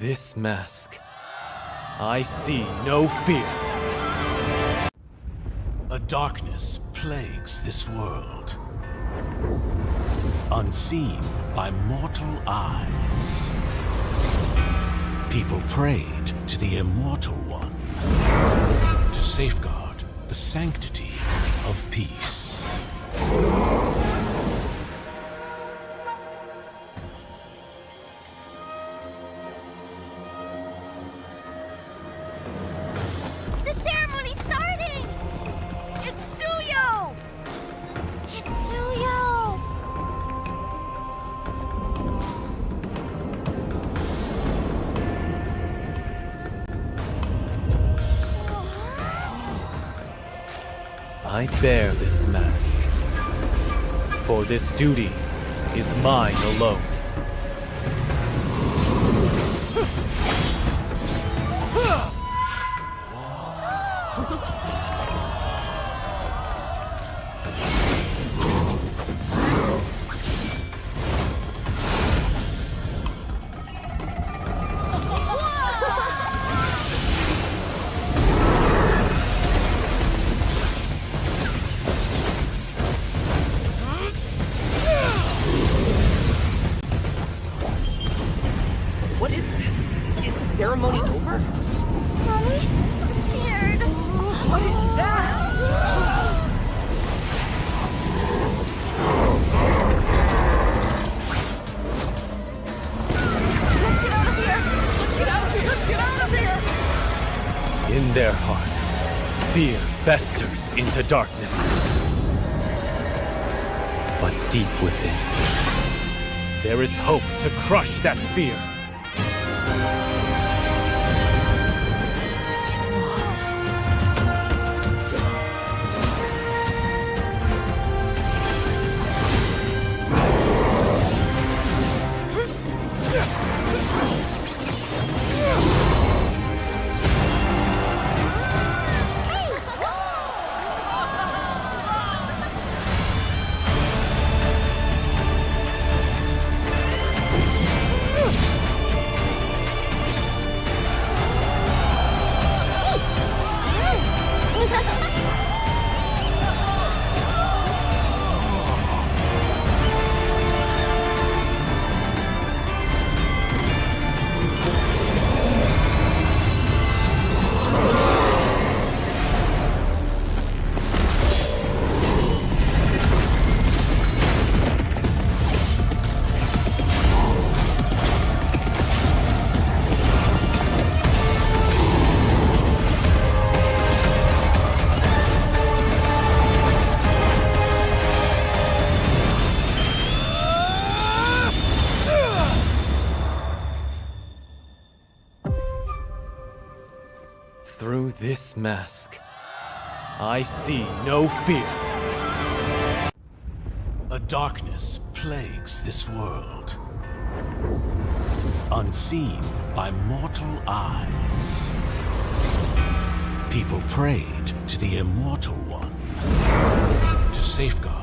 this mask, I see no fear. A darkness plagues this world, unseen by mortal eyes. People prayed to the Immortal One to safeguard the sanctity of peace. The ceremony's starting! It's Suyo! It's Suyo! I bear this mask, for this duty is mine alone. What is this? Is the ceremony over? Mommy, I'm scared. What is that? Let's get out of here! Let's get out of here! Let's get out of here! In their hearts, fear festers into darkness. But deep within, there is hope to crush that fear. Through this mask, I see no fear. A darkness plagues this world, unseen by mortal eyes. People prayed to the Immortal One to safeguard.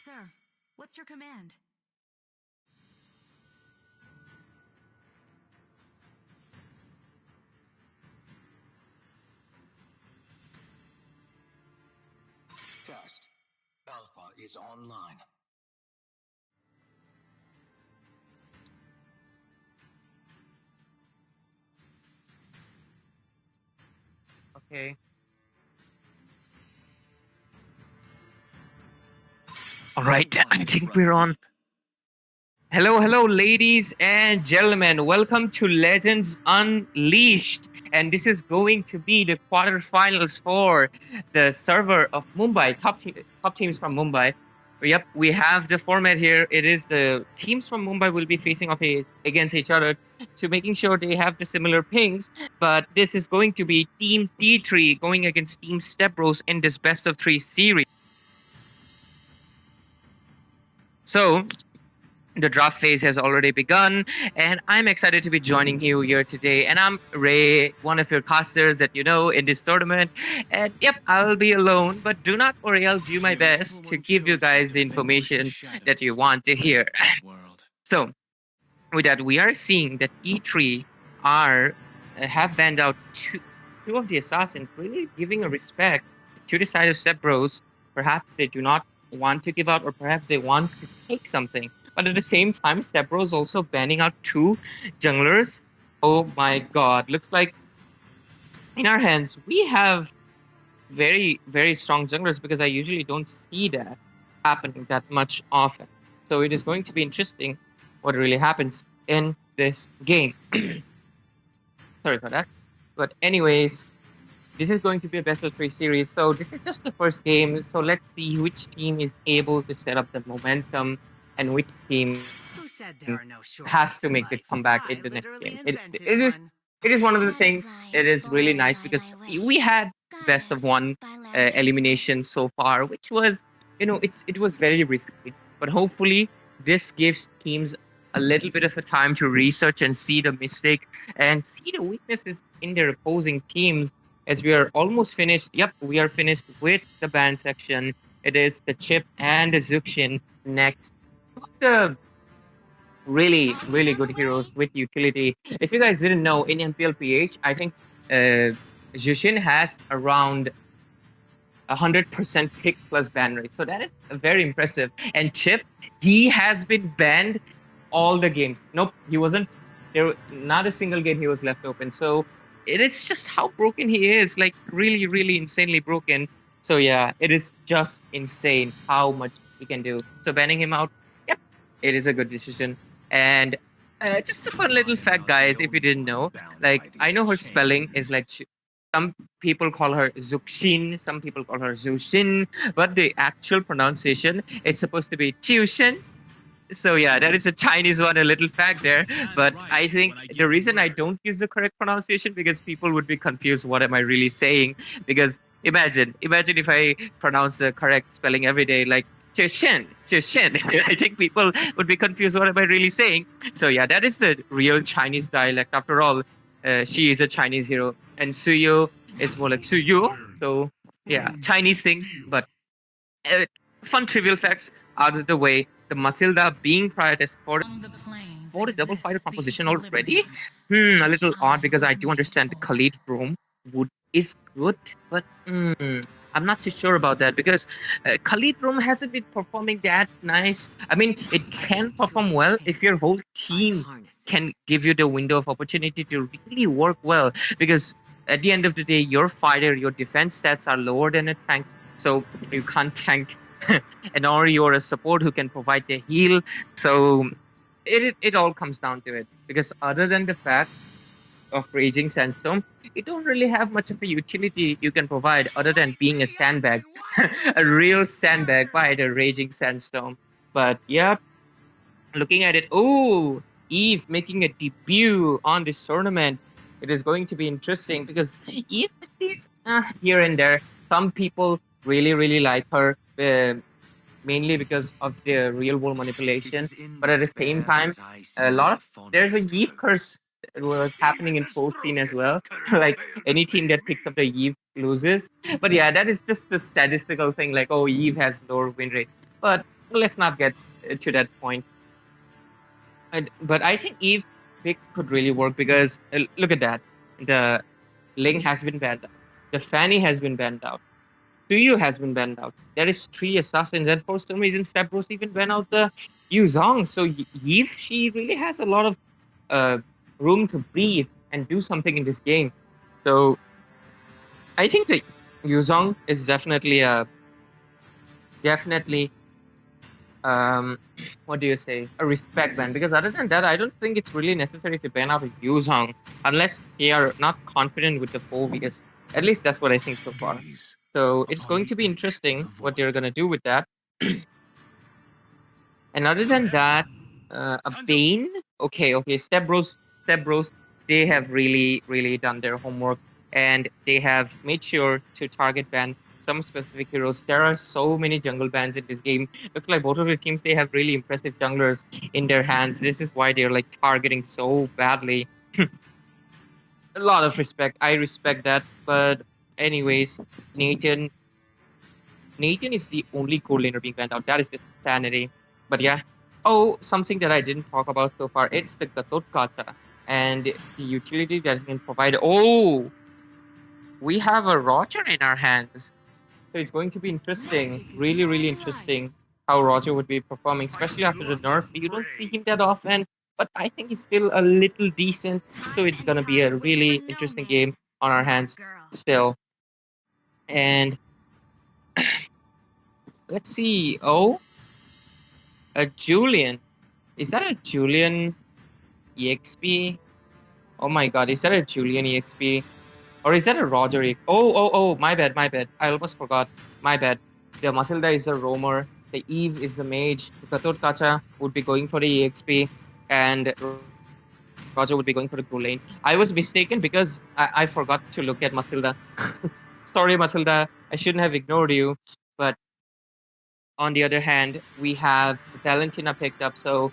Sir, what's your command? Test. Alpha is online. Okay. All right, I think we're on. Hello, hello, ladies and gentlemen. Welcome to Legends Unleashed. And this is going to be the quarterfinals for the server of Mumbai, top teams from Mumbai. Yep, we have the format here. It is the teams from Mumbai will be facing off against each other to making sure they have the similar pings. But this is going to be Team T3 going against Team Step Bros in this best of three series. So the draft phase has already begun, and I'm excited to be joining you here today. And I'm Ray, one of your casters that you know in this tournament. And yep, I'll be alone, but do not worry, I'll do my best to give you guys the information that you want to hear. So, with that, we are seeing that E3 are have banned out two of the assassins, really giving a respect to the side of Step Bros. Perhaps they do not want to give out, or perhaps they want to take something. But at the same time, Step Bros also banning out two junglers. Oh my god. Looks like in our hands we have very, very strong junglers because I usually don't see that happening that much often. So it is going to be interesting what really happens in this game. Sorry for that. But anyways, this is going to be a best of three series. So this is just the first game. So let's see which team is able to set up the momentum and which team Who said there are no has shortcuts to in make the life? comeback I in the next literally game. invented one. It is one of the things. Butterflies It is really born nice by because thy wish, we had best of one guided by lantern elimination so far, which was, it was very risky. But hopefully this gives teams a little bit of a time to research and see the mistake and see the weaknesses in their opposing teams. As we are almost finished. Yep, we are finished with the band section. It is the Chip and the Zuxin next. The really, really good heroes with utility. If you guys didn't know, in MPLPH, I think Jushin has around 100% pick plus ban rate. So that is very impressive. And Chip, he has been banned all the games. Nope, he wasn't. Not a single game he was left open. So it is just how broken he is, like really, really insanely broken. So yeah, it is just insane how much he can do. So banning him out, yep, it is a good decision. And just a fun little fact, guys, if you didn't know, like I know her spelling is like some people call her Zuxin, some people call her Zushin, but the actual pronunciation is supposed to be Chiushin. So yeah, that is a Chinese one, a little fact there. But I think the reason I don't use the correct pronunciation because people would be confused. What am I really saying? Because imagine if I pronounce the correct spelling every day, like Chishin, Chishin. I think people would be confused. What am I really saying? So yeah, that is the real Chinese dialect. After all, she is a Chinese hero, and Suyo is more like Suyo. So yeah, Chinese things, but uh, fun trivial facts out of the way. The Matilda being prioritized for the double fighter composition already. A little odd because I do understand the Khalid room would is good, but I'm not too sure about that because Khalid room hasn't been performing that nice. I mean, it can perform well if your whole team can give you the window of opportunity to really work well because at the end of the day, your fighter, your defense stats are lower than a tank, so you can't tank. And or you're a support who can provide the heal. So it all comes down to it. Because other than the fact of Raging Sandstorm, you don't really have much of a utility you can provide other than being a sandbag. A real sandbag by the Raging Sandstorm. But yeah, looking at it, oh, Eve making a debut on this tournament. It is going to be interesting because Eve is here and there. Some people really, really like her, mainly because of the real world manipulation. But at the same time, a lot of there's a Eve curse was happening in post scene as well. Like any team that picks up the Eve loses. But yeah, that is just a statistical thing. Like, oh, Eve has lower win rate. But let's not get to that point. But I think Eve pick could really work because look at that. The Ling has been banned out. The Fanny has been banned out. Suyu has been banned out. There is 3 assassins, and for some reason, Stavros even banned out the Yuzong. So Eve, she really has a lot of room to breathe and do something in this game. So I think the Yuzong is definitely what do you say, a respect ban, because other than that I don't think it's really necessary to ban out a Yuzhong unless they are not confident with the phobias. At least that's what I think so far. Gaze So it's upon going the to be edge interesting of the what they're void. going to do with that. And other than that, a Bane. Okay. Step Bros. They have really done their homework, and they have made sure to target ban some specific heroes. There are so many jungle bans in this game. Looks like both of the teams, they have really impressive junglers in their hands. This is why they're like targeting so badly. A lot of respect. I respect that. But anyways, Nathan Nathan is the only core laner being banned out. That is just insanity. But yeah. Oh, something that I didn't talk about so far. It's the Gatot Kata and the utility that it can provide. Oh, we have a Roger in our hands. So it's going to be interesting. Really interesting how Roger would be performing, especially after the nerf. You don't see him that often, but I think he's still a little decent. So it's gonna be a really interesting game on our hands still. And let's see. Oh, a Julian. Is that a Julian EXP? Oh my god, is that a Julian EXP? Or is that a Roger EXP? Oh, my bad. I almost forgot. My bad. The Matilda is a roamer, the Eve is the mage, the Katot Kacha would be going for the EXP, and Roger would be going for the goal lane. I was mistaken because I forgot to look at Matilda. Sorry, Matilda, I shouldn't have ignored you. But on the other hand, we have Valentina picked up, so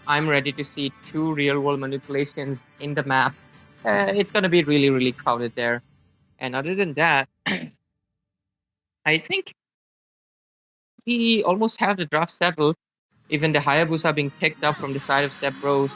I'm ready to see two real world manipulations in the map. It's going to be really crowded there. And other than that, I think we almost have the draft settled. Even the Hayabusa being picked up from the side of Step Bros.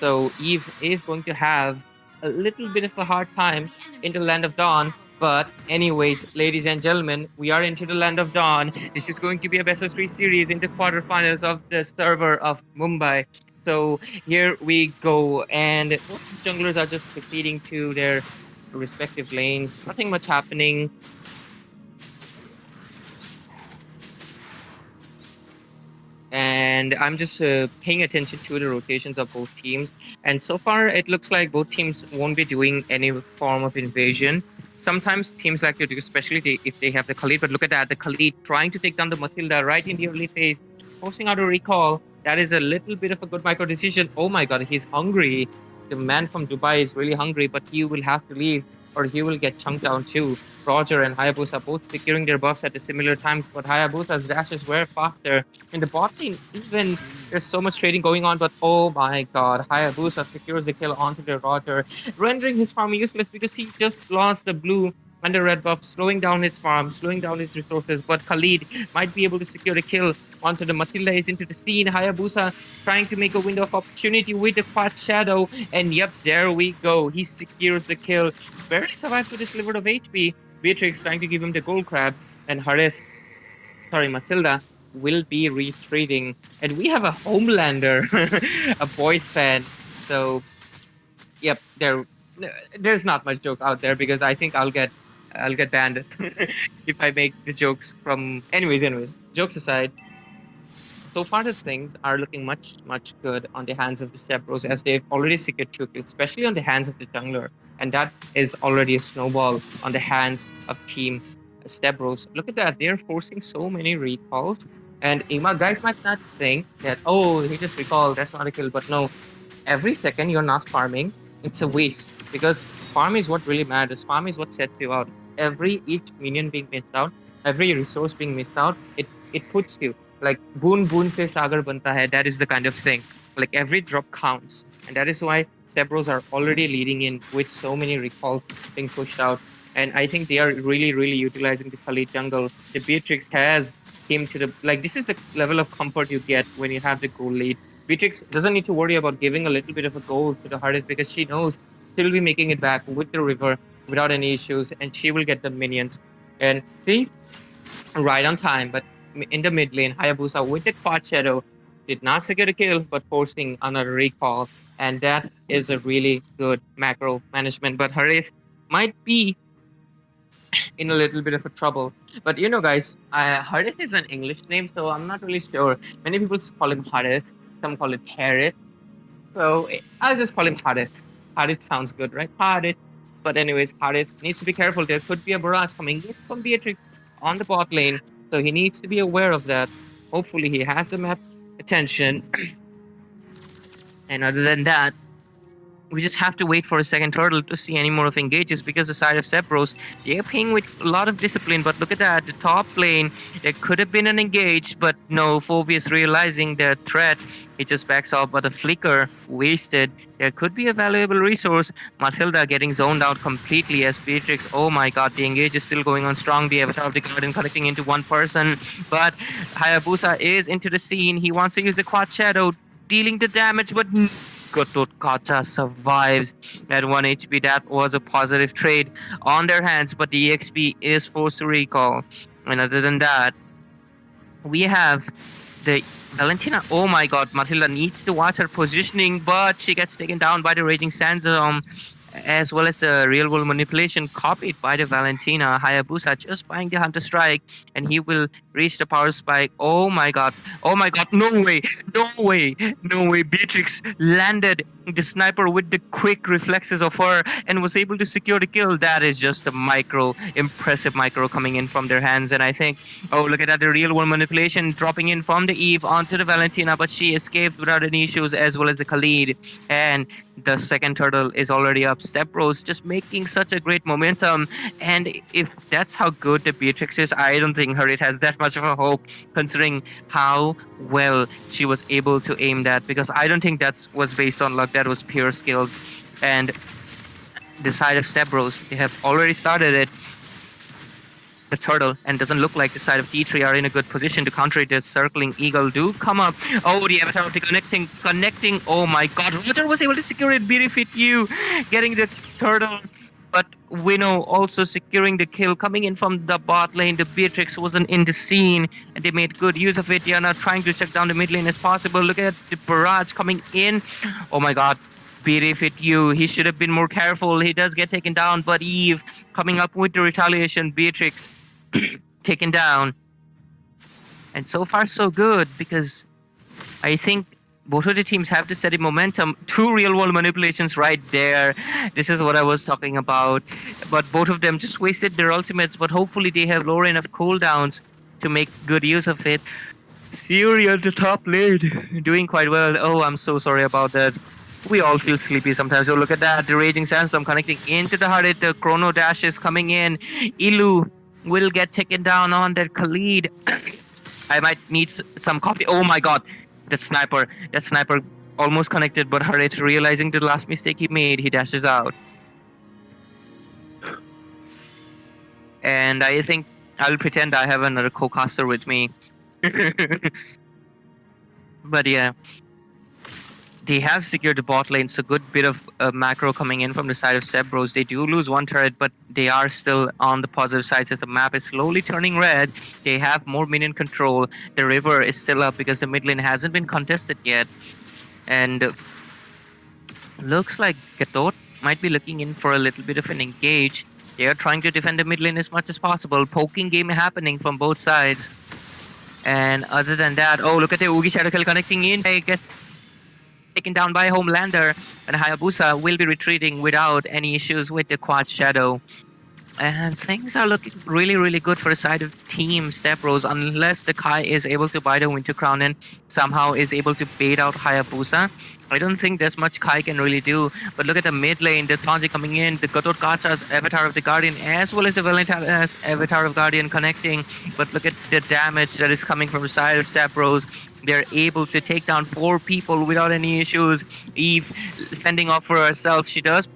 So Eve is going to have a little bit of a hard time in the Land of Dawn. But anyways, ladies and gentlemen, we are into the Land of Dawn. This is going to be a best of three series in the quarterfinals of the server of Mumbai. So here we go, and both junglers are just proceeding to their respective lanes. Nothing much happening. And I'm just paying attention to the rotations of both teams. And so far, it looks like both teams won't be doing any form of invasion. Sometimes teams like to do, especially if they have the Khalid. But look at that, the Khalid trying to take down the Matilda right in the early phase, forcing out a recall. That is a little bit of a good micro decision. Oh my god, he's hungry. The man from Dubai is really hungry, but he will have to leave or he will get chunked down too. Roger and Hayabusa both securing their buffs at the similar times, but Hayabusa's dashes were faster. In the bot lane, even there's so much trading going on, but oh my god, Hayabusa secures the kill onto the Roger, rendering his farm useless because he just lost the blue and the red buff, slowing down his farm, slowing down his resources. But Khalid might be able to secure a kill onto the Matilda is into the scene. Hayabusa trying to make a window of opportunity with the Fat Shadow, and yep, there we go. He secures the kill. Barely survived with his sliver of HP. Beatrix trying to give him the gold crab, and Matilda will be retreating. And we have a Homelander, a boys fan. So, yep, there's not much joke out there because I think I'll get banned if I make the jokes from. Anyways, jokes aside. So far, the things are looking much good on the hands of the Sepros as they've already secured 2 kills, especially on the hands of the jungler. And that is already a snowball on the hands of Team Stebros. Look at that, they're forcing so many recalls. And Ima, guys might not think that, oh, he just recalled, that's not a kill. But no, every second you're not farming, it's a waste. Because farm is what really matters. Farm is what sets you out. Each minion being missed out, every resource being missed out, it puts you. Like boon se sagar banta hai, that is the kind of thing. Like every drop counts. And that is why Sebros are already leading in with so many recalls being pushed out. And I think they are really utilizing the Khalid jungle. The Beatrix has came to the, like, this is the level of comfort you get when you have the goal lead. Beatrix doesn't need to worry about giving a little bit of a goal to the hardest because she knows she'll be making it back with the river without any issues, and she will get the minions. And see, right on time, but in the mid lane, Hayabusa with the Quad Shadow did not secure a kill, but forcing another recall. And that is a really good macro management. But Harith might be in a little bit of a trouble. But you know, guys, Harith is an English name, so I'm not really sure. Many people call him Harith, some call it Harith. So I'll just call him Harith. Harith sounds good, right? Harith. But anyways, Harith needs to be careful. There could be a barrage coming in from Beatrix on the bot lane, so he needs to be aware of that. Hopefully, he has the map attention. And other than that, we just have to wait for a second turtle to see any more of engages, because the side of Sepros, they're playing with a lot of discipline. But look at that, the top lane, there could have been an engage, but no, Phobius realizing the threat, he just backs off, but a flicker wasted. There could be a valuable resource. Matilda getting zoned out completely as Beatrix. Oh my god, the engage is still going on strong. The Avatar of the Garden connecting into one person, but Hayabusa is into the scene. He wants to use the Quad Shadow, dealing the damage, but Goth Kacha survives at 1 HP. That was a positive trade on their hands, but the EXP is forced to recall. And other than that, we have the Valentina. Oh my god, Matilda needs to watch her positioning, but she gets taken down by the Raging Sandstorm, as well as the real world manipulation copied by the Valentina. Hayabusa just buying the Hunter Strike, and he will reach the power spike. Oh my god, no way, Beatrix landed the sniper with the quick reflexes of her and was able to secure the kill. That is just a impressive micro coming in from their hands. And I think, oh, look at that, the real world manipulation dropping in from the Eve onto the Valentina, but she escaped without any issues, as well as the Khalid. And the second turtle is already up. Step Bros just making such a great momentum. And if that's how good the Beatrix is, I don't think Harith has that much of a hope, considering how well she was able to aim that, because I don't think that was based on luck. That was pure skills. And the side of Step Bros, they have already started it, the turtle, and doesn't look like the side of T3 are in a good position to counter it. The circling eagle do come up. Oh, the Avatar of the connecting. Oh my god, Roger was able to secure it. Beautiful you getting the turtle, but Winnow also securing the kill, coming in from the bot lane. The Beatrix wasn't in the scene, and they made good use of it. They are now trying to check down the mid lane as possible. Look at the barrage coming in. Oh my god, Beautiful you. He should have been more careful. He does get taken down, but Eve coming up with the retaliation. Beatrix taken down. And so far so good, because I think both of the teams have the steady momentum. 2 real world manipulations right there. This is what I was talking about. But both of them just wasted their ultimates, but hopefully they have lower enough cooldowns to make good use of it. Siri at the top lane doing quite well. Oh, I'm so sorry about that. We all feel sleepy sometimes. So look at that, the Raging Sandstorm connecting into the Harith. The Chrono Dash is coming in. Ilu will get taken down on that Khalid. I might need some coffee. Oh my god, that sniper almost connected, but Harith, realizing the last mistake he made, he dashes out. And I think I'll pretend I have another co-caster with me. But yeah, they have secured the bot lane, so good bit of macro coming in from the side of Step Bros. They do lose one turret, but they are still on the positive side as the map is slowly turning red. They have more minion control. The river is still up because the mid lane hasn't been contested yet. And looks like Goth might be looking in for a little bit of an engage. They are trying to defend the mid lane as much as possible. Poking game happening from both sides. And other than that, oh, look at the Oogie Shadow Kill connecting in. He gets taken down by Homelander, and Hayabusa will be retreating without any issues with the Quad Shadow. And things are looking really, really good for the side of Team Step Bros, unless the Kai is able to buy the Winter Crown and somehow is able to bait out Hayabusa. I don't think there's much Kai can really do. But look at the mid lane, the Tanji coming in, the Goth Kacha's Avatar of the Guardian, as well as the Valentina's Avatar of Guardian connecting. But look at the damage that is coming from the side of Step Bros. They're able to take down 4 people without any issues. Eve fending off for herself. She does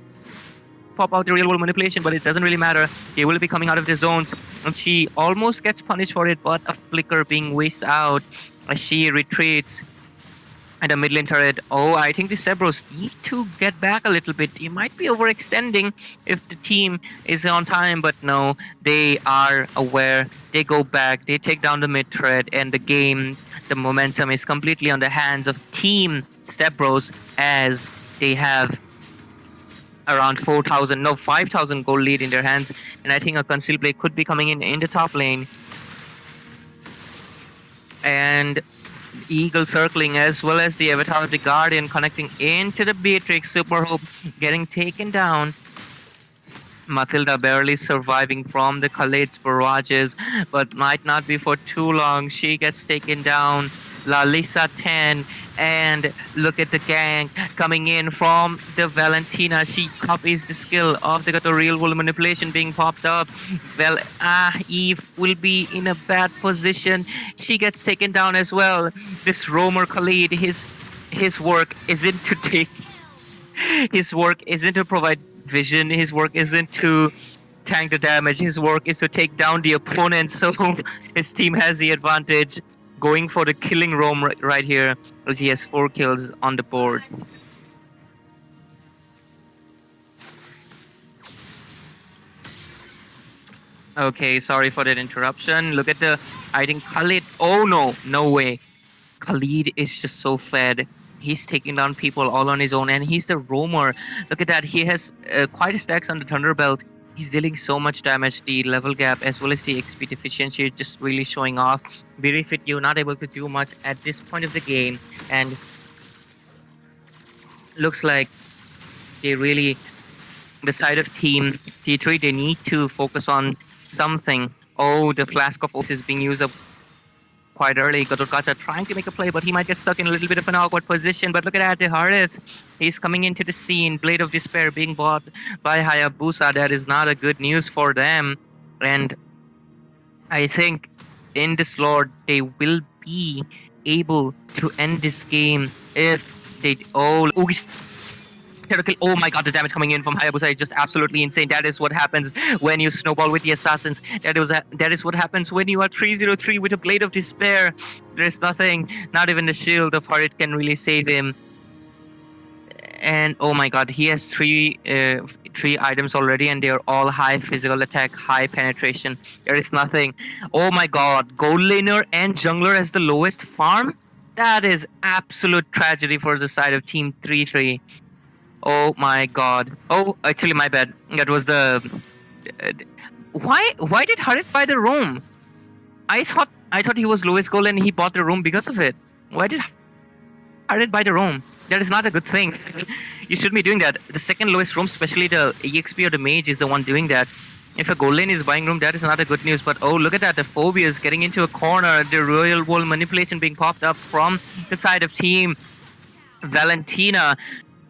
pop out the real world manipulation, but it doesn't really matter. They will be coming out of the zones, and she almost gets punished for it, but a flicker being wasted out as she retreats. And a mid lane turret. Oh, I think the Cerberus need to get back a little bit. You might be overextending if the team is on time, but no, they are aware. They go back, they take down the mid turret, and the game, the momentum is completely on the hands of Team Step Bros, as they have around 4,000, no, 5,000 gold lead in their hands. And I think a concealed blade could be coming in the top lane. And Eagle circling, as well as the Avatar of the Guardian connecting into the Beatrix. Super Hope getting taken down. Matilda barely surviving from the Khaled's barrages, but might not be for too long. She gets taken down. Lalisa 10, and look at the gang coming in from the Valentina. She copies the skill of the real world manipulation being popped up. Well, Eve will be in a bad position. She gets taken down as well. This roamer Khalid, his work isn't to take. His work isn't to provide vision. His work isn't to tank the damage. His work is to take down the opponent. So his team has the advantage, going for the killing roam right here, as he has 4 kills on the board. Okay, sorry for that interruption. Look at the hiding Khalid. Oh no, no way. Khalid is just so fed. He's taking down people all on his own, and he's the roamer. Look at that. He has quite a stacks on the Thunderbelt. He's dealing so much damage. The level gap as well as the XP deficiency is just really showing off. Berifit, you're not able to do much at this point of the game, and looks like they really, the side of team T3, they need to focus on something. Oh, the Flask of Oath is being used up quite early. Gatorkacha trying to make a play, but he might get stuck in a little bit of an awkward position. But look at that, Harith. He's coming into the scene. Blade of Despair being bought by Hayabusa. That is not a good news for them. And I think in this Lord, they will be able to end this game if they... Oh, oh my god, the damage coming in from Hayabusa is just absolutely insane. That is what happens when you snowball with the assassins. That is what happens when you are 303 with a Blade of Despair. There's nothing, not even the shield of Harit can really save him. And oh my god, he has three items already, and they are all high physical attack, high penetration. There is nothing. Oh my god, gold laner and jungler as the lowest farm? That is absolute tragedy for the side of Team 3-3. Oh my god. Oh, actually, my bad. That was the... Why did Harit buy the room? I thought he was lowest gold and he bought the room because of it. Why did Harit buy the room? That is not a good thing. You shouldn't be doing that. The second lowest room, especially the EXP or the mage, is the one doing that. If a gold lane is buying room, that is not a good news. But oh, look at that. The Phobia is getting into a corner. The real world manipulation being popped up from the side of Team Valentina.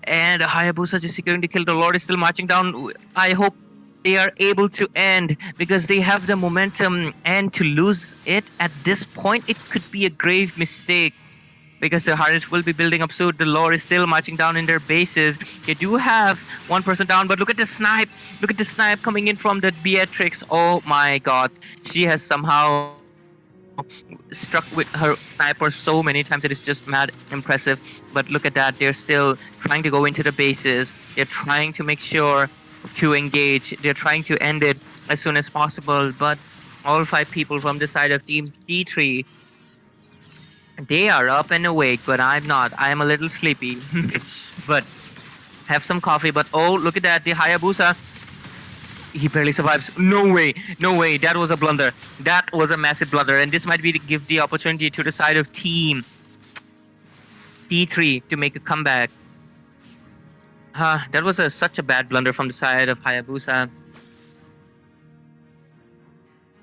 And Hayabusa just securing the kill. The Lord is still marching down. I hope they are able to end, because they have the momentum, and to lose it at this point, it could be a grave mistake, because the Harit will be building up soon. The Lord is still marching down in their bases. They do have one person down, but look at the snipe. Look at the snipe coming in from the Beatrix. Oh my god. She has somehow struck with her sniper so many times. It is just mad impressive. But look at that, they're still trying to go into the bases. They're trying to make sure to engage. They're trying to end it as soon as possible. But all 5 people from the side of Team D3, they are up and awake, but I'm not. I'm a little sleepy. But have some coffee. But oh, look at that, the Hayabusa, he barely survives. No way, no way. That was a blunder. That was a massive blunder. And this might be to give the opportunity to the side of Team D3 to make a comeback. That was such a bad blunder from the side of Hayabusa.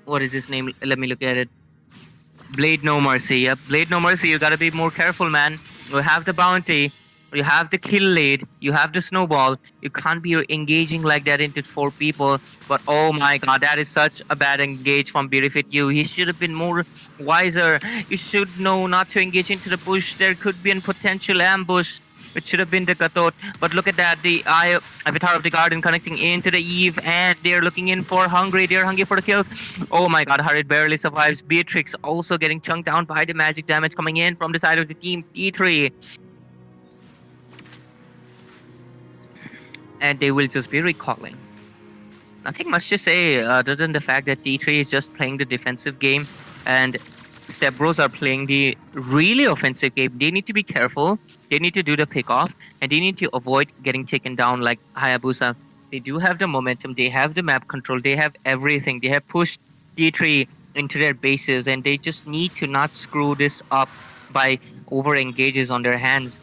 What is his name? Let me look at it. Blade No Mercy. Yep, Blade No Mercy. You gotta be more careful, man. You have the bounty. You have the kill lead, you have the snowball. You can't be engaging like that into 4 people. But oh my god, that is such a bad engage from Berifit You. He should have been more wiser. You should know not to engage into the bush. There could be a potential ambush, which should have been the Gatot. But look at that, the Avatar of the Garden connecting into the Eve, and they're looking in for hungry. They're hungry for the kills. Oh my god, Harit barely survives. Beatrix also getting chunked down by the magic damage coming in from the side of the Team T3. And they will just be recalling. Nothing much to say other than the fact that T3 is just playing the defensive game, and Step Bros are playing the really offensive game. They need to be careful. They need to do the pickoff, and they need to avoid getting taken down like Hayabusa. They do have the momentum. They have the map control. They have everything. They have pushed D3 into their bases, and they just need to not screw this up by over engages on their hands.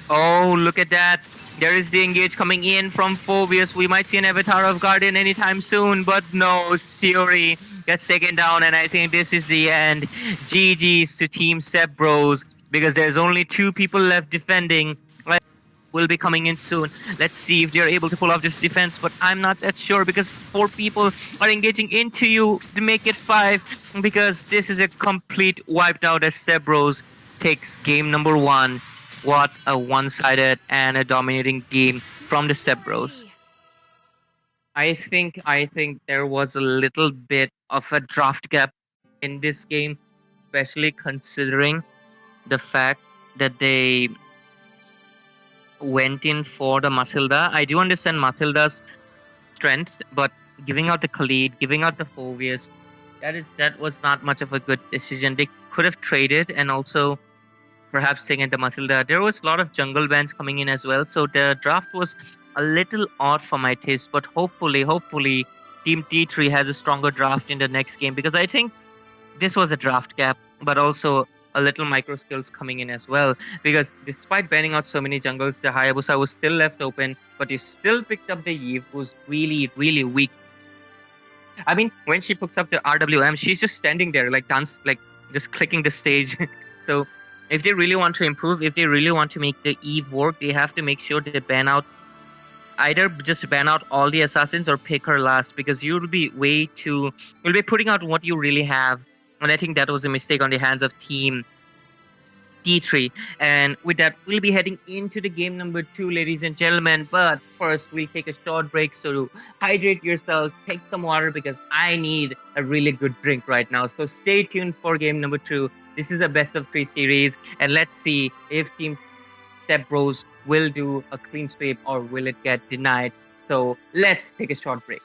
Oh, look at that. There is the engage coming in from Phobius. We might see an Avatar of Guardian anytime soon, but no, Suri gets taken down, and I think this is the end. GG's to Team Step Bros, because there's only 2 people left defending. Will be coming in soon. Let's see if they're able to pull off this defense, but I'm not that sure because 4 people are engaging into you to make it 5, because this is a complete wiped out as Step Bros takes game number 1. What a one-sided and a dominating game from the Step Bros. I think there was a little bit of a draft gap in this game, especially considering the fact that they went in for the Matilda. I do understand Matilda's strength, but giving out the Khalid, giving out the Phobius, that was not much of a good decision. They could have traded and also perhaps taken the Matilda. There was a lot of jungle bands coming in as well, so the draft was a little odd for my taste. But hopefully, Team T3 has a stronger draft in the next game, because I think this was a draft gap, but also a little micro skills coming in as well. Because despite banning out so many jungles, the Hayabusa was still left open, but you still picked up the Eve, who's really weak. I mean, when she picks up the RWM, she's just standing there like dance, like just clicking the stage. So if they really want to improve, if they really want to make the Eve work, they have to make sure they ban out, either just ban out all the assassins or pick her last, because you'll be putting out what you really have. And I think that was a mistake on the hands of Team T3. And with that, we'll be heading into the game number 2, ladies and gentlemen. But first, we'll take a short break. So hydrate yourself, take some water, because I need a really good drink right now. So stay tuned for game number 2. This is a best of 3 series. And let's see if Team Step Bros will do a clean sweep or will it get denied. So let's take a short break.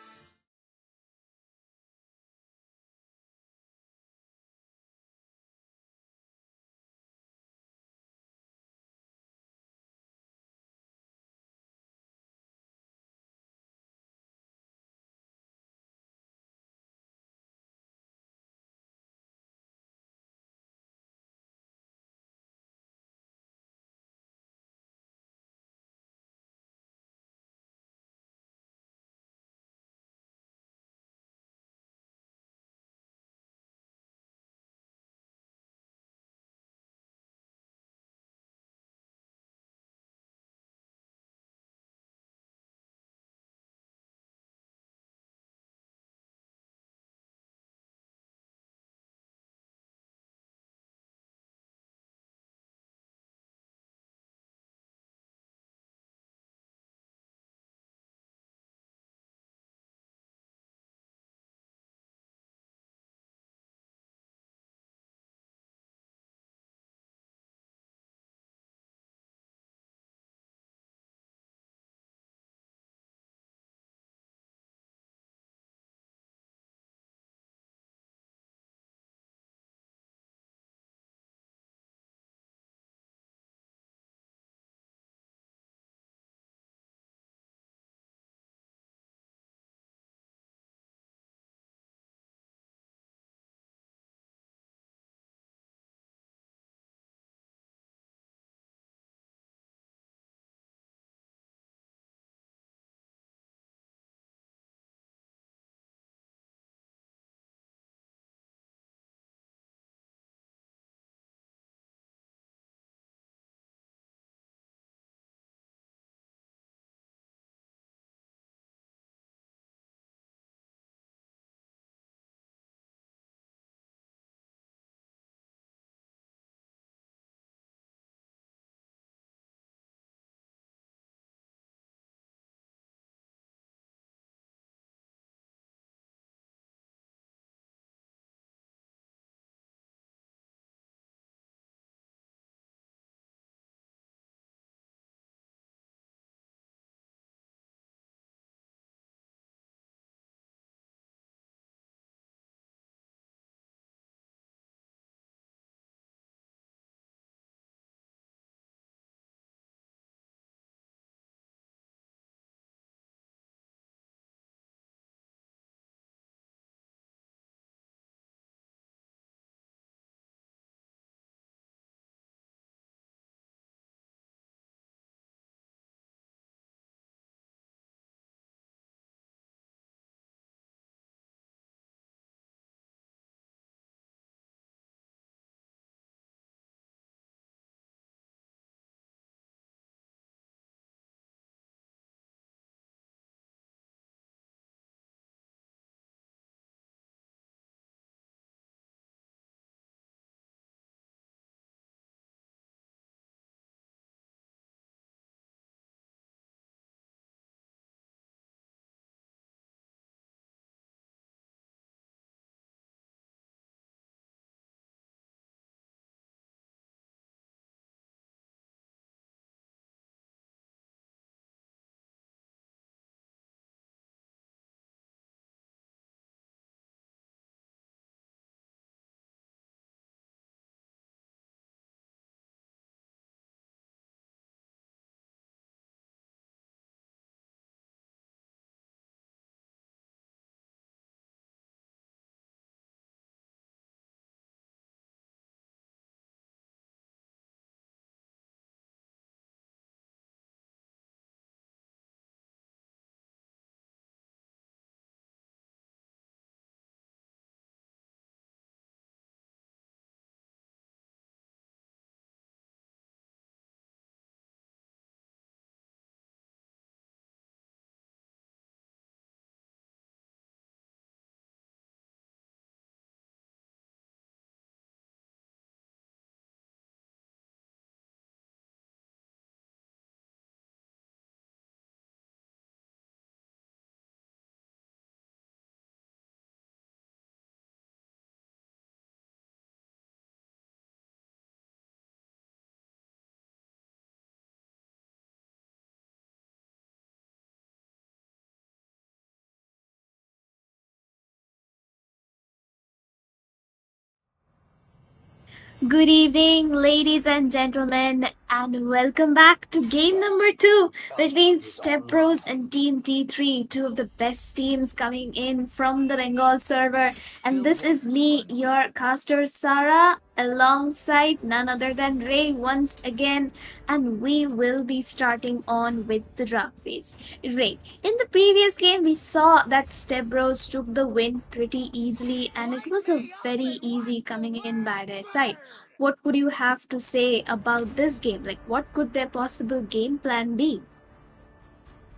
Good evening, ladies and gentlemen, and welcome back to game number 2 between Step Bros and Team T3, two of the best teams coming in from the Bengal server. And this is me, your caster Sarah, alongside none other than Ray once again, and we will be starting on with the draft phase. Ray, in the previous game, we saw that Step Bros took the win pretty easily, and it was a very easy coming in by their side. What would you have to say about this game? Like, what could their possible game plan be?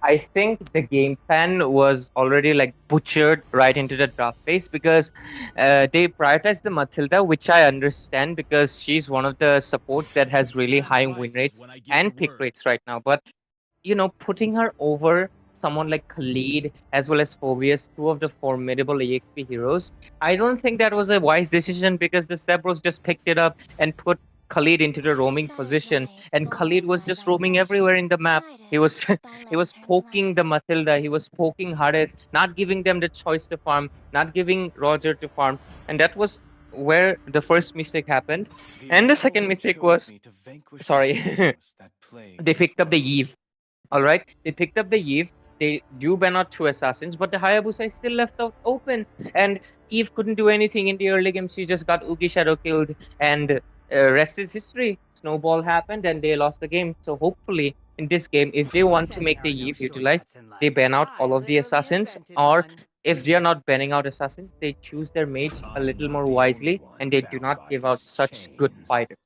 I think the game plan was already like butchered right into the draft phase because they prioritized the Matilda, which I understand because she's one of the supports that has really high win rates and pick rates right now. But putting her over someone like Khalid as well as Phobius, two of the formidable EXP heroes, I don't think that was a wise decision because the Sebros just picked it up and put Khalid into the roaming position, and Khalid was just roaming everywhere in the map. He was he was poking the Matilda, he was poking Hades, not giving them the choice to farm, not giving Roger to farm, and that was where the first mistake happened. And the second mistake was, sorry, they picked up the Eve. All right, they picked up the Eve. They do ban out 2 assassins, but the Hayabusa is still left out open. And Eve couldn't do anything in the early game. She just got Ugi Shadow killed, and rest is history. Snowball happened, and they lost the game. So hopefully, in this game, if they want to Said make there the are no Eve utilize, shortcuts in they life. ban out all I of the literally assassins, invented or one. if they are not banning out assassins, they choose their mates a little more wisely, and they do not give out such good fighters.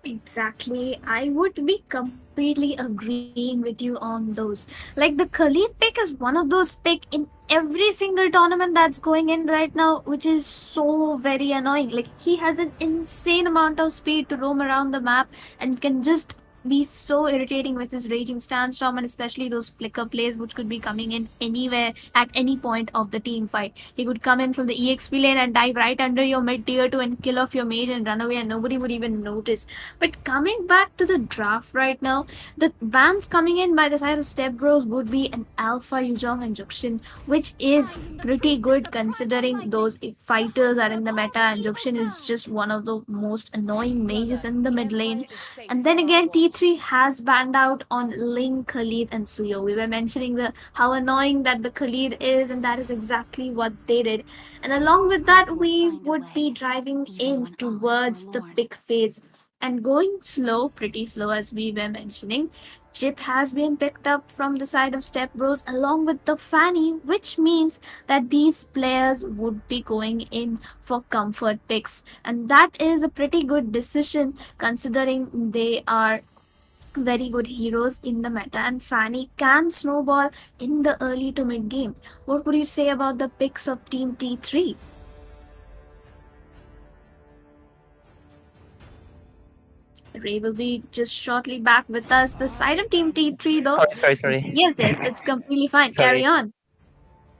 Exactly. I would be completely agreeing with you on those. Like the Khalid pick is one of those pick in every single tournament that's going in right now, which is so very annoying. Like he has an insane amount of speed to roam around the map and can just be so irritating with his raging sandstorm and especially those flicker plays which could be coming in anywhere at any point of the team fight. He could come in from the EXP lane and dive right under your mid tier 2 and kill off your mage and run away and nobody would even notice. But coming back to the draft right now, the bans coming in by the side of Step Bros would be an Alpha Yuzhong and Juxin, which is pretty good considering those fighters are in the meta and Juxin is just one of the most annoying mages in the mid lane. And then again, T3 has banned out on Ling, Khalid, and Suyo. We were mentioning the how annoying that the Khalid is, and that is exactly what they did. And along with that, we would be driving in towards the pick phase and going slow, pretty slow as we were mentioning. Chip has been picked up from the side of Step Bros along with the Fanny, which means that these players would be going in for comfort picks. And that is a pretty good decision considering they are very good heroes in the meta and Fanny can snowball in the early to mid game. What would you say about the picks of Team T3? Ray will be just shortly back with us. The side of Team T3 though. Sorry. Yes, it's completely fine. Carry Sorry. on.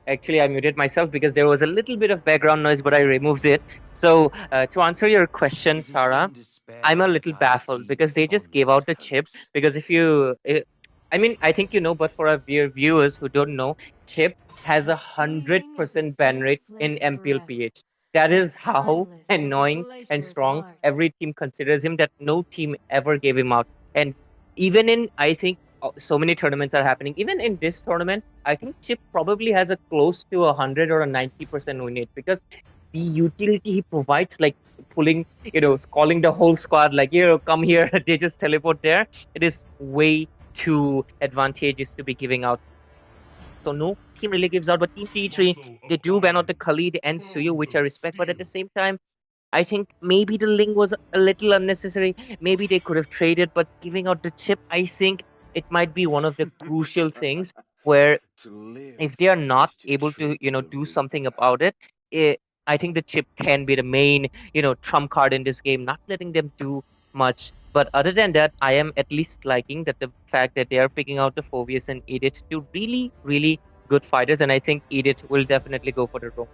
Actually, I muted myself because there was a little bit of background noise, but I removed it. So, to answer your question, Sarah, I'm a little baffled because they just gave out the chip. Because I mean, I think you know, but for our viewers who don't know, chip has 100% ban rate in MPLPH. That is how annoying and strong every team considers him that no team ever gave him out. And even in, I think, so many tournaments are happening. Even in this tournament, I think Chip probably has a close to 100 or a 90% win rate because the utility he provides, like pulling, calling the whole squad, like, come here, they just teleport there. It is way too advantageous to be giving out. So no team really gives out, but Team T3, they do ban out the Khalid and Suyu, which I respect, but at the same time, I think maybe the link was a little unnecessary. Maybe they could have traded, but giving out the chip, I think it might be one of the crucial things where if they are not able to, do something about it, I think the chip can be the main, trump card in this game, not letting them do much. But other than that, I am at least liking that the fact that they are picking out the Phobius and Edith, two really, really good fighters, and I think Edith will definitely go for the role.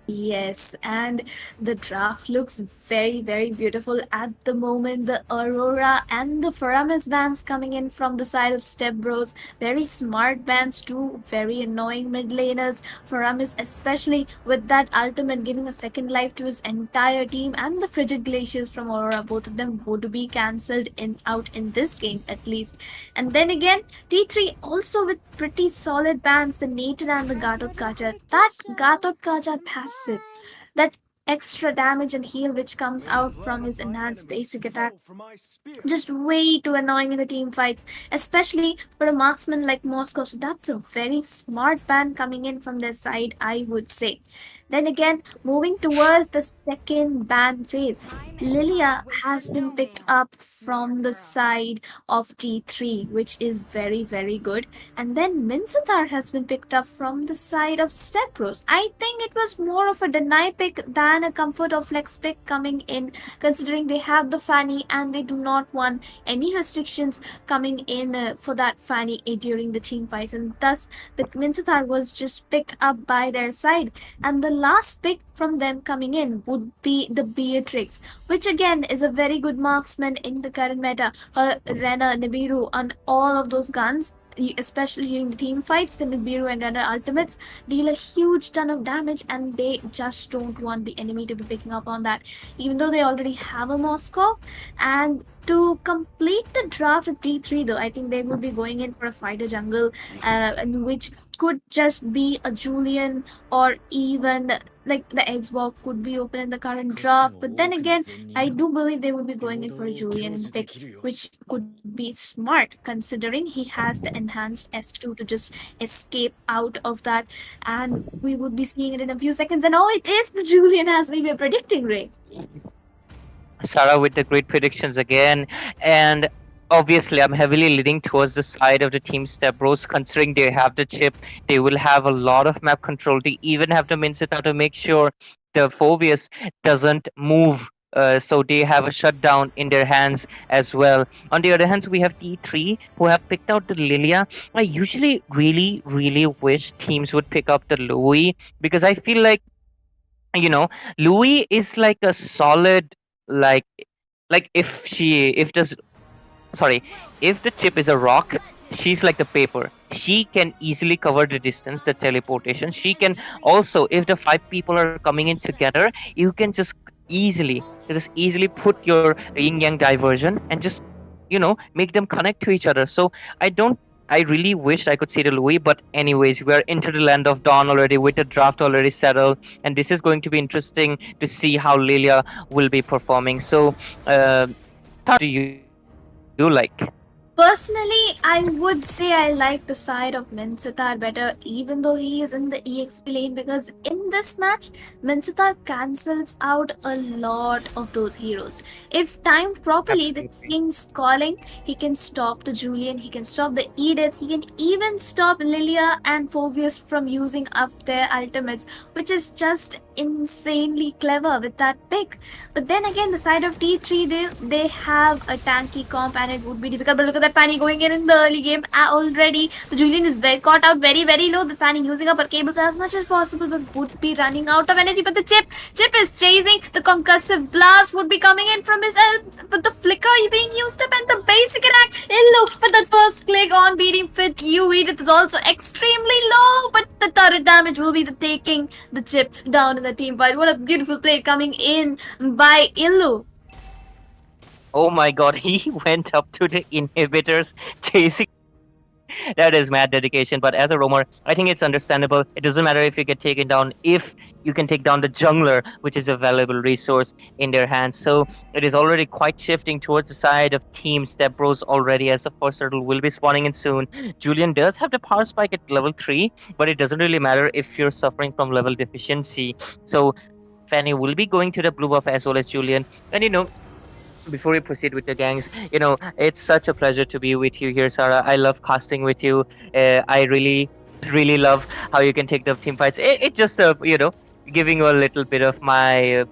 Yes, and the draft looks very, very beautiful at the moment. The Aurora and the Faramis bands coming in from the side of Step Bros. Very smart bands too, very annoying mid laners. Faramis, especially with that ultimate giving a second life to his entire team, and the Frigid Glaciers from Aurora, both of them would be cancelled in out in this game at least. And then again, T3 also with pretty solid bans, the Nathan and the Gatot Kacha. That Gatot Kacha passive, that extra damage and heal which comes out from his enhanced basic attack, just way too annoying in the team fights, especially for a marksman like Moscow. So that's a very smart ban coming in from their side, I would say. Then again, moving towards the second ban phase, Lilia has been picked up from the side of T3, which is very, very good. And then Minsatar has been picked up from the side of Stepros. I think it was more of a deny pick than a comfort of flex pick coming in, considering they have the Fanny and they do not want any restrictions coming in for that Fanny during the team fights. And thus, the Minsatar was just picked up by their side. And the last pick from them coming in would be the Beatrix, which again is a very good marksman in the current meta. Her Rena, Nibiru, and all of those guns, especially during the team fights, the Nibiru and Rena ultimates deal a huge ton of damage, and they just don't want the enemy to be picking up on that, even though they already have a Moscow. And to complete the draft of T3, though, I think they would be going in for a fighter jungle, and which could just be a Julian, or even like the Xbox could be open in the current draft. But then again, I do believe they would be going in for a Julian and pick, which could be smart considering he has the enhanced S2 to just escape out of that. And we would be seeing it in a few seconds. And oh, it is the Julian as we were predicting, Ray. Sarah with the great predictions again, and obviously I'm heavily leaning towards the side of the team Step Bros, considering they have the chip. They will have a lot of map control. They even have the Minsita to make sure the Phobius doesn't move. So they have a shutdown in their hands as well. On the other hand, we have T3 who have picked out the Lilia. I usually really wish teams would pick up the Louis, because I feel like, Louis is like a solid, like if the sorry, if the chip is a rock, she's like the paper. She can easily cover the distance, the teleportation. She can also, if the 5 people are coming in together, you can just easily put your yin yang diversion and just make them connect to each other. So I really wished I could see the Louis, but anyways, we are into the land of dawn already with the draft already settled, and this is going to be interesting to see how Lilia will be performing. So, how do you like? Personally, I would say I like the side of Minsatar better, even though he is in the EXP lane, because in this match, Minsatar cancels out a lot of those heroes. If timed properly, the Absolutely. King's Calling, he can stop the Julian, he can stop the Edith, he can even stop Lilia and Phobius from using up their ultimates, which is just insanely clever with that pick. But then again, the side of T3, they have a tanky comp and it would be difficult. But look at that Fanny going in the early game already. The Julian is very caught out very low. The Fanny using up her cables as much as possible, but would be running out of energy. But the chip is chasing. The concussive blast would be coming in from his but the flicker being used up, and the basic attack. Look, but that first click on beating fit you Edith is also extremely low. But the turret damage will be the taking the chip down in the team fight. What a beautiful play coming in by Illu. Oh my god, he went up to the inhibitors chasing. That is mad dedication, but as a roamer, I think it's understandable. It doesn't matter if you get taken down, if you can take down the jungler, which is a valuable resource in their hands. So it is already quite shifting towards the side of Team Step Bros already, as the first turtle will be spawning in soon. Julian does have the power spike at level 3, but it doesn't really matter if you're suffering from level deficiency. So Fanny will be going to the blue buff as well as Julian. And before we proceed with the gangs, it's such a pleasure to be with you here, Sarah. I love casting with you. I really love how you can take the team fights. It just giving you a little bit of my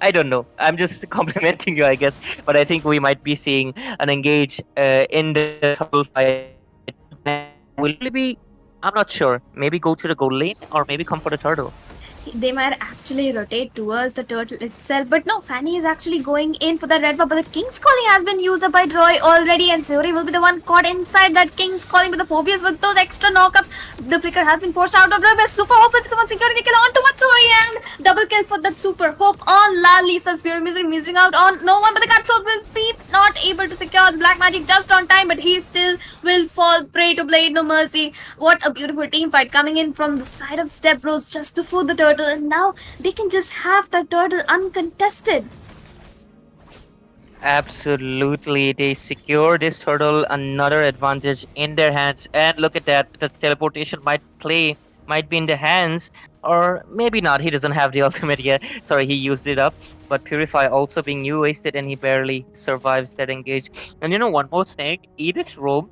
I don't know, I'm just complimenting you, I guess, but I think we might be seeing an engage in the turtle fight. Will it be, I'm not sure, maybe go to the gold lane or maybe come for the turtle. they might actually rotate towards the turtle itself. But no, Fanny is actually going in for the red buff. But the King's Calling has been used up by Troy already, and Sayori will be the one caught inside that King's Calling with the phobias with those extra knockups. The flicker has been forced out of Troy by Super Hope with the one securing the kill onto Matsuri, and double kill for that Super Hope on La Lisa. Spirit Misery out on no one, but the Cutthroat will be not able to secure the Black Magic just on time, but he still will fall prey to Blade No Mercy. What a beautiful team fight coming in from the side of Step Bros just before the turtle, and now they can just have the turtle uncontested. Absolutely, they secure this turtle, another advantage in their hands. And look at that, the teleportation might be in the hands, or maybe not. He doesn't have the ultimate yet. Sorry, he used it up. But Purify also being wasted, and he barely survives that engage. And you know, one more thing, Edith's robe,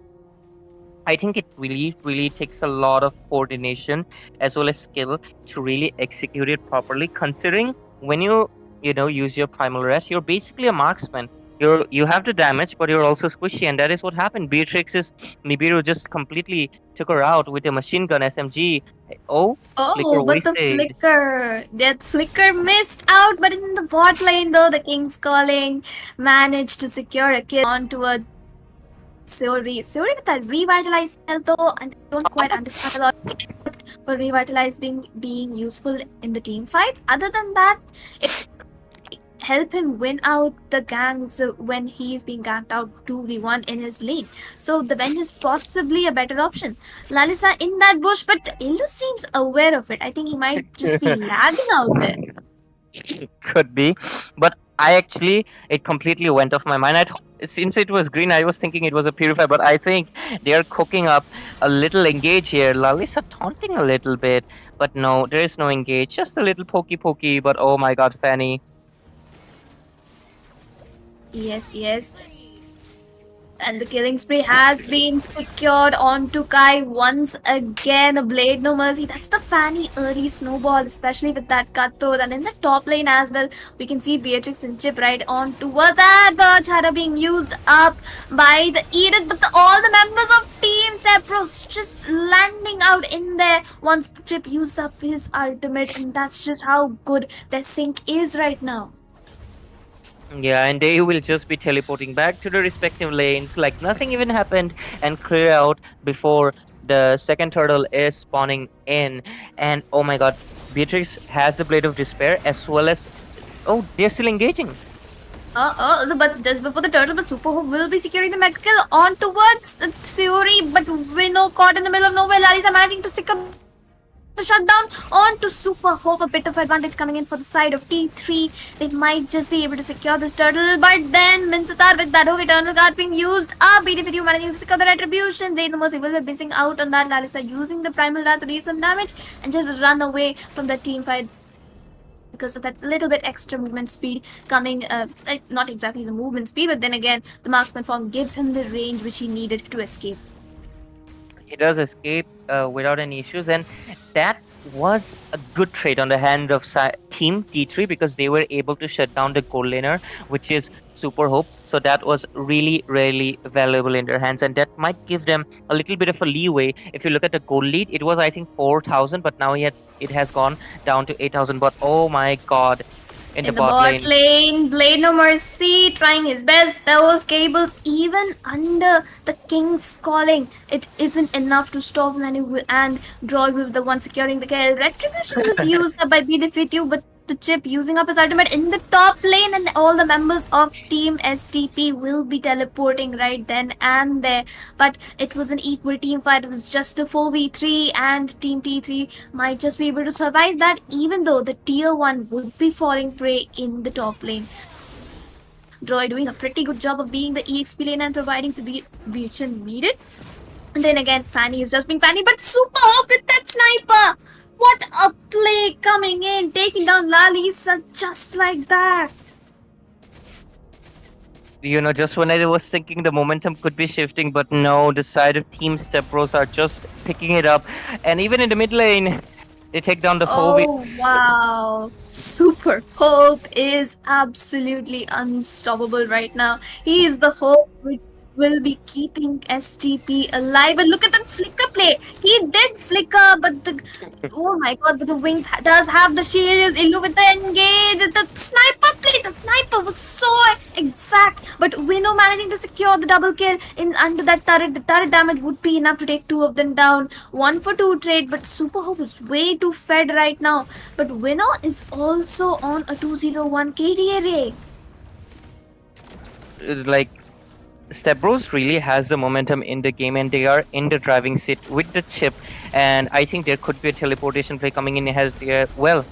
I think it really takes a lot of coordination as well as skill to really execute it properly. Considering when you use your primal rest, you're basically a marksman. You have the damage, but you're also squishy, and that is what happened. Beatrix's Nibiru just completely took her out with a machine gun SMG. Oh, Flicker But the wasted. that flicker missed out. But in the bot lane, though, the King's Calling managed to secure a kill onto a Sayori with that revitalized health, though, and I don't quite understand a lot for revitalize being useful in the team fights. Other than that, it help him win out the gangs when he's being ganked out 2v1 in his lane. So the bench is possibly a better option. Lalisa in that bush, but Illu seems aware of it. I think he might just be lagging out there. Could be, but it completely went off my mind. Since it was green, I was thinking it was a Purify, but I think they are cooking up a little engage here. Lalisa taunting a little bit, but no, there is no engage, just a little pokey. But oh my god, Fanny. Yes. And the killing spree has been secured onto Kai once again. A Blade No Mercy. That's the Fanny early snowball, especially with that cutthroat. And in the top lane as well, we can see Beatrix and Chip right on toward that. The Chara being used up by the Edith, but all the members of Team Stepbros just landing out in there once Chip uses up his ultimate. And that's just how good their sync is right now. Yeah, and they will just be teleporting back to the respective lanes like nothing even happened, and clear out before the second turtle is spawning in. And oh my god, Beatrix has the Blade of Despair as well as... Oh, they're still engaging. But just before the turtle, but Super Hope will be securing the mega kill on towards Sayori, but Winnow caught in the middle of nowhere. Larissa managing to stick up the shutdown on to Super Hope. A bit of advantage coming in for the side of T3. They might just be able to secure this turtle, but then Minsatar with that Eternal Guard being used up. BD with you managing to secure the retribution. They the Mercy will be missing out on that. Larissa using the Primal Wrath to deal some damage and just run away from the team fight because of that little bit extra movement speed coming, not exactly the movement speed, but then again, the marksman form gives him the range which he needed to escape. He does escape without any issues, and that was a good trade on the hand of Team T3 because they were able to shut down the gold laner, which is Super Hope. So that was really valuable in their hands, and that might give them a little bit of a leeway. If you look at the gold lead, it was I think 4,000, but now it has gone down to 8,000. But oh my god. In the bot lane, Blade No Mercy trying his best. Those cables, even under the King's Calling, it isn't enough to stop Manu and Droid with the one securing the kill. Retribution was used by BDFITU, but the Chip using up his ultimate in the top lane, and all the members of Team STP will be teleporting right then and there. But it was an equal team fight. It was just a 4v3, and Team T3 might just be able to survive that, even though the tier 1 would be falling prey in the top lane. Droid doing a pretty good job of being the EXP lane and providing the vision needed. And then again, Fanny is just being Fanny, but Super Hope with that sniper! What a play coming in, taking down Lalisa just like that. You know, just when I was thinking the momentum could be shifting, but no, the side of Team Stepbros are just picking it up. And even in the mid lane, they take down the Phoenix. Oh, wow. Super Hope is absolutely unstoppable right now. He is the hope will be keeping STP alive. And look at the flicker play. He did flicker, but the oh my god, but the wings does have the shield. Illu with the engage. The sniper play. The sniper was so exact, but Winnow managing to secure the double kill in under that turret. The turret damage would be enough to take two of them down. 1-for-2 trade, but Super Hope is way too fed right now. But Winnow is also on a 201 KD array. Like Step Bros really has the momentum in the game, and they are in the driving seat with the chip. And I think there could be a teleportation play coming in as well.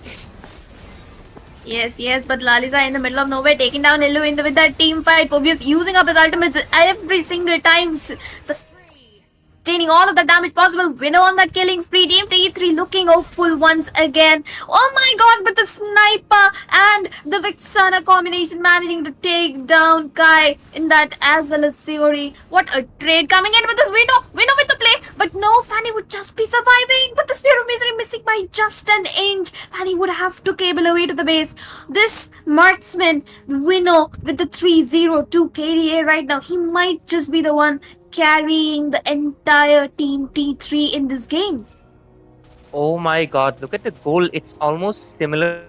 Yes, but Lalisa in the middle of nowhere taking down Illu with that team fight. Phobius using up his ultimates every single time, sustaining all of the damage possible. Winner on that killing spree. Team T3 looking hopeful once again. Oh my god, but the sniper and the Vixana combination managing to take down Kai in that, as well as Seori. What a trade coming in with this Winnow with the play. But no, Fanny would just be surviving. But the Spear of Misery missing by just an inch. Fanny would have to cable away to the base. This marksman, Winnow, with the 302 KDA right now, he might just be the one carrying the entire team T3 in this game. Oh my god, look at the goal. It's almost similar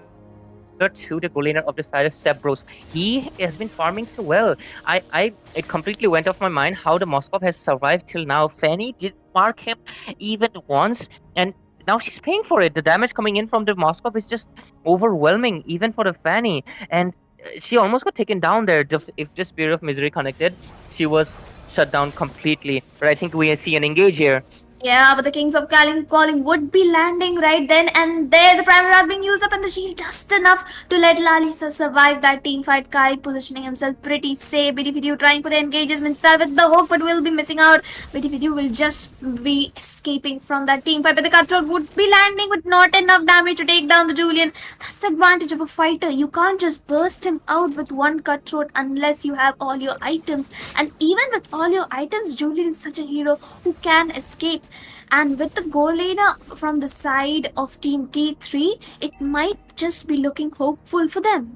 to the goal laner of the side of Step Bros. He has been farming so well. It completely went off my mind how the Moskov has survived till now. Fanny did mark him even once, and now she's paying for it. The damage coming in from the Moskov is just overwhelming, even for the Fanny. And she almost got taken down there. If the Spear of Misery connected, she was shut down completely. But I think we see an engage here. Yeah, but the Kings of Calling would be landing right then and there. The Primal Wrath being used up and the shield just enough to let Lalisa survive that team fight. Kai positioning himself pretty safe. BDPDU trying for the engagement start with the hook, but will be missing out. BDPDU will just be escaping from that team fight, but the Cutthroat would be landing with not enough damage to take down the Julian. That's the advantage of a fighter. You can't just burst him out with one Cutthroat unless you have all your items. And even with all your items, Julian is such a hero who can escape. And with the goal laner from the side of Team T3, it might just be looking hopeful for them.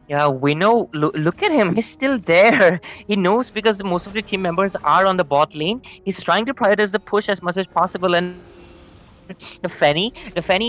Yeah, we know. Look at him. He's still there. He knows because most of the team members are on the bot lane. He's trying to prioritize the push as much as possible. And the Fanny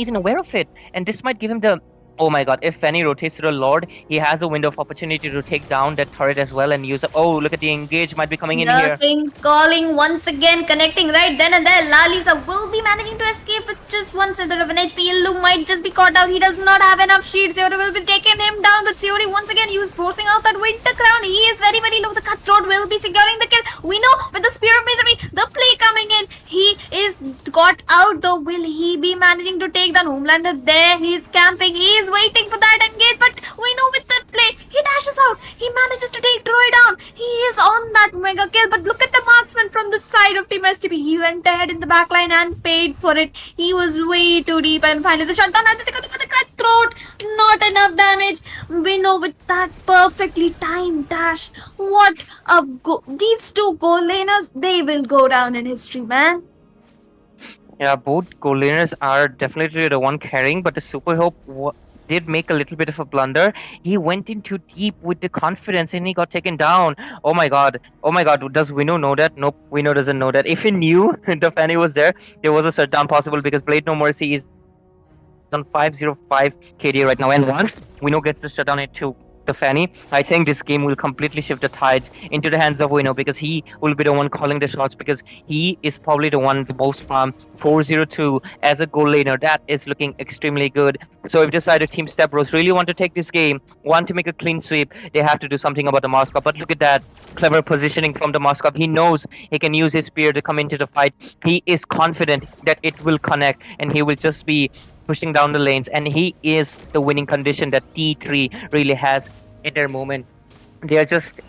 isn't aware of it. And this might give him the... Oh my god, if Fanny rotates to the Lord, he has a window of opportunity to take down that turret as well and use it. Oh, look at the engage might be coming in here. The Kings Calling once again, connecting right then and there. Lalisa will be managing to escape with just one center of an HP. Illu might just be caught out. He does not have enough shields. Seori will be taking him down, but Seori once again forcing out that Winter Crown. He is very, very low. The Cutthroat will be securing the kill. We know with the Spear of Misery, the play coming in. He is got out though. Will he be managing to take down Homelander? There he is camping. He is waiting for that engage, but we know with that play, he dashes out. He manages to take Troy down. He is on that mega kill, but look at the marksman from the side of Team STP. He went ahead in the backline and paid for it. He was way too deep, and finally the shutdown had the Cutthroat. Not enough damage. We know with that perfectly timed dash. What a these two goal laners, they will go down in history, man. Yeah, both goal laners are definitely the one carrying, but the Super Hope did make a little bit of a blunder. He went in too deep with the confidence and he got taken down. Oh my god. Does Winnow know that? Nope, Winnow doesn't know that. If he knew the Fanny was there was a shutdown possible because Blade No Mercy is on 505 KD right now. And once Winnow gets the shutdown hit to the Fanny, I think this game will completely shift the tides into the hands of Winnow because he will be the one calling the shots because he is probably the one the most from 402 as a goal laner. That is looking extremely good. So if the side of Team Step Bros really want to take this game, want to make a clean sweep, they have to do something about the Moskov. But look at that clever positioning from the Moskov. He knows he can use his spear to come into the fight. He is confident that it will connect and he will just be pushing down the lanes, and he is the winning condition that T3 really has in their moment. They are just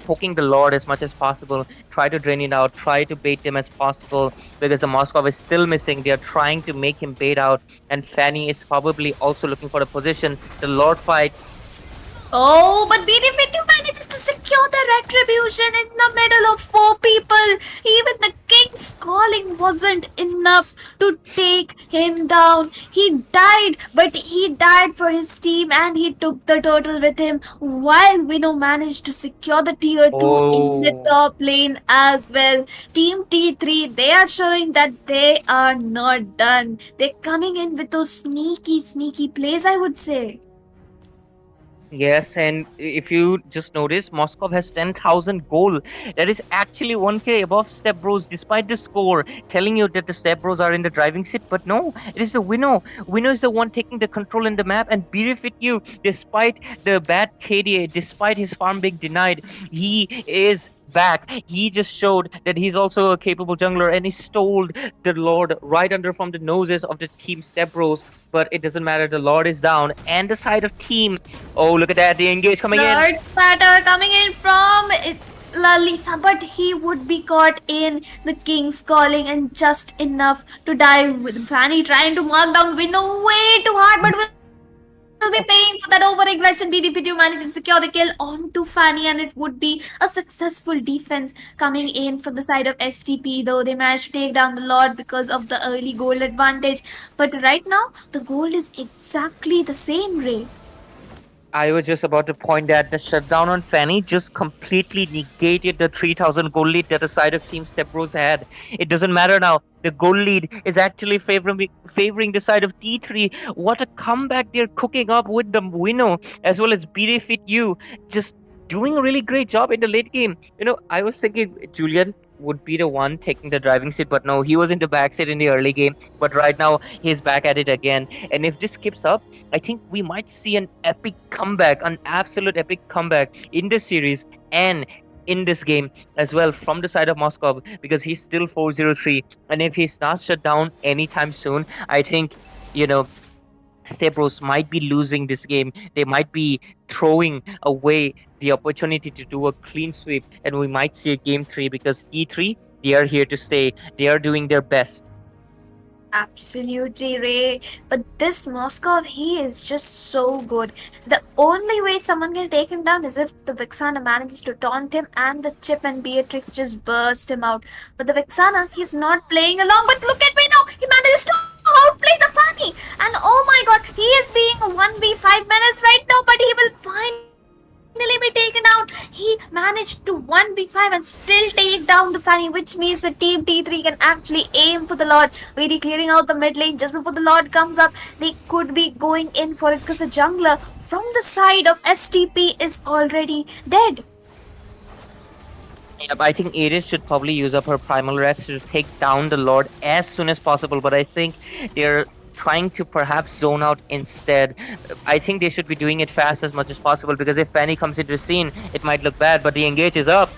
poking the Lord as much as possible, try to drain it out, try to bait him as possible because the Moskov is still missing. They are trying to make him bait out, and Fanny is probably also looking for a position. The Lord fight Oh, but BD52 manages to secure the retribution in the middle of four people. Even the king's calling wasn't enough to take him down. He died, but he died for his team and he took the turtle with him while Wino managed to secure the tier 2 in the Oh. top lane as well. Team T3, they are showing that they are not done. They're coming in with those sneaky plays, I would say. Yes, and if you just notice, Moscow has 10,000 goal. That is actually 1k above Step Bros, despite the score telling you that the Step Bros are in the driving seat. But no, it is the Winnow. Winnow is the one taking the control in the map, and Berefit you, despite the bad KDA, despite his farm being denied, he is back. He just showed that he's also a capable jungler, and he stole the Lord right under from the noses of the team Step Bros. But it doesn't matter, the Lord is down, and the side of team. Oh, look at that, the engage coming in. Third batter coming in from it's Lalisa, but he would be caught in the King's calling and just enough to die with Fanny trying to mark down Winnow way too hard, but will be paying for that over-aggression. BDP2 manages to secure the kill onto Fanny, and it would be a successful defense coming in from the side of STP, though they managed to take down the Lord because of the early gold advantage. But right now, the gold is exactly the same, Ray. I was just about to point that the shutdown on Fanny just completely negated the 3,000 goal lead that the side of Team Step Bros had. It doesn't matter now. The goal lead is actually favoring the side of T3. What a comeback they're cooking up with the Winnow as well as Berefit U. Just doing a really great job in the late game. I was thinking Julian would be the one taking the driving seat, but no, he was in the back seat in the early game. But right now, he's back at it again. And if this keeps up, I think we might see an epic comeback, an absolute epic comeback in this series and in this game as well from the side of Moscow, because he's still 403. And if he's not shut down anytime soon, I think, Step Bros might be losing this game. They might be throwing away the opportunity to do a clean sweep, and we might see a game 3 because E3, they are here to stay. They are doing their best. Absolutely, Ray. But this Moskov, he is just so good. The only way someone can take him down is if the Vixana manages to taunt him and the Chip and Beatrix just burst him out. But the Vixana, he's not playing along. But look at me now! He manages to outplay the Fanny! And oh my god, he is being a 1v5 menace right now, but he will finally be taken out. He managed to 1v5 and still take down the Fanny, which means the team T3 can actually aim for the Lord. Really clearing out the mid lane just before the Lord comes up. They could be going in for it because the jungler from the side of STP is already dead. Yep, I think Ares should probably use up her primal rest to take down the Lord as soon as possible, but I think they're trying to perhaps zone out instead. I think they should be doing it fast as much as possible, because if Fanny comes into the scene, it might look bad, but the engage is up.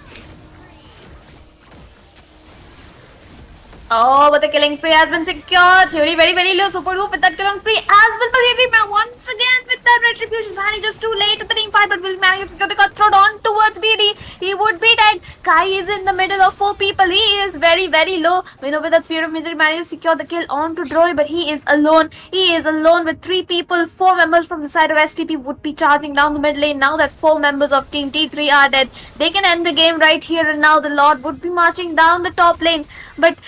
Oh, but the killing spree has been secured. Theory very low. Super with that killing spree as well. But Theory once again with that retribution. Fanny just too late to the team fight, but will manage to secure the cutthroat on towards BD. He would be dead. Kai is in the middle of four people. He is very low. Winnow with that Spear of Misery manages to secure the kill onto Droy, but he is alone. He is alone with three people. Four members from the side of STP would be charging down the mid lane. Now that four members of Team T3 are dead, they can end the game right here and now. The Lord would be marching down the top lane, but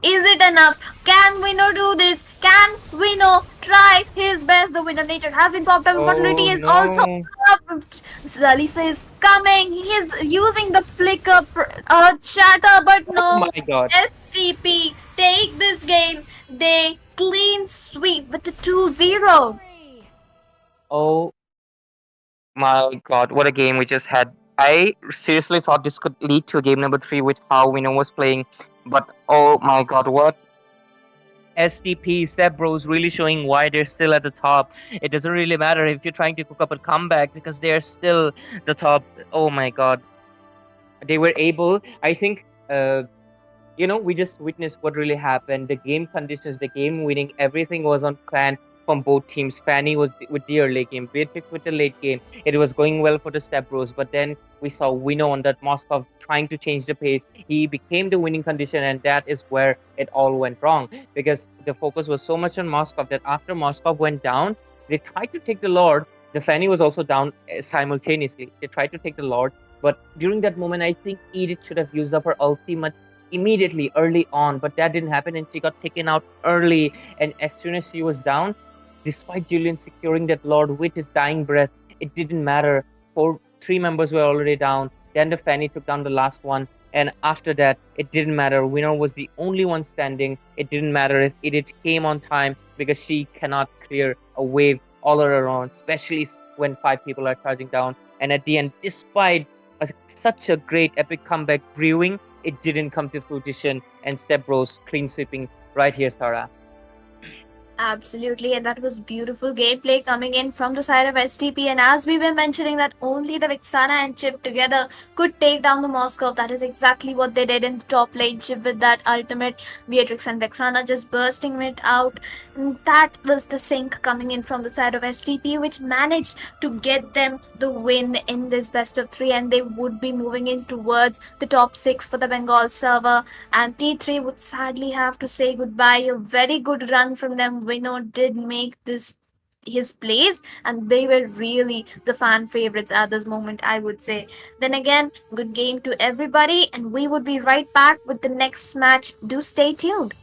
is it enough? Can Winnow do this? Can Winnow try his best? The Winnow nature has been popped up. Infertility is also up. Lisa is coming. He is using the flicker shatter, but no. Oh my god. STP take this game. They clean sweep with the 2-0. Oh my god, what a game we just had. I seriously thought this could lead to a game number 3 with how Winnow was playing. But oh my god, what STP, Step Bros really showing why they're still at the top. It doesn't really matter if you're trying to cook up a comeback, because they're still the top. Oh my god. They were able, I think, we just witnessed what really happened. The game conditions, the game winning, everything was on plan from both teams. Fanny was with the early game, Beatrix with the late game. It was going well for the Step Bros, but then we saw Winnow on that Moskov trying to change the pace. He became the winning condition, and that is where it all went wrong, because the focus was so much on Moskov that after Moskov went down, they tried to take the Lord, The Fanny was also down simultaneously. They tried to take the Lord, but during that moment, I think Edith should have used up her ultimate immediately early on, but that didn't happen, and she got taken out early. And as soon as she was down, despite Julian securing that Lord with his dying breath, it didn't matter. Three members were already down. Then the Fanny took down the last one, and after that, it didn't matter. Winner was the only one standing. It didn't matter if Edith came on time because she cannot clear a wave all around, especially when five people are charging down. And at the end, despite such a great epic comeback brewing, it didn't come to fruition. And Step Bros clean sweeping right here, Sarah. Absolutely, and that was beautiful gameplay coming in from the side of STP. And as we were mentioning, that only the Vixana and Chip together could take down the Moscow. That is exactly what they did in the top lane. Chip with that ultimate, Beatrix and Vixana just bursting it out. And that was the sync coming in from the side of STP, which managed to get them the win in this best of three. And they would be moving in towards the top six for the Bengal server. And T3 would sadly have to say goodbye. A very good run from them. Winnow did make this his place, and they were really the fan favorites at this moment, I would say. Then again, good game to everybody, and we would be right back with the next match. Do stay tuned.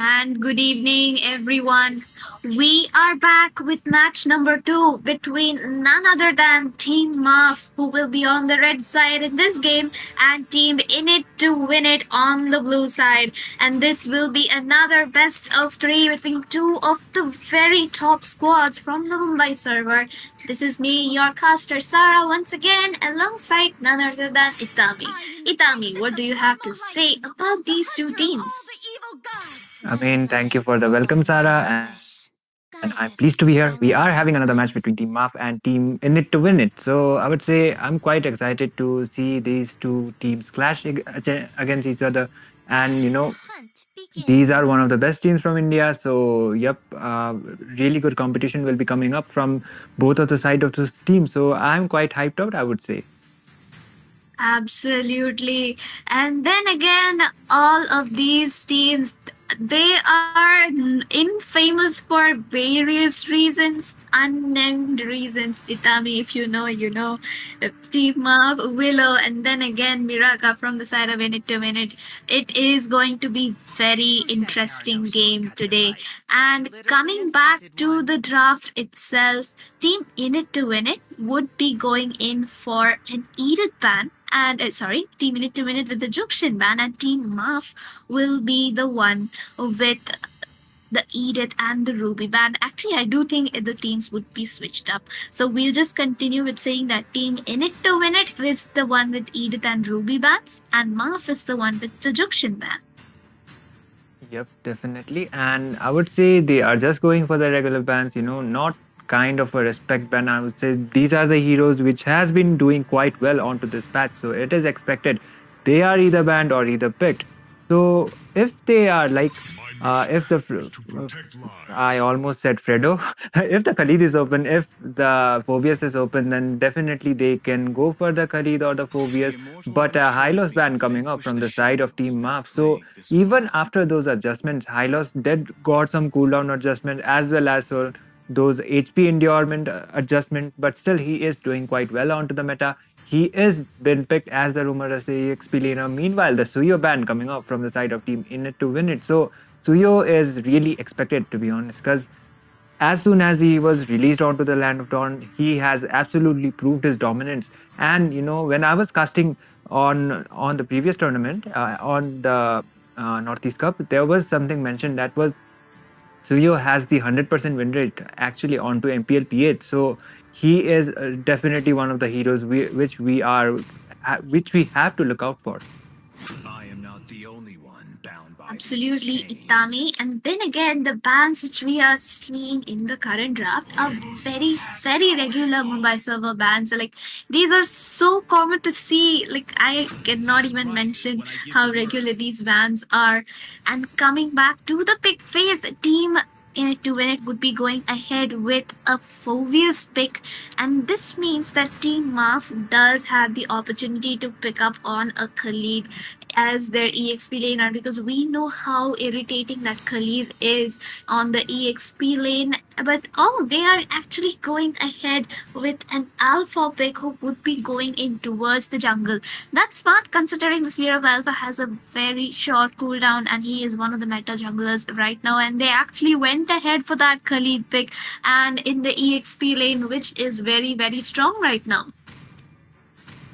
And good evening, everyone. We are back with match number 2 between none other than Team Maf, who will be on the red side in this game, and Team Init to win it on the blue side. And this will be another best of 3 between two of the very top squads from the Mumbai server. This is me, your caster Sarah, once again, alongside none other than Itami. Itami, what do you have to say about these two teams? Thank you for the welcome, Sarah, and I'm pleased to be here. We are having another match between Team Maf and Team In It to Win It. So I would say I'm quite excited to see these two teams clash against each other. And these are one of the best teams from India. So yep, really good competition will be coming up from both of the side of this team. So I'm quite hyped out, I would say. Absolutely. And then again, all of these teams, they are infamous for various reasons, unnamed reasons. Itami, if you know, you know. Team of Willow, and then again Miraka from the side of Minute to Minute. It is going to be very interesting game today. And coming back to the draft itself, Team In It to Win It would be going in for an Edith ban. And Team Minute to Minute with the Jukshin ban, and Team Maf will be the one with the Edith and the Ruby ban. Actually, I do think the teams would be switched up. So we'll just continue with saying that Team In It to Win It is the one with Edith and Ruby bans, and Maf is the one with the Jukshin ban. Yep, definitely. And I would say they are just going for the regular bans, not kind of a respect ban. I would say these are the heroes which has been doing quite well onto this patch. So it is expected they are either banned or either picked. So if they are like, if the, I almost said Fredo, if the Khalid is open, if the Phobius is open, then definitely they can go for the Khalid or the Phobius. But a Hylos ban coming up from the side of Team Maf. So even after those adjustments, Hylos did got some cooldown adjustment as well as those HP endurement adjustment, but still he is doing quite well onto the meta. He is been picked as the rumor as the EXP laner. Meanwhile, the Suyo ban coming up from the side of Team In It to Win It. So Suyo is really expected, to be honest, because as soon as he was released onto the Land of Dawn, he has absolutely proved his dominance. And when I was casting on the previous tournament, on the Northeast Cup, there was something mentioned that was Suyo has the 100% win rate actually onto MPL P8. So he is definitely one of the heroes which we have to look out for. I am not the only one bound by Absolutely, Itami. And then again, the bans which we are seeing in the current draft are very, very regular Mumbai server bans. So, like, these are so common to see. Like, I cannot even mention how regular these bans are. And coming back to the pick phase, Team In It to Win It would be going ahead with a Phobius pick, and this means that Team Maf does have the opportunity to pick up on a Khalid as their EXP laner, because we know how irritating that Khalid is on the EXP lane. But they are actually going ahead with an alpha pick who would be going in towards the jungle. That's smart considering the Sphere of Alpha has a very short cooldown and he is one of the meta junglers right now, and they actually went ahead for that Khalid pick and in the EXP lane, which is very, very strong right now.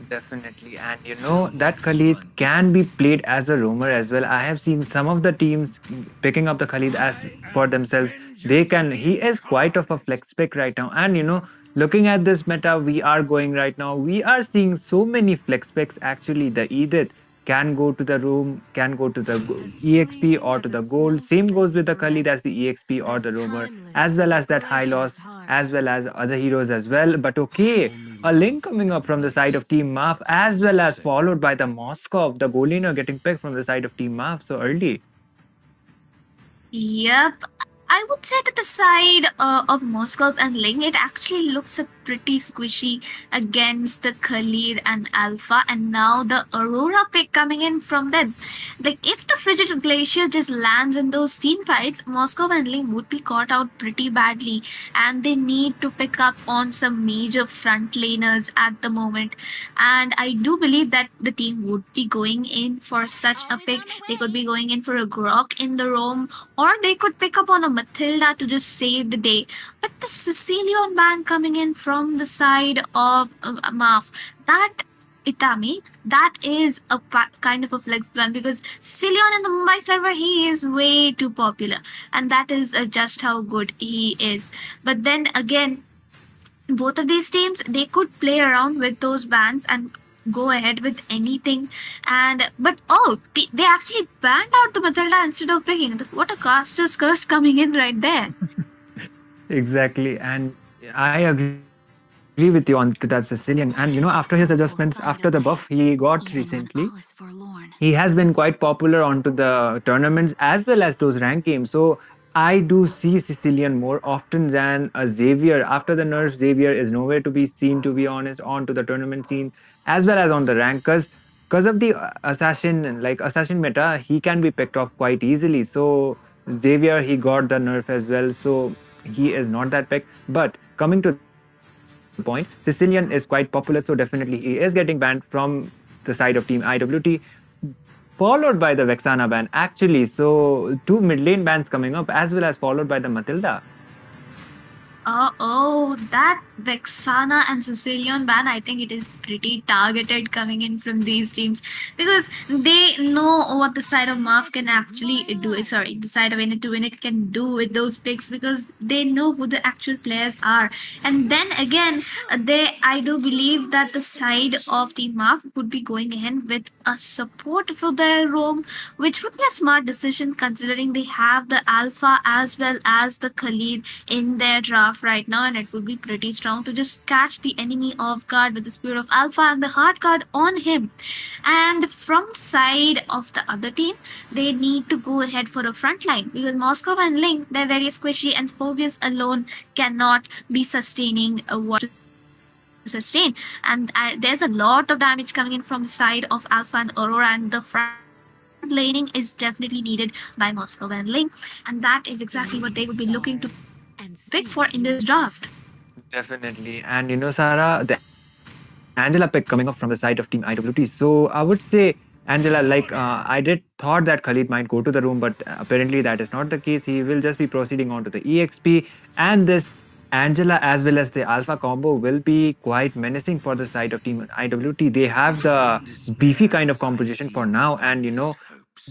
Definitely, and that Khalid can be played as a roamer as well. I have seen some of the teams picking up the Khalid as for themselves. He is quite of a flex pick right now, and looking at this meta we are going right now, we are seeing so many flex picks. Actually, the Edith can go to the room, can go to the EXP or to the gold. Same goes with the Khalid as the EXP or the roamer, as well as that high loss, as well as other heroes as well. But okay, a link coming up from the side of Team Maf, as well as followed by the Moskov, the goal laner getting picked from the side of Team Maf so early. Yep. I would say that the side of Moscow and Ling, it actually looks a pretty squishy against the Khalid and Alpha, and now the Aurora pick coming in from them. Like, if the Frigid Glacier just lands in those team fights, Moscow and Ling would be caught out pretty badly, and they need to pick up on some major front laners at the moment. And I do believe that the team would be going in for such a pick. They could be going in for a Grok in the roam, or they could pick up on a Matilda to just save the day. But the Sicilian ban coming in from the side of Maf, that Itami, that is a kind of a flex ban, because Sicilian in the Mumbai server, he is way too popular, and that is just how good he is. But then again, both of these teams, they could play around with those bans and go ahead with anything. And but they actually banned out the Matilda instead of picking. What a caster's curse coming in right there. Exactly, and I agree with you on to that Sicilian. And after his adjustments, after the buff he got recently, he has been quite popular onto the tournaments as well as those rank games. So I do see Sicilian more often than a Xavier. After the nerf, Xavier is nowhere to be seen, to be honest, onto the tournament scene as well as on the rank. Because of the assassin meta, he can be picked off quite easily. So Xavier, he got the nerf as well, so he is not that pick. But coming to the point, Sicilian is quite popular, so definitely he is getting banned from the side of Team IWT, followed by the Vexana ban actually. So two mid lane bans coming up, as well as followed by the Matilda. That Vexana and Sicilian ban, I think it is pretty targeted coming in from these teams, because they know what the side of Marv can actually do. Sorry, the side of Init to Win It can do with those picks, because they know who the actual players are. And then again, I do believe that the side of Team Marv would be going ahead with a support for their roam, which would be a smart decision considering they have the Alpha as well as the Khalid in their draft right now, and it would be pretty strong to just catch the enemy off guard with the Spear of Alpha and the Heart card on him. And from the side of the other team, they need to go ahead for a front line, because Moscow and Link, they're very squishy, and Phobius alone cannot be sustaining what to sustain. And there's a lot of damage coming in from the side of Alpha and Aurora, and the front laning is definitely needed by Moscow and Link, and that is exactly what they would be looking to pick for in this draft. Definitely. And Sarah, the Angela pick coming up from the side of Team IWT. So I would say Angela, I did thought that Khalid might go to the room, but apparently that is not the case. He will just be proceeding on to the EXP, and this Angela as well as the Alpha combo will be quite menacing for the side of Team IWT. They have the beefy kind of composition for now, and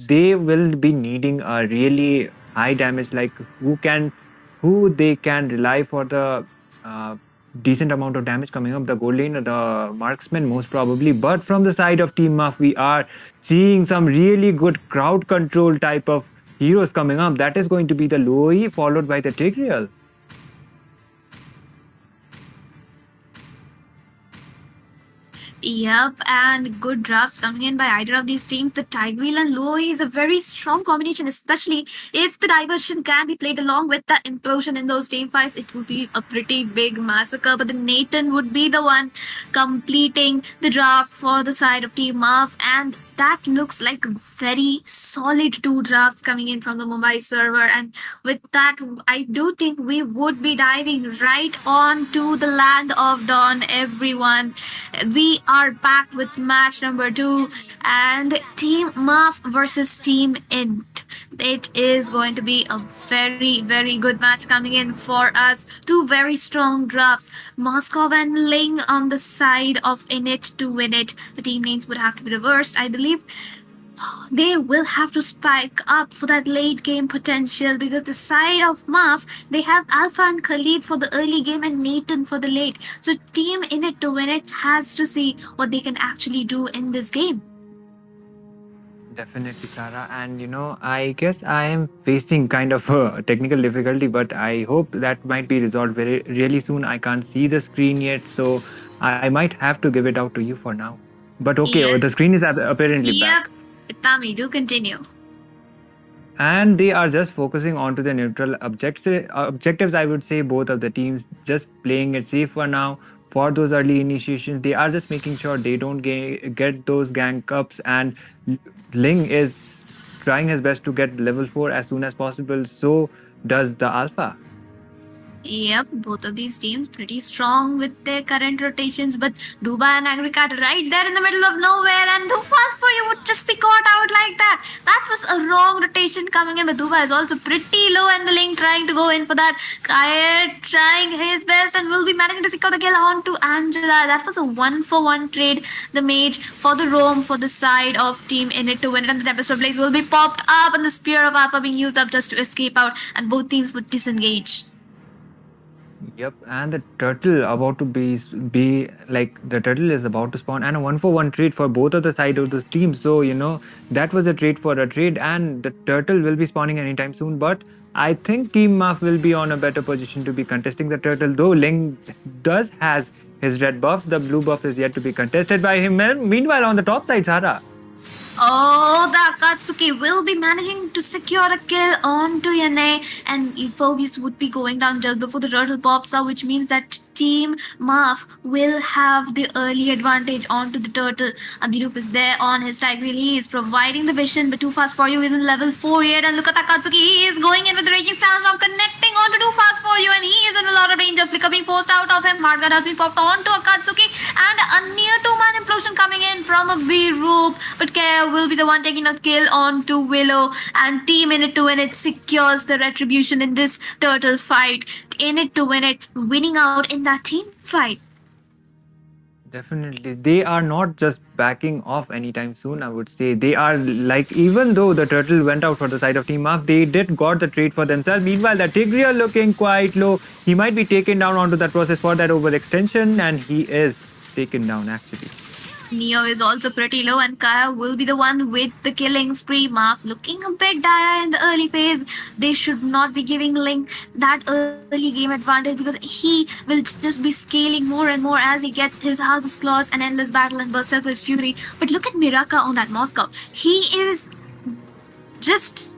they will be needing a really high damage, like who they can rely for the decent amount of damage coming up. The gold lane, the marksman most probably. But from the side of Team Muff, we are seeing some really good crowd control type of heroes coming up. That is going to be the Loi followed by the Tigreal. Yep, and good drafts coming in by either of these teams. The Tigreal and Loi is a very strong combination, especially if the diversion can be played along with the implosion in those team fights. It would be a pretty big massacre, but the Nathan would be the one completing the draft for the side of Team Marv, and that looks like very solid two drafts coming in from the Mumbai server. And with that, I do think we would be diving right on to the land of Dawn, everyone. We are back with match number 2, and Team Marv versus Team Int. It is going to be a very, very good match coming in for us. Two very strong drafts. Moscow and Ling on the side of Init to Win It. The team names would have to be reversed, I believe. They will have to spike up for that late game potential, because the side of Marv, they have Alpha and Khalid for the early game and Nathan for the late. So Team Init to Win It has to see what they can actually do in this game. Definitely, Sarah. And I guess I am facing kind of a technical difficulty, but I hope that might be resolved really soon. I can't see the screen yet, so I might have to give it out to you for now. But okay, Yes. the screen is apparently back. Yep, Tami, do continue. and they are just focusing onto the neutral objectives. I would say both of the teams just playing it safe for now. For those early initiations, they are just making sure they don't get those gank ups, and Ling is trying his best to get level 4 as soon as possible. So does the Alpha. Yep, both of these teams pretty strong with their current rotations, but Dubai and Angry Cat right there in the middle of nowhere, and Too Fast For You would just be caught out like that. That was a wrong rotation coming in, but Dubai is also pretty low, and the Link trying to go in for that. Kaya trying his best and will be managing to secure the kill on to Angela. That was a 1-for-1 trade. The mage for the roam for the side of Team Init to win it, and the Tempest Blaze will be popped up, and the Spear of Alpha being used up just to escape out, and both teams would disengage. Yep, and the turtle about to be like the turtle is about to spawn, and a 1-for-1 trade for both of the side of those teams. So that was a trade for a trade, and the turtle will be spawning anytime soon. But I think Team Maf will be on a better position to be contesting the turtle, though Ling has his red buff. The blue buff is yet to be contested by him. Meanwhile, on the top side, Sara. Oh, the Akatsuki will be managing to secure a kill onto Yane, and Phoebus would be going down just before the turtle pops out, which means that Team Maf will have the early advantage onto the turtle. Abhirup is there on his Tiger. He is providing the vision, but Too Fast For You isn't level 4 yet, and look at Akatsuki. He is going in with the Raging Sandstorm, connecting onto Too Fast For You, and he is in a lot of danger. Flicker being forced out of him. Hardguard has been popped onto Akatsuki, and a near 2-man implosion coming in from Abhirup, but Kaya will be the one taking a kill onto Willow, and Team Init to Win It secures the retribution in this turtle fight. Init to Win It, winning out in that team fight. Definitely, they are not just backing off anytime soon. I would say they are like, even though the turtle went out for the side of Team Maf, they did got the trade for themselves. Meanwhile, the Tigreal looking quite low. He might be taken down onto that process for that overextension, and he is taken down actually. Neo is also pretty low, and Kaya will be the one with the killing spree. Maf looking a bit dire in the early phase. They should not be giving Link that early game advantage, because he will just be scaling more and more as he gets his House's Claws and Endless Battle and Berserker's Fury. But look at Miraka on that Moscow. He is just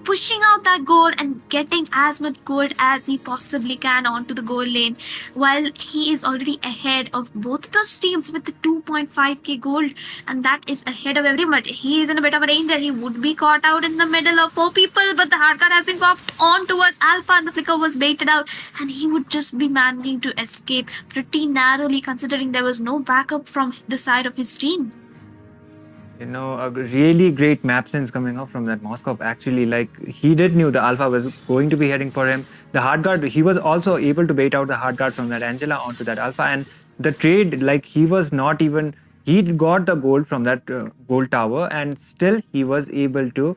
pushing out that gold and getting as much gold as he possibly can onto the gold lane, while he is already ahead of both those teams with the 2.5k gold, and that is ahead of everyone. He is in a bit of a danger. He would be caught out in the middle of 4 people, but the hard card has been popped on towards Alpha, and the flicker was baited out, and he would just be managing to escape pretty narrowly, considering there was no backup from the side of his team. A really great map sense coming up from that Moscow. Actually, like, he did knew the Alpha was going to be heading for him. The hard guard, he was also able to bait out the hard guard from that Angela onto that Alpha, and the trade, like, he got the gold from that gold tower, and still he was able to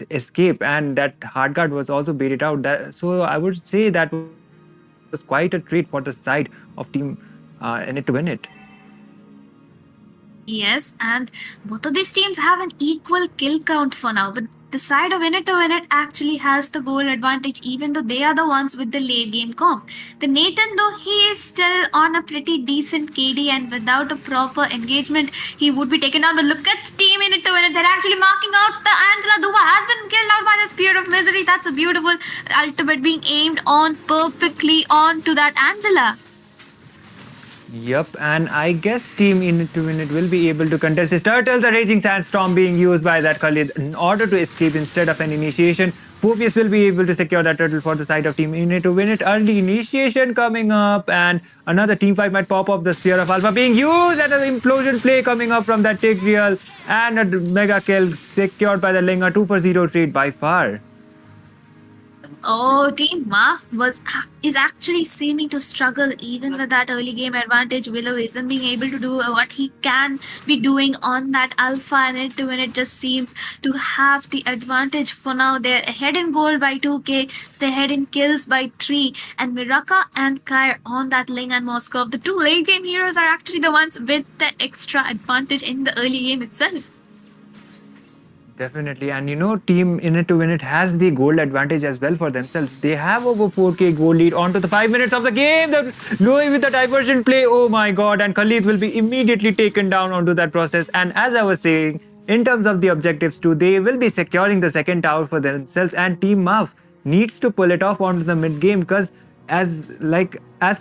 escape, and that hard guard was also baited out. So I would say that was quite a trade for the side of Team Init to Win It. Yes, and both of these teams have an equal kill count for now, but the side of Init to Win It actually has the goal advantage, even though they are the ones with the late game comp. The Nathan, though, he is still on a pretty decent KD, and without a proper engagement, he would be taken down. But look at Team Init to Win It. They're actually marking out the Angela. Duba has been killed out by the Spirit of Misery. That's a beautiful ultimate being aimed on perfectly onto that Angela. Yup, and I guess Team Init to Win It will be able to contest this turtle. The Raging Sandstorm being used by that Khalid in order to escape instead of an initiation. Phoebus will be able to secure that turtle for the side of Team Init to Win It. Early initiation coming up, and another team fight might pop up. The Sphere of Alpha being used, and an implosion play coming up from that Tigreal, and a mega kill secured by the Linger. 2-for-0 trade by far. Oh, Team Maf is actually seeming to struggle even with that early game advantage. Willow isn't being able to do what he can be doing on that Alpha, and Init to Win It just seems to have the advantage for now. They're ahead in gold by 2k, they're ahead in kills by 3, and Miraka and Kai on that Ling and Moscow. The two late game heroes are actually the ones with the extra advantage in the early game itself. Definitely, and Team Init to Win It has the gold advantage as well for themselves. They have over 4k gold lead onto the 5 minutes of the game. The Louis with the diversion play, oh my god, and Khalid will be immediately taken down onto that process. And as I was saying, in terms of the objectives too, they will be securing the second tower for themselves, and Team Muff needs to pull it off onto the mid game, because as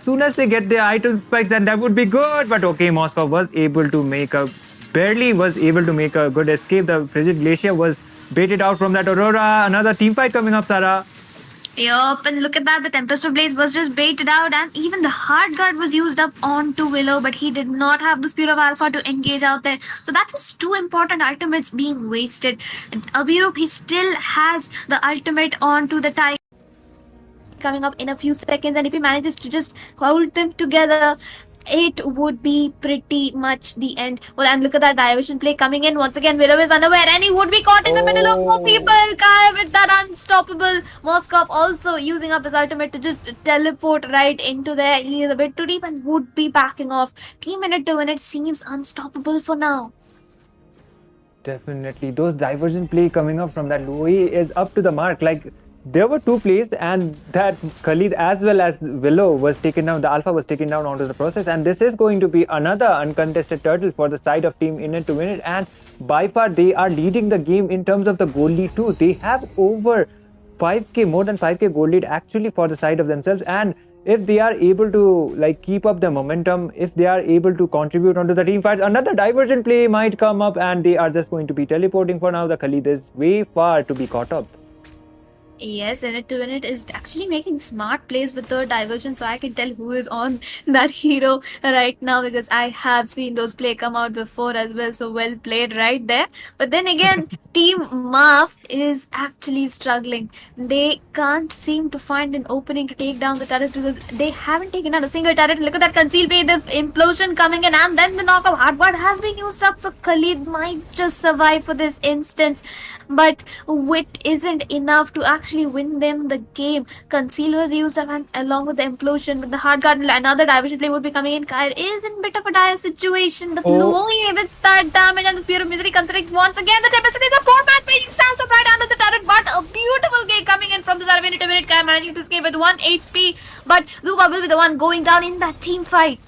soon as they get their item spikes, then that would be good. But okay, Moscow was able to make a good escape. The frigid glacier was baited out from that Aurora. Another team fight coming up, Sarah. Yup, and look at that, the Tempest of Blades was just baited out, and even the Hard Guard was used up onto Willow, but he did not have the Spear of Alpha to engage out there. So that was two important ultimates being wasted. And Abirup, he still has the ultimate onto the Tiger coming up in a few seconds, and if he manages to just hold them together, it would be pretty much the end. Well, and look at that diversion play coming in. Once again, Willow is unaware and he would be caught in the middle of more people. Kai with that unstoppable. Moskov also using up his ultimate to just teleport right into there. He is a bit too deep and would be backing off. Team Minute to Win It seems unstoppable for now. Definitely. Those diversion play coming up from that Louis is up to the mark. Like, there were two plays, and that Khalid as well as Willow was taken down, the Alpha was taken down onto the process, and this is going to be another uncontested turtle for the side of Team Init to Win It, and by far they are leading the game in terms of the goal lead too. They have over 5k, more than 5k goal lead actually for the side of themselves, and if they are able to keep up the momentum, if they are able to contribute onto the team fights, another diversion play might come up and they are just going to be teleporting for now. The Khalid is way far to be caught up. Yes, Init to Win It is actually making smart plays with the diversion, so I can tell who is on that hero right now, because I have seen those play come out before as well. So well played right there. But then again, Team Muff is actually struggling. They can't seem to find an opening to take down the turret because they haven't taken out a single turret. Look at that concealed play, the implosion coming in, and then the knockout hardware has been used up. So Khalid might just survive for this instance, but wit isn't enough to actually win them the game. Conceal was used up, and along with the implosion, with the hard guard, another diversion play would be coming in. Kyle is in a bit of a dire situation. The Chloe with that damage and the Spear of Misery, considering once again the Tempest is a 4-man raging stance up right under the turret, but a beautiful game coming in from the side of Minute to Minute. Kyle managing to escape with 1 HP, but Luba will be the one going down in that team fight.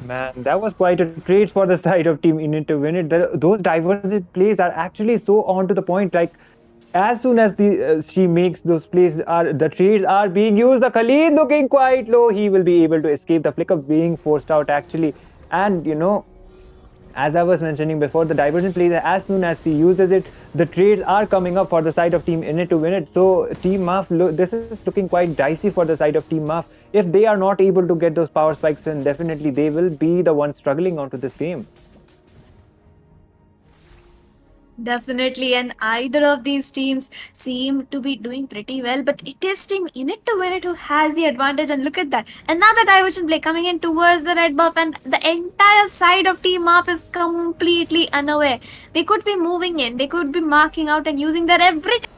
Man, that was quite a trade for the side of Team Init to Win It. Those diversion plays are actually so on to the point. Like, as soon as she makes those plays, the trades are being used. The Khalid looking quite low. He will be able to escape the flicker being forced out actually. And as I was mentioning before, the diversion plays, as soon as he uses it, the trades are coming up for the side of Team Init to Win It. So Team Muff, this is looking quite dicey for the side of Team Muff. If they are not able to get those power spikes, then definitely they will be the ones struggling onto this game. Definitely, and either of these teams seem to be doing pretty well, but it is Team Init to Win It who has the advantage. And look at that, another diversion play coming in towards the red buff, and the entire side of Team Up is completely unaware. They could be moving in, they could be marking out and using their everything.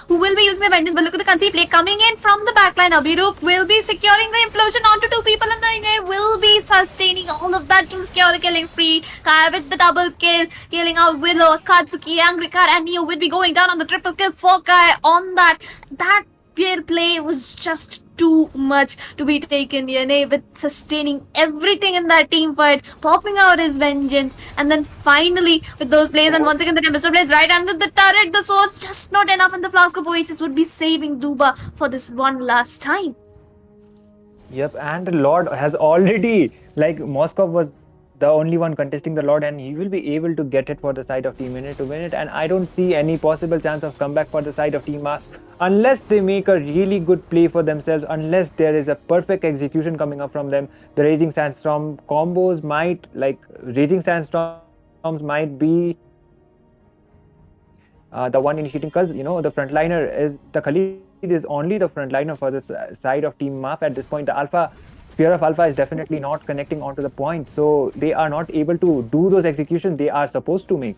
Who will be using the vengeance, but look at the conceit play coming in from the backline. Abirup will be securing the implosion onto two people, and they will be sustaining all of that to secure the killing spree. Kaya with the double kill, killing out Willow, Katsuki, Angry Cat, and Neo will be going down on the triple kill for Kaya on that. That play was just too much to be taken. DNA with sustaining everything in that team fight, popping out his vengeance, and then finally with those plays, and once again the Tempest plays right under the turret. The sword's just not enough, and the Flask of Oasis would be saving Duba for this one last time. Yep, and the Lord has already, Moskov was the only one contesting the Lord, and he will be able to get it for the side of Team Init to Win It. And I don't see any possible chance of comeback for the side of Team Mask unless they make a really good play for themselves, unless there is a perfect execution coming up from them. The Raging Sandstorm combos might, Raging Sandstorms might be the one initiating, because the frontliner is the Khalid is only the frontliner for the side of Team Map at this point. The Alpha Fear of Alpha is definitely not connecting onto the point, so they are not able to do those executions they are supposed to make.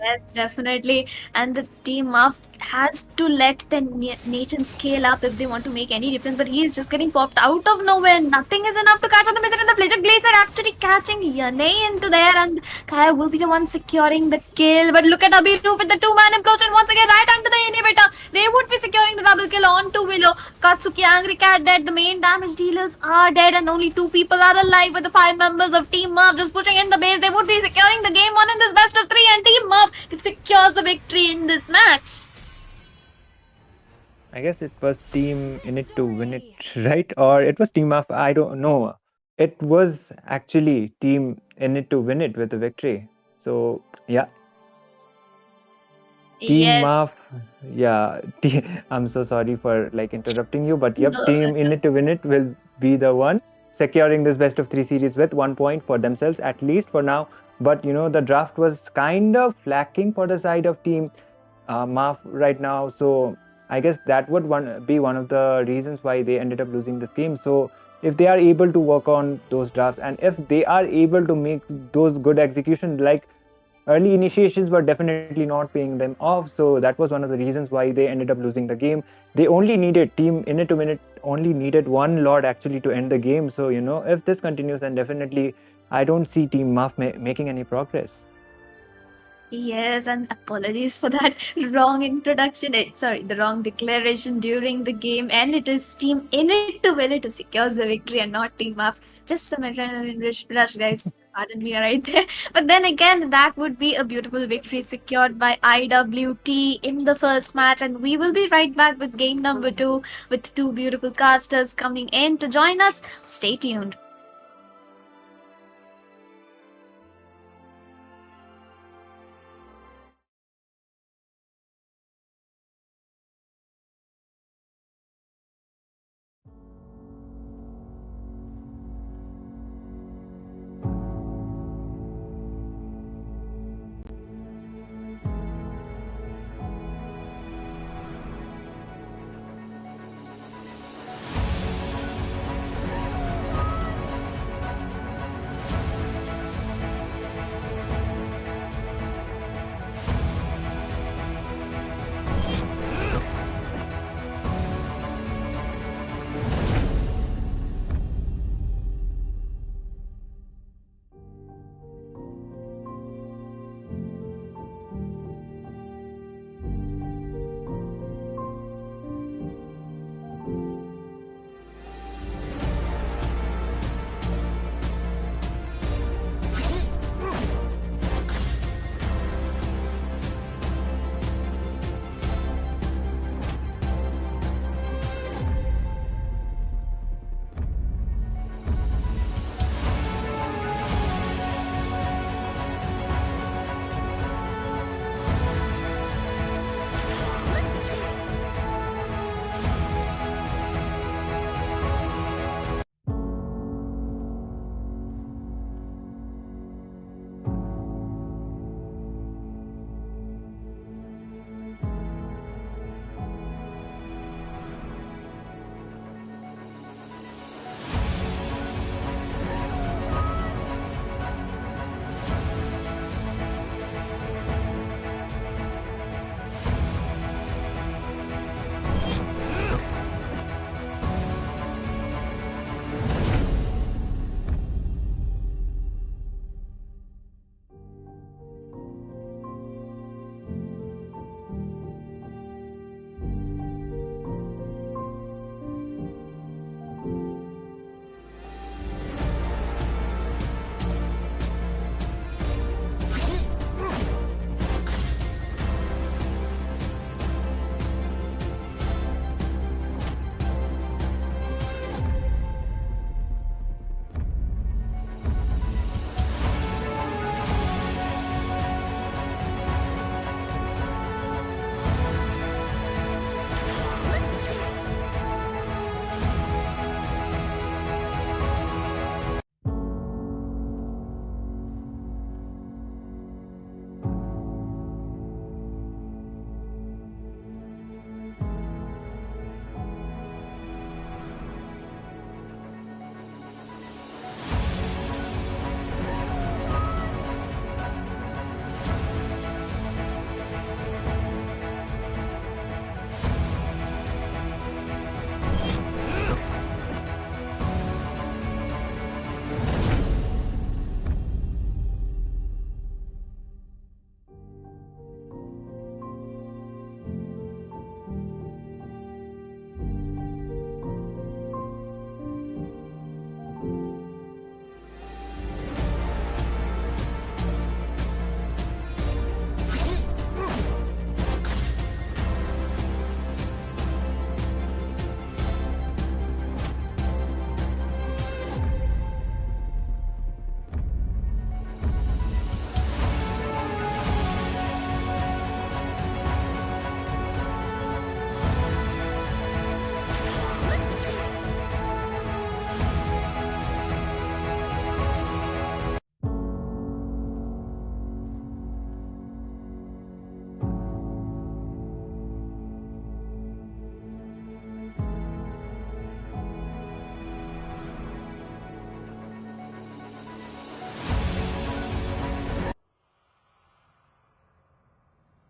Yes, definitely. And the team of has to let the nation scale up if they want to make any difference. But he is just getting popped out of nowhere. Nothing is enough to catch on the mission. And the Blizzard Blades are actually catching Yane into there. And Kaya will be the one securing the kill. But look at Abiru with the two-man implosion once again right under the inhibitor. They would be securing the double kill onto Willow. Katsuki, Angry Cat dead. The main damage dealers are dead. And only two people are alive with the 5 members of Team Marv just pushing in the base. They would be securing the game one in this best of 3. And Team Marv secures the victory in this match. I guess it was team in it to win it, right? Or it was team up. I don't know. It was actually team in it to win it with the victory. So yeah, Team Yes. Maf, yeah. I'm so sorry for like interrupting you, but yep, No, Team In It to Win It will be the one securing this best of 3 series with 1 point for themselves, at least for now. But you know, the draft was kind of lacking for the side of Team Maf right now. So I guess that would be one of the reasons why they ended up losing this game. So if they are able to work on those drafts and if they are able to make those good execution, like early initiations were definitely not paying them off, so that was one of the reasons why they ended up losing the game. They only needed Team In It to Win It only needed one Lord actually to end the game. So you know, if this continues, then definitely I don't see Team Muff making any progress. Yes, and apologies for that wrong introduction. Sorry, the wrong declaration during the game. And it is Team In It to Win It who secures the victory and not Team Up. Just some adrenaline rush, guys. Pardon me right there. But then again, that would be a beautiful victory secured by IWT in the first match. And we will be right back with game number 2 with two beautiful casters coming in to join us. Stay tuned.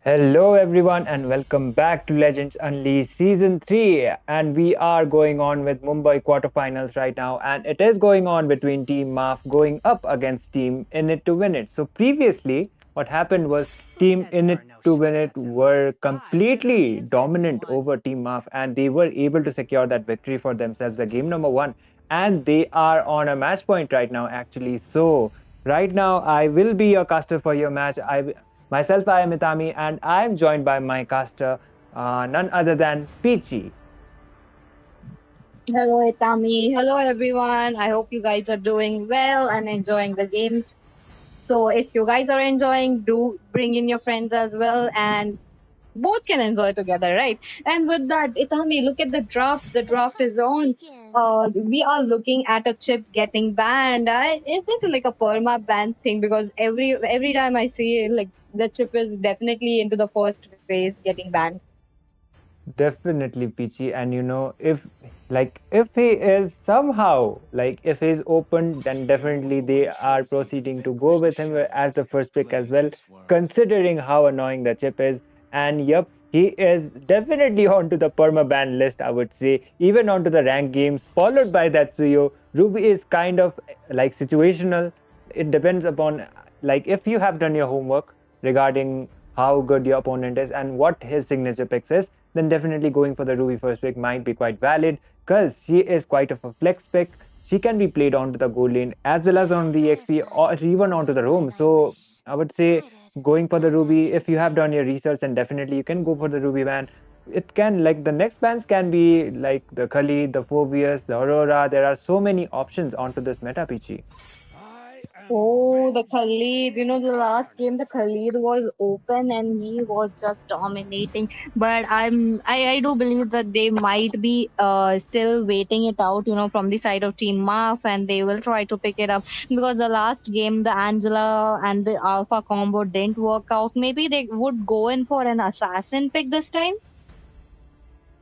Hello, everyone, and welcome back to Legends Unleashed Season 3. And we are going on with Mumbai quarterfinals right now, and it is going on between Team MAF going up against Team Init to win it. So, previously, what happened was Who Team said there Init are no to win it shortcuts in were life? Why couldn't we completely invented dominant one? over Team MAF, and they were able to secure that victory for themselves, the game number one. And they are on a match point right now, actually. So, right now, I will be your caster for your match. Myself, I am Itami, and I am joined by my caster, none other than Peachy. Hello, Itami. Hello, everyone. I hope you guys are doing well and enjoying the games. So, if you guys are enjoying, do bring in your friends as well, and both can enjoy together, right? And with that, Itami, look at the draft. The draft is on. We are looking at a chip getting banned. Is this like a perma ban thing? Because every time I see it, like the chip is definitely into the first phase getting banned. Definitely, Peachy. And if he is somehow, if he's open, then definitely they are proceeding to go with him as the first pick as well, considering how annoying the chip is. And yep, he is definitely onto the permaban list, I would say, even onto the rank games, followed by that Suyo. Ruby is kind of like situational. It depends upon if you have done your homework regarding how good your opponent is and what his signature picks is, then definitely going for the Ruby first pick might be quite valid because she is quite of a flex pick. She can be played onto the gold lane as well as on the XP or even onto the roam. So I would say going for the Ruby, if you have done your research, then definitely you can go for the Ruby ban. It can the next bans can be like the Kali, the Phobius, the Aurora. There are so many options onto this meta, Peachy. Oh, the Khalid. The last game, the Khalid was open and he was just dominating. But I do believe that they might be still waiting it out, from the side of Team Maf, and they will try to pick it up because the last game, the Angela and the Alpha combo didn't work out. Maybe they would go in for an assassin pick this time.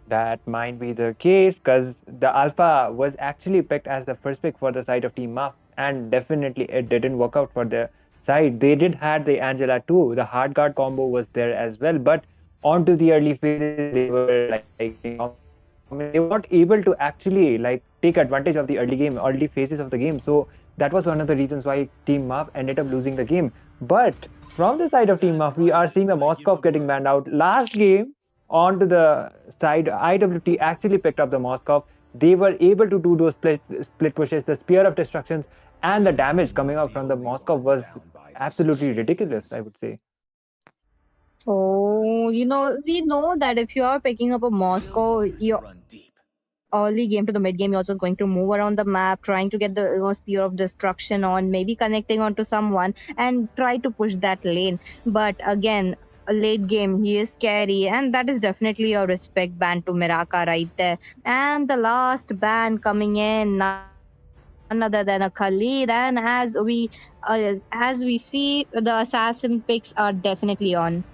That might be the case because the Alpha was actually picked as the first pick for the side of Team Muff, and definitely it didn't work out for their side. They did had the Angela too. The hard guard combo was there as well, but onto the early phases they were they were not able to actually take advantage of the early phases of the game. So that was one of the reasons why Team Muff ended up losing the game. But from the side of Team Muff, we are seeing the Moskov getting banned out. Last game, onto the side, IWT actually picked up the Moskov. They were able to do those split pushes, the Spear of Destructions, and the damage coming out from the Moskov was absolutely ridiculous, I would say. Oh, we know that if you are picking up a Moscow, your early game to the mid game, you're just going to move around the map, trying to get the spear of destruction on, maybe connecting onto someone, and try to push that lane. But again, a late game, he is scary, and that is definitely a respect ban to Miraka right there. And the last ban coming in, none other than a Khalid. And as we see, the assassin picks are definitely on.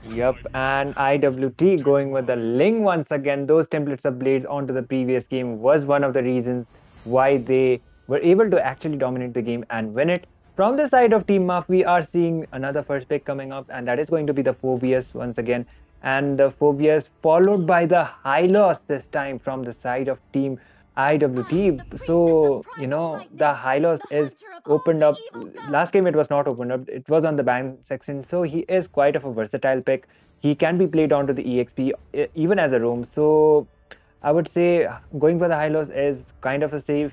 Yup, and IWT going with the Ling once again. Those templates of blades onto the previous game was one of the reasons why they were able to actually dominate the game and win it. From the side of Team Muff, we are seeing another first pick coming up, and that is going to be the Phobius once again. And the Phobius followed by the Hylos this time from the side of Team IWT. So, the Hylos is opened up. Last game it was not opened up. It was on the ban section. So he is quite of a versatile pick. He can be played onto the EXP even as a roam. So I would say going for the Hylos is kind of a safe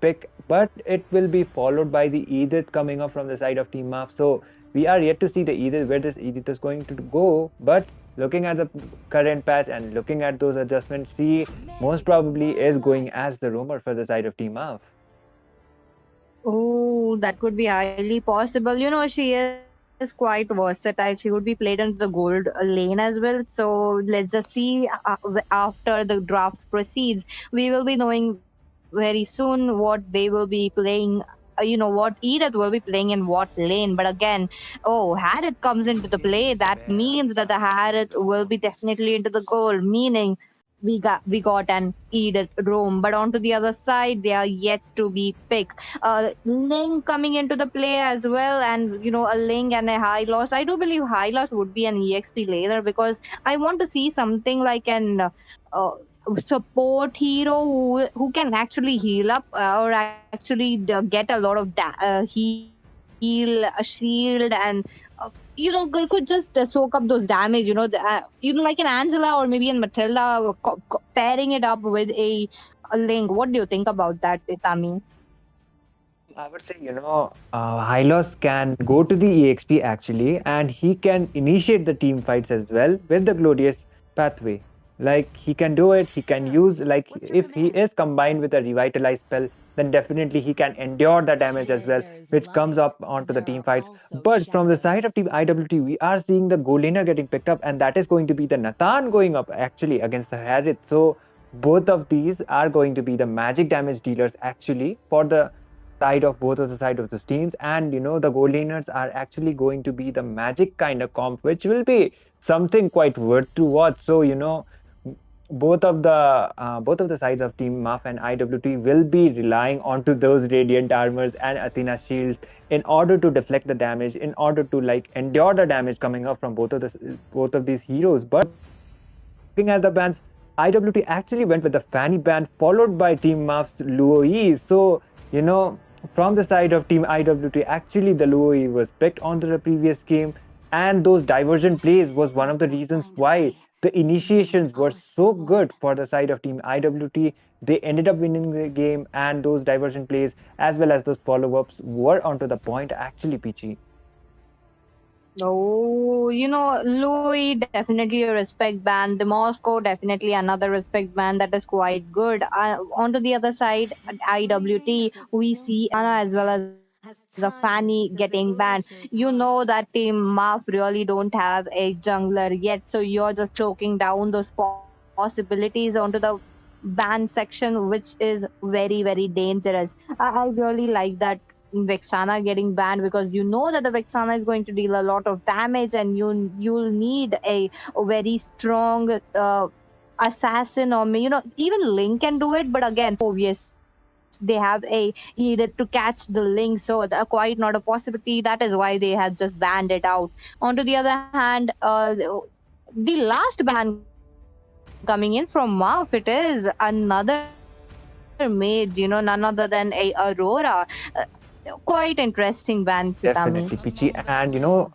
pick, but it will be followed by the Edith coming up from the side of Team Map. So we are yet to see the Edith, where this Edith is going to go. But looking at the current patch and looking at those adjustments, she most probably is going as the roamer for the side of Team Maf. Oh, that could be highly possible. She is quite versatile. She would be played into the gold lane as well. So let's just see after the draft proceeds. We will be knowing very soon what they will be playing. What Edith will be playing in what lane. But again, oh, Harith comes into the play. That means that the Harith will be definitely into the goal, meaning we got an Edith Rome, but onto the other side they are yet to be picked. Ling coming into the play as well, and a Ling and a high loss. I do believe high loss would be an EXP later, because I want to see something like an support hero who can actually heal up, or actually get a lot of heal, a shield, and could just soak up those damage. Like an Angela or maybe an Matilda, pairing it up with a Link. What do you think about that, Itami? I would say, Hylos can go to the EXP actually, and he can initiate the team fights as well with the glorious pathway. Like he can do it, he can Sir, use, like what's your if he command? is combined with a revitalize spell, then definitely he can endure the damage as well, Where there is which comes light, up onto the there team are fights. also But from the side of shadows. team IWT, we are seeing the goal laner getting picked up, and that is going to be the Nathan going up actually against the Harith. So both of these are going to be the magic damage dealers actually for the side of both of the side of the teams. And the goal laners are actually going to be the magic kind of comp, which will be something quite worth to watch. So both of the sides of team Muff and IWT will be relying onto those radiant armors and Athena shields in order to deflect the damage, in order to like endure the damage coming up from both of these heroes. But looking at the bans, IWT actually went with the Fanny ban, followed by Team Muff's Luo Yi. So, from the side of Team IWT, actually the Luo Yi was picked onto the previous game, and those divergent plays was one of the We'll reasons find a why way, the even when initiations were all is so forlorn. good for the side of Team IWT. They ended up winning the game, and those divergent plays as well as those follow-ups were onto the point actually, Peachy. Oh, Louis definitely a respect band. The Moscow definitely another respect band that is quite good. Onto the other side, at He's fleeting IWT, as a we smooth see Anna sailing, as well as a as Fanny getting timeless banned. as a glacier's That heart. team Maf really don't have a jungler yet, so you're just choking down those possibilities onto the ban section, which is very, very dangerous. I really like that Vexana getting banned, because you know that the Vexana is going to deal a lot of damage, and you'll need a very strong assassin, or even Link can do it. But again, obvious they have a needed to catch the Link, so quite not a possibility. That is why they have just banned it out. On to the other hand, the last ban coming in from Maf, it is another mage, none other than a Aurora. Quite interesting ban, Sitami. Definitely, The Pichi. Moba And cleanse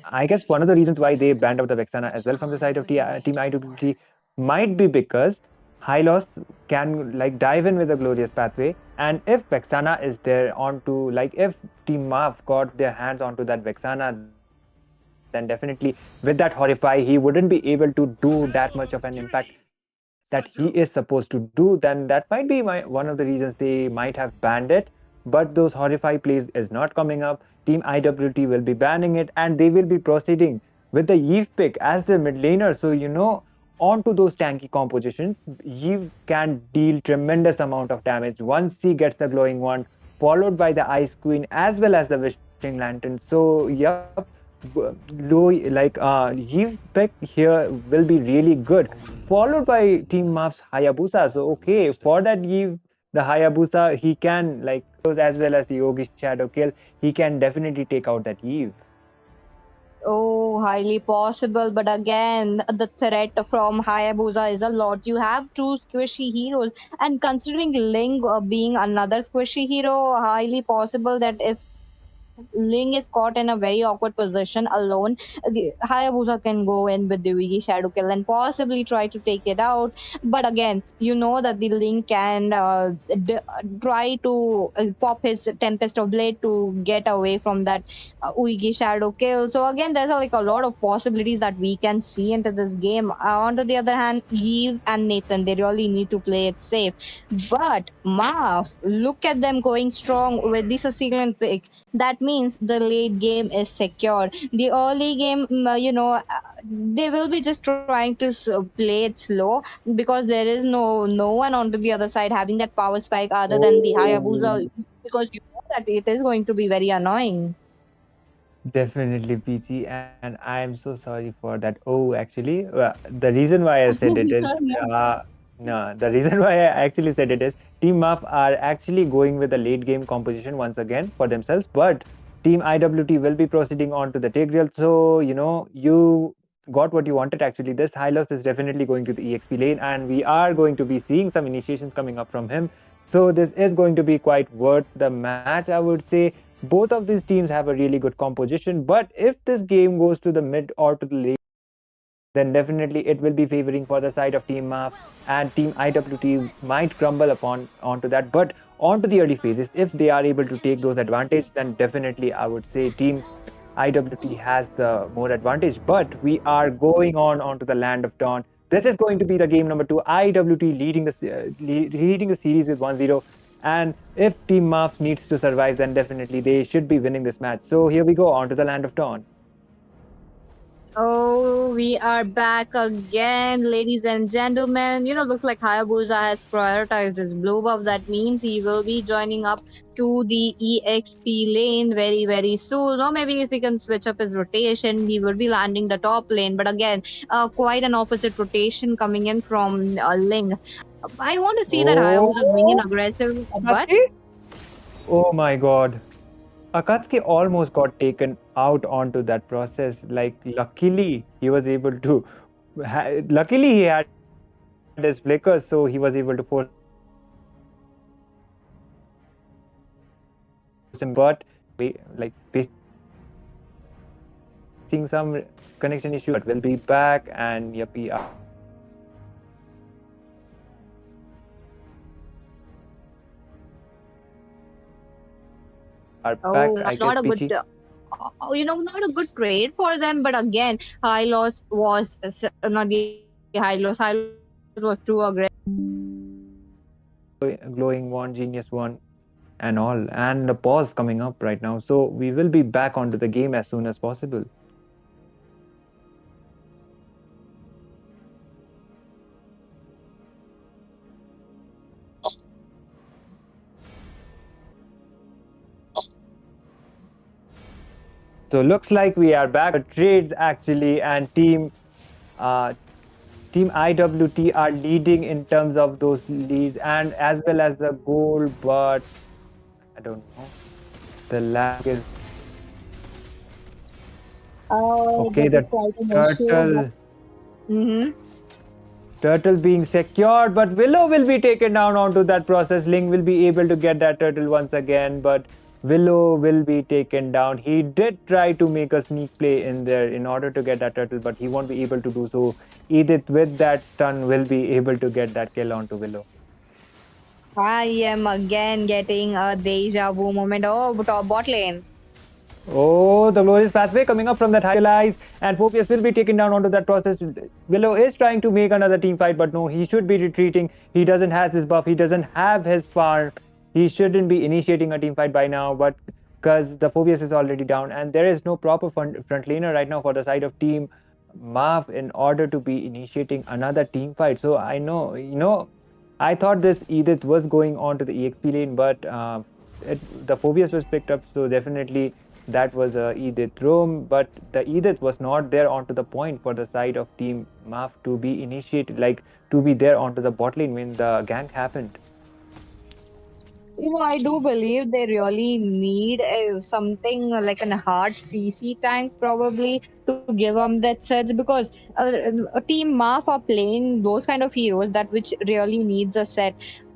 I exists guess one of the reasons why they banned out the Vexana as which well from the side of was Team waited for. IWT might be because Hylos can like dive in with a glorious pathway, and if Vexana is there onto like if Team Marv got their hands onto that Vexana, then definitely with that Horrify, he wouldn't be able to do that much of an impact that he is supposed to do. Then that might be one of the reasons they might have banned it. But those Horrify plays is not coming up. Team IWT will be banning it, and they will be proceeding with the Eve pick as the mid laner. So onto those tanky compositions, Eve can deal tremendous amount of damage once he gets the glowing one, followed by the Ice Queen as well as the Wishing Lantern. So Eve pick here will be really good, followed by Team Mav's Hayabusa. So okay, for that Eve, the Hayabusa, he can like as well as the Yogi Shadow Kill, he can definitely take out that Eve. Oh, highly possible. But again, the threat from Hayabusa is a lot. You have two squishy heroes, and considering Ling being another squishy hero, highly possible that if Ling is caught in a very awkward position alone, Hayabusa can go in with the Wigi Shadow Kill and possibly try to take it out. But again, you know that the Ling can try to pop his Tempest of Blade to get away from that Uigi Shadow Kill. So again, there's like a lot of possibilities that we can see into this game. On to the other hand, Eve and Nathan, they really need to play it safe. But Marv, look at them going strong with this Sicilian pick. That means the late game is secure. The early game, they will be just trying to play it slow, because there is no one onto the other side having that power spike other than the Hayabusa, because you know that it is going to be very annoying. Definitely, PC, and I am so sorry for that. Oh, actually, the reason why I said it is No. No, the reason why I actually said it is Team Muff are actually going with the late game composition once again for themselves, but Team IWT will be proceeding on to the Tigreal. So, you got what you wanted actually. This Hylos is definitely going to the EXP lane, and we are going to be seeing some initiations coming up from him. So, this is going to be quite worth the match, I would say. Both of these teams have a really good composition, but if this game goes to the mid or to the late, then definitely it will be favoring for the side of Team MAF, and Team IWT might crumble upon onto that. But onto the early phases, if they are able to take those advantage, then definitely I would say Team IWT has the more advantage. But we are going on onto the land of dawn. This is going to be the game number 2. IWT leading the series with 1-0. And if Team MAF needs to survive, then definitely they should be winning this match. So here we go onto the land of dawn. Oh, we are back again, ladies and gentlemen. Looks like Hayabusa has prioritized his blue buff. That means he will be joining up to the EXP lane very, very soon. Or maybe if he can switch up his rotation, he will be landing the top lane. But again, quite an opposite rotation coming in from Ling. I want to see that Hayabusa going in aggressive, but Oh my god. Akatsuki almost got taken out onto that process. Like, luckily, he was able to. Luckily, he had his flickers, so he was able to force him. But, like, facing some connection issue, but we'll be back, and yep, we are back. I not guess a good, Peachy. not a good trade for them. But again, high loss was not the high loss. High loss was too aggressive. Glowing one, genius one, and all, and the pause coming up right now. So we will be back onto the game as soon as possible. So looks like we are back at trades actually, and Team IWT are leading in terms of those leads and as well as the goal, but I don't know. The lag is okay. That is The quite an issue. turtle. Mm-hmm. Turtle being secured, but Willow will be taken down onto that process. Ling will be able to get that turtle once again, but Willow will be taken down. He did try to make a sneak play in there in order to get that turtle, but he won't be able to do so. Edith with that stun will be able to get that kill onto Willow. I am again getting a deja vu moment. Oh, top bot lane. Oh, the glorious pathway coming up from that high eyes, and Phobius will be taken down onto that process. Willow is trying to make another team fight, but no, he should be retreating. He doesn't have his buff, he doesn't have his farm. He shouldn't be initiating a team fight by now, but because the Phobius is already down, and there is no proper front laner right now for the side of Team Marv in order to be initiating another team fight. So I know, I thought this Edith was going on to the EXP lane, but the Phobius was picked up, so definitely that was a Edith roam, but the Edith was not there onto the point for the side of Team Maf to be initiated, like to be there onto the bot lane when the gank happened. I do believe they really need something like a hard CC tank probably to give them that surge, because a team Maf are playing those kind of heroes that which really needs a set.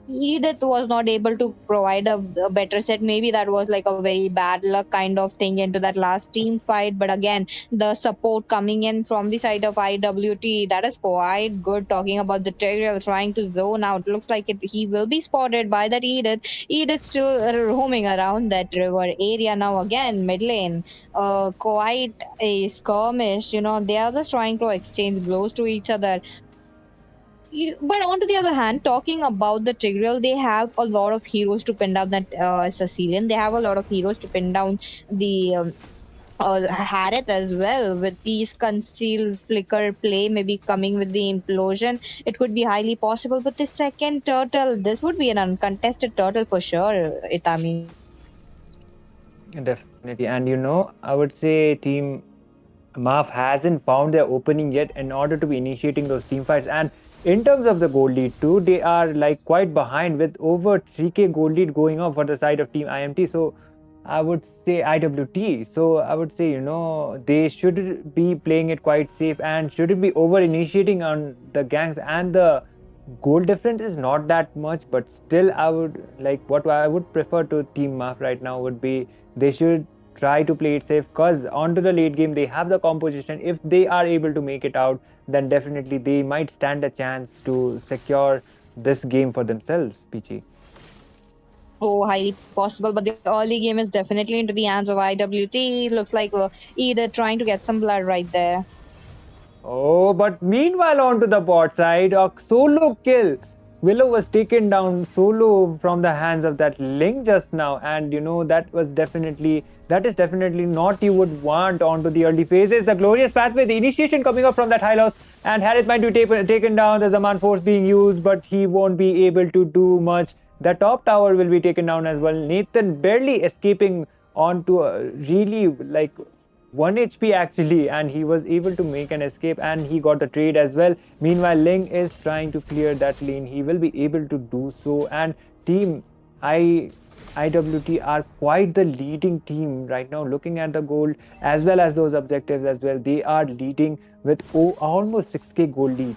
Edith was not able to provide a better set. Maybe that was like a very bad luck kind of thing into that last team fight. But again, the support coming in from the side of IWT, that is quite good. Talking about the Tigreal trying to zone out, looks like he will be spotted by that Edith. Edith still roaming around that river area now. Again, mid lane, quite a skirmish. They are just trying to exchange blows to each other. But on to the other hand, talking about the Tigreal, they have a lot of heroes to pin down that Sicilian. They have a lot of heroes to pin down the Harith as well. With these conceal flicker play maybe coming with the implosion, it could be highly possible. But the second turtle, this would be an uncontested turtle for sure, Itami. Definitely, and I would say Team Maf hasn't found their opening yet in order to be initiating those team fights. And in terms of the gold lead too, they are like quite behind with over 3k gold lead going on for the side of Team IMT. So I would say IWT. So I would say, they should be playing it quite safe and shouldn't be over initiating on the gangs, and the goal difference is not that much, but still I would like what I would prefer to Team MAF right now would be they should try to play it safe, because onto the late game they have the composition. If they are able to make it out, then definitely they might stand a chance to secure this game for themselves, Peachy. Oh, highly possible, but the early game is definitely into the hands of IWT. Looks like we're either trying to get some blood right there. Oh, but meanwhile, onto the bot side, a solo kill. Willow was taken down solo from the hands of that Link just now, and that is definitely not you would want onto the early phases. The glorious pathway, the initiation coming up from that high loss, and Harris might be taken down. The Zaman force being used, but he won't be able to do much. The top tower will be taken down as well. Nathan barely escaping onto a really like 1 HP actually, and he was able to make an escape, and he got the trade as well. Meanwhile, Ling is trying to clear that lane. He will be able to do so, and Team IWT are quite the leading team right now. Looking at the gold as well as those objectives as well, they are leading with almost 6k gold lead.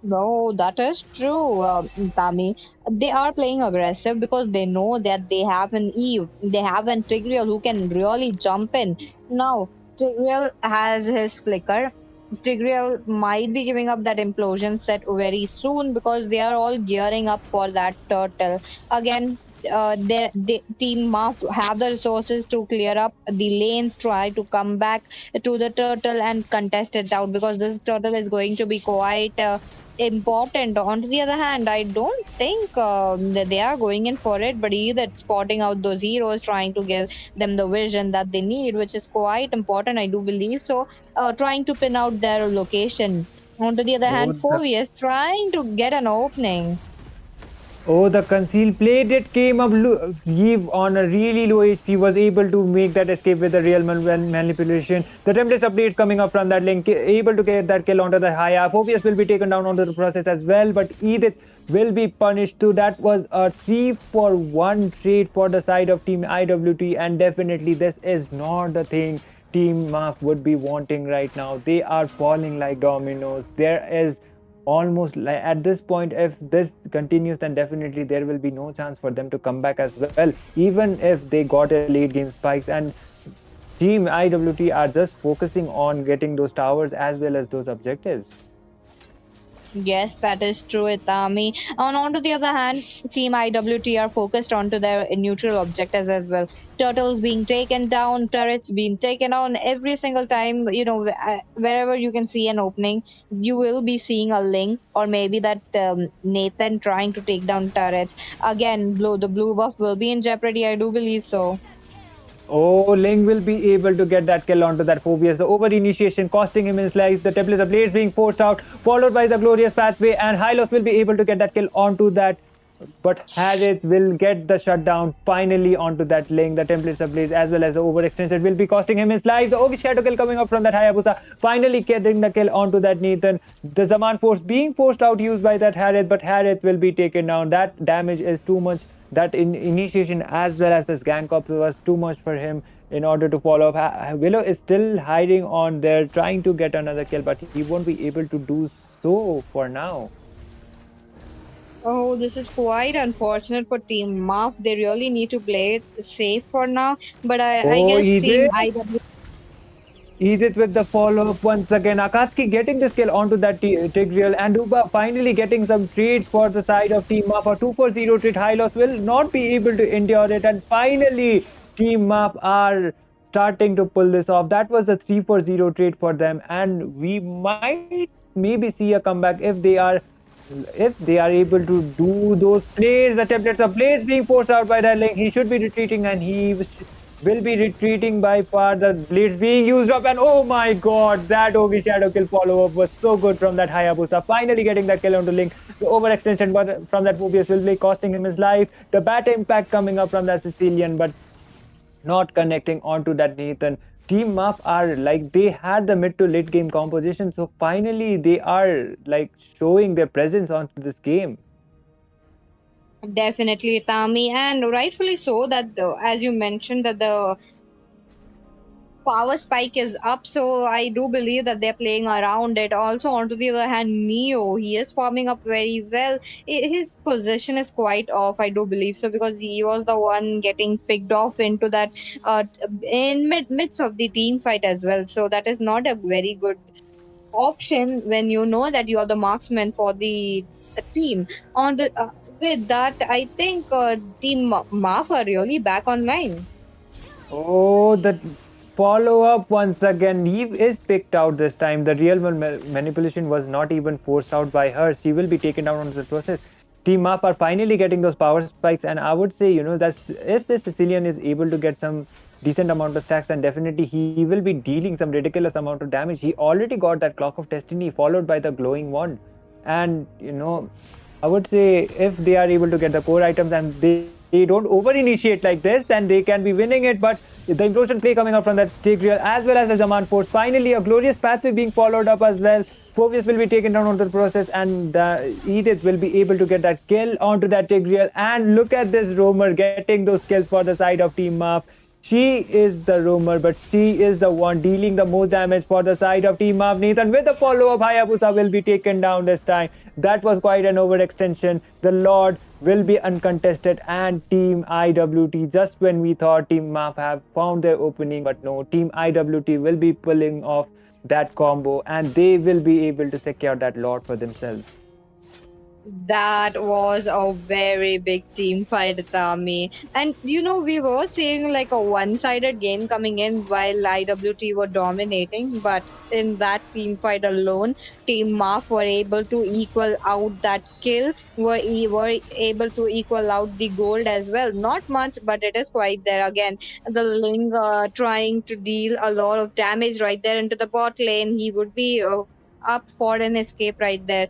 No, that is true, Tami. They are playing aggressive because they know that they have an Eve, they have an Tigreal who can really jump in. Now, Tigreal has his flicker. Tigreal might be giving up that implosion set very soon because they are all gearing up for that turtle. Again, the team must have the resources to clear up the lanes, try to come back to the turtle and contest it out, because this turtle is going to be quite important. On the other hand, I don't think that they are going in for it, but either spotting out those heroes, trying to give them the vision that they need, which is quite important, I do believe. So trying to pin out their location. On the other hand, Oh, 4 is trying to get an opening. Oh, the concealed play did came up. Eve on a really low HP was able to make that escape with the real manipulation. The template updates coming up from that link, able to get that kill onto the high up. Phobius will be taken down onto the process as well, but Edith will be punished too. That was a 3-for-1 trade for the side of Team IWT, and definitely this is not the thing Team MAF would be wanting right now. They are falling like dominoes. There is almost like at this point, if this continues, then definitely there will be no chance for them to come back as well, even if they got a late game spikes. And Team IWT are just focusing on getting those towers as well as those objectives. Yes, that is true, Itami. And on to the other hand, Team IWT are focused onto their neutral objectives as well. Turtles being taken down, turrets being taken down every single time. Wherever you can see an opening, you will be seeing a Link or maybe that Nathan trying to take down turrets. Again, the blue buff will be in jeopardy. I do believe so. Oh, Ling will be able to get that kill onto that Phobius. The over initiation costing him his life. The Templates of Blades being forced out, followed by the glorious pathway, and Hylos will be able to get that kill onto that. But Harith will get the shutdown finally onto that Ling. The Templates of Blades as well as the overextended will be costing him his life. The Ogi Shadow kill coming up from that Hayabusa, finally getting the kill onto that Nathan. The Zaman force being forced out used by that Harith, but Harith will be taken down. That damage is too much. That initiation as well as this gang corps was too much for him in order to follow up. Willow is still hiding on there, trying to get another kill, but he won't be able to do so for now. Oh, this is quite unfortunate for Team MAF. They really need to play it safe for now. But I guess Team IW. Edith with the follow-up once again. Akatsuki getting this kill onto that Tigreal, and Uba finally getting some trades for the side of Team MAF. A 2-for-0 trade. Hylos will not be able to endure it, and finally Team MAF are starting to pull this off. That was a 3-for-0 trade for them, and we might maybe see a comeback if they are able to do those plays. The Templates of Blades being forced out by that Link. He should be retreating, and he will be retreating by far. The Blades being used up, and oh my god, that Ogi Shadow kill follow-up was so good from that Hayabusa. Finally getting that kill onto Link. The overextension from that Phobius will be costing him his life. The bat impact coming up from that Sicilian, but not connecting onto that Nathan. Team Maf are like they had the mid to late game composition, so finally they are like showing their presence onto this game. Definitely, Tami, and rightfully so. That as you mentioned, that the power spike is up, so I do believe that they're playing around it. Also, on to the other hand, Neo, he is forming up very well. His position is quite off, I do believe so, because he was the one getting picked off into that in midst of the team fight as well. So that is not a very good option when you know that you are the marksman for the team. On the with that, I think Team Maf are really back online. Oh, the follow up once again. Eve is picked out this time. The real manipulation was not even forced out by her. She will be taken down on the process. Team Up are finally getting those power spikes, and I would say, that if the Sicilian is able to get some decent amount of stacks, then definitely he will be dealing some ridiculous amount of damage. He already got that Clock of Destiny, followed by the glowing wand, and I would say if they are able to get the core items and they don't over initiate like this, then they can be winning it. But the implosion play coming out from that Tigreal as well as the Zaman Force. Finally, a glorious passive being followed up as well. Phobius will be taken down onto the process, and Edith will be able to get that kill onto that Tigreal. And look at this roamer getting those kills for the side of Team Maf. She is the roamer, but she is the one dealing the most damage for the side of Team Maf. Nathan with the follow-up, Hayabusa will be taken down this time. That was quite an overextension. The Lord will be uncontested, and Team IWT, just when we thought Team Maf have found their opening, but no, Team IWT will be pulling off that combo, and they will be able to secure that Lord for themselves. That was a very big team fight, Tami. And we were seeing like a one-sided game coming in while IWT were dominating, but in that team fight alone, Team Maf were able to equal out that kill, were able to equal out the gold as well. Not much, but it is quite there. Again, the Ling trying to deal a lot of damage right there into the bot lane. He would be up for an escape right there.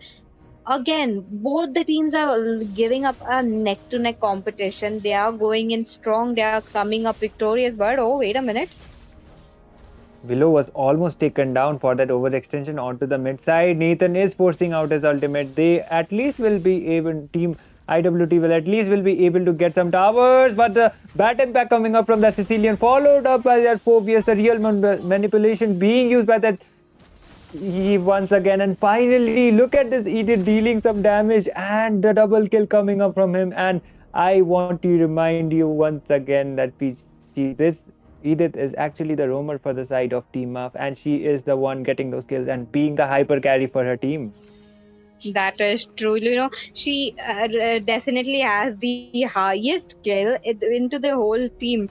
Again, both the teams are giving up a neck to neck competition. They are going in strong, they are coming up victorious. But oh, wait a minute. Willow was almost taken down for that overextension onto the mid side. Nathan is forcing out his ultimate. They at least will be able, Team IWT will be able to get some towers, but the bat impact coming up from the Sicilian, followed up by that Phobius, the real manipulation being used by that he once again. And finally, look at this Edith dealing some damage and the double kill coming up from him. And I want to remind you once again that this Edith is actually the roamer for the side of Team Maf, and she is the one getting those kills and being the hyper carry for her team. That is true. She definitely has the highest kill into the whole team.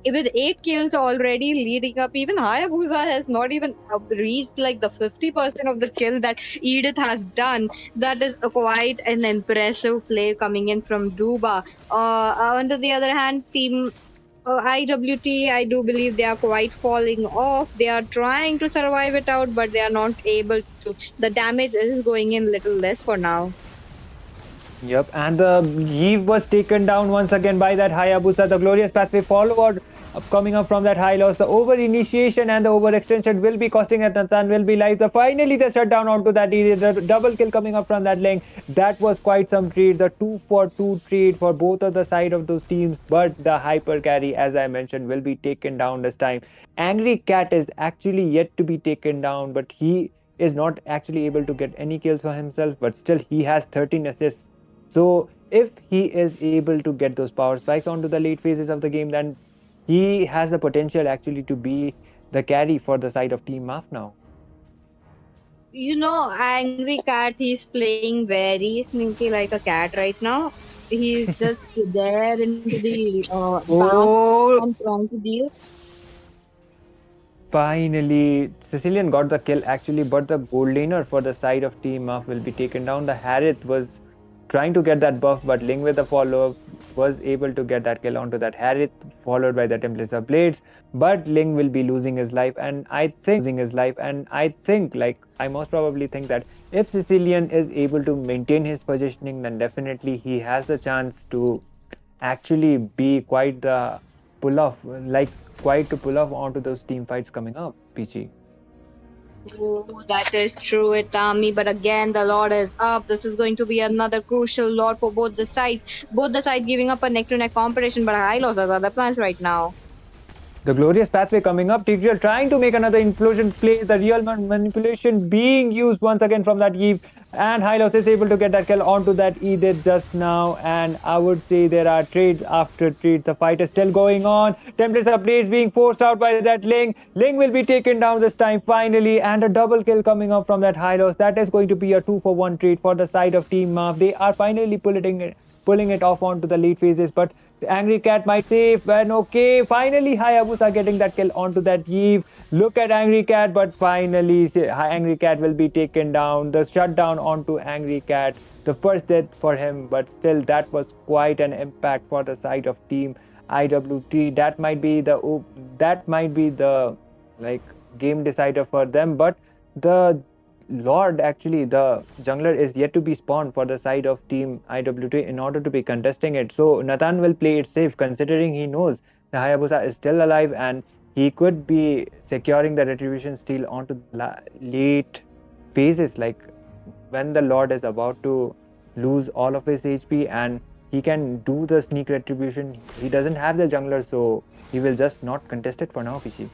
With 8 kills already leading up, even Hayabusa has not even reached like the 50% of the kill that Edith has done. That is quite an impressive play coming in from Duba. On the other hand, Team IWT, I do believe they are quite falling off. They are trying to survive it out, but they are not able to. The damage is going in little less for now. Yep, and the Eve was taken down once again by that Hayabusa. The glorious pathway followed coming up from that high loss. The over initiation and the over extension will be costing at Nathan will be live. Finally the shutdown onto that the double kill coming up from that lane. That was quite some trade. The 2-for-2 trade for both of the side of those teams, but the hyper carry, as I mentioned, will be taken down this time. Angry Cat is actually yet to be taken down, but he is not actually able to get any kills for himself, but still he has 13 assists. So if he is able to get those power spikes onto the late phases of the game, then he has the potential actually to be the carry for the side of Team Maf now. Angry Cat, he's playing very sneaky like a cat right now. He's just there into the and trying to deal. Finally, Sicilian got the kill actually, but the gold laner for the side of Team Maf will be taken down. The Harith was trying to get that buff, but Ling with the follow-up was able to get that kill onto that Harith, followed by the Templates of Blades. But Ling will be losing his life, and I think, like, I most probably think that if Sicilian is able to maintain his positioning, then definitely he has the chance to actually be quite the pull off, like quite to pull off onto those team fights coming up, Peachy. Oh, that is true, Itami. But again, the Lord is up. This is going to be another crucial Lord for both the sides. Both the sides giving up a neck-to-neck competition, but Hylos has other plans right now. The glorious pathway coming up. Tigreal trying to make another implosion play. The real manipulation being used once again from that Eve. And Hylos is able to get that kill onto that Edith just now. And I would say there are trades after trades. The fight is still going on. Templates are blades being forced out by that Ling. Ling will be taken down this time finally. And a double kill coming up from that Hylos. That is going to be a 2-for-1 trade for the side of Team Marv. They are finally pulling it off onto the lead phases. But the Angry Cat might save, and okay, finally Hayabusa getting that kill onto that Eve. Look at Angry Cat, but finally Angry Cat will be taken down. The shutdown onto Angry Cat, the first death for him, but still that was quite an impact for the side of Team IWT. That might be the like game decider for them, but the Lord, actually, the jungler is yet to be spawned for the side of Team IWT in order to be contesting it. So Nathan will play it safe, considering he knows the Hayabusa is still alive and he could be securing the retribution steal onto the late phases, like when the Lord is about to lose all of his HP and he can do the sneak retribution. He doesn't have the jungler, so he will just not contest it for now, Pichi.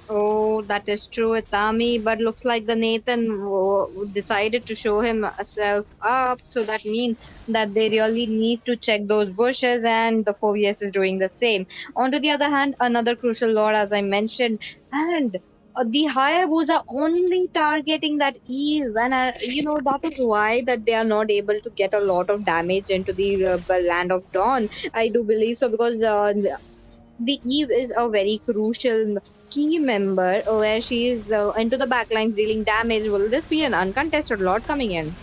Oh, that is true, Itami. But looks like the Nathan decided to show himself up. So that means that they really need to check those bushes, and the 4vs is doing the same. On to the other hand, another crucial lord, as I mentioned, and the Hayabusa only targeting that Eve, and that is why that they are not able to get a lot of damage into the land of Dawn. I do believe so, because the Eve is a very crucial key member where she is into the backlines dealing damage. Will this be an uncontested Lord coming in?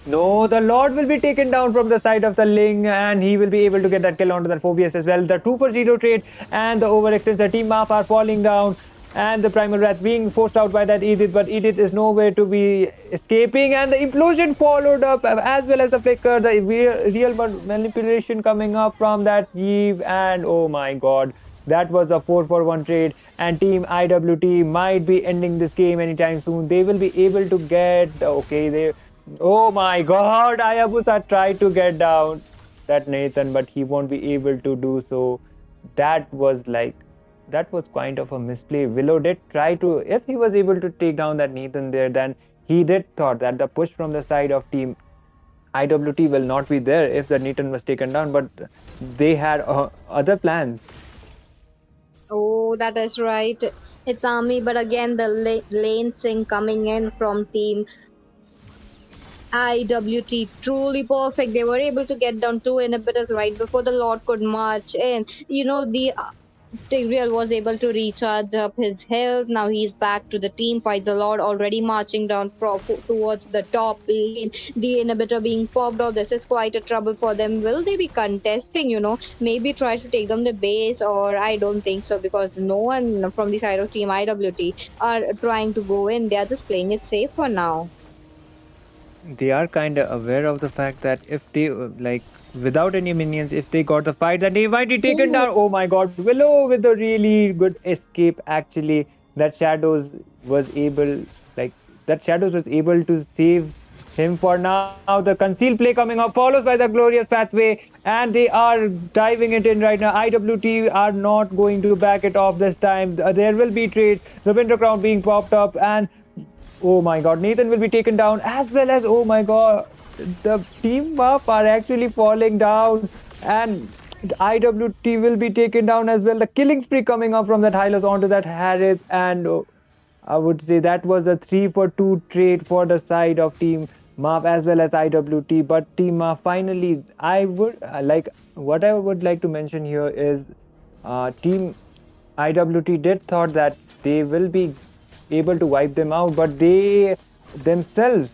No, the Lord will be taken down from the side of the Ling, and he will be able to get that kill onto that 4vs as well. The 2-for-0 trade and the overextends, the team map are falling down, and the Primal Wrath being forced out by that Edith, but Edith is nowhere to be escaping, and the implosion followed up as well as the flicker, the real manipulation coming up from that Eve, and oh my god. That was a 4-for-1 trade, and Team IWT might be ending this game anytime soon. They will be able to get... Oh my god, Hayabusa tried to get down that Nathan, but he won't be able to do so. That was kind of a misplay. Willow did try to... If he was able to take down that Nathan there, then he did thought that the push from the side of Team IWT will not be there if the Nathan was taken down, but they had other plans. Oh, that is right, Itami. But again, the lane sync coming in from Team IWT, truly perfect. They were able to get down 2 inhibitors right before the Lord could march in. The Tigreal was able to recharge up his health. Now he's back to the team fight. The Lord already marching down towards the top lane. The inhibitor being popped out. This is quite a trouble for them. Will they be contesting, maybe try to take them the base? Or I don't think so, because no one from the side of Team IWT are trying to go in. They are just playing it safe for now. They are kind of aware of the fact that if they without any minions, if they got the fight, then they might be taken down. Oh my god, Willow with a really good escape. Actually, that Shadows was able to save him for now. The concealed play coming up, followed by the glorious pathway, and they are diving it in right now. IWT are not going to back it off this time. There will be trades. The Winter Crown being popped up, and oh my god, Nathan will be taken down, as well as, oh my god, the team up are actually falling down, and IWT will be taken down as well. The killing spree coming up from that Hylos onto that Harris, and I would say that was a 3-for-2 trade for the side of Team Marv as well as IWT. But Team Marv finally, what I would like to mention here is Team IWT did thought that they will be able to wipe them out, but they themselves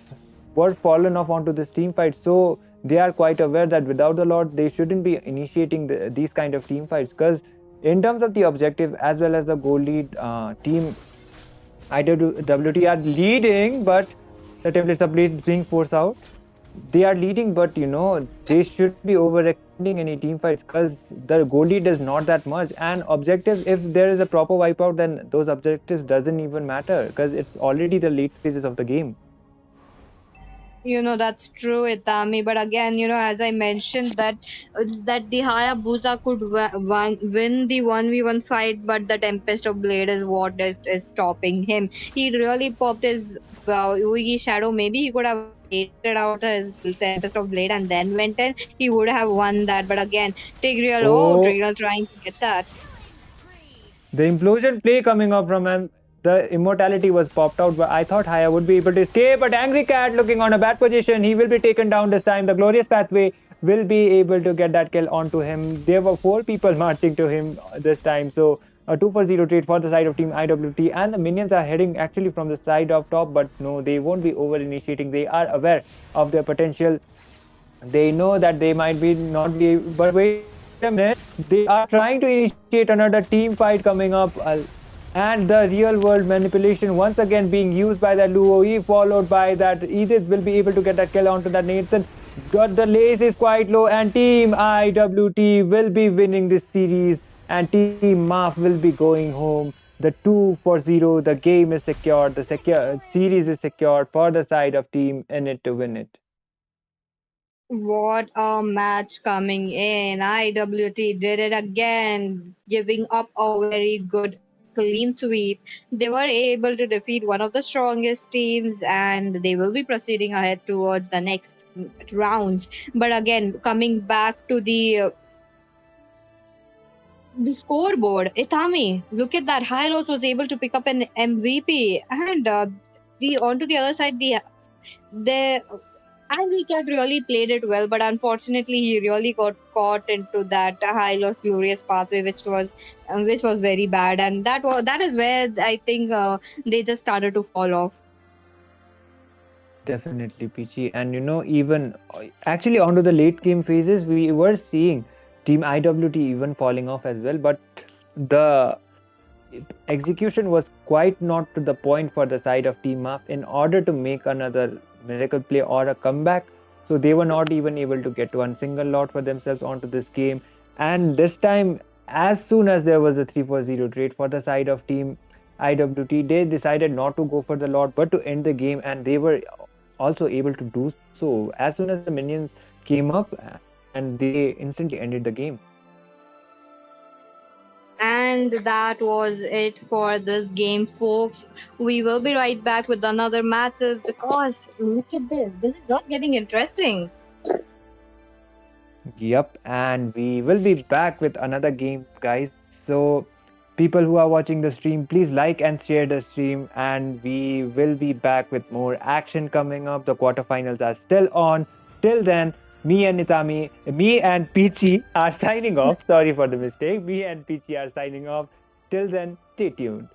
were fallen off onto this team fight, so they are quite aware that without the Lord they shouldn't be initiating these kind of team fights, because in terms of the objective as well as the goal lead, Team IWT are leading, but the templates are being forced out. They are leading, but they should be ending any team fights because the goal lead is not that much. And objectives, if there is a proper wipeout, then those objectives doesn't even matter because it's already the late phases of the game. That's true, Itami. But again, as I mentioned, that the Hayabusa could win the 1v1 fight, but the Tempest of Blade is what is stopping him. He really popped his Yugi Shadow. Maybe he could have waited out his Tempest of Blade and then went in. He would have won that. But again, Oh, Tigreal trying to get that. the implosion play coming up from him. The immortality was popped out, but I thought Haya would be able to escape. But Angry Cat looking on a bad position. He will be taken down this time. The Glorious Pathway will be able to get that kill onto him. There were four people marching to him this time. So a 2 for 0 trade for the side of Team IWT. And the minions are heading actually from the side of top. But no, they won't be over initiating. They are aware of their potential. They know that they might be not be, but wait a minute, they are trying to initiate another team fight coming up, and the real world manipulation once again being used by that Luo, followed by that Edith will be able to get that kill onto that Nathan. But the lace is quite low, and Team IWT will be winning this series, and Team MAF will be going home. The 2 for 0, the game is secured, the series is secured for the side of Team Init to win it. What a match coming in. IWT did it again, giving up a very good clean sweep. They were able to defeat one of the strongest teams and they will be proceeding ahead towards the next rounds. But again, coming back to the scoreboard, Itami, look at that. Hylos was able to pick up an MVP, and the onto the other side, the Angry Cat really played it well, but unfortunately, he really got caught into that high loss glorious pathway, which was very bad, and that is where I think they just started to fall off. Definitely, Peachy. And even actually onto the late game phases, we were seeing Team IWT even falling off as well. But the execution was quite not to the point for the side of Team Up in order to make another miracle play or a comeback. So they were not even able to get one single lot for themselves onto this game. And this time, as soon as there was a 3 for 0 trade for the side of Team IWT, they decided not to go for the lot but to end the game, and they were also able to do so as soon as the minions came up, and they instantly ended the game. And that was it for this game, folks. We will be right back with another matches because look at this. This is not getting interesting. Yep, and we will be back with another game, guys. So, people who are watching the stream, please like and share the stream, and we will be back with more action coming up. The quarterfinals are still on. Till then, me and Peachy are signing off. Sorry for the mistake. Me and Peachy are signing off. Till then, stay tuned.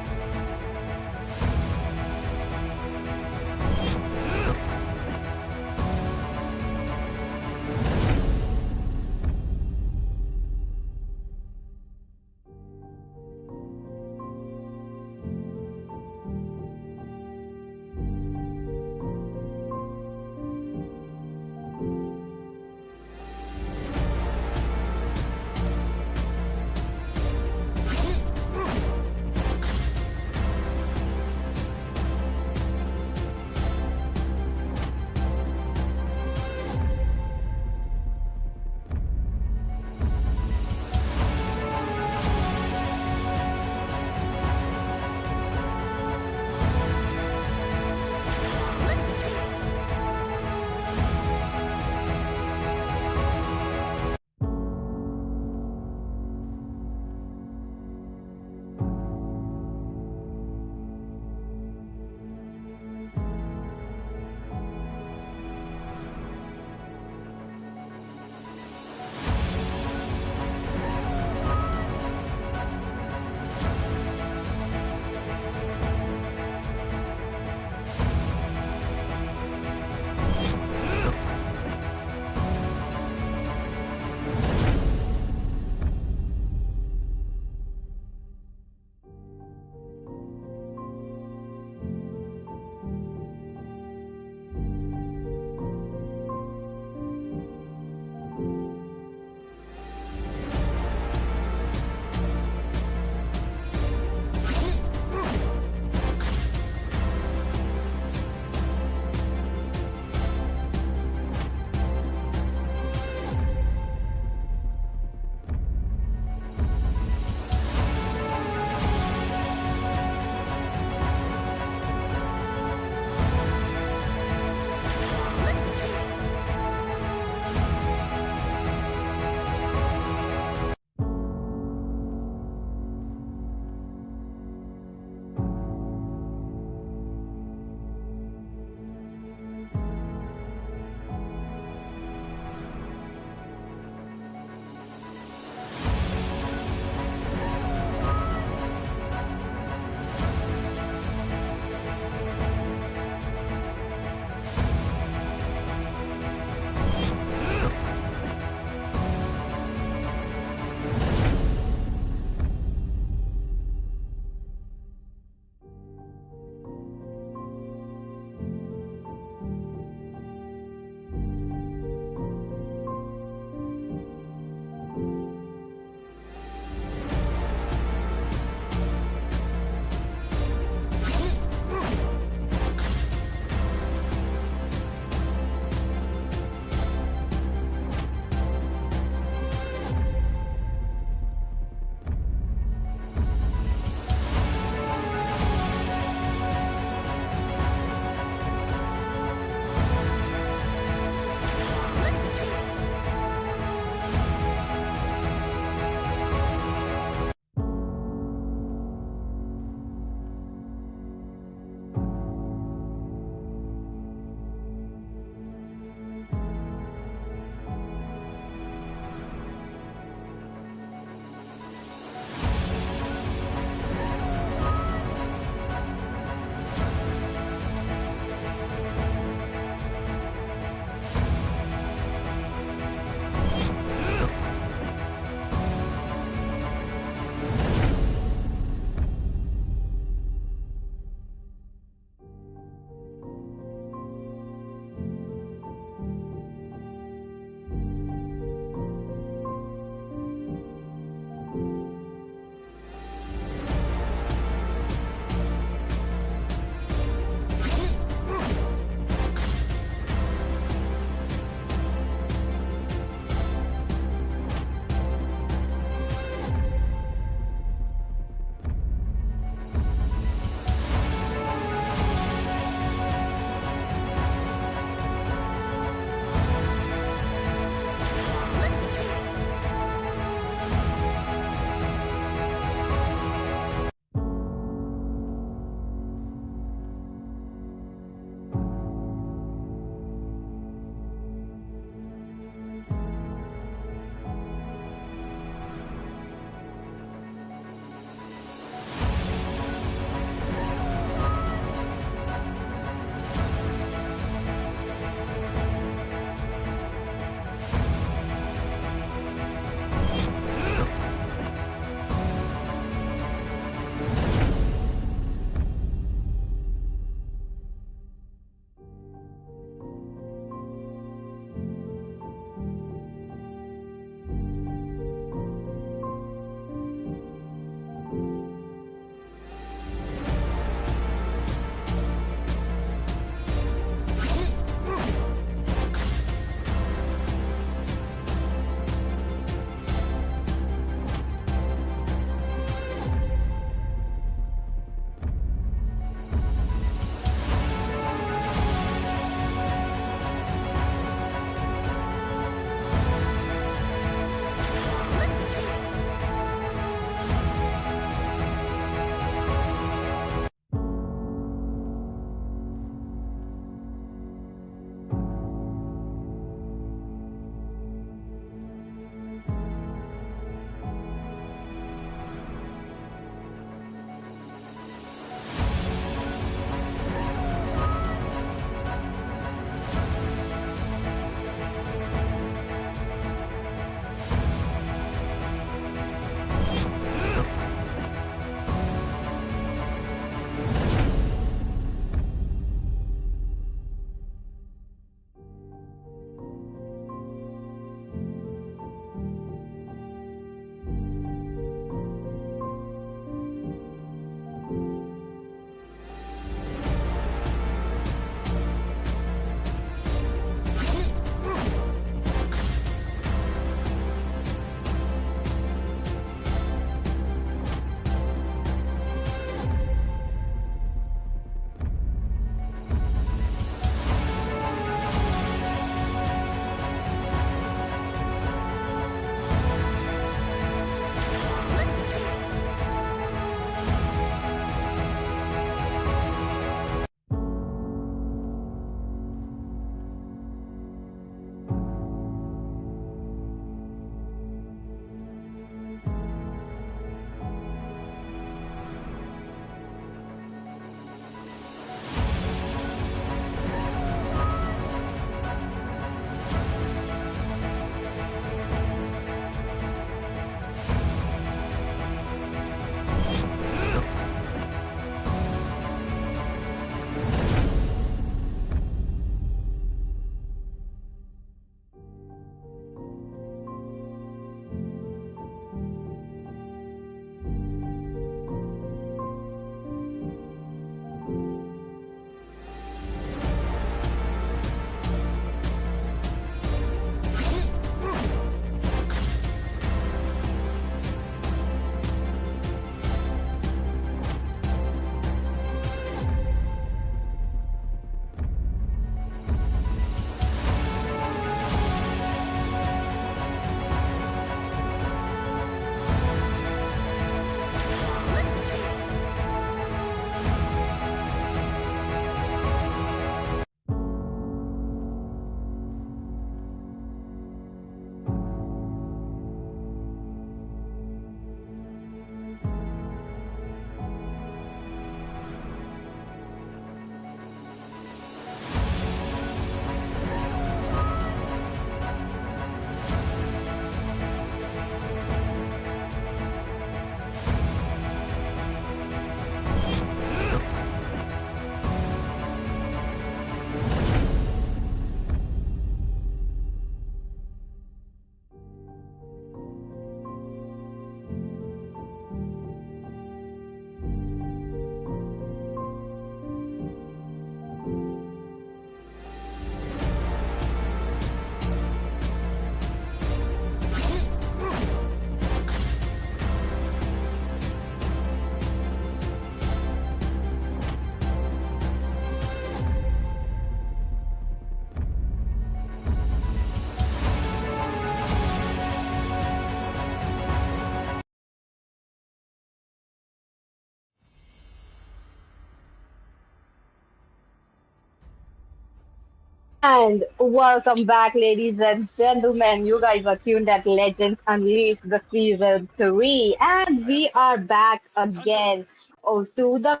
And welcome back, ladies and gentlemen. You guys are tuned at Legends Unleashed, the season 3, and we are back again to the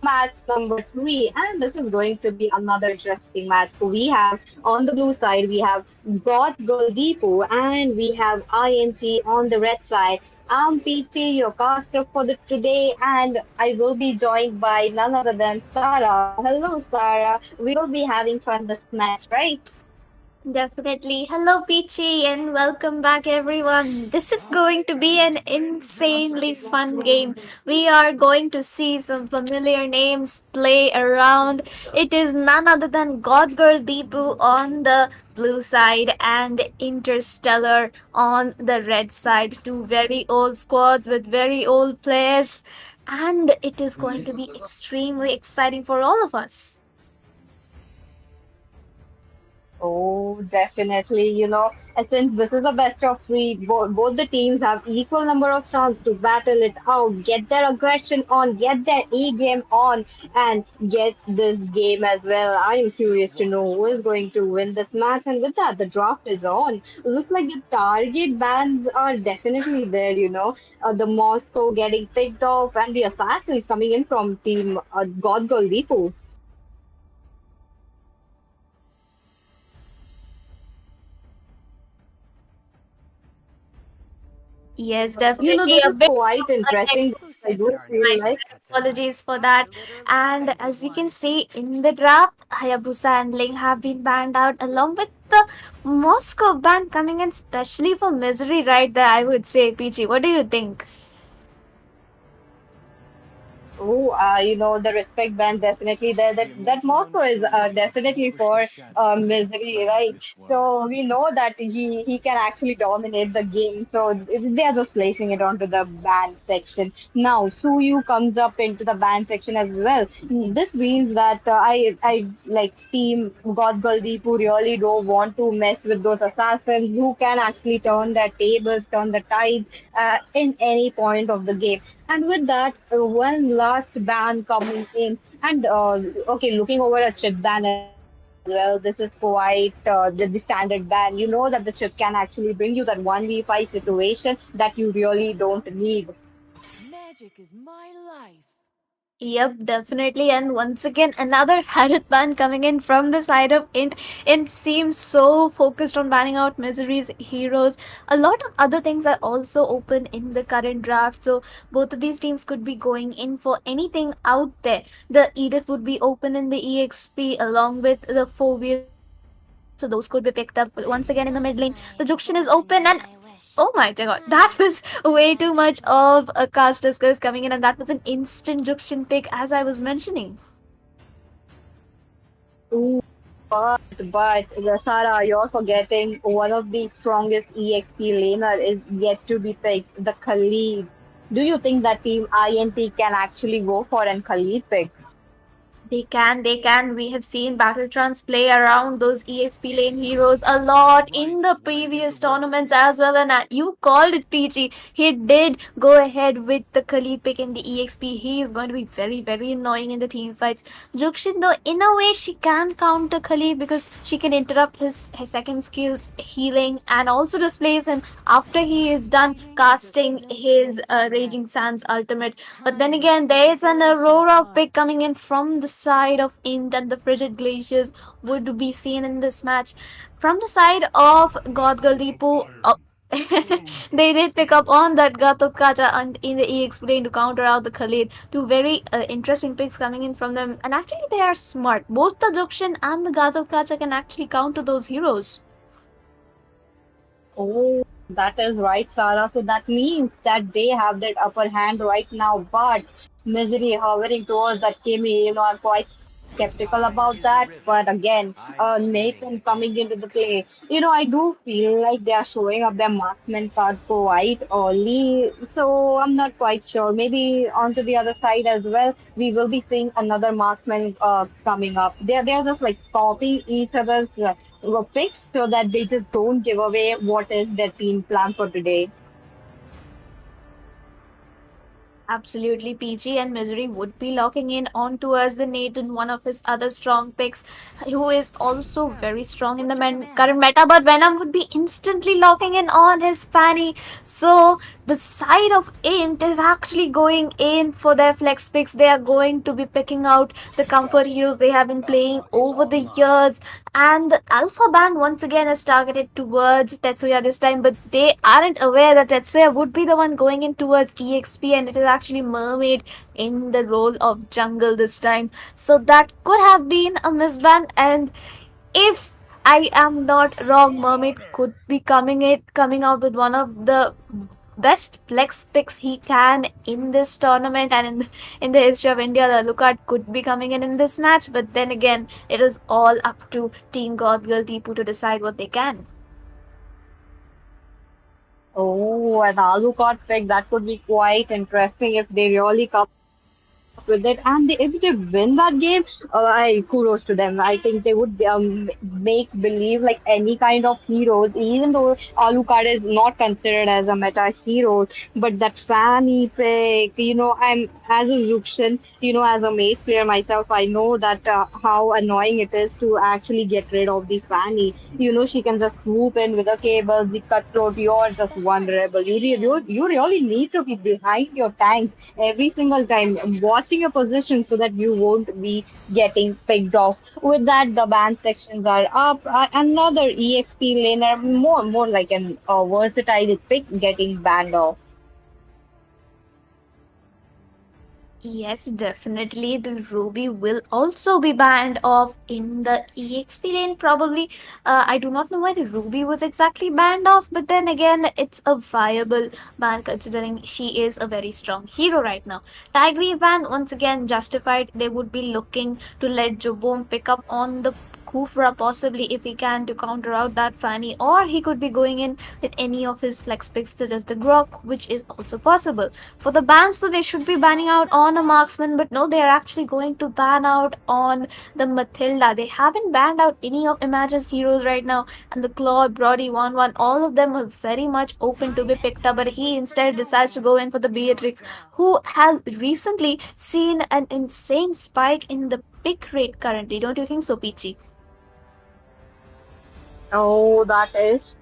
match number 3. And this is going to be another interesting match. We have on the blue side, we have Goth Girl Deepu, and we have INT on the red side. I'm PT, your caster for the today, and I will be joined by none other than Sarah. Hello, Sarah. We will be having fun this match, right? Definitely. Hello, Peachy, and welcome back, everyone. This is going to be an insanely fun game. We are going to see some familiar names play around. It is none other than God Girl Deepu on the blue side and Interstellar on the red side. Two very old squads with very old players, and it is going to be extremely exciting for all of us. Oh, definitely. Since this is the best of three, both the teams have equal number of chance to battle it out, get their aggression on, get their A game on, and get this game as well. I am curious to know who is going to win this match. And with that, the draft is on. Looks like the target bans are definitely there. The Moscow getting picked off, and the assassins coming in from team God Goldipo. Yes, definitely This a is bit quite interesting. Who I said do there are no feel my like. secrets in apologies life? for that. A little And more as we can wine. see in the draft, Hayabusa and Ling have been banned out along with the Moscow ban coming in, especially for Misery right there, I would say. Peachy, what do you think? Oh, the respect band definitely there. That Moscow is definitely for misery, right? So we know that he can actually dominate the game. So they are just placing it onto the band section. Now Suyu comes up into the band section as well. This means that I like team God Galdeep who really don't want to mess with those assassins who can actually turn their tables, turn the tides in any point of the game. And with that, one last ban coming in, and okay, looking over at chip ban as well. This is quite the standard ban. You know that the chip can actually bring you that 1v5 situation that you really don't need. Magic is my life. Yep, definitely. And once again, another Harit ban coming in from the side of Int. Int seems so focused on banning out Misery's heroes. A lot of other things are also open in the current draft. So both of these teams could be going in for anything out there. The Edith would be open in the EXP along with the Phobias as well. So those could be picked up once again in the mid lane. The Junction is open and oh my god, that was way too much of a cast discuss coming in, and that was an instant Junction pick, as I was mentioning. Ooh, but Sarah, you're forgetting one of the strongest EXP laner is yet to be picked, the Khalid. Do you think that team INT can actually go for an Khalid pick? They can. We have seen Battletrons play around those EXP lane heroes a lot in the previous tournaments as well. And you called it, PG. He did go ahead with the Khalid pick in the EXP. He is going to be very, very annoying in the team fights. Jukshin, though, in a way, she can counter Khalid because she can interrupt his second skills, healing, and also displace him after he is done casting his Raging Sands ultimate. But then again, there is an Aurora pick coming in from the side of Int, and the Frigid Glaciers would be seen in this match. From the side of God Galdipo, they did pick up on that Gatotkacha and in the EX plane to counter out the Khalid. Two very interesting picks coming in from them, and actually they are smart. Both the Jukshin and the Gatotkacha can actually counter those heroes. Oh, that is right, Sarah. So that means that they have that upper hand right now. But Misery hovering towards that Kimi, I'm quite skeptical about that. But again, Nathan coming into the play, I do feel like they are showing up their marksman card quite early. So I'm not quite sure. Maybe onto the other side as well, we will be seeing another marksman coming up. They're just like copying each other's picks so that they just don't give away what is their team plan for today. Absolutely, PG and Misery would be locking in on towards the Nathan, one of his other strong picks, who is also Sir, very strong in the what's your command? current meta. But Venom would be instantly locking in on his Fanny. So the side of Int is actually going in for their flex picks. They are going to be picking out the comfort heroes they have been playing over the years. And the Alpha Band once again is targeted towards Tetsuya this time, but they aren't aware that Tetsuya would be the one going in towards EXP, and it is actually Mermaid in the role of jungle this time. So that could have been a misband, and if I am not wrong, Mermaid could be coming out with one of the best flex picks he can in this tournament and in the history of India. The Alucard could be coming in this match, but then again, it is all up to Team God Girl Deepu to decide what they can. Oh, an Alucard pick, that could be quite interesting if they really come up with it. And if they win that game, I kudos to them. I think they would make believe like any kind of heroes, even though Alucard is not considered as a meta hero. But that Fanny pick, I'm as a Luxian, as a mage player myself, I know that how annoying it is to actually get rid of the Fanny. She can just swoop in with a cable, the cutthroat, you're just vulnerable. You really need to be behind your tanks every single time, watching your position so that you won't be getting picked off. With that, the ban sections are up. Another EXP laner, more like an versatile pick getting banned off. Yes, definitely. The Ruby will also be banned off in the EXP lane, probably. I do not know why the Ruby was exactly banned off, but then again, it's a viable ban considering she is a very strong hero right now. Tigree ban, once again, justified. They would be looking to let Jobom pick up on the Kufra possibly if he can to counter out that Fanny, or he could be going in with any of his flex picks such as the Grok, which is also possible. For the bans, though, they should be banning out on a marksman, but no, they are actually going to ban out on the Matilda. They haven't banned out any of Imagine's heroes right now, and the Claude, Brody, 1 1, all of them are very much open to be picked up, but he instead decides to go in for the Beatrix, who has recently seen an insane spike in the pick rate currently. Don't you think so, Peachy? Oh, that is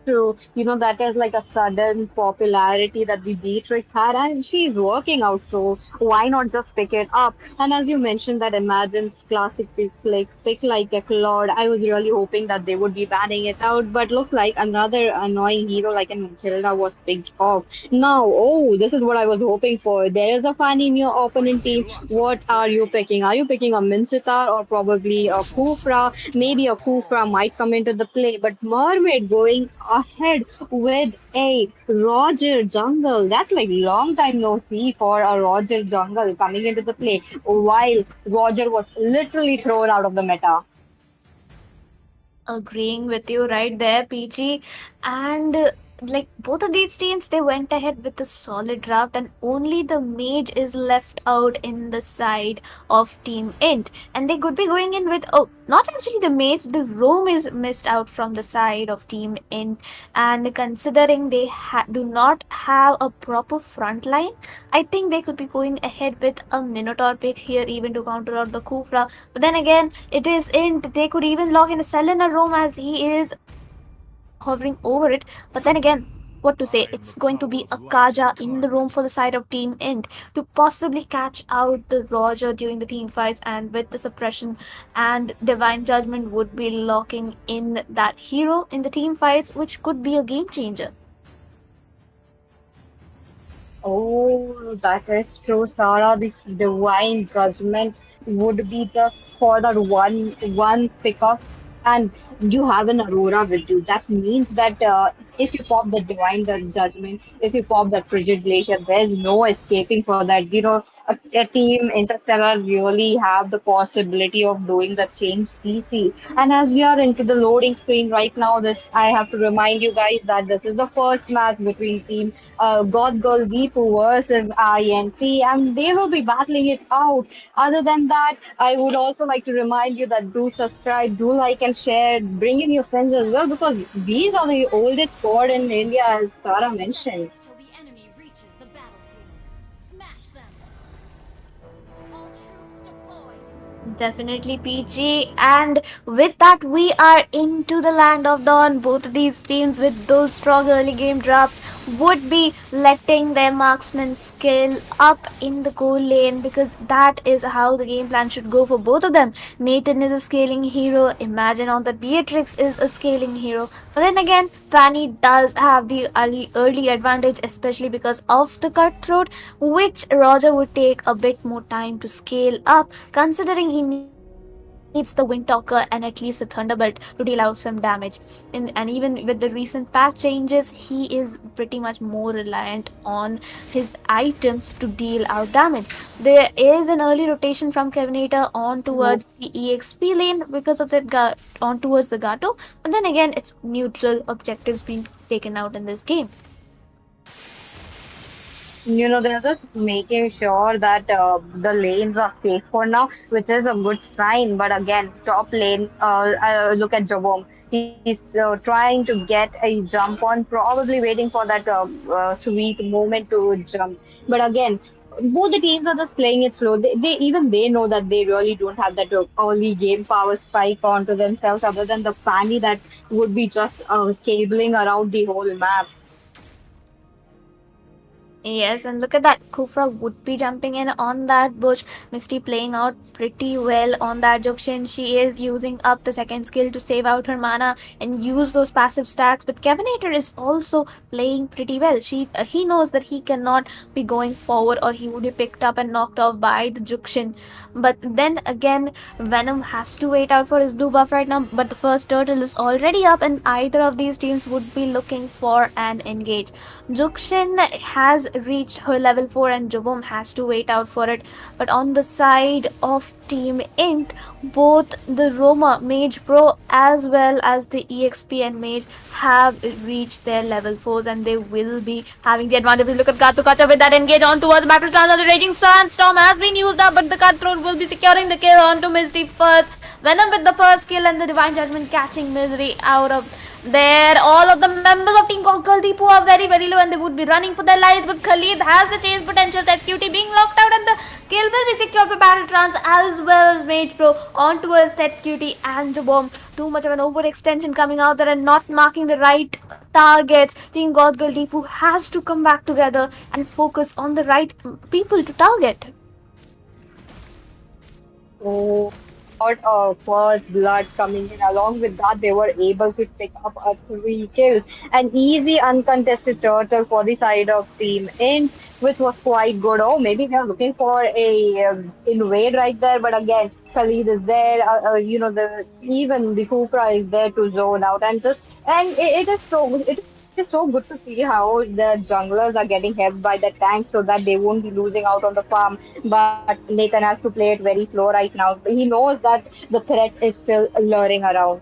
true. That is like a sudden popularity that the Beatrix had, and she's working out. So why not just pick it up? And as you mentioned, that Imagine's classic pick like a Claude. I was really hoping that they would be banning it out, but looks like another annoying hero like a Matilda was picked off. Now, oh, this is what I was hoping for. There is a fan in your opponent team. What are you picking? Are you picking a Mincitar or probably a Kufra? Maybe a Kufra might come into the play, but Mermaid going ahead with a Roger Jungle. That's like long time no see for a Roger Jungle coming into the play while Roger was literally thrown out of the meta. Agreeing with you right there, Peachy. And like both of these teams, they went ahead with a solid draft, and only the mage is left out in the side of Team Int. And they could be going in with, oh, not actually the mage, the roam is missed out from the side of Team Int. And considering they do not have a proper front line, I think they could be going ahead with a Minotaur pick here, even to counter out the Kufra. But then again, it is Int. They could even lock in a Selena roam as he is hovering over it. But then again, what to say? It's going to be a Kaja in the room for the side of Team Int to possibly catch out the Roger during the team fights, and with the suppression and Divine Judgment would be locking in that hero in the team fights, which could be a game changer. Oh, that is true, Sarah. This divine judgment would be just for that one pickup, and you have an Aurora with you. That means that if you pop the divine judgment, if you pop that frigid glacier, there's no escaping for that. A team Interstellar really have the possibility of doing the chain CC. And as we are into the loading screen right now, this I have to remind you guys that this is the first match between team God Girl Deepu versus INT, and they will be battling it out. Other than that, I would also like to remind you that do subscribe, do like and share, bring in your friends as well because these are the oldest squad in India, as Sarah mentioned. Till the enemy reaches the battlefield. Definitely PG. And with that, we are into the land of dawn. Both of these teams, with those strong early game drops, would be letting their marksman skill up in the goal lane because that is how the game plan should go for both of them. Nathan is a scaling hero. Imagine on that Beatrix is a scaling hero. But then again, Fanny does have the early advantage, especially because of the cutthroat, which Roger would take a bit more time to scale up, considering he needs the Windtalker and at least a Thunderbolt to deal out some damage. And even with the recent patch changes, he is pretty much more reliant on his items to deal out damage. There is an early rotation from Kevinator on towards the EXP lane because of that on towards the Gato, but then again, it's neutral objectives being taken out in this game. They're just making sure that the lanes are safe for now, which is a good sign. But again, top lane, look at Jabom. He's trying to get a jump on, probably waiting for that sweet moment to jump. But again, both the teams are just playing it slow. They know that they really don't have that early game power spike onto themselves, other than the Fanny that would be just cabling around the whole map. Yes, and look at that. Kufra would be jumping in on that bush. Misty playing out pretty well on that junction. She is using up the second skill to save out her mana and use those passive stacks. But Kevinator is also playing pretty well. He knows that he cannot be going forward or he would be picked up and knocked off by the junction. But then again, Venom has to wait out for his blue buff right now. But the first turtle is already up and either of these teams would be looking for an engage. Jukshin has reached her level 4 and Jobom has to wait out for it. But on the side of Team Int, both the Roma Mage Pro as well as the EXP and Mage have reached their level 4s and they will be having the advantage. Look at Gatukacha with that engage on towards Battle Trans. The Raging Sandstorm has been used up, but the Cutthroat will be securing the kill onto Misty first. Venom with the first kill and the Divine Judgment catching Misery out of there. All of the members of Team Deepu are very, very low and they would be running for their lives. But Khalid has the chase potential. That QT being locked out and the kill will be secured by Battle Trans as well as Mage Pro on towards that QT and Jabom. Too much of an overextension coming out there and not marking the right targets. Team Deepu has to come back together and focus on the right people to target. Oh, first blood coming in. Along with that, they were able to pick up a 3 kills. An easy, uncontested turtle for the side of Team Int, which was quite good. Oh, maybe they're looking for a invade right there. But again, Khalid is there. Even the Kufra is there to zone out, it is so good to see how the junglers are getting helped by the tanks so that they won't be losing out on the farm. But Nathan has to play it very slow right now. He knows that the threat is still luring around.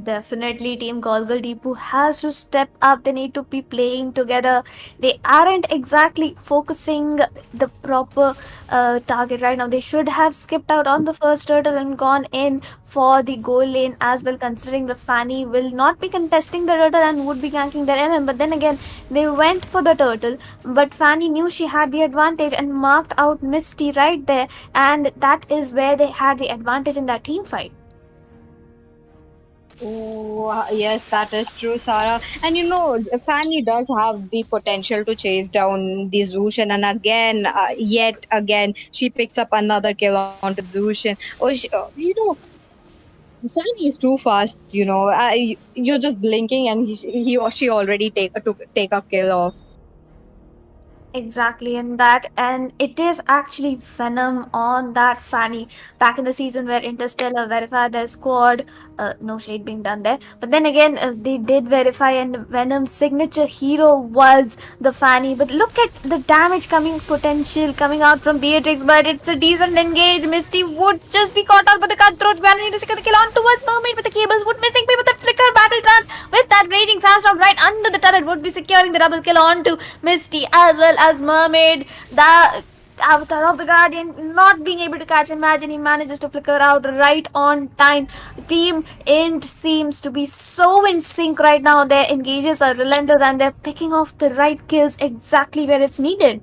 Definitely, Team Deepu has to step up. They need to be playing together. They aren't exactly focusing the proper target right now. They should have skipped out on the first turtle and gone in for the goal lane as well, considering the Fanny will not be contesting the turtle and would be ganking their MM. But then again, they went for the turtle. But Fanny knew she had the advantage and marked out Misty right there. And that is where they had the advantage in that team fight. Oh, yes, that is true, Sarah. And Fanny does have the potential to chase down the Zushin, and yet again, she picks up another kill onto Zushin. Fanny is too fast. You're just blinking, and he or she already take a kill off. Exactly, and it is actually Venom on that Fanny back in the season where Interstellar verified their squad. No shade being done there, but then again, they did verify, and Venom's signature hero was the Fanny. But look at the damage potential coming out from Beatrix, but it's a decent engage. Misty would just be caught out by the Cutthroat, managing to secure the kill on towards Mermaid, but the cables would missing. But the flicker Battle Trance with that raging sandstorm right under the turret would be securing the double kill onto Misty as well as Mermaid. The avatar of the Guardian not being able to catch. Imagine he manages to flicker out right on time. Team Int seems to be so in sync right now. Their engages are relentless and they're picking off the right kills exactly where it's needed.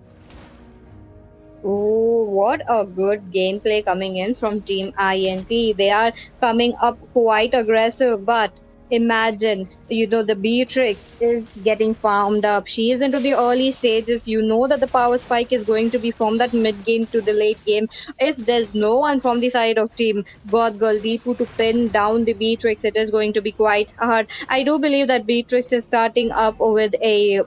Oh, what a good gameplay coming in from Team INT. They are coming up quite aggressive, but imagine, the Beatrix is getting farmed up. She is into the early stages. You know that the power spike is going to be from that mid game to the late game. If there's no one from the side of Team God Girl Deepu to pin down the Beatrix, it is going to be quite hard. I do believe that Beatrix is starting up with a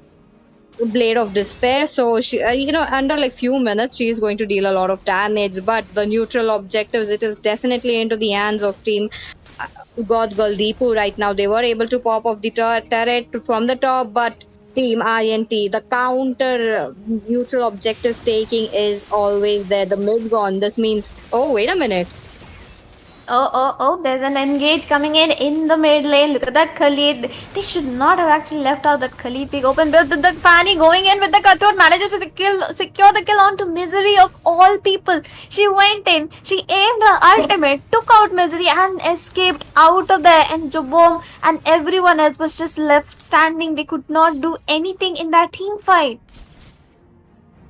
blade of despair, so she under like few minutes she is going to deal a lot of damage, but the neutral objectives, it is definitely into the hands of team uh, God Girl Deepu right now. They were able to pop off the turret from the top, but team INT, the counter neutral objectives taking is always there. The mid gone, this means, oh wait a minute. Oh, there's an engage coming in the mid lane. Look at that Khalid. They should not have actually left out that Khalid pick open. But the Fanny going in with the cutthroat manages to secure the kill onto Misery of all people. She went in, she aimed her ultimate, took out Misery and escaped out of there. And Jobom and everyone else was just left standing. They could not do anything in that team fight.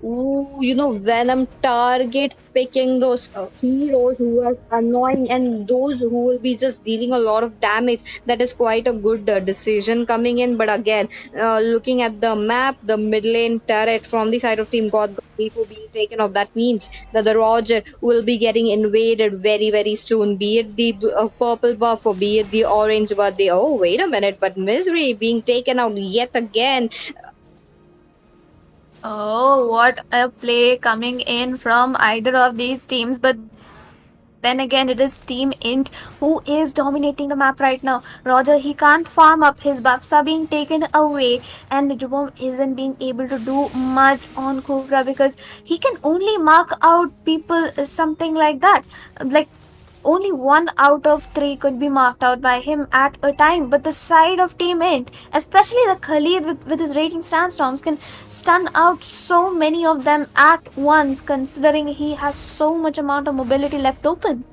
Ooh, Venom target picking those heroes who are annoying and those who will be just dealing a lot of damage. That is quite a good decision coming in. But again, looking at the map, the mid lane turret from the side of Team God Deepu being taken off, that means that the Roger will be getting invaded very, very soon. Be it the purple buff or be it the orange buff. Oh, wait a minute, but Misery being taken out yet again. Oh, what a play coming in from either of these teams. But then again, it is Team Int who is dominating the map right now. Roger, he can't farm up. His buffs are being taken away. And Jubom isn't being able to do much on Kufra because he can only mark out people, something like that. Like, only 1 out of 3 could be marked out by him at a time, but the side of Team Int, especially the Khalid with his raging sandstorms, can stun out so many of them at once, considering he has so much amount of mobility left open.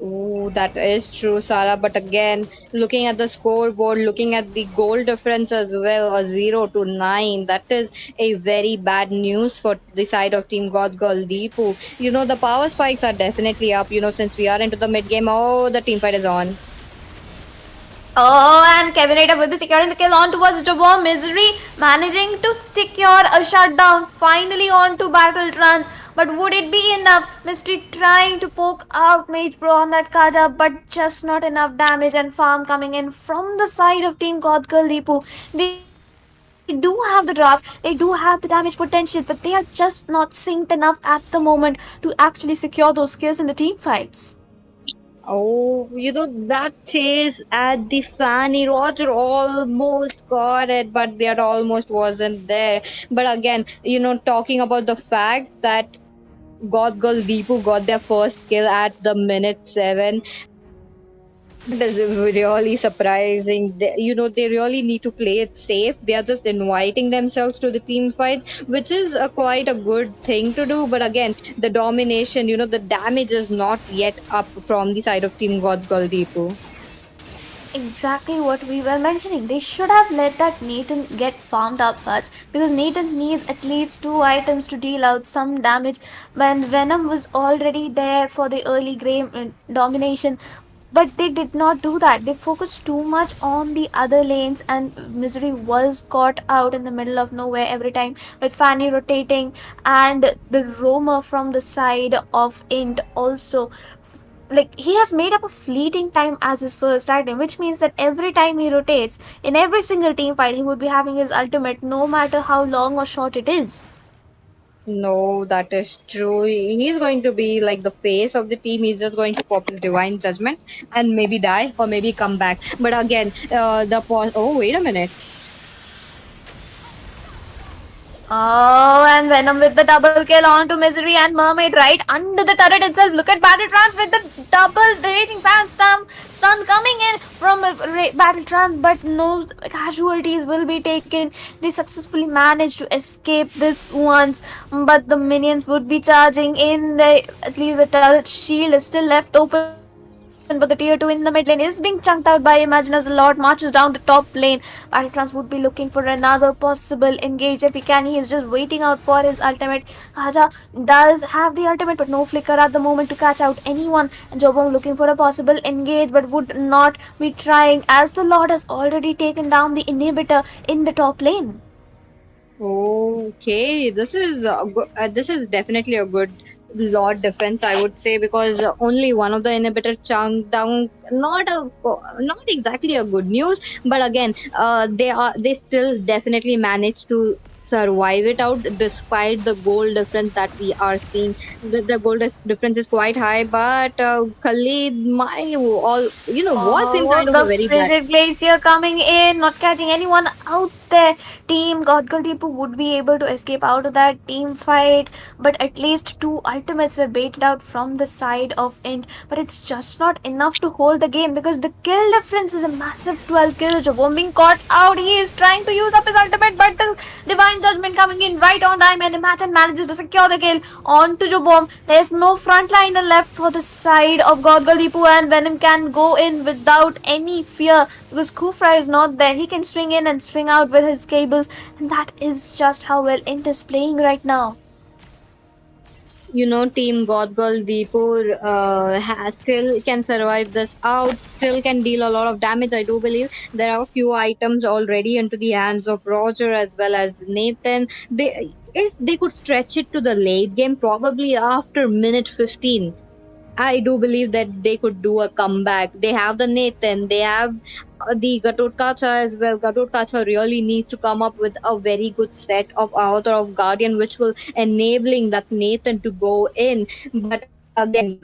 Ooh, that is true, Sarah. But again, looking at the scoreboard, looking at the goal difference as well, a 0 to 9, that is a very bad news for the side of Team God Girl Deepu. The power spikes are definitely up, since we are into the mid game. Oh, the team fight is on. Oh, and Kevin Raider will be securing the kill on towards Jabom. Misery managing to secure a shutdown finally onto Battle Trance. But would it be enough? Mystery trying to poke out Mage Bro on that Kaja, but just not enough damage, and farm coming in from the side of Team God Girl Deepu. They do have the draft, they do have the damage potential, but they are just not synced enough at the moment to actually secure those kills in the team fights. Oh, that chase at the Fanny Roger almost got it, but that almost wasn't there. But again, talking about the fact that God Girl Deepu got their first kill at the minute 7. That is really surprising. They really need to play it safe. They are just inviting themselves to the team fights, which is quite a good thing to do. But again, the domination, the damage is not yet up from the side of Team God Girl Deepu. Exactly what we were mentioning. They should have let that Nathan get farmed up first, because Nathan needs at least 2 items to deal out some damage when Venom was already there for the early game domination. But they did not do that. They focused too much on the other lanes, and Misery was caught out in the middle of nowhere every time, with Fanny rotating and the roamer from the side of Int also. Like, he has made up a fleeting time as his first item, which means that every time he rotates in every single team fight, he would be having his ultimate, no matter how long or short it is. No, that is true. He's going to be like the face of the team. He's just going to pop his divine judgment and maybe die or maybe come back. But again, oh, wait a minute. Oh, and Venom with the double kill onto Misery and Mermaid right under the turret itself. Look at Battle Trance with the double rating sandstorm stun coming in from Battle Trance, but no casualties will be taken. They successfully managed to escape this once, but the minions would be charging in. At least the turret shield is still left open. but the tier 2 in the mid lane is being chunked out by Imagine as the Lord marches down the top lane. Battletrans would be looking for another possible engage if he can. He is just waiting out for his ultimate. Kaja does have the ultimate, but no flicker at the moment to catch out anyone. And Jobong looking for a possible engage, but would not be trying as the Lord has already taken down the inhibitor in the top lane. Okay, this is definitely a good Lord defense, I would say, because only one of the inhibitor chunked down. Not exactly a good news, but again, they still definitely managed to survive it out despite the goal difference that we are seeing. The goal difference is quite high, but Khalid, was in kind Oh, of a the very bad. frigid glacier coming in, not catching anyone out there. Team Godgaldeepu would be able to escape out of that team fight, but at least two ultimates were baited out from the side of Int. But it's just not enough to hold the game because the kill difference is a massive 12 kills. Jabom being caught out, he is trying to use up his ultimate, but the Divine Judgment coming in right on time, and Imagine manages to secure the kill on to Jabom. There's no front liner left for the side of Godgaldeepu, and Venom can go in without any fear because Kufra is not there. He can swing in and swing out with his cables, and that is just how well Int is playing right now. Team Godgirl Deepu still can survive this out, still can deal a lot of damage. I do believe there are a few items already into the hands of Roger as well as Nathan. If they could stretch it to the late game, probably after minute 15. I do believe that they could do a comeback. They have the Nathan, they have the Gatot Kacha as well. Gatot Kacha really needs to come up with a very good set of Author of Guardian, which will enabling that Nathan to go in. But again,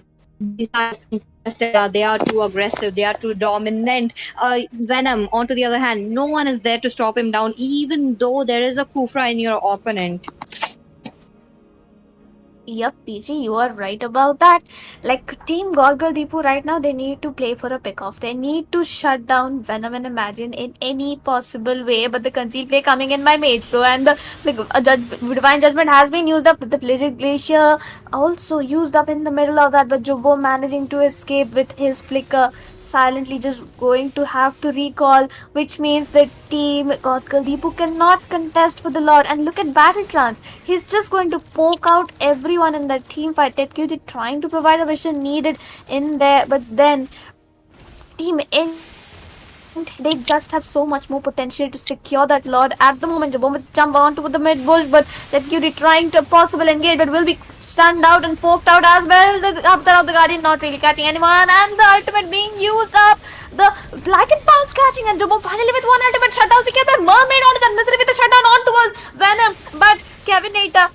besides Interstellar, they are too aggressive, they are too dominant. Venom, on to the other hand, no one is there to stop him down, even though there is a Kufra in your opponent. Yep, PG, you are right about that. Like Team Gorgle Deepu right now, they need to play for a pick-off. They need to shut down Venom and Imagine in any possible way. But the concealed play coming in by Mage Pro and the Divine Judgment has been used up. The Blizzard Glacier also used up in the middle of that. But Jobo managing to escape with his flicker, silently just going to have to recall, which means that Team Gorgle Deepu cannot contest for the Lord. And look at Battle Trance. He's just going to poke out everyone in that team fight. TechQT trying to provide the vision needed in there, but then Team Int, they just have so much more potential to secure that Lord at the moment. Jabom will jump onto the mid bush, but TechQT trying to possible engage, but will be stunned out and poked out as well. The Avatar of the Guardian not really catching anyone, and the ultimate being used up. The Black and Pounce catching, and Jabom finally with one ultimate shutdown secured by Mermaid onto that Misery with the shutdown onto us Venom, but Kevin Nater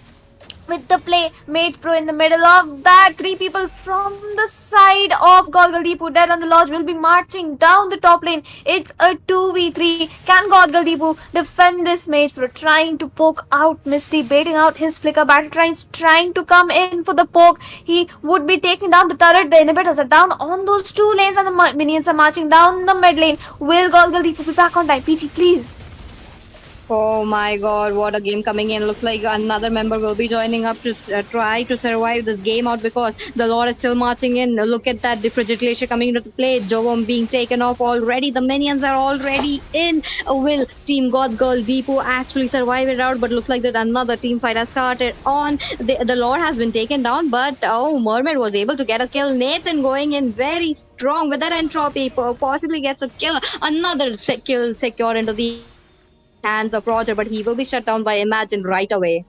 with the play, Mage Pro in the middle of that. Three people from the side of Golgaldeepu dead on the lodge will be marching down the top lane. It's a 2v3. Can Golgaldeepu defend this Mage Pro? Trying to poke out Misty, baiting out his flicker. Battle trying to come in for the poke. He would be taking down the turret. The inhibitors are down on those two lanes, and the minions are marching down the mid lane. Will Golgaldeepu be back on time? PG, please. Oh my god, what a game coming in. Looks like another member will be joining up to try to survive this game out because the Lord is still marching in. Look at that, the Frigid Glacier coming into play. Jovum being taken off already. The minions are already in. Will Team God Girl Deepu actually survive it out? But looks like that another team fight has started on. The Lord has been taken down, but Mermaid was able to get a kill. Nathan going in very strong with that entropy. Possibly gets a kill. Another kill secured into the hands of Roger, but he will be shut down by Imagine right away.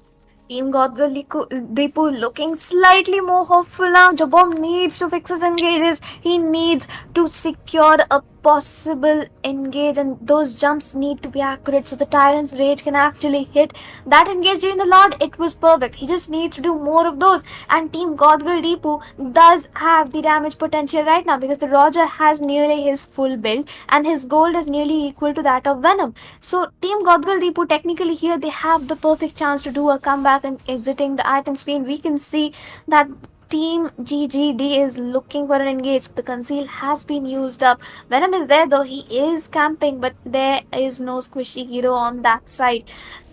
Team Deepu looking slightly more hopeful now. Jabom needs to fix his engages. He needs to secure a possible engage, and those jumps need to be accurate so the Tyrant's Rage can actually hit that engage during the Lord. It was perfect. He just needs to do more of those. And Team Godgirl Deepu does have the damage potential right now because the Roger has nearly his full build and his gold is nearly equal to that of Venom. So Team Godgirl Deepu technically here they have the perfect chance to do a comeback and exiting the item screen. We can see that Team GGD is looking for an engage. The conceal has been used up. Venom is there though. He is camping, but there is no squishy hero on that side.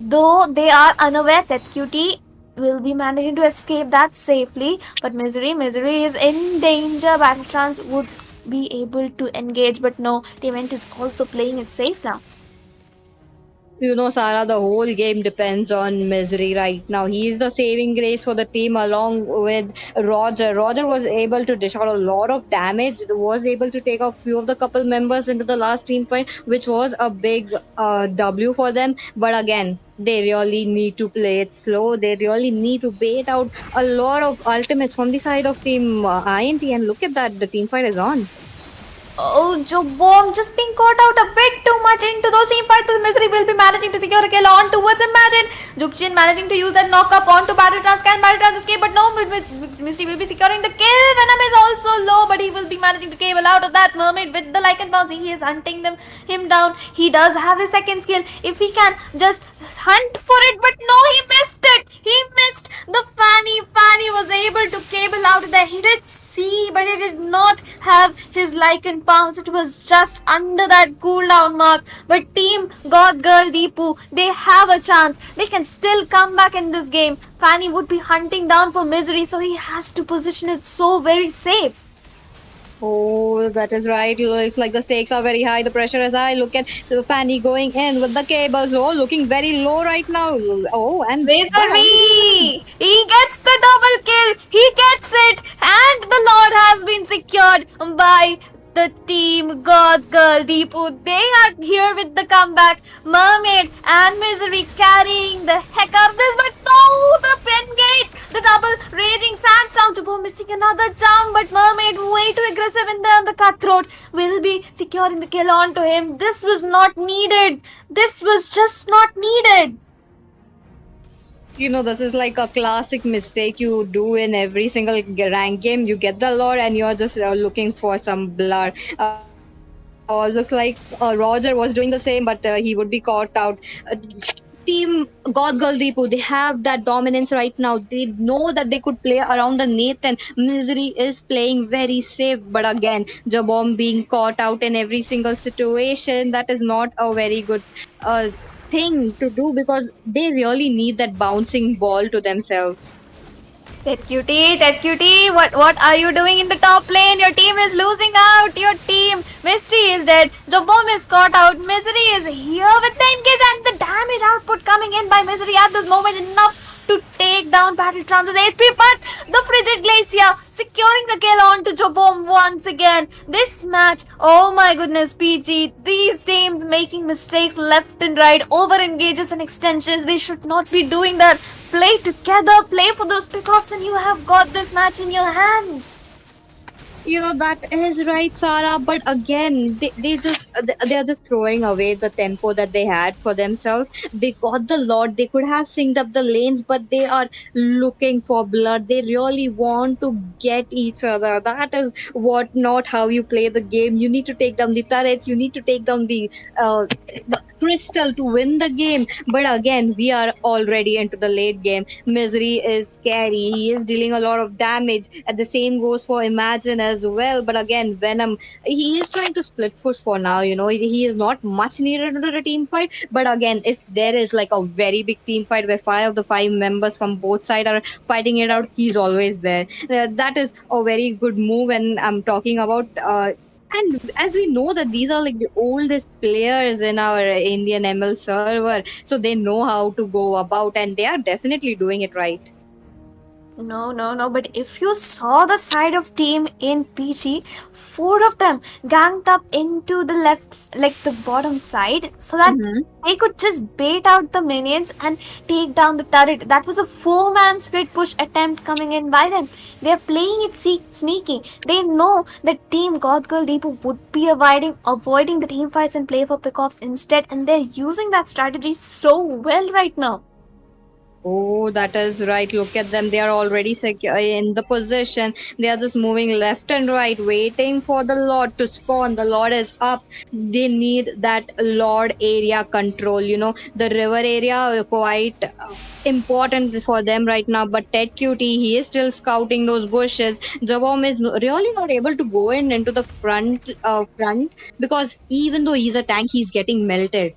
Though they are unaware that QT will be managing to escape that safely. But Misery is in danger. Battletrans would be able to engage. But no, Team Ent is also playing it safe now. You know, Sarah, the whole game depends on Misery right now. He is the saving grace for the team along with Roger. Roger was able to dish out a lot of damage, was able to take a few of the couple members into the last team fight, which was a big W for them. But again, they really need to play it slow. They really need to bait out a lot of ultimates from the side of team INT. And look at that, the team fight is on. Oh, Joe Bomb just being caught out a bit too much into those team fights, but Misery will be managing to secure a kill on towards Imagine. Jukshin managing to use that knock up onto Battletrans. Can Battletrans escape? But no, Misery will be securing the kill. Venom is also low, but he will be managing to cable out of that Mermaid with the Lycan bounce. He is hunting him down. He does have his second skill. If he can just hunt for it, but no, he missed it. He missed the Fanny. Fanny was able to cable out of there. He did see, but he did not have his Lycan pounds. It was just under that cooldown mark. But Team Goth Girl Deepu, they have a chance. They can still come back in this game. Fanny would be hunting down for Misery, so he has to position it so very safe. Oh, that is right. Looks like the stakes are very high. The pressure is high. Look at Fanny going in with the cables. Oh, looking very low right now. Oh, and Misery! He gets the double kill. He gets it. And the Lord has been secured by the team Goth Girl Deepu. They are here with the comeback. Mermaid and Misery carrying the heck out of this. But no, the engage. The double raging sandstorm. Jabo missing another jump. But Mermaid way too aggressive in there on the cutthroat. Will be securing the kill onto him. This was not needed. This was just not needed. You know, this is like a classic mistake you do in every single rank game. You get the lore and you're just looking for some blood. Looks like Roger was doing the same, but he would be caught out. Team God Girl Deepu, they have that dominance right now. They know that they could play around the Nathan. Misery is playing very safe, but again, Jabom being caught out in every single situation, that is not a very good thing to do because they really need that bouncing ball to themselves. Ted Cutie, what are you doing in the top lane? Your team is losing out. Your team, Misty is dead. Jobom is caught out. Misery is here with the engage and the damage output coming in by Misery at this moment enough to take down Battletron's HP, but the Frigid Glacier securing the kill on to Jobom once again. This match, oh my goodness, PG, these teams making mistakes left and right, over engages and extensions. They should not be doing that. Play together, play for those pickoffs, and you have got this match in your hands. You know, that is right, Sarah, but again, they are just throwing away the tempo that they had for themselves. They got the lot, they could have synced up the lanes, but they are looking for blood. They really want to get each other. That is not how you play the game. You need to take down the turrets, you need to take down the crystal to win the game. But again, we are already into the late game. Misery is scary, he is dealing a lot of damage, and the same goes for Imagine as well. But again, Venom, he is trying to split push for now. You know, he is not much needed into the team fight. But again, if there is like a very big team fight where 5 of the 5 members from both sides are fighting it out, he's always there. That is a very good move. And I'm talking about and as we know that these are like the oldest players in our Indian ML server, so they know how to go about, and they are definitely doing it right. No. But if you saw the side of team in PG, 4 of them ganged up into the left, like the bottom side, so that they could just bait out the minions and take down the turret. That was a 4-man split push attempt coming in by them. They're playing it sneaky. They know that Team Goth Girl Deepu would be avoiding the team fights and play for pickoffs instead, and they're using that strategy so well right now. Oh, that is right. Look at them. They are already secure in the position. They are just moving left and right, waiting for the Lord to spawn. The Lord is up. They need that Lord area control. You know, the river area quite important for them right now. But Ted Cutie, he is still scouting those bushes. Jabom is really not able to go into the front because even though he's a tank, he's getting melted.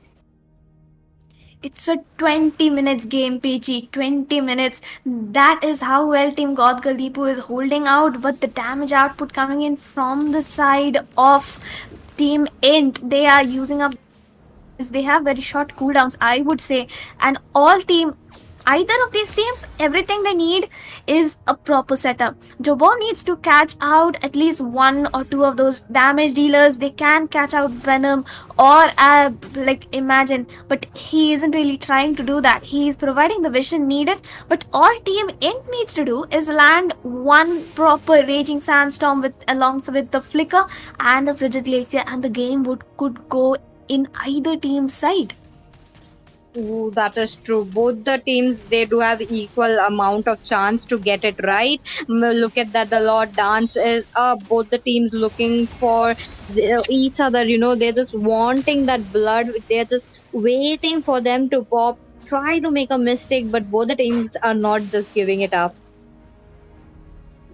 It's a 20 minutes game, Peachy. 20 minutes. That is how well Team Goth Galdeepu is holding out, but the damage output coming in from the side of Team Int, they are using up. They have very short cooldowns, I would say, and all team. Either of these teams, everything they need is a proper setup. Jobo needs to catch out at least one or two of those damage dealers. They can catch out Venom or Imagine, but he isn't really trying to do that. He is providing the vision needed, but all Team Int needs to do is land one proper Raging Sandstorm with the Flicker and the Frigid Glacier, and the game could go in either team's side. Ooh, that is true. Both the teams, they do have equal amount of chance to get it right. Look at that, the Lord Dance is up. Both the teams looking for each other. They're just wanting that blood. They're just waiting for them to pop. Try to make a mistake, but both the teams are not just giving it up.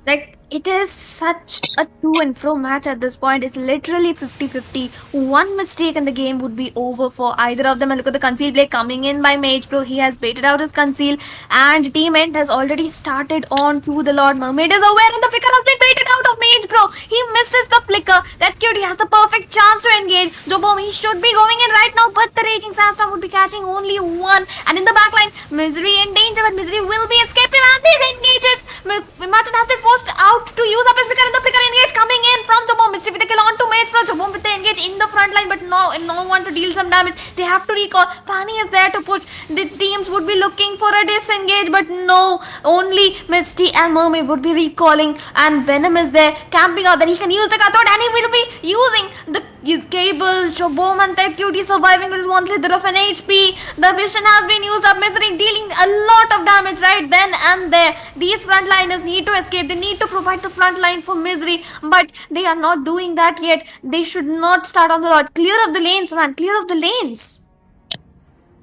Like, it is such a to and fro match at this point. It's literally 50-50. One mistake and the game would be over for either of them. And look at the conceal play coming in by Mage Pro. He has baited out his conceal, and Team Ent has already started on to the Lord Mermaid is aware, and the flicker has been baited out of Mage Pro. He misses the flicker. That cutie has the perfect chance to engage. Jobom, he should be going in right now, but the Raging Sandstorm would be catching only one. And in the backline, Misery in danger, but Misery will be escaping, and this engages. Imagine has been forced out to use up his flicker, and the flicker engage coming in from Jobom. Mystery with the kill on to Mage Pro. Jobom with the engage in the front line, but no one to deal some damage. They have to recall. Fanny is there to push. The teams would be looking for a disengage, but no. Only Misty and Mermaid would be recalling, and Venom is there camping out. Then he can use the cathode, and he will be using his cables. Jobom and that cutie surviving with one slither of an HP. The vision has been used up. Misery dealing a lot of damage right then and there. These frontliners need to escape. They need to provide the front line for Misery, but they are not doing that yet. They should not start on the lot. Clear of the lanes, man. Clear of the lanes.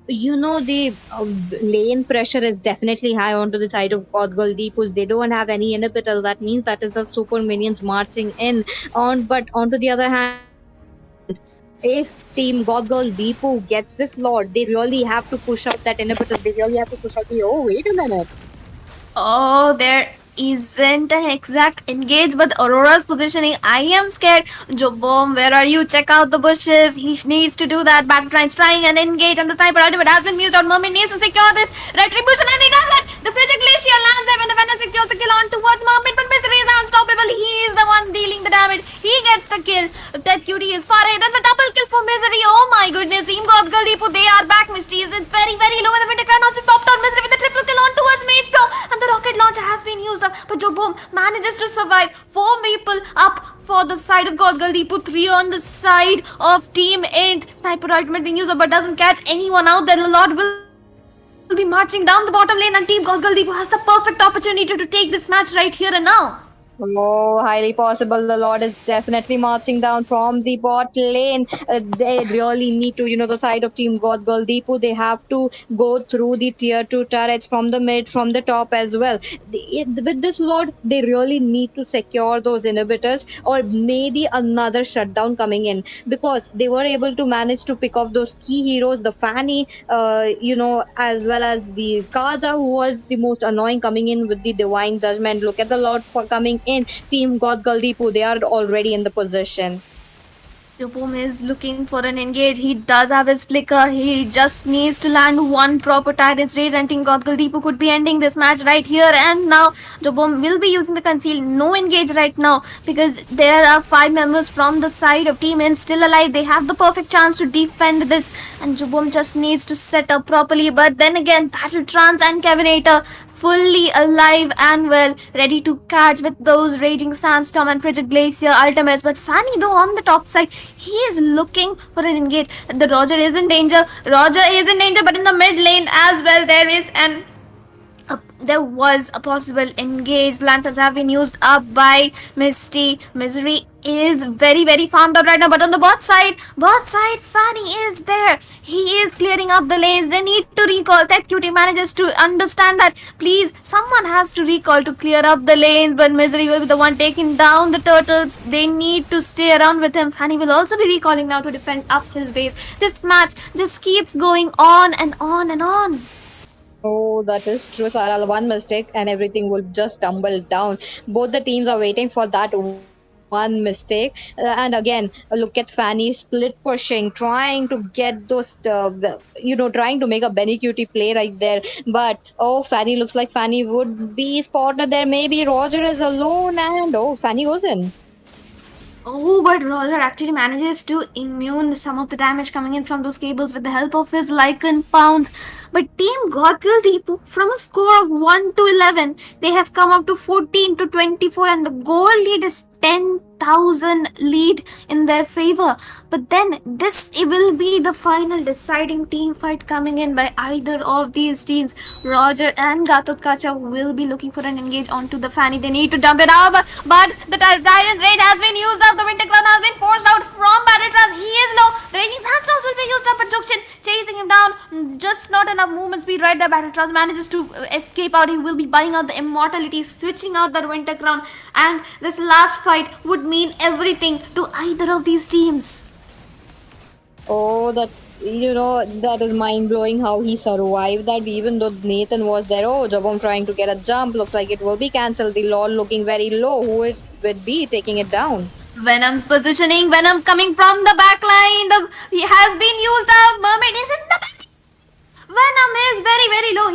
The lane pressure is definitely high onto the side of God Deepu. They don't have any inhibitor. That means that is the super minions marching in. But onto the other hand, if Team God Deepu gets this Lord, they really have to push out that inhibitor. They really have to push out wait a minute. Oh, there isn't an exact engage, but Aurora's positioning, I am scared. Jobom, where are you? Check out the bushes. He needs to do that. Battle trying and engage, and the sniper ultimate has been used on. Mermaid needs to secure this retribution, and he does it. The Frigid Glacier lands there when the Venom secures the kill on towards Mermaid, but Misery is unstoppable. He is the one dealing the damage. He gets the kill. That cutie is far ahead, and the double kill for Misery. Oh my goodness, Team God Deepu, they are back. Misty is very, very low, and the Winter Crown has been popped on. Misery with the triple kill on towards Mage Pro, and the rocket launcher has been used up. But Jobom manages to survive. 4 people up for the side of God Deepu, 3 on the side of Team Int. Sniper ultimate being used up, but doesn't catch anyone out there. The Lord will be marching down the bottom lane, and Team God Deepu has the perfect opportunity to take this match right here and now. Oh, highly possible. The Lord is definitely marching down from the bot lane. They really need to, the side of Team God Deepu, they have to go through the tier 2 turrets from the mid, from the top as well. With this Lord, they really need to secure those inhibitors, or maybe another shutdown coming in, because they were able to manage to pick off those key heroes, the Fanny, as well as the Kaja, who was the most annoying coming in with the Divine Judgment. Look at the Lord for coming in. Team God Deepu, they are already in the position. Jobom is looking for an engage. He does have his flicker. He just needs to land one proper Tyrant's Rage, and Team God Deepu could be ending this match right here and now. Jobom will be using the conceal. No engage right now, because there are 5 members from the side of Team Int still alive. They have the perfect chance to defend this, and Jobom just needs to set up properly. But then again, Battle Trance and Kevinator fully alive and well, ready to catch with those Raging Sandstorm and Frigid Glacier ultimates. But Fanny, though, on the top side, he is looking for an engage. The Roger is in danger. But in the mid lane as well, there is there was a possible engage. Lanterns have been used up by Misty. Misery is very farmed out right now, but on the bot side, Fanny is there. He is clearing up the lanes. They need to recall. That cutie manages to understand that please, someone has to recall to clear up the lanes, but Misery will be the one taking down the turtles. They need to stay around with him. Fanny will also be recalling now to defend up his base. This match just keeps going on and on and on. Oh, that is true, Sarah. One mistake and everything will just tumble down. Both the teams are waiting for that one mistake. And again, look at Fanny split pushing, trying to get those, trying to make a Benny Cutie play right there. But, oh, Fanny looks like Fanny would be spotted there. Maybe Roger is alone and, oh, Fanny goes in. Oh, but Roger actually manages to immune some of the damage coming in from those cables with the help of his Lycan Pounds. But Team Goth Deepu, from a score of 1 to 11, they have come up to 14 to 24, and the goal lead is 10,000 lead in their favor. But then this will be the final deciding team fight coming in by either of these teams. Roger and Gatotkacha will be looking for an engage onto the Fanny. They need to dump it out, but the Tyrant's Rage has been used up. The Winter Clown has been forced out from Battletrans. He is low. The Raging Sandstorms will be used up, but Juxin chasing him down. Just not enough movement speed right there. Battletrans manages to escape out. He will be buying out the Immortality, switching out that Winter Crown, and this last fight would mean everything to either of these teams. Oh, that is mind-blowing how he survived that even though Nathan was there. Oh, Jabom trying to get a jump. Looks like it will be cancelled. The Lord looking very low. Who it would be taking it down? Venom's positioning. Venom coming from the back line. He has been used up. Mermaid is in the back. Venom is very low.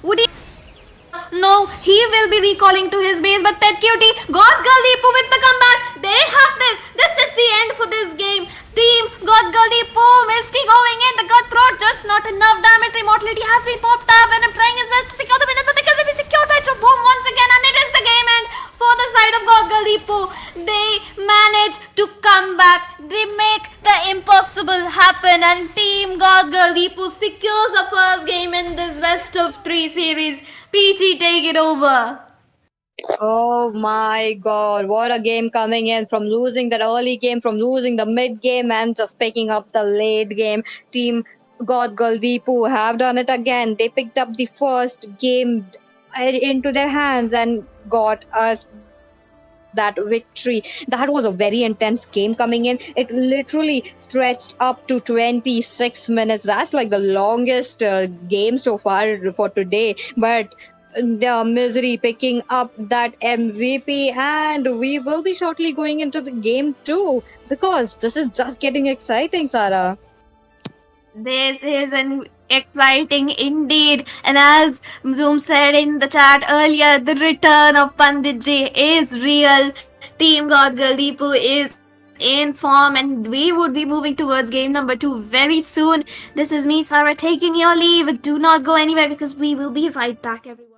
Would he? No, he will be recalling to his base, but that cutie, Goth Girl Deepu with the comeback. They have this. This is the end for this game. Team Goth Girl Deepu, Misty going in. The Cutthroat, just not enough damage. The Immortality has been popped up, and I'm trying his best to secure the win, but the kill will be secured by Bomb once again, and it is the game end for the side of Goth Girl Deepu. They manage to come back. They make the impossible happen, and Team Goth Girl Deepu secures the first game in this best of 3 series. PG, take it over. Oh my god, what a game coming in from losing that early game, from losing the mid game, and just picking up the late game. Team God Girl Deepu have done it again. They picked up the first game into their hands and got us that victory. That was a very intense game coming in. It literally stretched up to 26 minutes. That's like the longest game so far for today. But the Misery picking up that MVP, and we will be shortly going into the game 2 because this is just getting exciting, Sarah. This is an exciting indeed, and as Zoom said in the chat earlier, the return of Pandit J is real. Team God Girl Deepu is in form, and we would be moving towards game number 2 very soon. This is me, Sarah, taking your leave. Do not go anywhere because we will be right back, everyone.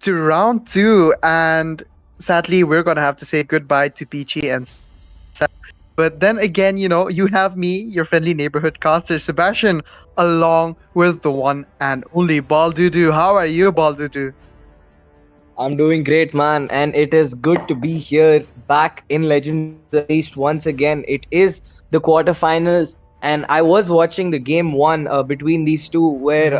to round 2, and sadly, we're gonna have to say goodbye to Peachy and Sam. But then again, you have me, your friendly neighborhood caster, Sebastian, along with the one and only Baldudu. How are you, Baldudu? I'm doing great, man, and it is good to be here back in Legendary Unleashed once again. It is the quarterfinals, and I was watching the game one between these two, where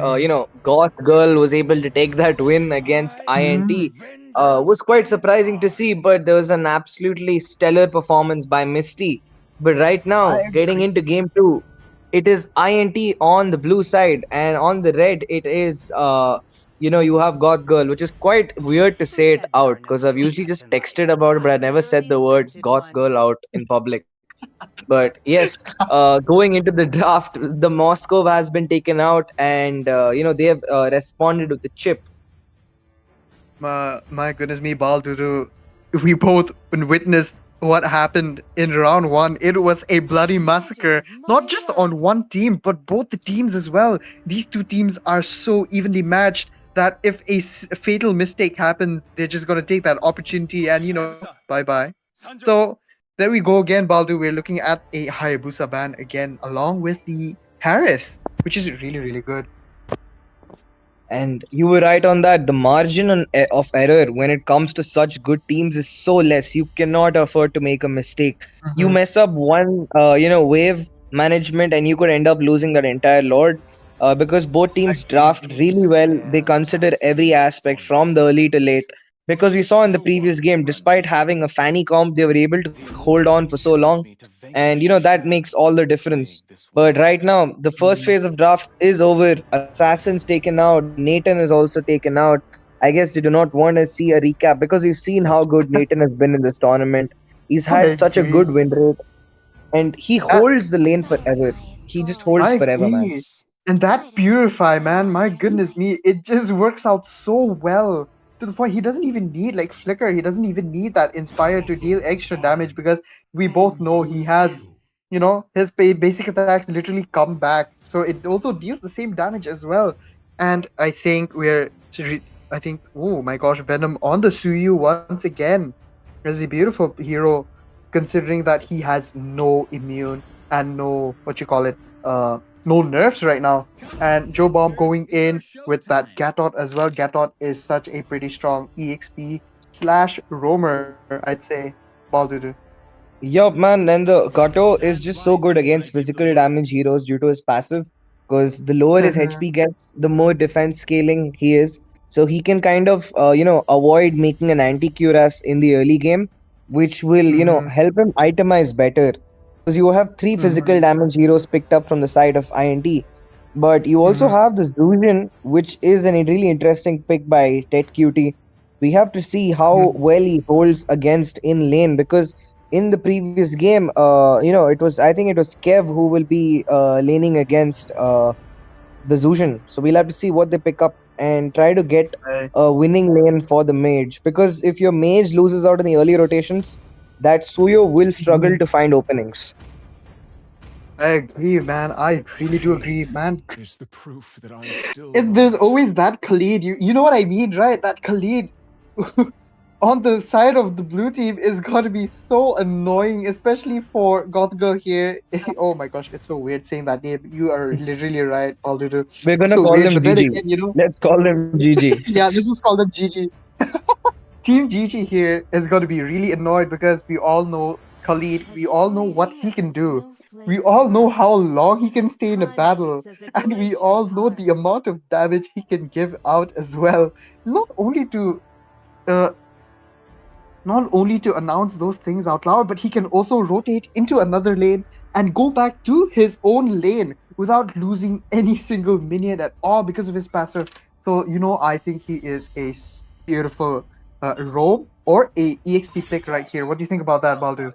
Goth Girl was able to take that win against INT. Was quite surprising to see, but there was an absolutely stellar performance by Misty. But right now, getting into game two, it is INT on the blue side, and on the red, it is you have Goth Girl, which is quite weird to say it out because I've usually just texted about it, but I never said the words Goth Girl out in public. But yes, going into the draft, the Moscow has been taken out, and they have responded with the chip. My goodness me, Baldudu. We both witnessed what happened in round 1. It was a bloody massacre, not just on one team, but both the teams as well. These two teams are so evenly matched that if a fatal mistake happens, they're just gonna take that opportunity and bye bye. So there we go again, Baldu. We're looking at a Hayabusa ban again, along with the Harris, which is really, really good. And you were right on that. The margin of error when it comes to such good teams is so less. You cannot afford to make a mistake. You mess up one, wave management, and you could end up losing that entire lord. Because both teams draft really well. They consider every aspect from the early to late. Because we saw in the previous game, despite having a fanny comp, they were able to hold on for so long, and that makes all the difference. But right now, the first phase of drafts is over. Assassin's taken out. Nathan is also taken out. I guess they do not want to see a recap because we've seen how good Nathan has been in this tournament. He's had such a good win rate, and he holds the lane forever. He just holds I forever, man. agree. And that Purify, man, my goodness me, it just works out so well. To the point he doesn't even need like Flicker, he doesn't even need that Inspire to deal extra damage because we both know he has, his basic attacks literally come back. So it also deals the same damage as well. And I think oh my gosh, Venom on the Suyu once again is a beautiful hero considering that he has no immune and no, no nerfs right now. And Joe Bomb going in with that Gatot as well. Gatot is such a pretty strong EXP slash roamer, I'd say. Baldudu. Yup, man, and the Kato is just so good against physical damage heroes due to his passive. Because the lower his HP gets, the more defense scaling he is. So he can kind of, avoid making an anti-cuirass in the early game, which will, help him itemize better. Because you have 3 physical damage heroes picked up from the side of INT. But you also have the Zuzian, which is a really interesting pick by Tet Cutie. We have to see how well he holds against in lane, because in the previous game, I think it was Kev who will be laning against the Zuzian. So we'll have to see what they pick up and try to get a winning lane for the mage. Because if your mage loses out in the early rotations, that Suyo will struggle to find openings. I agree, man. I really do agree, man. It's the proof that I'm still. There's always that Khalid. You know what I mean, right? That Khalid on the side of the blue team is gonna be so annoying, especially for Goth Girl here. Oh my gosh, it's so weird saying that name. You are literally right, Baldudu. We're gonna So call weird, them but then GG. again, Let's call them GG. yeah, let's just call them GG. Team GG here is going to be really annoyed because we all know Khalid, we all know what he can do. We all know how long he can stay in a battle, and we all know the amount of damage he can give out as well. Not only to announce those things out loud, but he can also rotate into another lane and go back to his own lane without losing any single minion at all because of his passive. So, I think he is a beautiful roam or a EXP pick right here. What do you think about that, Baldu?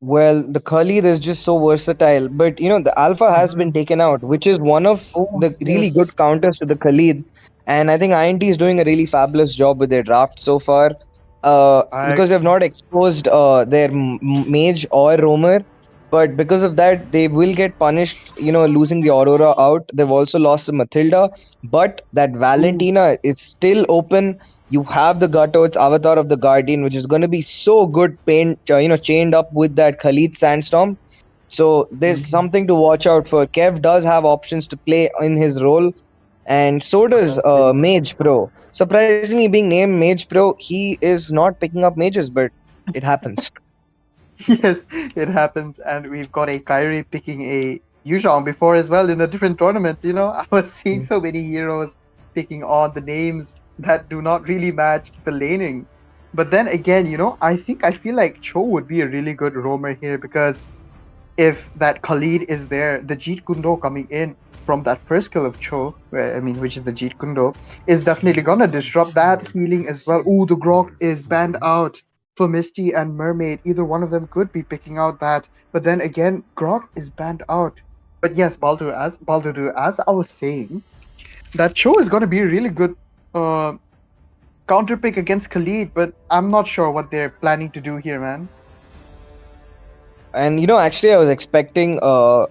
Well, the Khalid is just so versatile, but the Alpha has been taken out, which is one of the really good counters to the Khalid. And I think INT is doing a really fabulous job with their draft so far, because they have not exposed their mage or roamer. but because of that, they will get punished. Losing the Aurora out. They've also lost the Matilda, but that Ooh. Valentina is still open. You have the Gato, it's Avatar of the Guardian, which is going to be so good, chained up with that Khalid Sandstorm. So there's Mhm. something to watch out for. Kev does have options to play in his role, and so I does agree. Mage Pro. Surprisingly, being named Mage Pro, he is not picking up mages, but it happens. Yes, it happens, and we've got a Kyrie picking a Yuzhong before as well in a different tournament. I was seeing so many heroes picking on the names that do not really match the laning. But then again, I feel like Cho would be a really good roamer here because if that Khalid is there, the Jeet Kundo coming in from that first kill of Cho, which is the Jeet Kundo, is definitely gonna disrupt that healing as well. Ooh, the Grok is banned out for Misty and Mermaid. Either one of them could be picking out that, but then again, Grok is banned out. But yes, Baldur, as I was saying, that Cho is gonna be a really good uh, counter pick against Khalid, but I'm not sure what they're planning to do here, man. And actually, I was expecting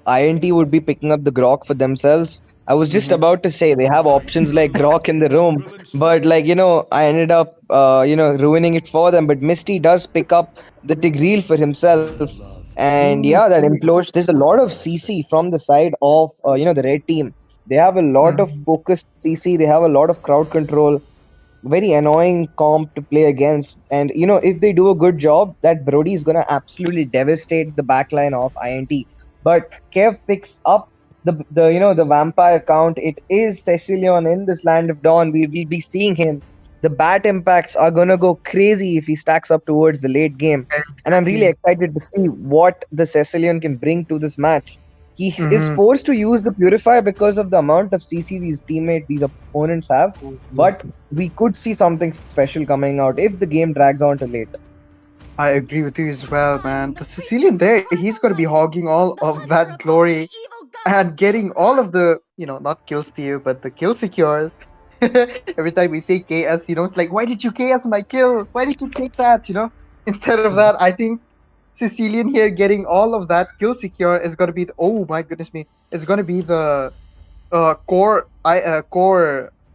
INT would be picking up the Grok for themselves. I was just Mm-hmm. about to say they have options like Grok in the room, but I ended up ruining it for them. But Misty does pick up the Tigreal for himself, and yeah, that implosion. There's a lot of CC from the side of the red team. They have a lot of Mm-hmm. focused CC. They have a lot of crowd control, very annoying comp to play against. And if they do a good job, that Brody is gonna absolutely devastate the backline of INT. But Kev picks up the vampire count. It is Cecilion in this land of dawn. We will be seeing him. The bat impacts are gonna go crazy if he stacks up towards the late game. And I'm really Exactly. excited to see what the Cecilion can bring to this match. He is Mm-hmm. forced to use the purifier because of the amount of CC these opponents have, but we could see something special coming out if the game drags on to late. I agree with you as well, man. The Sicilian there, he's going to be hogging all of that glory and getting all of the, not kill steal, but the kill secures. Every time we say KS, it's like, why did you KS my kill? Why did you take that? Instead of that, I think Sicilian here getting all of that kill secure is going to be, oh my goodness me, it's going to be the core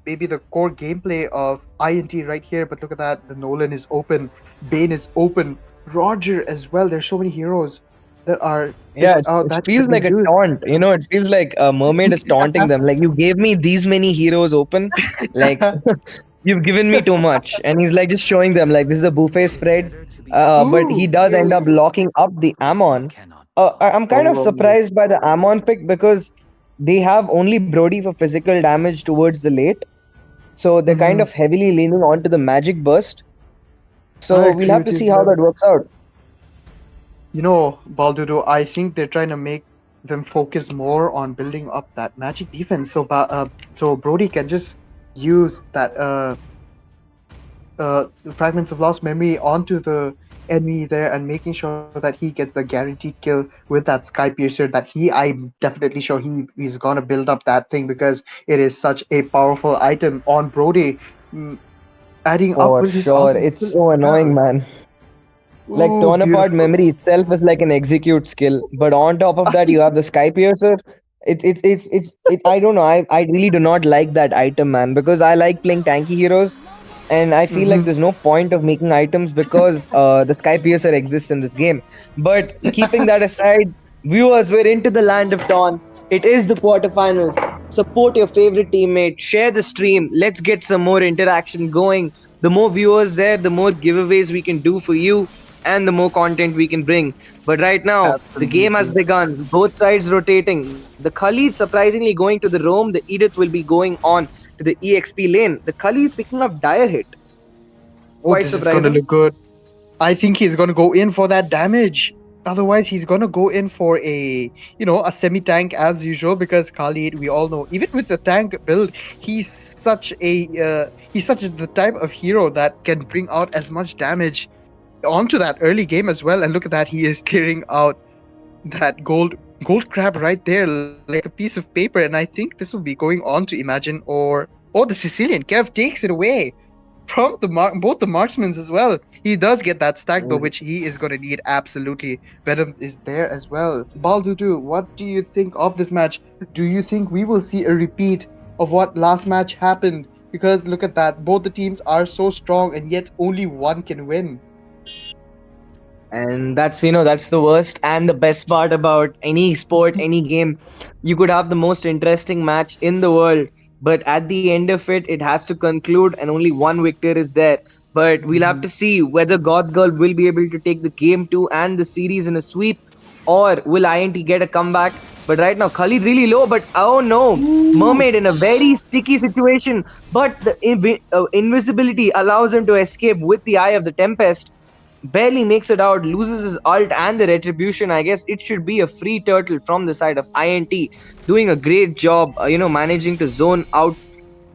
maybe the core gameplay of INT right here. But look at that, the Nolan is open, Bane is open, Roger as well. There's so many heroes that are Yeah, picked out it that feels could be like a used. taunt. It feels like a mermaid is taunting them. Like, you gave me these many heroes open. Like, you've given me too much. And he's like just showing them, like, this is a buffet spread. But he Ooh. does end up locking up the Ammon. I'm kind of Oh. surprised by the Ammon pick because they have only Brody for physical damage towards the late. So they're kind Hmm. of heavily leaning onto the magic burst. I So we'll agree have with to you see as how well. that works out. Baldudo, I think they're trying to make them focus more on building up that magic defense, so Brody can just use that fragments of lost memory onto the enemy there and making sure that he gets the guaranteed kill with that Sky Piercer that I'm definitely sure he's gonna build up that thing because it is such a powerful item on Brody, mm, adding up For with his sure. auto It's skill as so annoying, well. man. Like, Ooh, torn apart beautiful. memory itself is like an execute skill, but on top of that, you have the Sky Piercer. I don't know. I really do not like that item, man, because I like playing tanky heroes, and I feel like Hmm. there's no point of making items because the Sky Piercer exists in this game. But keeping that aside, viewers, we're into the land of dawn. It is the quarterfinals. Support your favorite teammate. Share the stream. Let's get some more interaction going. The more viewers there, the more giveaways we can do for you and the more content we can bring. But right now, the game has Absolutely. begun. Both sides rotating. The Khalid surprisingly going to the Rome. The Edith will be going on to the EXP lane. The Khalid picking up dire hit. Oh, Quite this is gonna surprising. look good. I think he's gonna go in for that damage. Otherwise, he's gonna go in for a semi tank as usual because Khalid, we all know, even with the tank build, he's such the type of hero that can bring out as much damage onto that early game as well. And look at that, he is clearing out that gold crab right there like a piece of paper. And I think this will be going on to Imagine or the Sicilian. Kev takes it away. from both the marksmen as well. He does get that stack though, which he is going to need absolutely. Venom is there as well. Baldudu, what do you think of this match? Do you think we will see a repeat of what last match happened? Because look at that, both the teams are so strong and yet only one can win. And that's the worst and the best part about any sport, any game. You could have the most interesting match in the world, but at the end of it, it has to conclude and only one victor is there. But we'll have to see whether God Girl will be able to take the game 2 and the series in a sweep, or will INT get a comeback. But right now Khalid really low, but oh no, Mermaid in a very sticky situation, but the invisibility allows him to escape with the Eye of the Tempest. Barely makes it out, loses his ult and the retribution. I guess it should be a free turtle from the side of INT, doing a great job, managing to zone out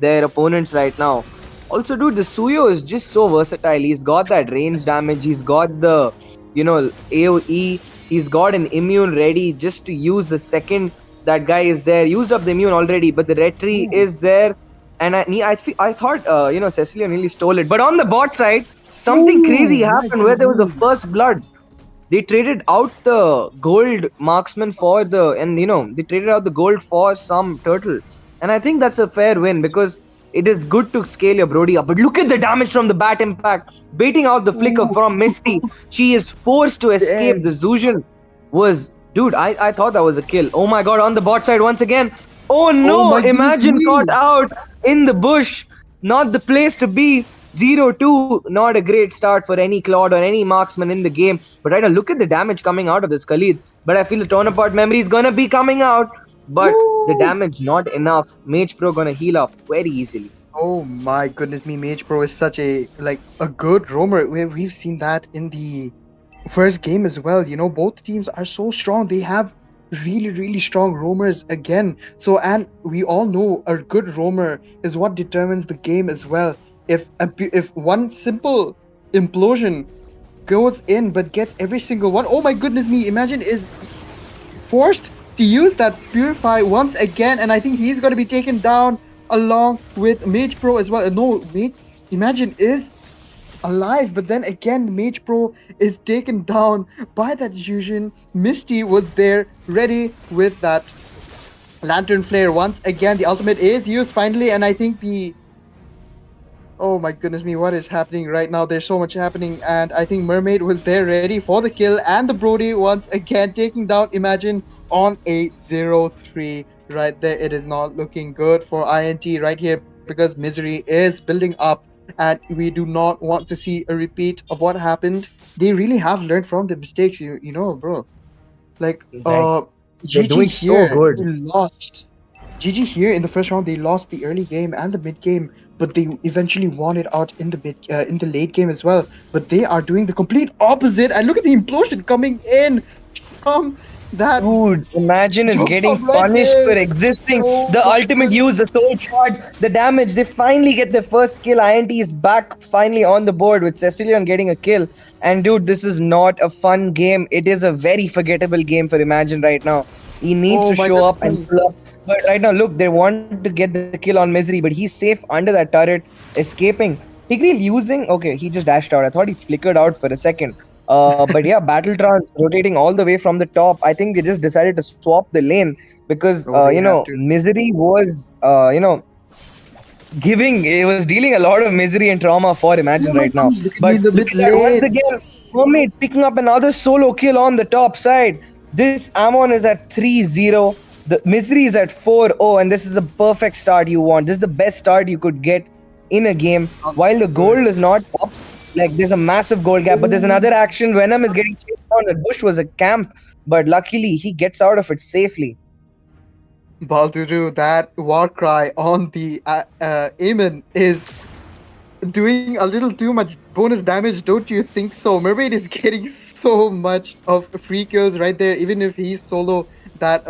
their opponents right now. Also, dude, the Suyo is just so versatile. He's got that range damage, he's got the, AoE, he's got an immune ready just to use the second that guy is there. Used up the immune already, but the retry is there. And I thought, Cecilia nearly stole it. But on the bot side, something crazy happened where there was a first blood. They traded out the gold marksman for they traded out the gold for some turtle. And I think that's a fair win because it is good to scale your Brody up. But look at the damage from the bat impact. Baiting out the flicker from Misty. She is forced to escape. The Zuzhan was... Dude, I thought that was a kill. Oh my god, on the bot side once again. Oh no, Imagine caught out in the bush. Not the place to be. 0-2, not a great start for any Claude or any marksman in the game. But right now, look at the damage coming out of this Khalid. But I feel the torn apart memory is gonna be coming out. But the damage not enough. Mage Pro gonna heal up very easily. Oh my goodness me, Mage Pro is such a good roamer. We've seen that in the first game as well. Both teams are so strong. They have really, really strong roamers again. So, and we all know a good roamer is what determines the game as well. If one simple implosion goes in but gets every single one, oh my goodness me, Imagine is forced to use that Purify once again, and I think he's going to be taken down along with Mage Pro as well. No, Imagine is alive, but then again Mage Pro is taken down by that Zuzhan. Misty was there ready with that Lantern Flare once again. The ultimate is used finally, and I think oh my goodness me, what is happening right now? There's so much happening, and I think Mermaid was there ready for the kill, and the Brody once again taking down Imagine on a 0-3 right there. It is not looking good for INT right here because misery is building up, and we do not want to see a repeat of what happened. They really have learned from the mistakes, bro. Like, GG here, they lost. GG here in the first round, they lost the early game and the mid game, but they eventually won it out in the late game as well. But they are doing the complete opposite, and look at the implosion coming in from that. Dude, Imagine is getting punished for existing. The ultimate use, the soul charge, the damage. They finally get their first kill. INT is back finally on the board with Cecilion getting a kill. And dude, this is not a fun game. It is a very forgettable game for Imagine right now. He needs to show up and pull up. But right now, look, they want to get the kill on Misery, but he's safe under that turret, escaping. Tigreal using... Okay, he just dashed out. I thought he flickered out for a second. But yeah, Battle Trance rotating all the way from the top. I think they just decided to swap the lane because, Misery was, it was dealing a lot of misery and trauma for Imagine right now. But once again, Mermaid picking up another solo kill on the top side. This Amon is at 3-0. The Misery is at 4-0, and this is a perfect start you want. This is the best start you could get in a game. While the gold is not up, there's a massive gold gap, but there's another action. Venom is getting chased down. The bush was a camp, but luckily he gets out of it safely. Baldudu, that war cry on the Aemon is doing a little too much bonus damage, don't you think so? Mermaid is getting so much of free kills right there, even if he's solo that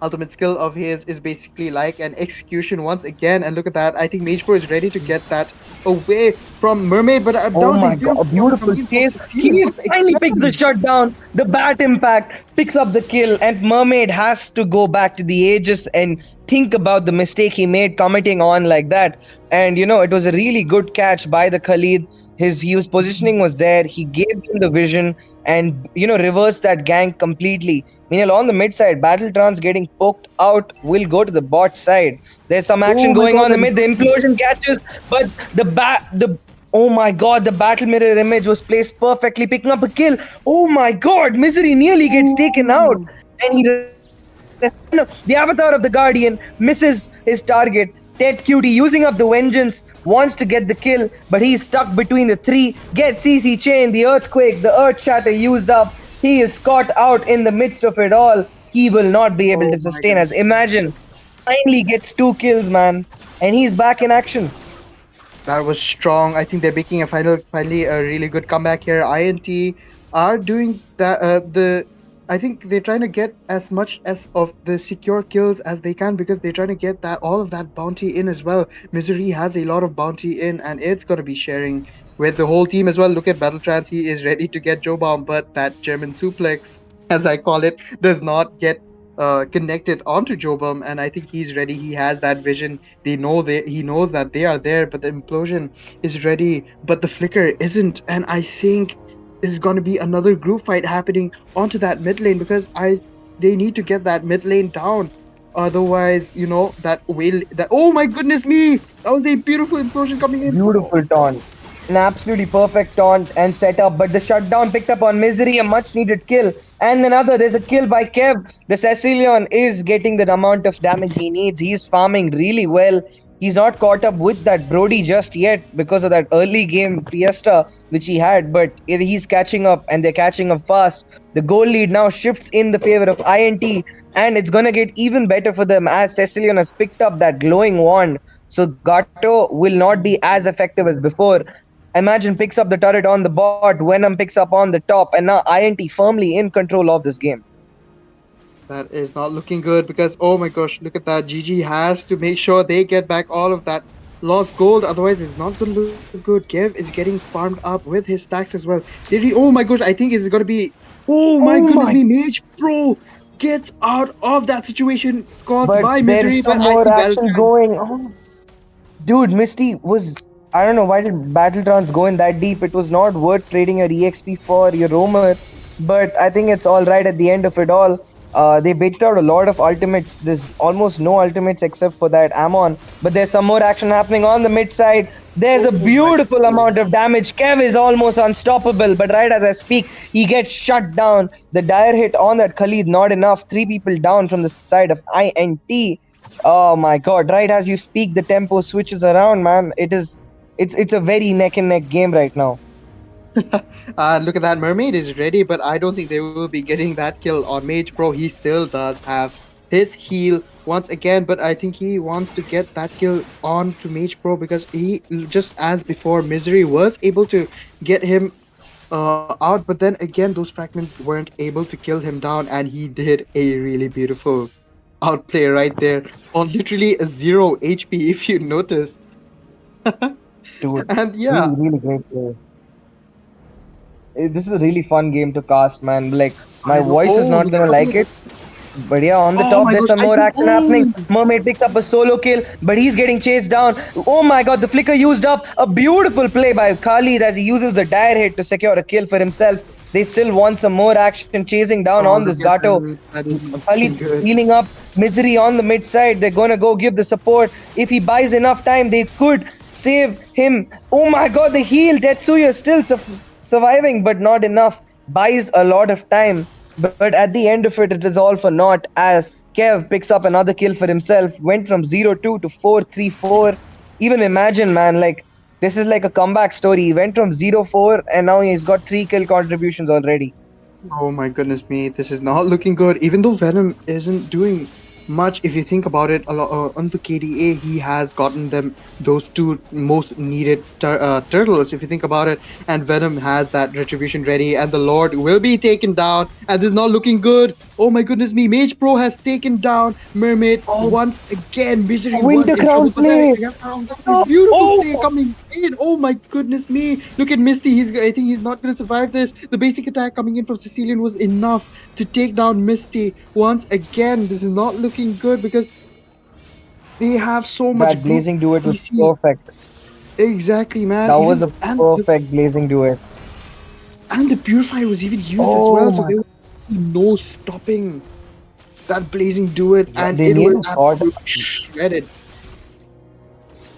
ultimate skill of his is basically like an execution once again. And look at that. I think Mage Pro is ready to get that away from Mermaid, but that Oh was a my god, a beautiful beautiful chase. He once finally picks the again. shutdown. The bat impact picks up the kill, and Mermaid has to go back to the ages and think about the mistake he made committing on like that. And it was a really good catch by the Khalid. His positioning was there. He gave him the vision and reversed that gank completely. Meanwhile, on the mid side, Battletrons getting poked out will go to the bot side. There's some action Oh my going god, on in the that mid. The implosion catches, but the oh my god, the battle mirror image was placed perfectly, picking up a kill. Oh my god, Misery nearly gets taken out. And the avatar of the Guardian misses his target. Ted Cutie using up the vengeance, wants to get the kill, but he's stuck between the three. Gets CC chain, the earthquake, the earth shatter used up. He is caught out in the midst of it all. He will not be able oh to my sustain as goodness. Imagine finally gets 2 kills, man. And he's back in action. That was strong. I think they're making finally a really good comeback here. INT are doing that. I think they're trying to get as much as of the secure kills as they can because they're trying to get that all of that bounty in as well. Misery has a lot of bounty in, and it's gonna be sharing with the whole team as well. Look at Battletrans. He is ready to get Joe Bomb, but that German suplex, as I call it, does not get connected onto Jobam, and I think he's ready. He has that vision. He knows that they are there, but the implosion is ready, but the flicker isn't. And I think this is going to be another group fight happening onto that mid lane because they need to get that mid lane down. Otherwise, that oh my goodness me, that was a beautiful implosion coming in. Beautiful taunt. An absolutely perfect taunt and setup, but the shutdown picked up on Misery, a much needed kill. And there's a kill by Kev. The Cecilion is getting the amount of damage he needs. He's farming really well. He's not caught up with that Brody just yet because of that early game Fiesta which he had, but he's catching up and they're catching up fast. The goal lead now shifts in the favor of INT, and it's gonna get even better for them as Cecilion has picked up that glowing wand. So Gato will not be as effective as before. Imagine picks up the turret on the bot, Venom picks up on the top, and now INT firmly in control of this game. That is not looking good because, oh my gosh, look at that. GG has to make sure they get back all of that lost gold. Otherwise, it's not going to look good. Kev is getting farmed up with his stacks as well. Oh my gosh, I think it's going to be... Oh my goodness me, Mage Pro gets out of that situation caused by Misery. There's some more action going on. Dude, Misty was... I don't know why did Battletrons go in that deep. It was not worth trading your EXP for your roamer, but I think it's all right at the end of it all. They baited out a lot of ultimates. There's almost no ultimates except for that Amon, but there's some more action happening on the mid side. There's a beautiful amount of damage. Kev is almost unstoppable, but right as I speak, he gets shut down. The dire hit on that Khalid, not enough. 3 people down from the side of INT. Oh my god, right as you speak, the tempo switches around, man. It's a very neck and neck game right now. Look at that. Mermaid is ready, but I don't think they will be getting that kill on Mage Pro. He still does have his heal once again, but I think he wants to get that kill on to Mage Pro because he, just as before, Misery was able to get him out, but then again, those fragments weren't able to kill him down, and he did a really beautiful outplay right there on literally a 0 HP, if you noticed. Dude, and yeah, really great players. This is a really fun game to cast, man. Like, my voice is not gonna like it. But yeah, on the top, there's some more action happening. Mermaid picks up a solo kill, but he's getting chased down. Oh my god, the flicker used up. A beautiful play by Khalid as he uses the dire hit to secure a kill for himself. They still want some more action chasing down on this Gato. Khalid healing up. Misery on the mid side. They're gonna go give the support. If he buys enough time, they could save him. Oh my god, the heal. Tetsuya still surviving, but not enough. Buys a lot of time. But at the end of it, it is all for naught as Kev picks up another kill for himself. Went from 0-2 to 4-3-4. Even imagine, man, like, this is like a comeback story. He went from 0-4 and now he's got 3 kill contributions already. Oh my goodness me, this is not looking good. Even though Venom isn't doing much, if you think about it, a lot, on the KDA, he has gotten them those two most needed turtles, if you think about it. And Venom has that retribution ready, and the Lord will be taken down, and this is not looking good. Oh my goodness me, Mage Pro has taken down Mermaid Oh, once again. Misery was Winter in trouble, Crown but then play. again, Oh, beautiful oh, play coming in. Oh my goodness me, look at Misty. I think he's not going to survive this. The basic attack coming in from Sicilian was enough to take down Misty once again. This is not looking good because they have so much that group blazing duet was CC. perfect. Exactly, man. That was Even a perfect blazing duet. and the purifier was even used as Oh well, so my! there was no stopping that blazing duet, Yeah, and they it was nearly caught, absolutely shredded.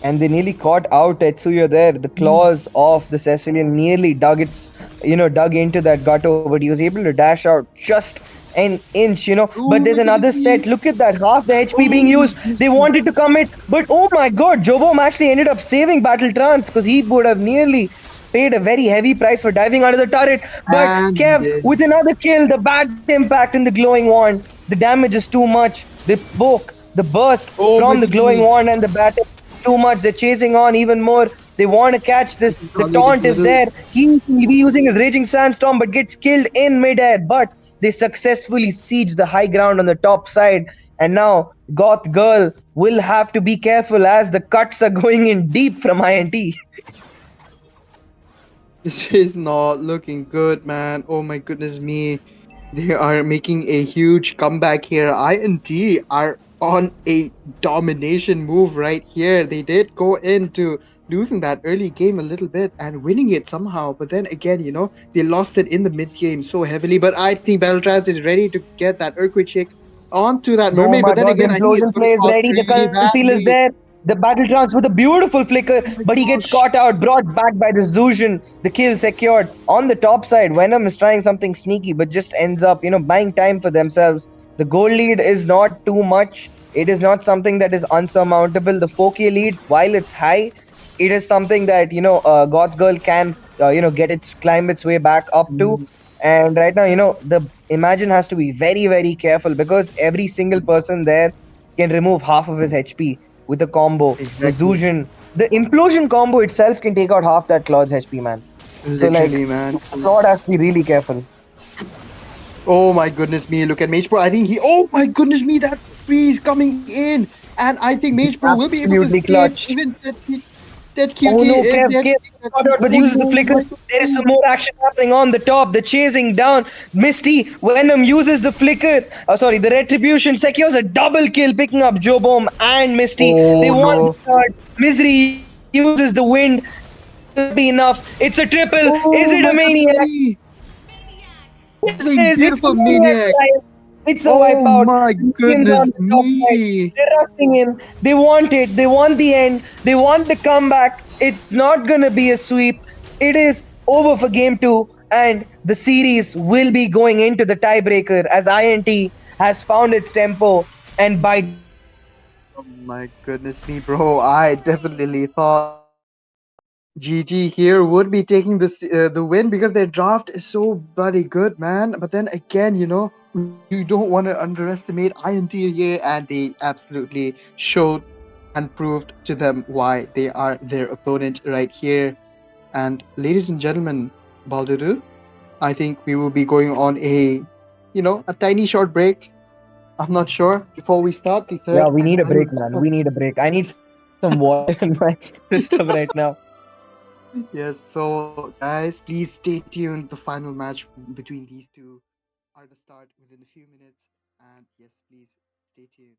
and they nearly caught out Tetsuya there. The claws of the Cecilian nearly dug into that Gato, but he was able to dash out just an inch. But Oh there's my another goodness set. me! Look at that, half the HP Oh being my used. goodness They me! wanted to commit, but oh my God, Jobom actually ended up saving Battle Trance because he would have nearly paid a very heavy price for diving under the turret. But And he Kev did. with another kill, the backed impact in the glowing wand. The damage is too much. The poke, the burst Oh from my the goodness glowing me! wand and the battle too much. They're chasing on even more. They want to catch And this. he The can't make it to taunt the is middle. there. He be using his Raging Sandstorm, but gets killed in midair. But they successfully siege the high ground on the top side. And now Goth Girl will have to be careful as the cuts are going in deep from INT. This is not looking good, man. Oh my goodness me. They are making a huge comeback here. INT are on a domination move right here. They did go into losing that early game a little bit and winning it somehow. But then again, they lost it in the mid game so heavily. But I think Battletrans is ready to get that Earthquake Shake onto that Oh Mermaid. my But then god, the again, I think it's implosion going to play is cost ready. The really conceal is badly. there. The battle trance with a beautiful flicker, Oh my but he gets gosh. caught out, brought back by the Zuzhan. The kill secured. On the top side, Venom is trying something sneaky, but just ends up, buying time for themselves. The goal lead is not too much. It is not something that is unsurmountable. The 4K lead, while it's high, it is something that, Goth Girl can, climb its way back up to. Mm, And right now, the Imagine has to be very, very careful because every single person there can remove half of his HP with a combo. The exactly. Zuzhan, the implosion combo itself can take out half that Claude's HP, man. So like, Literally, man. Claude has to be really careful. Oh my goodness me, look at Mage Pro. I think oh my goodness me, that freeze coming in. And I think Mage Pro will be able to Absolutely save clutch. even that Oh QT no, if Kev, they're Kev that got out, but oh uses the no flicker. my There is goodness some me. more action happening on the top. The chasing down. Misty, Venom uses the flicker. Sorry, the retribution secures a double kill, picking up Jobom and Misty. They Oh want the no. third. Misery uses the wind. Will that be enough? It's a triple. Is it a Oh maniac? my goodness me. Yes, What it a is. It's a beautiful maniac maniac. drive. It's a Oh wipeout. my Minions on goodness the top side. me. They're rushing in. They want it. They want the end. They want the comeback. It's not gonna be a sweep. It is over for game two, and the series will be going into the tiebreaker as INT has found its tempo and by Oh my goodness me, bro. I definitely thought GG here would be taking the win because their draft is so bloody good, man. But then again, we don't want to underestimate INT here, and they absolutely showed and proved to them why they are their opponent right here. And ladies and gentlemen, Balduru, I think we will be going on a tiny short break. I'm not sure before we start the yeah. third We and need a final. break, man. We need a break. I need some water in my system right now. Yes, so guys, please stay tuned. The final match between these two are to start within a few minutes. And yes, please stay tuned.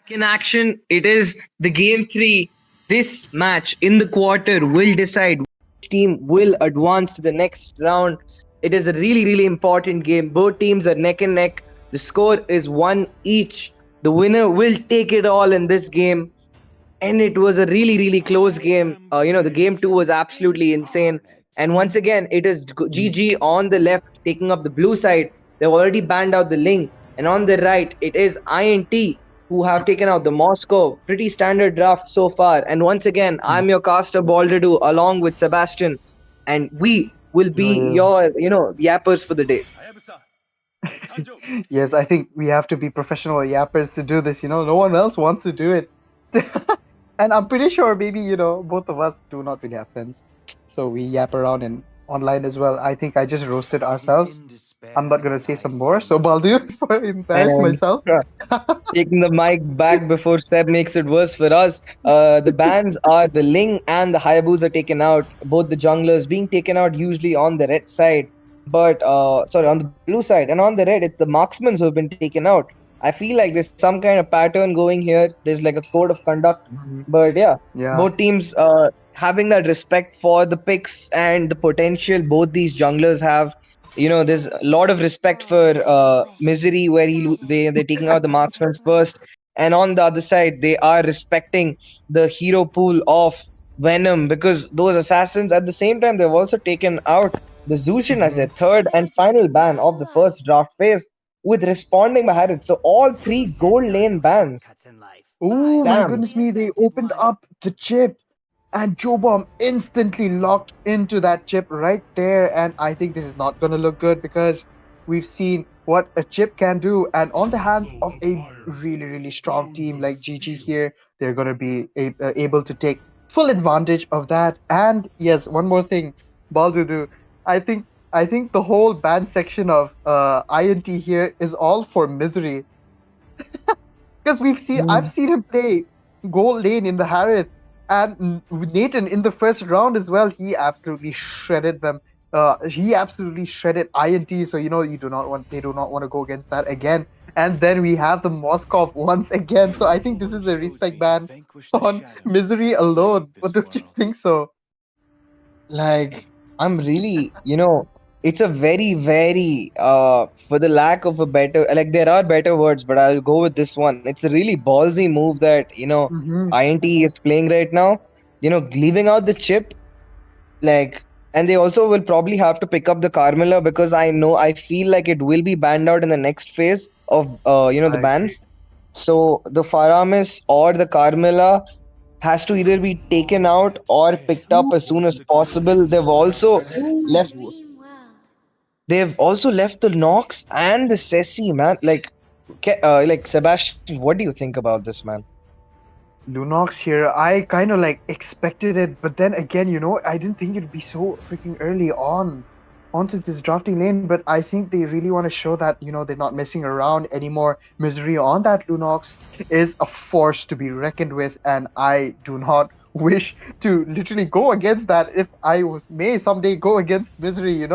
In action, it is the game three. This match in the quarter will decide which team will advance to the next round. It is a really, really important game. Both teams are neck and neck. The score is one each. The winner will take it all in this game. And it was a really, really close game. The game two was absolutely insane. And once again, it is GG on the left taking up the blue side. They've already banned out the Ling. And on the right, it is INT who have taken out the Moscow. Pretty standard draft so far. And once again, I'm your caster Balderdu along with Sebastian. And we will be your, yappers for the day. Yes, I think we have to be professional yappers to do this. No one else wants to do it. And I'm pretty sure maybe, both of us do not really have friends. So we yap around in online as well. I think I just roasted ourselves. I'm not gonna say some more. So Baldu, for embarrass And myself. taking the mic back before Seb makes it worse for us. The bans are the Ling and the Hayabus are taken out. Both the junglers being taken out usually on the red side, but on the blue side, and on the red, it's the marksmen who have been taken out. I feel like there's some kind of pattern going here. There's like a code of conduct, but yeah, Yeah. both teams having that respect for the picks and the potential both these junglers have. There's a lot of respect for Misery, where they're taking out the marksmen first, and on the other side they are respecting the hero pool of Venom, because those assassins at the same time they've also taken out the Zushin as their third and final ban of the first draft phase, with responding by Harrod. So all three gold lane bans. Oh my Damn. goodness me, they opened up the chip and Joe Bomb instantly locked into that chip right there. And I think this is not gonna look good because we've seen what a chip can do. And on the hands of a really, really strong team like GG here, they're gonna be able to take full advantage of that. And yes, one more thing, Baldudu, I think the whole band section of INT here is all for Misery. Because I've seen him play gold lane in the Harith, and Nathan in the first round as well. He absolutely shredded them. He absolutely shredded INT. So they do not want to go against that again. And then we have the Moskov once again. So I think this is a respect ban on Misery alone. But don't you think so? Like, I'm really, it's a very, very, for the lack of a better, like, there are better words, but I'll go with this one. It's a really ballsy move that, INT is playing right now. Leaving out the chip, like, and they also will probably have to pick up the Carmilla, because I feel like it will be banned out in the next phase of, the bans. So the Faramis or the Carmilla has to either be taken out or picked up as soon as possible. Left they've also left the Nox and the Ceci, man. Like Sebastian, what do you think about this, man? Lunox here, I kind of like expected it, but then again, I didn't think it'd be so freaking early onto this drafting lane. But I think they really want to show that they're not messing around anymore. Misery on that Lunox is a force to be reckoned with, and I do not wish to literally go against that. If may someday go against Misery,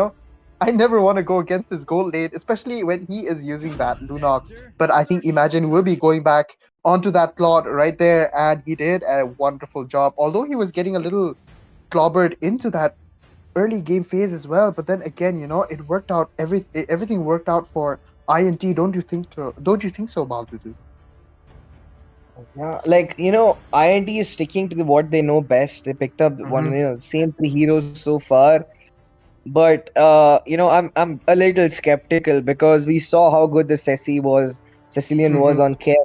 I never want to go against his gold lane, especially when he is using that Lunox. But I think Imagine will be going back onto that plot right there, and he did a wonderful job. Although he was getting a little clobbered into that early game phase as well, but then again, it worked out. Everything worked out for INT. Don't you think so? Don't you think so, Baldudu? Yeah, like INT is sticking to what they know best. They picked up same three heroes so far. But I'm a little skeptical, because we saw how good the Cecilian was on Care.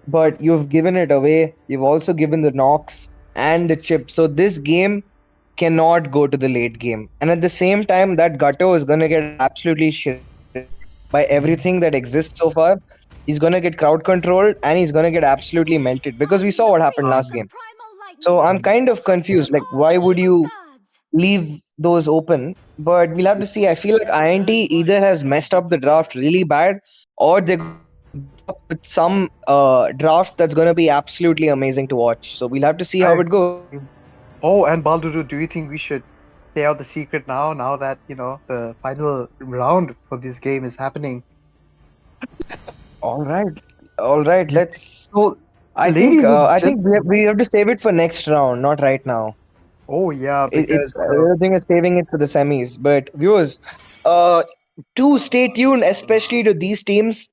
But you've given it away. You've also given the Nox and the chip. So this game cannot go to the late game. And at the same time, that Gutto is going to get absolutely shredded by everything that exists so far. He's going to get crowd controlled, and he's going to get absolutely melted, because we saw what happened last game. So I'm kind of confused. Like, why would you leave those open? But we'll have to see. I feel like INT either has messed up the draft really bad, or they're up with some draft that's going to be absolutely amazing to watch. So we'll have to see how it goes. Oh, and Baldudu, do you think we should say out the secret now that the final round for this game is happening? All right, All right, let's. So, I think ladies and I think gentlemen. we have to save it for next round, not right now. Oh yeah, It's because the thing is saving it for the semis. But viewers, uh, do stay tuned, especially to these teams.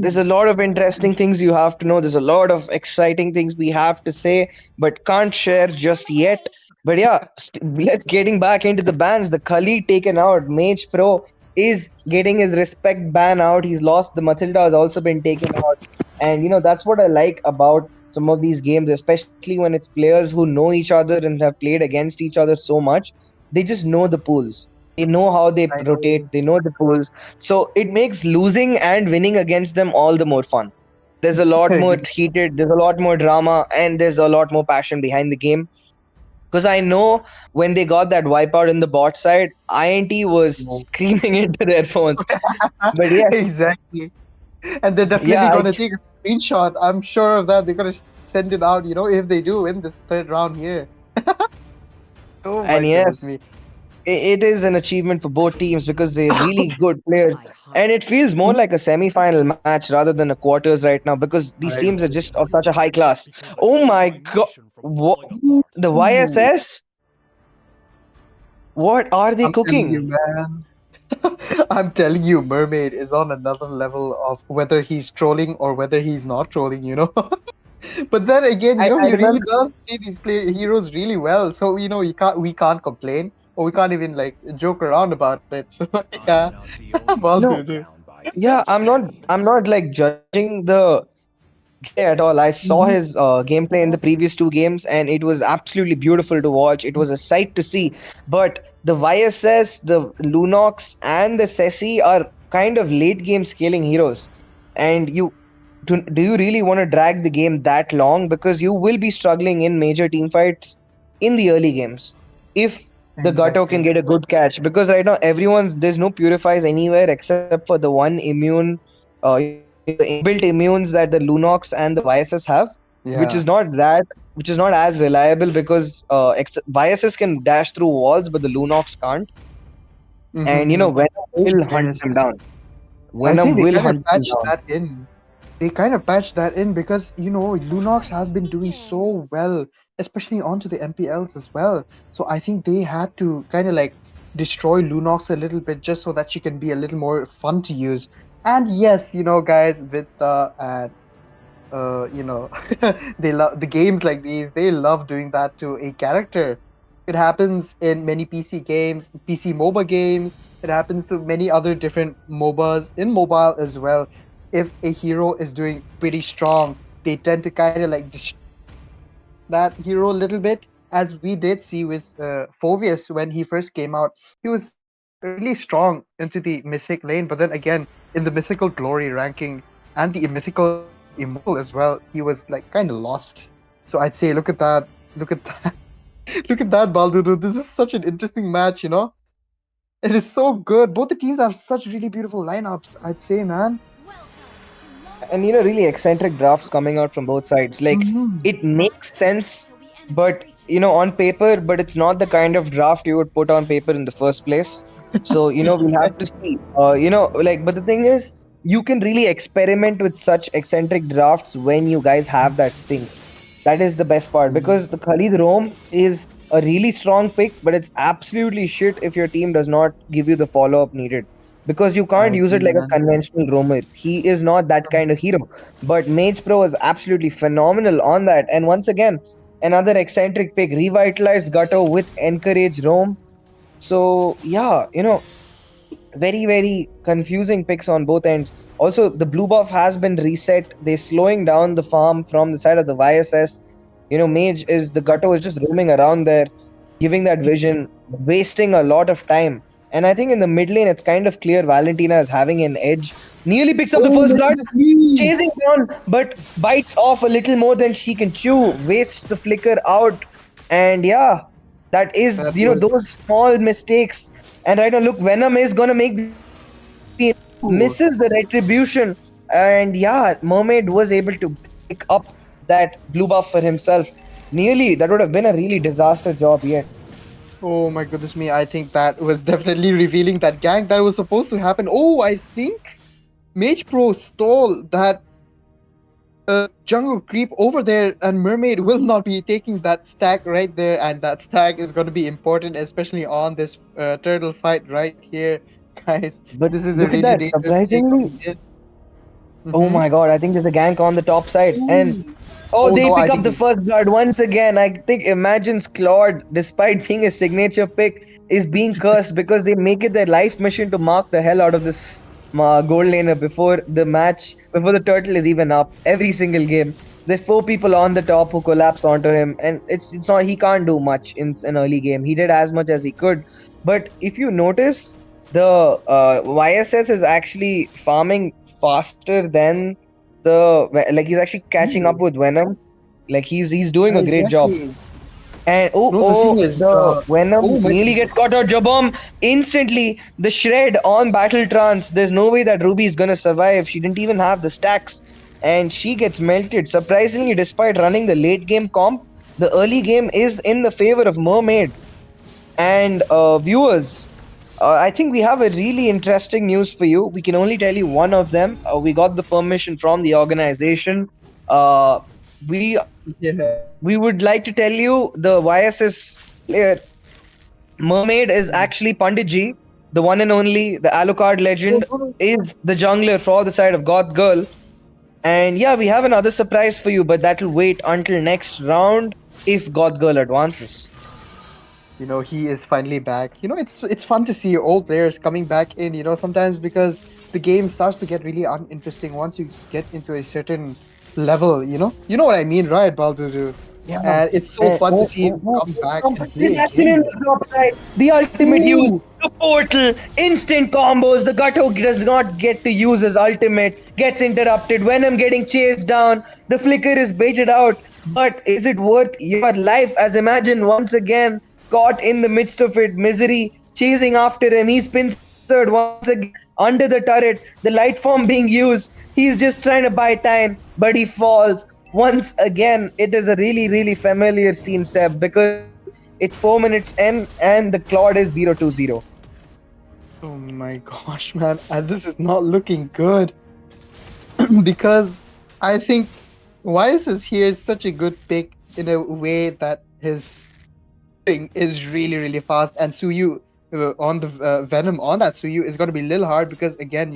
There's Mhm. a lot of interesting things you have to know. There's a lot of exciting things we have to say, but can't share just yet. But yeah, let's getting back into the bans. The Kali taken out. Mage Pro is getting his respect ban out. He's lost. The Matilda has also been taken out. And that's what I like about some of these games, especially when it's players who know each other and have played against each other so much. They just know the pools. They know how they I rotate. know. They know the pools. So it makes losing and winning against them all the more fun. There's a lot more heated, there's a lot more drama, and there's a lot more passion behind the game. Because I know when they got that wipeout in the bot side, INT was screaming into their phones. But yes, Exactly. And they're definitely yeah, gonna take a screenshot. I'm sure of that. They're gonna send it out, if they do win this third round here. Oh my and goodness yes, me. it is an achievement for both teams because they're really good players. And it feels more like a semi-final match rather than a quarters right now because these I teams are just of such a high class. Oh my god. The Ooh, YSS? What are they I'm telling you, cooking? man. I'm telling you, Mermaid is on another level of whether he's trolling or whether he's not trolling. But then again, I he really remember. does play these heroes really well. So, we can't complain or we can't even like joke around about it. So I yeah, am not the only ball one No, to do. bound by yeah, destiny. I'm not like judging the gameplay at all. I saw Mhm. his gameplay in the previous two games, and it was absolutely beautiful to watch. It was a sight to see. But the YSS, the Lunox, and the Ceci are kind of late game scaling heroes. And do you really want to drag the game that long? Because you will be struggling in major team fights in the early games if the Gato can Exactly. get a good catch. Because right now, there's no purifies anywhere except for the one immune, the inbuilt immunes that the Lunox and the YSS have, which is Yeah. not that, which is not as reliable because YSS can dash through walls, but the Lunox can't. And Mm-hmm. Venom Those will hunt players. them down. I Venom think they will kind of hunt them patched down. that in. They kind of patched that in because Lunox has been doing so well, especially onto the MPLs as well. So I think they had to kind of like destroy Lunox a little bit just so that she can be a little more fun to use. And yes, guys, Vidsta and they love the games like these. They love doing that to a character. It happens in many PC games, PC MOBA games. It happens to many other different MOBAs in mobile as well. If a hero is doing pretty strong, they tend to kind of like that hero a little bit, as we did see with Phovius when he first came out. He was really strong into the mythic lane, but then again, in the mythical glory ranking and the mythical immortal as well, he was like kind of lost. So I'd say, look at that, look at that, Baldudu. This is such an interesting match. It is so good. Both the teams have such really beautiful lineups, I'd say, man. And really eccentric drafts coming out from both sides. Like Hmm. it makes sense, but on paper, but it's not the kind of draft you would put on paper in the first place. So we'll have to see. Like, but the thing is, you can really experiment with such eccentric drafts when you guys have that sync. That is the best part because the Khalid Rome is a really strong pick, but it's absolutely shit if your team does not give you the follow up needed because you I can't use it agree, like a man. conventional roamer. He is not that kind of hero. But Mage Pro is absolutely phenomenal on that. And once again, another eccentric pick, revitalized Gutto with encourage roam. So yeah, very very confusing picks on both ends. Also, the blue buff has been reset. They're slowing down the farm from the side of the YSS. Mage is the Gutto is just roaming around there, giving that vision, wasting a lot of time. And I think in the mid lane, it's kind of clear Valentina is having an edge. Nearly picks up the Oh first my blood, goodness me! chasing down, but bites off a little more than she can chew, wastes the flicker out. And yeah, that is, That was. those small mistakes. And right now, look, Venom is gonna make the initiate, Ooh. misses the retribution. And yeah, Mermaid was able to pick up that blue buff for himself. Nearly, that would have been a really disaster job yet. Oh my goodness me, I think that was definitely revealing that gank that was supposed to happen. Oh, I think Mage Pro stole that jungle creep over there, and Mermaid will not be taking that stack right there, and that stack is going to be important, especially on this turtle fight right here, guys. But This is a look at really that. dangerous take he Surprisingly, did. oh Mm-hmm. my god, I think there's a gank on the top side. And Ooh. oh, Oh they no, I pick up think the first blood once again. I think Imagine's Claude, despite being a signature pick, is being cursed because they make it their life mission to mark the hell out of this gold laner before the match, before the turtle is even up. Every single game. There's four people on the top who collapse onto him, and it's not he can't do much in an early game. He did as much as he could, but if you notice, the YSS is actually farming faster than like he's actually catching up Ooh. with Venom. Like he's doing a great job. Exactly. And No, the thing is, the oh Venom my nearly goodness. gets caught out. Jabom instantly the shred on Battle Trance. There's no way that Ruby is gonna survive. She didn't even have the stacks, and she gets melted. Surprisingly, despite running the late game comp, the early game is in the favor of Mermaid. And viewers, I think we have a really interesting news for you. We can only tell you one of them. We got the permission from the organization. Uh, we Yeah. we would like to tell you the YSS player Mermaid is actually Pandit Ji, the one and only, the Alucard legend, is the jungler for the side of Goth Girl. And yeah, we have another surprise for you, but that'll wait until next round if Goth Girl advances. He is finally back. It's fun to see old players coming back in. Sometimes because the game starts to get really uninteresting once you get into a certain level. You know what I mean, right, Baldudu? Yeah. And it's so fun to see him come back and play This a action in game. the top side, the ultimate use, Ooh. the portal, instant combos. The Gato does not get to use his ultimate, gets interrupted. Venom getting chased down. The flicker is baited out. But is it worth your life? As Imagine once again caught in the midst of it, misery chasing after him. He's pincered once again under the turret. The light form being used. He's just trying to buy time, but he falls once again. It is a really, really familiar scene, Seb, because it's 4 minutes in and the Claude is 0-2-0. Oh my gosh, man. And this is not looking good. Because I think Wysis here is such a good pick in a way that his thing is really, really fast. And Suyu on the Venom on that Suyu is going to be a little hard because, again,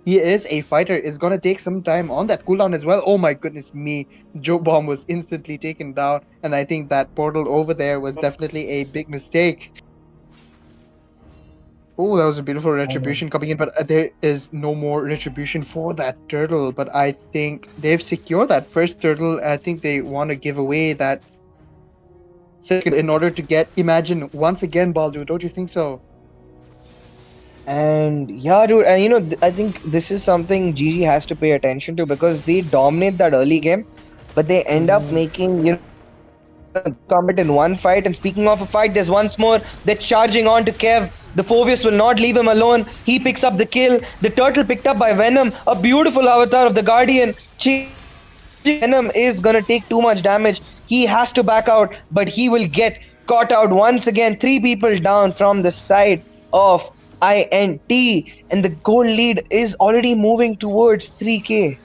he is a fighter. It's going to take some time on that cooldown as well. Oh my goodness me. Joe Bomb was instantly taken down. And I think that portal over there was definitely a big mistake. Oh, that was a beautiful retribution coming in, but there is no more retribution for that turtle. But I think they've secured that first turtle. I think they want to give away that second in order to get Imagine once again, Baldu. Don't you think so? And yeah, dude, and I think this is something GG has to pay attention to because they dominate that early game, but they end up making, combat in one fight. And speaking of a fight, there's once more. They're charging on to Kev. The Phoveus will not leave him alone. He picks up the kill. The turtle picked up by Venom. A beautiful avatar of the Guardian. Venom is gonna take too much damage. He has to back out, but he will get caught out once again. 3 people down from the side of INT, and the goal lead is already moving towards 3K.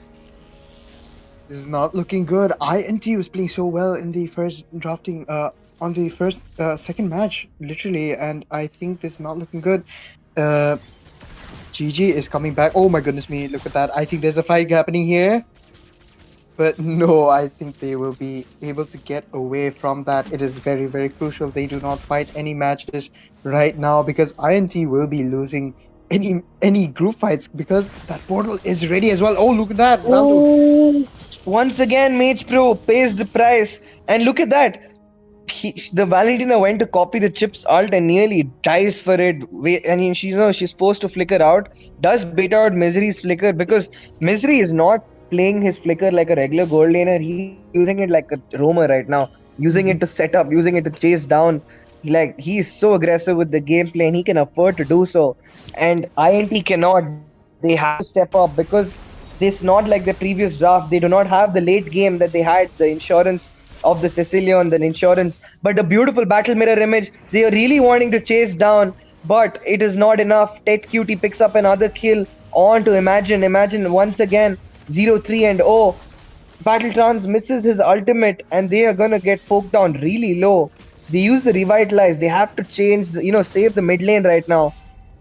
This is not looking good. INT was playing so well in the first drafting, on the second match, literally, and I think this is not looking good. GG is coming back. Oh my goodness me, look at that. I think there's a fight happening here. But no, I think they will be able to get away from that. It is very, very crucial they do not fight any matches right now because INT will be losing any group fights because that portal is ready as well. Oh, look at that. Oh, once again, Mage Pro pays the price. And look at that. The Valentina went to copy the chip's ult and nearly dies for it. I mean, she's forced to flicker out. Does bait out Misery's flicker because Misery is not playing his flicker like a regular gold laner. He's using it like a roamer right now, using it to set up, using it to chase down. He's so aggressive with the gameplay and he can afford to do so. And INT cannot. They have to step up because it's not like the previous draft. They do not have the late game that they had, the insurance of the Sicilian, the insurance, but a beautiful battle mirror image. They are really wanting to chase down, but it is not enough. Tet Cutie picks up another kill on to Imagine. Imagine once again 0-3 and 0. Battletrans misses his ultimate and they are gonna get poked down really low. They use the revitalize. They have to change, save the mid lane right now.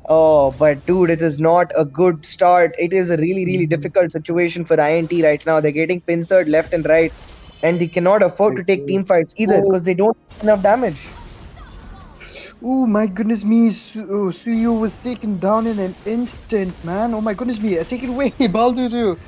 Oh, but dude, it is not a good start. It is a really, really Mhm. difficult situation for INT right now. They're getting pincered left and right, and they cannot afford I to take agree. team fights either Oh, because they don't have enough damage. oh my goodness me, Suyu was taken down in an instant, man. Oh my goodness me, take it away, Baldudu.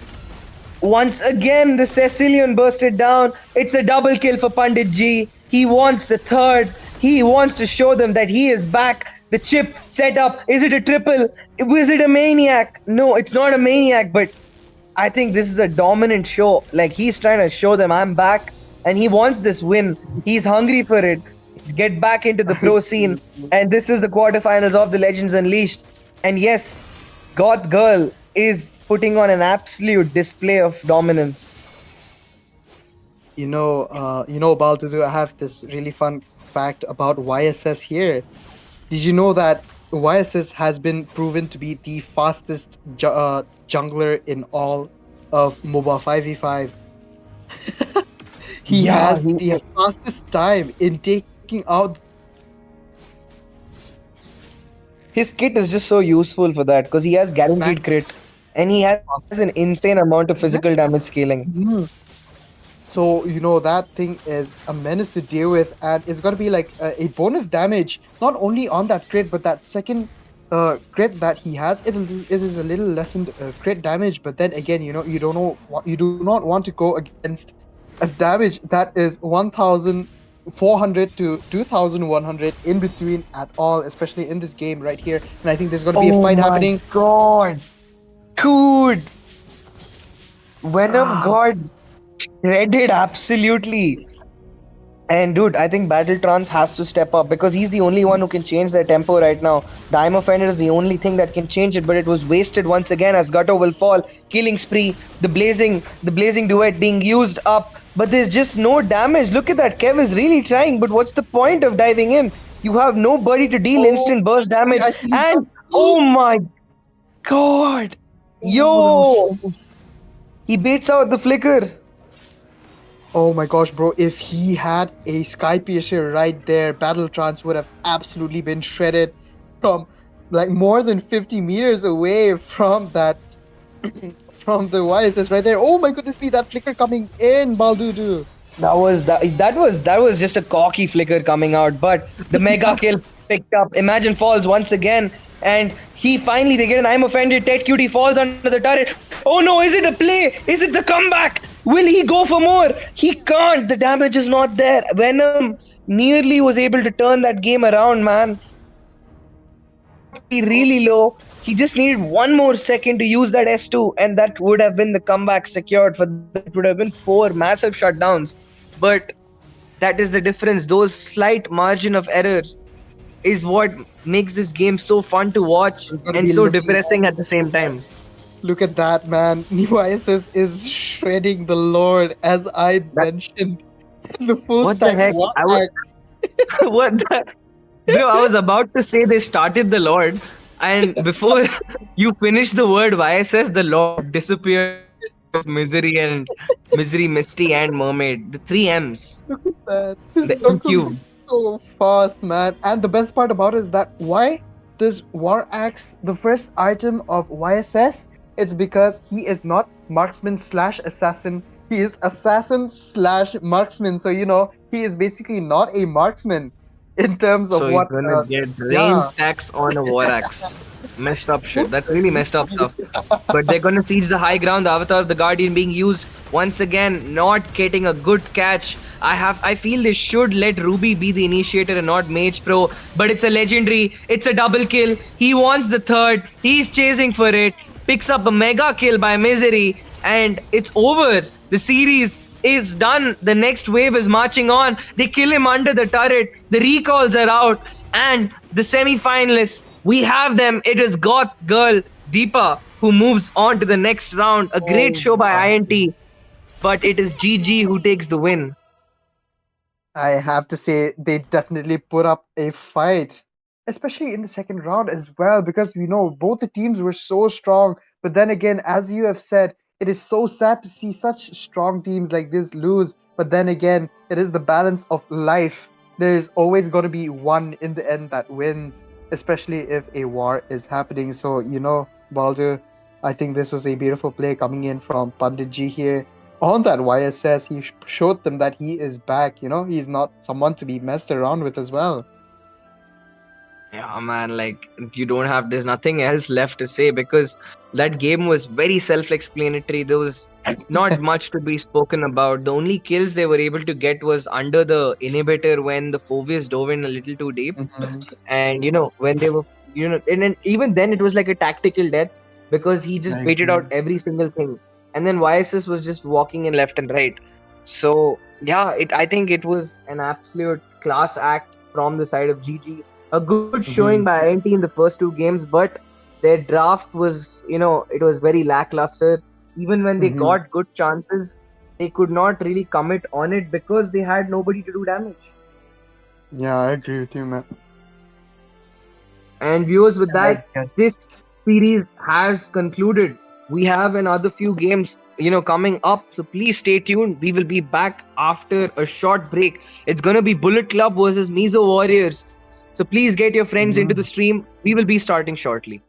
Once again, the Sicilian bursted down. It's a double kill for Pandit G. He wants the third. He wants to show them that he is back. The chip set up. Is it a triple? Is it a maniac? No, it's not a maniac, but I think this is a dominant show. Like he's trying to show them I'm back and he wants this win. He's hungry for it. Get back into the I pro scene. agree. And this is the quarterfinals of the Legends Unleashed. And yes, Goth Girl is putting on an absolute display of dominance. Baldudu, I have this really fun fact about YSS here. Did you know that YSS has been proven to be the fastest jungler in all of Moba 5v5? He Yeah, has the fastest time in taking out. his kit is just so useful for that because he has guaranteed crit and he has an insane amount of physical damage scaling. Mhm. So, that thing is a menace to deal with, and it's going to be like a bonus damage, not only on that crit, but that second crit that he has. It is a little lessened crit damage, but then again, you don't know what you do not want to go against a damage that is 1,400 to 2,100 in between at all, especially in this game right here. And I think there's going to be a Oh fight my happening. god. Dude. Venom Ah, got shredded absolutely. And dude, I think Battletrans has to step up because he's the only one who can change their tempo right now. The I'm Offender is the only thing that can change it, but it was wasted once again as Gutto will fall. Killing spree, the blazing duet being used up, but there's just no damage. Look at that. Kev is really trying, but what's the point of diving in? You have nobody to deal oh, instant burst damage. I think he's And done. oh my god. Oh, that was Yo! so. He baits out the flicker. Oh my gosh, bro, if he had a Sky Piercer right there, Battle Trance would have absolutely been shredded from like more than 50 meters away from that from the YSS right there. Oh my goodness me, that flicker coming in, Baldudu. That was just a cocky flicker coming out, but the mega kill picked up. Imagine falls once again, and he finally they get an I'm offended. Ted Cutie falls under the turret. Oh no, is it a play? Is it the comeback? Will he go for more? He can't. The damage is not there. Venom nearly was able to turn that game around, man. Be really low. He just needed one more second to use that S2, and that would have been the comeback secured for them. It would have been four massive shutdowns. But that is the difference. Those slight margin of error is what makes this game so fun to watch We're gonna and be so looking at. depressing at the same time. Look at that, man. New ISS is shredding the Lord, as I That, mentioned. The full what the stack heck? one I was axe. what the bro? I was about to say they started the Lord, and before you finish the word YSS, the Lord disappeared in the form of misery, Misty, and Mermaid. The three M's. Look at that. This The M knuckles cube. so fast, man. And the best part about it is that why this War Axe the first item of YSS? It's because he is not marksman slash assassin. He is assassin slash marksman. So he is basically not a marksman in terms of So he's what. gonna get rain Yeah. stacks on a war axe. Messed up shit. That's really messed up stuff. But they're gonna siege the high ground. The avatar of the guardian being used once again, not getting a good catch. I feel they should let Ruby be the initiator and not Mage Pro. But it's a legendary. It's a double kill. He wants the third. He's chasing for it. Picks up a mega kill by Misery, and it's over. The series is done. The next wave is marching on. They kill him under the turret. The recalls are out. And the semi-finalists, we have them. It is Goth Girl Deepa who moves on to the next round. A great Oh show by my. INT, but it is GG who takes the win. I have to say they definitely put up a fight, especially in the second round as well, because we know both the teams were so strong. But then again, as you have said, It is so sad to see such strong teams like this lose. But then again, it is the balance of life. There is always going to be one in the end that wins, especially if a war is happening. So, Baldur, I think this was a beautiful play coming in from Pandit Ji here. On that YSS, he showed them that he is back. He's not someone to be messed around with as well. Yeah, man, like there's nothing else left to say because that game was very self-explanatory. There was not much to be spoken about. The only kills they were able to get was under the inhibitor when the Phoveus dove in a little too deep. And when they were, and then even then it was like a tactical death because he just I baited out agree. every single thing. And then YSS was just walking in left and right. So yeah, I think it was an absolute class act from the side of GG. A good showing by INT in the first two games, but their draft was, it was very lackluster. Even when they got good chances, they could not really commit on it because they had nobody to do damage. Yeah, I agree with you, man. And viewers, with And I that, guess this series has concluded. We have another few games, coming up. So please stay tuned. We will be back after a short break. It's gonna be Bullet Club versus Mizo Warriors. So please get your friends into the stream. We will be starting shortly.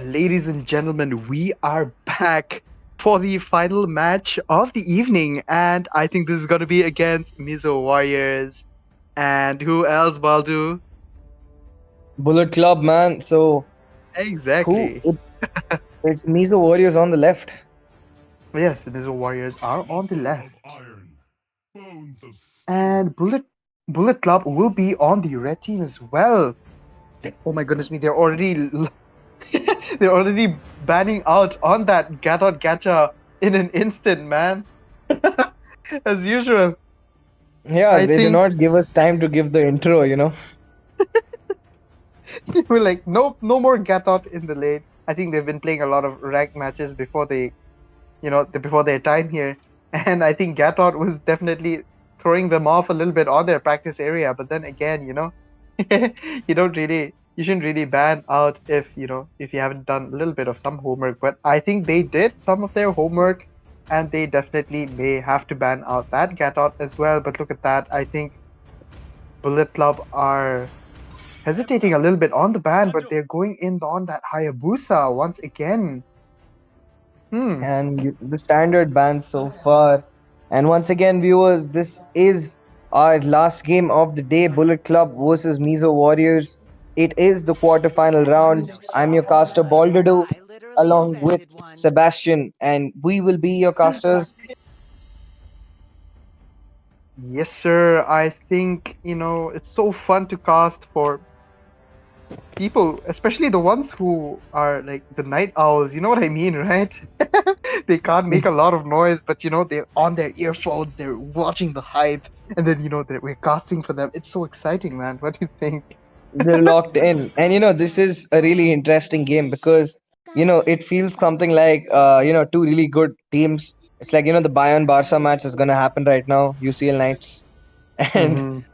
ladies and gentlemen, we are back for the final match of the evening, and I think this is going to be against Mizo Warriors. And who else, Baldu? Bullet Club, man. So who? Exactly. It's Mizo Warriors on the left. Yes, the Mizo Warriors are on the left, and Bullet Club will be on the red team as well. Oh my goodness me, they're already they're already banning out on that Gatot Gacha in an instant, man. As usual. Yeah, I they do think not give us time to give the intro, you know. they were like, nope, no more Gatot in the lane. I think they've been playing a lot of ranked matches before before their time here. And I think Gatot was definitely throwing them off a little bit on their practice area. But then again, you shouldn't really ban out if you haven't done a little bit of some homework. But I think they did some of their homework, and they definitely may have to ban out that Gatot as well. But look at that. I think Bullet Club are hesitating a little bit on the ban, but they're going in on that Hayabusa once again. And the standard ban so far. And once again, viewers, this is our last game of the day, Bullet Club versus Mizo Warriors. It is the quarterfinal rounds. I'm your caster Baldudu, along with Sebastian, and we will be your casters. Yes, sir. I think, it's so fun to cast for people, especially the ones who are like the night owls. You know what I mean, right? They can't make a lot of noise, but they're on their earphones, they're watching the hype, and then we're casting for them. It's so exciting, man. What do you think? They're locked in. And this is a really interesting game because it feels something like two really good teams. It's like the Bayern Barca match is gonna happen right now, UCL Knights. And Mhm.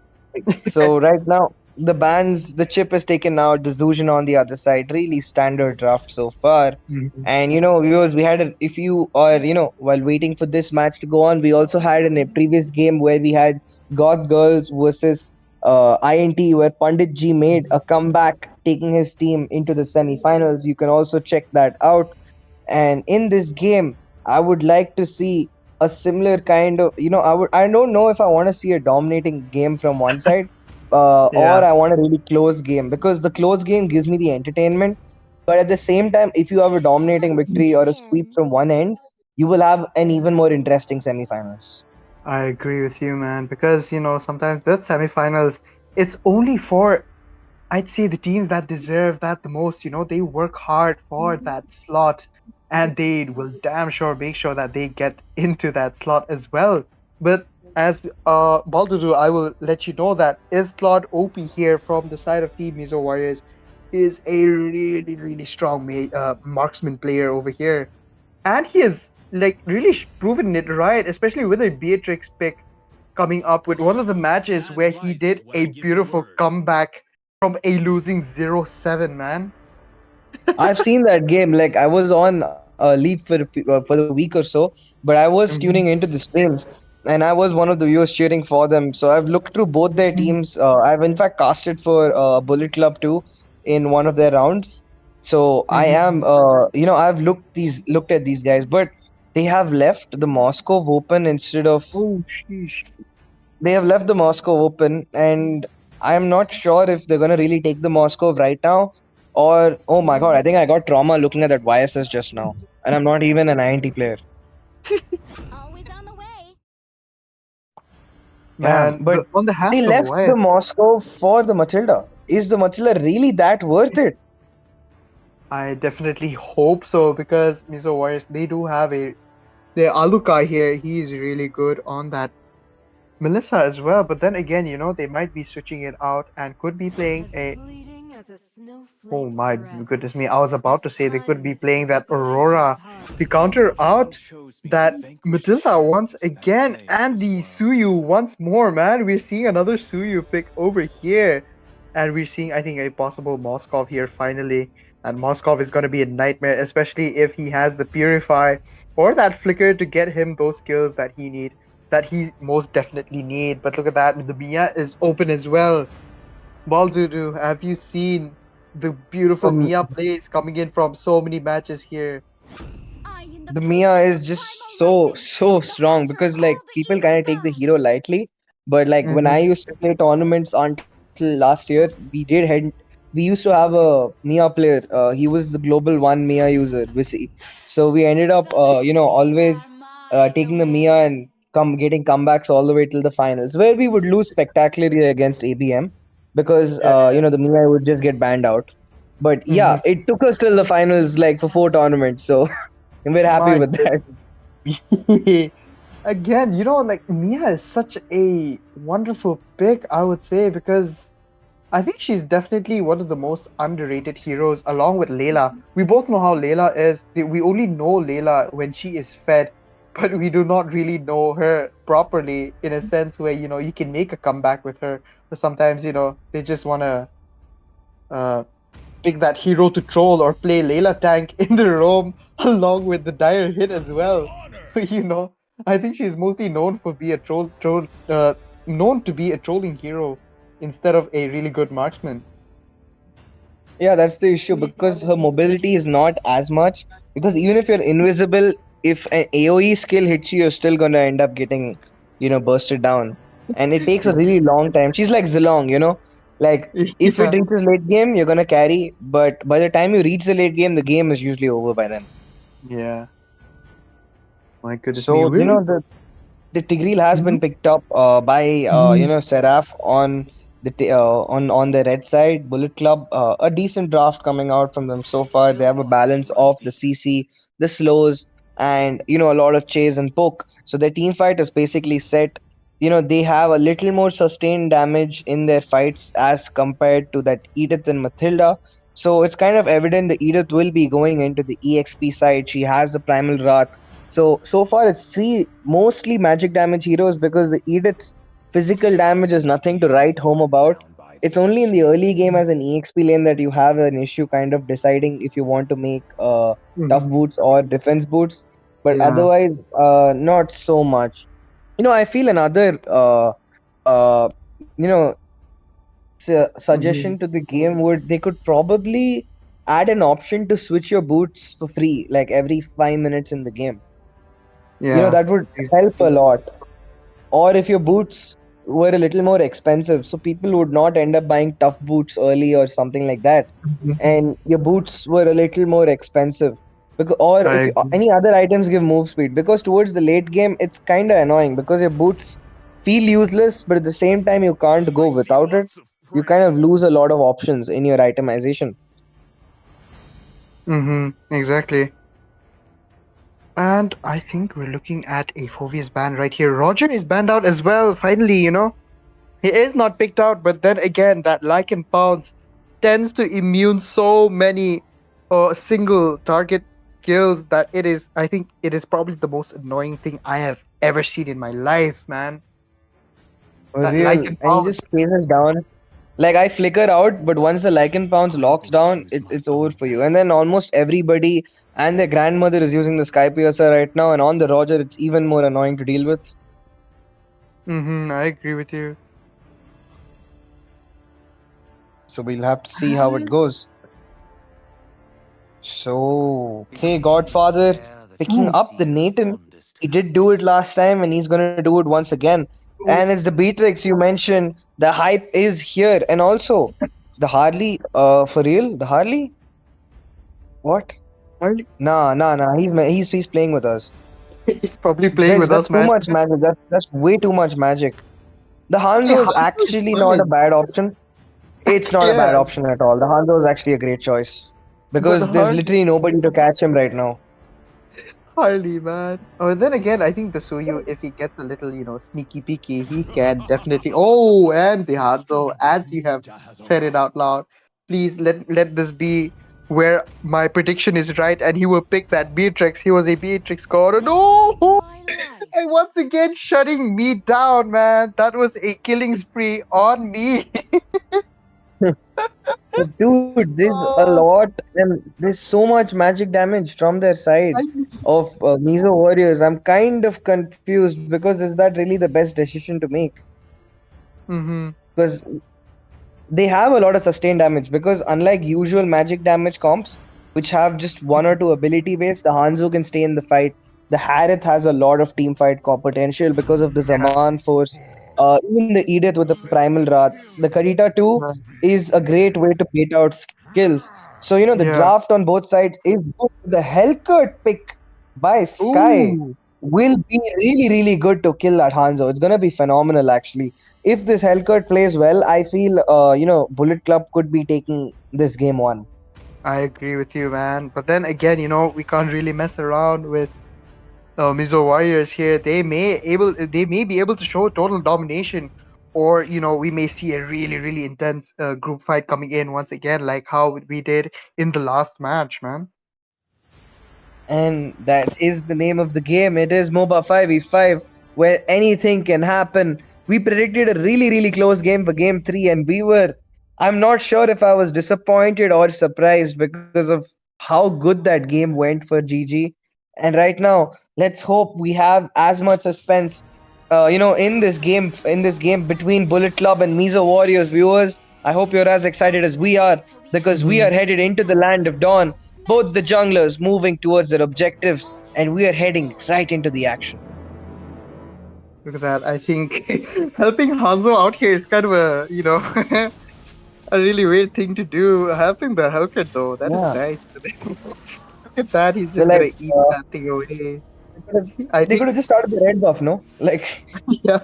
so right now the chip is taken out, the Zuzhan on the other side. Really standard draft so far. Mhm. And viewers, we had if you are while waiting for this match to go on, we also had in a previous game where we had Goth Girls versus INT, where Pandit G made a comeback, taking his team into the semi-finals. You can also check that out. And in this game, I would like to see a similar kind of I don't know if I want to see a dominating game from one side, or Yeah, I want a really close game, because the close game gives me the entertainment. But at the same time, if you have a dominating victory or a sweep from one end, you will have an even more interesting semifinals. I agree with you, man. Because sometimes that semifinals, it's only for, I'd say, the teams that deserve that the most. They work hard for that slot, and they will damn sure make sure that they get into that slot as well. But as Baldudu, I will let you know that Islot OP here from the side of Team Mizo Warriors is a really, really strong marksman player over here, and he has like really proven it right, especially with a Beatrix pick coming up with one of the matches where he did a beautiful comeback from a losing 0-7, man. I've seen that game. Like, I was on leave for the week or so, but I was tuning into the streams, and I was one of the viewers cheering for them. So I've looked through both their teams. I've in fact casted for Bullet Club too in one of their rounds. So I am, I've looked at these guys, but they have left the Moscow Open instead of Oh, sheesh. they have left the Moscow Open, and I'm not sure if they're gonna really take the Moscow right now, or oh my god, I think I got trauma looking at that YSS just now, and I'm not even an INT player. Man, Damn, but on the they hands of left the Wyatt, Moscow for the Matilda. Is the Matilda really that worth it? I definitely hope so, because Mizo Warriors, they do have their Aluka here. He is really good on that Melissa as well. But then again, they might be switching it out and could be playing a. Oh my goodness me! I was about to say they could be playing that Aurora to counter out that Matilda once again, and the Suyu once more. Man, we're seeing another Suyu pick over here, and we're seeing, I think, a possible Moskov here finally. And Moskov is going to be a nightmare, especially if he has the Purify or that Flicker to get him those kills that he most definitely need. But look at that, the Mia is open as well. Baldudu, have you seen the beautiful Um, Mia plays coming in from so many matches here. the Mia is just so strong because like people kind of take the hero lightly, but like when I Mm-hmm. used to play tournaments until last year, we used to have a Mia player. He was the global one Mia user, Visi. So we ended up always taking the Mia and come getting comebacks all the way till the finals, where we would lose spectacularly against ABM because Yeah. the Mia would just get banned out. But yeah, Mm-hmm. it took us till the finals like for 4 tournaments. So and we're happy My with that. goodness. Again, like Mia is such a wonderful pick, I would say, because I think she's definitely one of the most underrated heroes, along with Layla. We both know how Layla is. We only know Layla when she is fed, but we do not really know her properly in a sense where, you can make a comeback with her. But sometimes, they just want to uh, pick that hero to troll or play Layla tank in the roam along with the dire hit as well. you know, I think she's mostly known for be a known to be a trolling hero instead of a really good marksman. Yeah, that's the issue because her mobility is not as much. Because even if you're invisible, if an AoE skill hits you, you're still gonna end up getting, bursted down. And it takes a really long time. She's like Zilong. Like if it Yeah, reaches late game, you're gonna carry, but by the time you reach the late game, the game is usually over by then. yeah. My goodness me, So, we're. the Tigreal has Mhm, been picked up by mhm. Seraph on on the red side. Bullet Club, a decent draft coming out from them so far. They have a balance of the CC, the slows, and a lot of chase and poke. So their team fight is basically set. They have a little more sustained damage in their fights as compared to that Edith and Matilda. So it's kind of evident the Edith will be going into the EXP side. She has the primal wrath, so far it's three mostly magic damage heroes because the Edith's physical damage is nothing to write home about. It's only in the early game as an EXP lane that you have an issue kind of deciding if you want to make tough Mhm. boots or defense boots, but Yeah. otherwise not so much. I feel another uh you know suggestion Mhm. to the game would they could probably add an option to switch your boots for free like every 5 minutes in the game. Yeah. That would help a Exactly. lot. Or if your boots were a little more expensive, so people would not end up buying tough boots early or something like that, Mhm. and your boots were a little more expensive, because or I if agree. any other items give move speed, because towards the late game it's kind of annoying because your boots feel useless, but at the same time you can't go without it. You kind of lose a lot of options in your itemization. Exactly. And I think we're looking at a Fovius ban right here. Roger is banned out as well, finally. He is not picked out, but then again, that Lycan Pounce tends to immune so many single target kills that I think it is probably the most annoying thing I have ever seen in my life, man. For That real, Lycan and he Pounce. just chases down. Like I flicker out, but once the Lycan Pounce locks down, it's over for you. And then almost everybody and their grandmother is using the Sky Piercer right now, and on the Roger, it's even more annoying to deal with. I agree with you. So we'll have to see how it goes. So, okay, Godfather picking Ooh, up the Nathan. He did do it last time, and he's gonna do it once again. And ooh, it's the Beatrix you mentioned. The hype is here, and also the Harley. For real, the Harley. What? Harley- Nah. He's playing with us. he's probably playing There's with us, That's too man. much magic. That's way too much magic. The Hey, Hanzo is Hanzo is actually not a fine. bad option. It's not a bad Yeah, option at all. The Hanzo is actually a great choice but because there's Harley. literally nobody to catch him right now. Hardly, man. Oh, then again, I think the Suyu, if he gets a little, sneaky peeky, he can definitely. Oh, and the Hanzo, as you have said it out loud, please let this be where my prediction is right, and he will pick that Beatrix. He was a Beatrix god. No, and once again shutting me down, man. That was a killing spree on me. Dude, there's a Oh, lot and there's so much magic damage from their side I. of Mizo Warriors. I'm kind of confused because is that really the best decision to make? Mm-hmm. Because they have a lot of sustained damage because unlike usual magic damage comps, which have just one or two ability base, the Hanzo can stay in the fight. The Harith has a lot of team fight potential because of the Zaman force. Even the Edith with the Primal Wrath. The Karita too is a great way to bait out skills. So, the Yeah. draft on both sides is good. The Hellcut pick by Sky Ooh. will be really, really good to kill that Hanzo. It's gonna be phenomenal, actually. If this Hellcut plays well, I feel Bullet Club could be taking this game on. I agree with you, man. But then again, we can't really mess around with Mizo Warriors here. They may be able to show total domination, or we may see a really really intense group fight coming in once again, like how we did in the last match, man. And that is the name of the game. It is MOBA 5v5, where anything can happen. We predicted a really, really close game for game 3, and I'm not sure if I was disappointed or surprised because of how good that game went for GG. And right now, let's hope we have as much suspense, in this game between Bullet Club and Mizo Warriors. Viewers, I hope you're as excited as we are because we are headed into the land of dawn, both the junglers moving towards their objectives, and we are heading right into the action. Look at that. I think helping Hanzo out here is kind of a a really weird thing to do. Helping the Hellcat though, that is Yeah. nice. Look at that. He's They're just like, gonna eat that thing away. I they could think have just started the red buff, no? Like, yeah.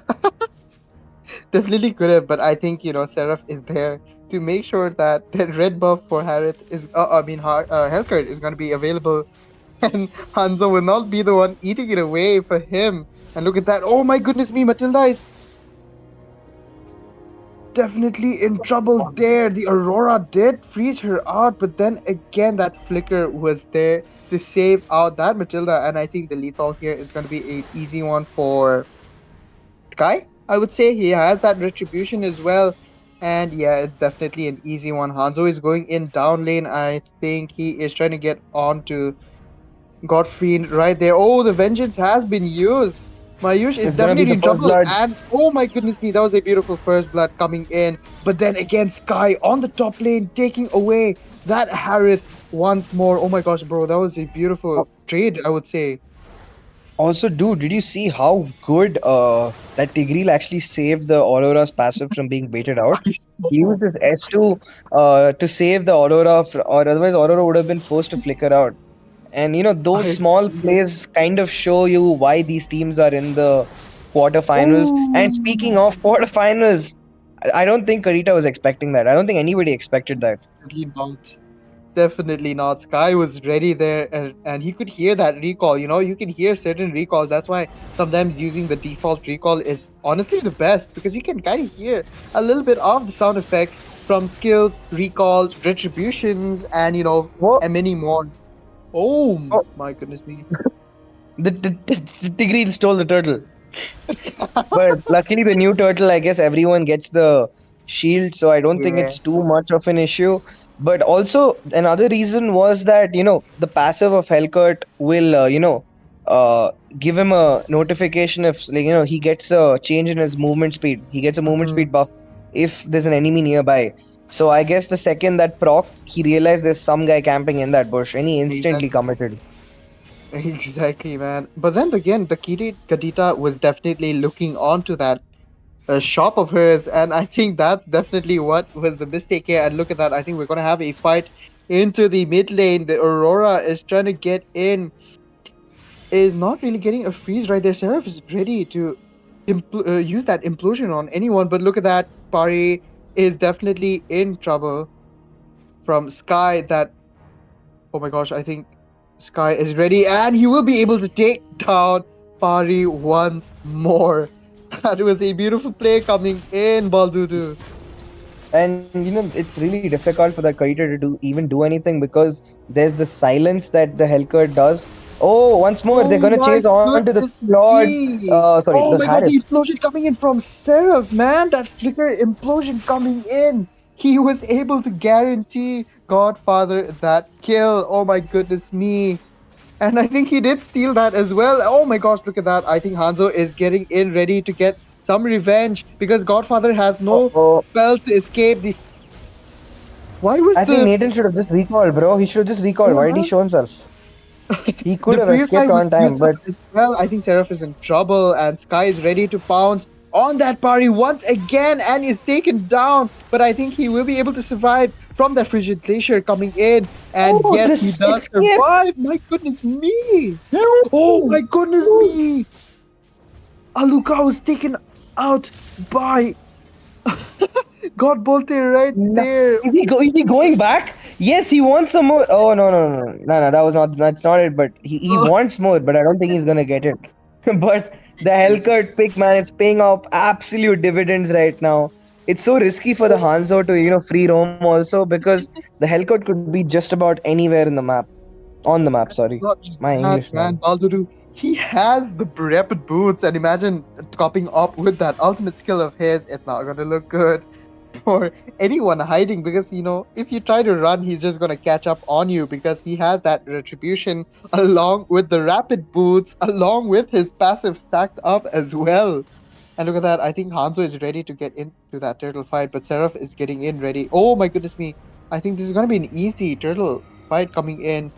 Definitely could have, but I think Seraph is there to make sure that the red buff for Harith is, Hellcurt is going to be available, and Hanzo will not be the one eating it away for him. And look at that! Oh my goodness me, Matilda is definitely in trouble there. The Aurora did freeze her out, but then again, that flicker was there to save out that Matilda, and I think the lethal here is going to be an easy one for Sky. I would say he has that retribution as well. And yeah, it's definitely an easy one. Hanzo is going in down lane. I think he is trying to get on to Godfrey right there. Oh, the vengeance has been used. Mayush is it's gonna be definitely the in first trouble. blood. And oh my goodness me, that was a beautiful first blood coming in. But then again, Sky on the top lane taking away that Harith once more. Oh my gosh, bro, that was a beautiful trade, I would say. Also, dude, did you see how good that Tigreal actually saved the Aurora's passive from being baited out? He used his S2 to save the Aurora, or otherwise Aurora would have been forced to flicker out. And those I small plays kind of show you why these teams are in the quarterfinals. And speaking Oh, of quarterfinals, I don't think Karita was expecting that. I don't think anybody expected that. definitely not. Definitely not. Sky was ready there, and he could hear that recall. You can hear certain recalls. That's why sometimes using the default recall is honestly the best because you can kind of hear a little bit of the sound effects from skills, recalls, retributions, and Whoa. and many more. Oh Oh, my goodness me. the Tigreal stole the turtle. But luckily, the new turtle, I guess everyone gets the shield, so I don't think Yeah. it's too much of an issue. But also, another reason was that, the passive of Hellcut will, uh, give him a notification if, like, he gets a change in his movement speed. He gets a movement Mhm. speed buff if there's an enemy nearby. So I guess the second that proc, he realized there's some guy camping in that bush, and he instantly Exactly. committed. Exactly, man. But then again, the Kadita was definitely looking onto that shop of hers, and I think that's definitely what was the mistake here. And look at that, I think we're gonna have a fight into the mid lane. The Aurora is trying to get in, is not really getting a freeze right there. Seraph is ready to use that implosion on anyone, but look at that, Pari is definitely in trouble from Sky. That, oh my gosh, I think Sky is ready, and he will be able to take down Pari once more. That was a beautiful play coming in, Baldudu. And it's really difficult for that Karita to do anything because there's the silence that the Hellcat does. Oh, once more they're Oh gonna my chase on to the goodness Lord. me! Sorry, Oh the my god, Harris. the implosion coming in from Seraph, man! That flicker implosion coming in! He was able to guarantee Godfather that kill. Oh my goodness me! And I think he did steal that as well. Oh my gosh, look at that. I think Hanzo is getting in ready to get some revenge because Godfather has no Oh, spell to escape the Why was I think the Nathan should have just recalled, bro. He should have just recalled. Why did he uh-huh. show himself? He could The have purify escaped was on time, used up but as well? I think Seraph is in trouble, and Sky is ready to pounce on that party once again and is taken down. But I think he will be able to survive from that frigid glacier coming in. And oh, yes, he this does escape! survive. My goodness me! Oh No! my goodness No! me! Aluka was taken out by God Bolte right No. there. Is he going back? Yes, he wants some more. Oh no no no no no no! That was not that's not it. But he Uh, wants more, but I don't think he's gonna get it. But the Hellcut pick, man, is paying off absolute dividends right now. It's so risky for the Hanzo to free roam also, because the Hellcut could be just about anywhere in the map, on the map. Sorry, Not just my that, English, man. man. Balduru, he has the rapid boots, and imagine copying up with that ultimate skill of his. It's not gonna look good for anyone hiding because if you try to run, he's just gonna catch up on you because he has that retribution along with the rapid boots, along with his passive stacked up as well. And look at that. I think Hanzo is ready to get into that turtle fight, but Seraph is getting in ready. Oh my goodness me. I think this is gonna be an easy turtle fight coming in,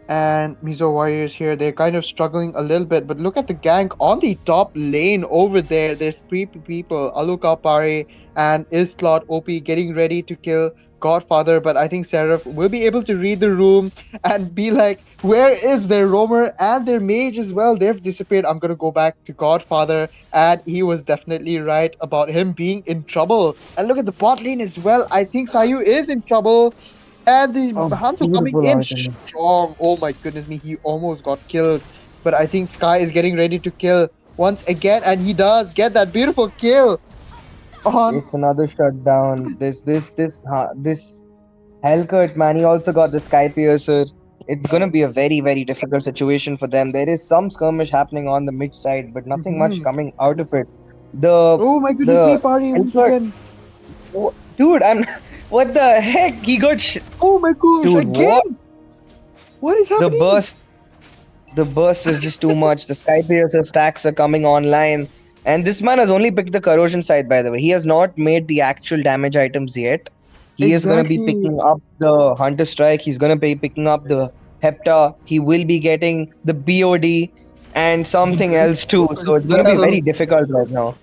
and Mizo Warriors here, they're kind of struggling a little bit. But look at the gank on the top lane over there. There's three people, Aluka Pari and Islot OP getting ready to kill Godfather. But I think Seraph will be able to read the room and be like, where is their roamer and their mage as well? They've disappeared. I'm going to go back to Godfather. And he was definitely right about him being in trouble. And look at the bot lane as well. I think Sayu is in trouble. And the Oh, Hanzo coming beautiful in art. strong. Oh my goodness me, he almost got killed. But I think Sky is getting ready to kill once again, and he does get that beautiful kill on. It's another shutdown. This Hellcut, man. He also got the Sky Piercer. It's gonna be a very very difficult situation for them. There is some skirmish happening on the mid side, but nothing much Mhm. coming out of it. The Oh my goodness me, the party once Hellcut, again. dude. I'm what the heck? He got Oh my gosh, dude. What again? What is the happening? burst? The burst is just too much. The Sky Piercer stacks are coming online. And this man has only picked the corrosion side, by the way. He has not made the actual damage items yet. He is going to be Exactly. picking up the Hunter Strike. He's going to be picking up the Hepta. He will be getting the BOD and The something else too. Breakthrough So as it's going to be well. very difficult right now.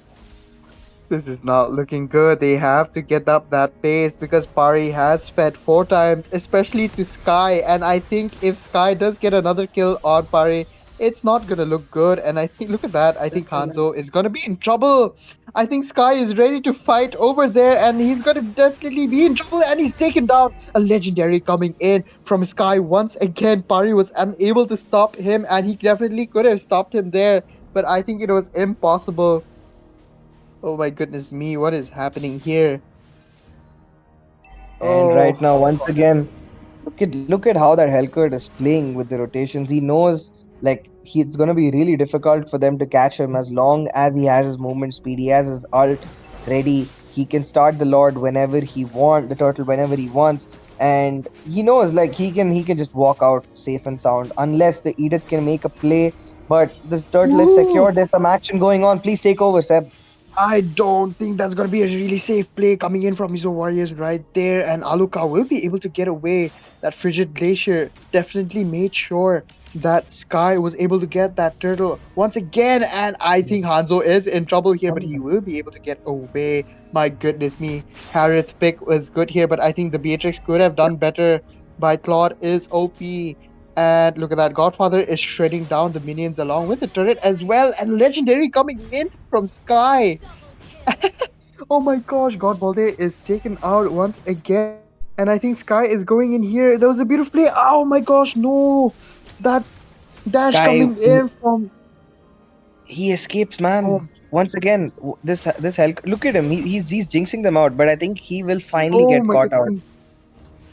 This is not looking good. They have to get up that pace because Pari has fed 4 times, especially to Sky. And I think if Sky does get another kill on Pari, it's not gonna look good. And I think, look at that. I think Hanzo is gonna be in trouble. I think Sky is ready to fight over there, and he's gonna definitely be in trouble. And he's taken down. A legendary coming in from Sky once again. Pari was unable to stop him, and he definitely could have stopped him there, but I think it was impossible. Oh my goodness me, what is happening here? And Oh, right now, once again, look at how that Hellcut is playing with the rotations. He knows like it's gonna be really difficult for them to catch him as long as he has his movement speed. He has his ult ready. He can start the Lord whenever he wants, the turtle whenever he wants, and he knows like he can just walk out safe and sound unless the Edith can make a play. But the turtle is ooh, secure. There's some action going on. Please take over, Seb. I don't think that's gonna be a really safe play coming in from Mizo Warriors right there, and Aluka will be able to get away. That Frigid Glacier definitely made sure that Sky was able to get that turtle once again, and I think Hanzo is in trouble here, but he will be able to get away. My goodness me, Harith pick was good here, but I think the Beatrix could have done better. By Claude is OP. And look at that, Godfather is shredding down the minions along with the turret as well, and Legendary coming in from Sky. Oh my gosh, God Balde is taken out once again. And I think Sky is going in here. There was a beautiful play. Oh my gosh, no. That dash Guy, coming in from. he escapes, man. Oh, Once again, this hell. Look at him. He's jinxing them out, but I think he will finally oh get my caught out. goodness.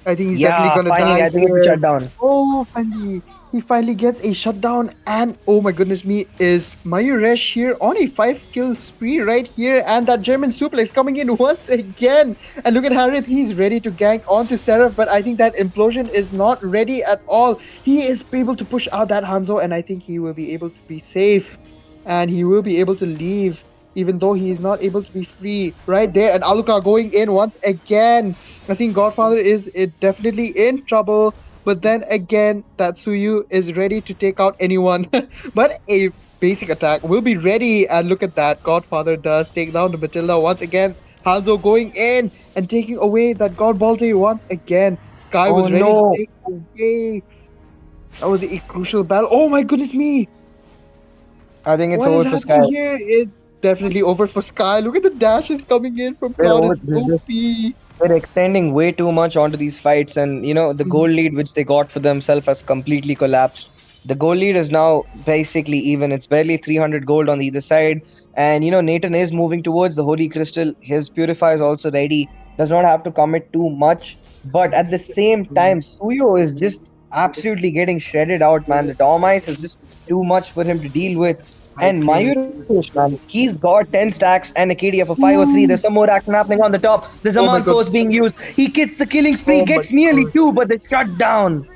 I think he's definitely Yeah, gonna finally. die I think it's a here. shutdown. Oh, finally. He finally gets a shutdown, and oh my goodness me, is Mayuresh here on a 5-kill spree right here, and that German suplex coming in once again. And look at Harith, he's ready to gank onto Seraph, but I think that implosion is not ready at all. He is able to push out that Hanzo, and I think he will be able to be safe, and he will be able to leave even though he is not able to be free right there. And Alucard going in once again. I think Godfather is definitely in trouble. But then again, Tatsuyu is ready to take out anyone. But a basic attack will be ready. And look at that. Godfather does take down the Matilda once again. Hanzo going in and taking away that God Balti once again. Sky Oh was ready to no! take away. That was a crucial battle. Oh my goodness me! I think it's What is over for Sky. happening here is definitely over for Sky. Look at the dashes coming in from They're Cloud. over. It's OP. They're extending way too much onto these fights, and the goal lead which they got for themselves has completely collapsed. The goal lead is now basically even. It's barely 300 gold on either side, and Nathan is moving towards the Holy Crystal. His purifier is also ready. Does not have to commit too much, but at the same time, Suyo is just absolutely getting shredded out, man. The Dormice is just too much for him to deal with. I And agree with Mayuresh, man, he's got 10 stacks and a KD of a 503. There's some more action happening on the top. There's a Oh my man god. force being used. He gets the killing spree, Oh my gets nearly gosh. two, but they shut down.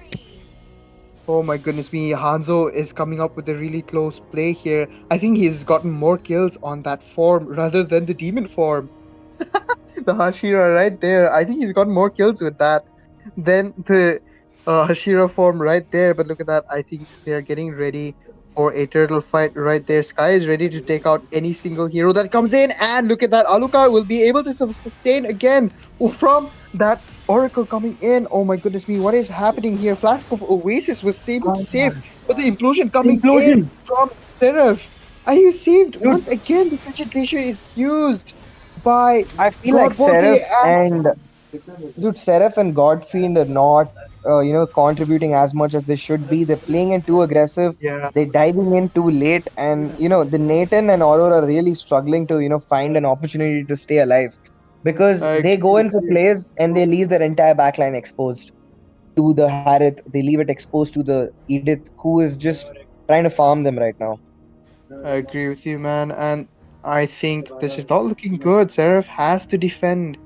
Oh my goodness me. Hanzo is coming up with a really close play here. I think he's gotten more kills on that form rather than the demon form. The Hashira right there. I think he's got more kills with that than the Hashira form right there. But look at that. I think they're getting ready for a turtle fight right there. Sky is ready to take out any single hero that comes in. And look at that. Alucard will be able to sustain again from that Oracle coming in. Oh my goodness me. What is happening here? Flask of Oasis was able to save. But the implosion coming in from Seraph. Are you saved? Once again, the Frigid Glacier is used by I feel like God Bolte Seraph and Godfiend are not, contributing as much as they should be. They're playing in too aggressive. yeah, They're diving in too late, and the Nathan and Aurora are really struggling to, find an opportunity to stay alive because I they agree go with in for you. plays and they leave their entire backline exposed to the Harith. They leave it exposed to the Edith, who is just trying to farm them right now. I agree with you, man. And I think this is not looking good. Seraph has to defend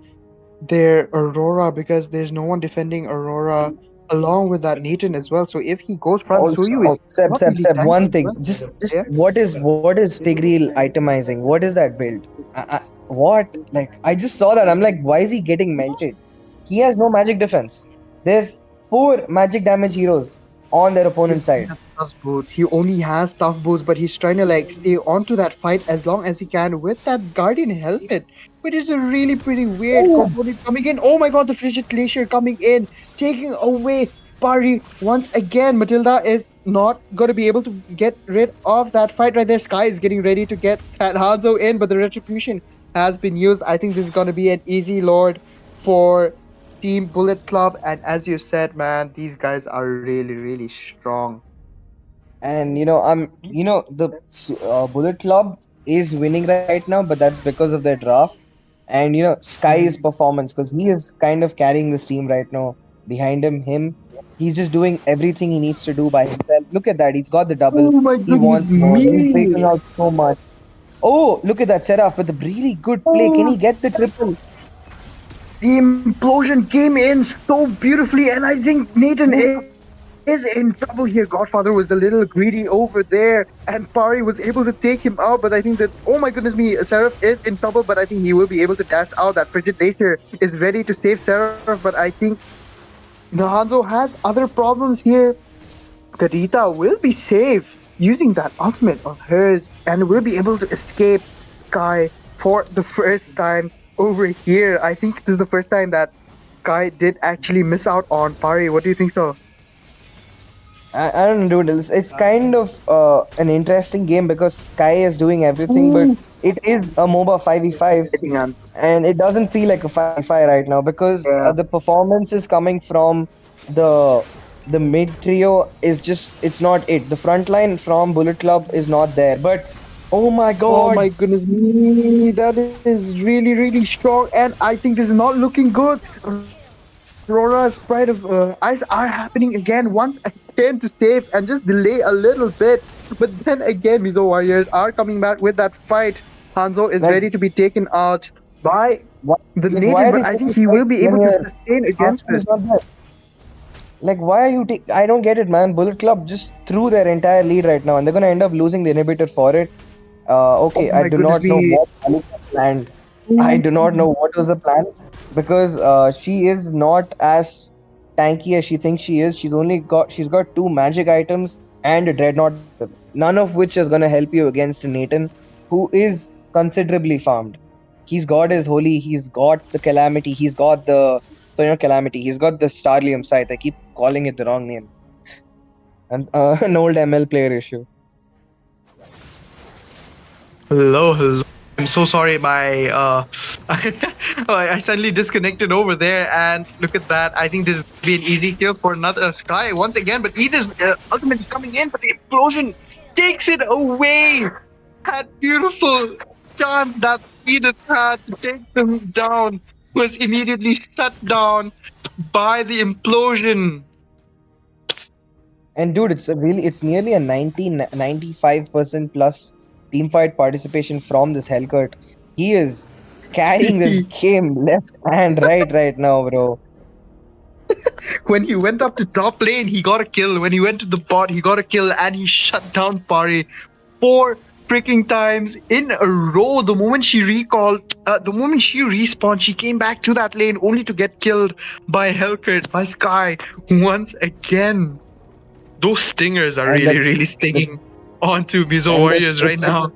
their Aurora because there's no one defending Aurora along with that Nathan as well. So if he goes front, Also, Suyu is Seb, not Seb, really Seb, one tanking as thing. well. Just Yeah. what is Pigreel itemizing? What is that build? What? Like, I just saw that. I'm like, why is he getting melted? He has no magic defense. There's four magic damage heroes on their opponent's He side. has tough boots. He only has tough boots, but he's trying to like stay onto that fight as long as he can with that Guardian helmet, which is a really pretty weird Oh, component coming in. Oh my god, the Frigid Glacier coming in, taking away Pari once again. Matilda is not going to be able to get rid of that fight right there. Sky is getting ready to get that Hanzo in, but the Retribution has been used. I think this is going to be an easy lord for Team Bullet Club, and as you said, man, these guys are really, really strong. and the Bullet Club is winning right now, but that's because of their draft. And Sky's performance, because he is kind of carrying this team right now. Behind him, he's just doing everything he needs to do by himself. Look at that, he's got the double. Oh my He goodness wants more. He's breaking me! out so much. Oh, look at that setup with a really good play. Can he get the triple? The implosion came in so beautifully, and I think Nathan is in trouble here. Godfather was a little greedy over there, and Pari was able to take him out. But I think that, oh my goodness me, Seraph is in trouble, but I think he will be able to dash out. That Frigid Nature is ready to save Seraph, but I think Hanzo has other problems here. Karita will be safe using that ultimate of hers and will be able to escape Sky for the first time over here. I think this is the first time that Sky did actually miss out on Pari. What do you think so? I don't know, dude. It's kind of an interesting game because Sky is doing everything, but it is a MOBA 5v5, and it doesn't feel like a 5v5 right now because the performance is coming from the mid trio is just, it's not it. The front line from Bullet Club is not there. But oh my god! Oh my goodness me, that is really, really strong, and I think this is not looking good. Aurora's Pride of Ice are happening again, once again to save and just delay a little bit. But then again, Mizo Warriors are coming back with that fight. Hanzo is ready to be taken out by the native, but I think he will be able to sustain against this. Like, why are you I don't get it, man. Bullet Club just threw their entire lead right now, and they're gonna end up losing the inhibitor for it. Oh Okay, I my do goodness not know me. what Alika planned. I do not know what was the plan because she is not as tanky as she thinks she is. She's got two magic items and a dreadnought item, none of which is gonna help you against Nathan, who is considerably farmed. He's got his holy, he's got the calamity, he's got the calamity, he's got the Starlium scythe. I keep calling it the wrong name. And an old ML player issue. Hello. I'm so sorry. My I suddenly disconnected over there, and look at that. I think this is be an easy kill for another Sky once again. But Edith's ultimate is coming in, but the explosion takes it away. That beautiful chance that Edith had to take them down was immediately shut down by the implosion. And dude, it's nearly a 95% plus team fight participation from this Hellcut. He is carrying this game left and right now, bro. When he went up to top lane, he got a kill. When he went to the bot, he got a kill, and he shut down Pari 4 freaking times in a row. The moment she respawned, she came back to that lane only to get killed by Hellcat, by Sky once again. Those stingers are And really stinging onto Mizo and Warriors right now.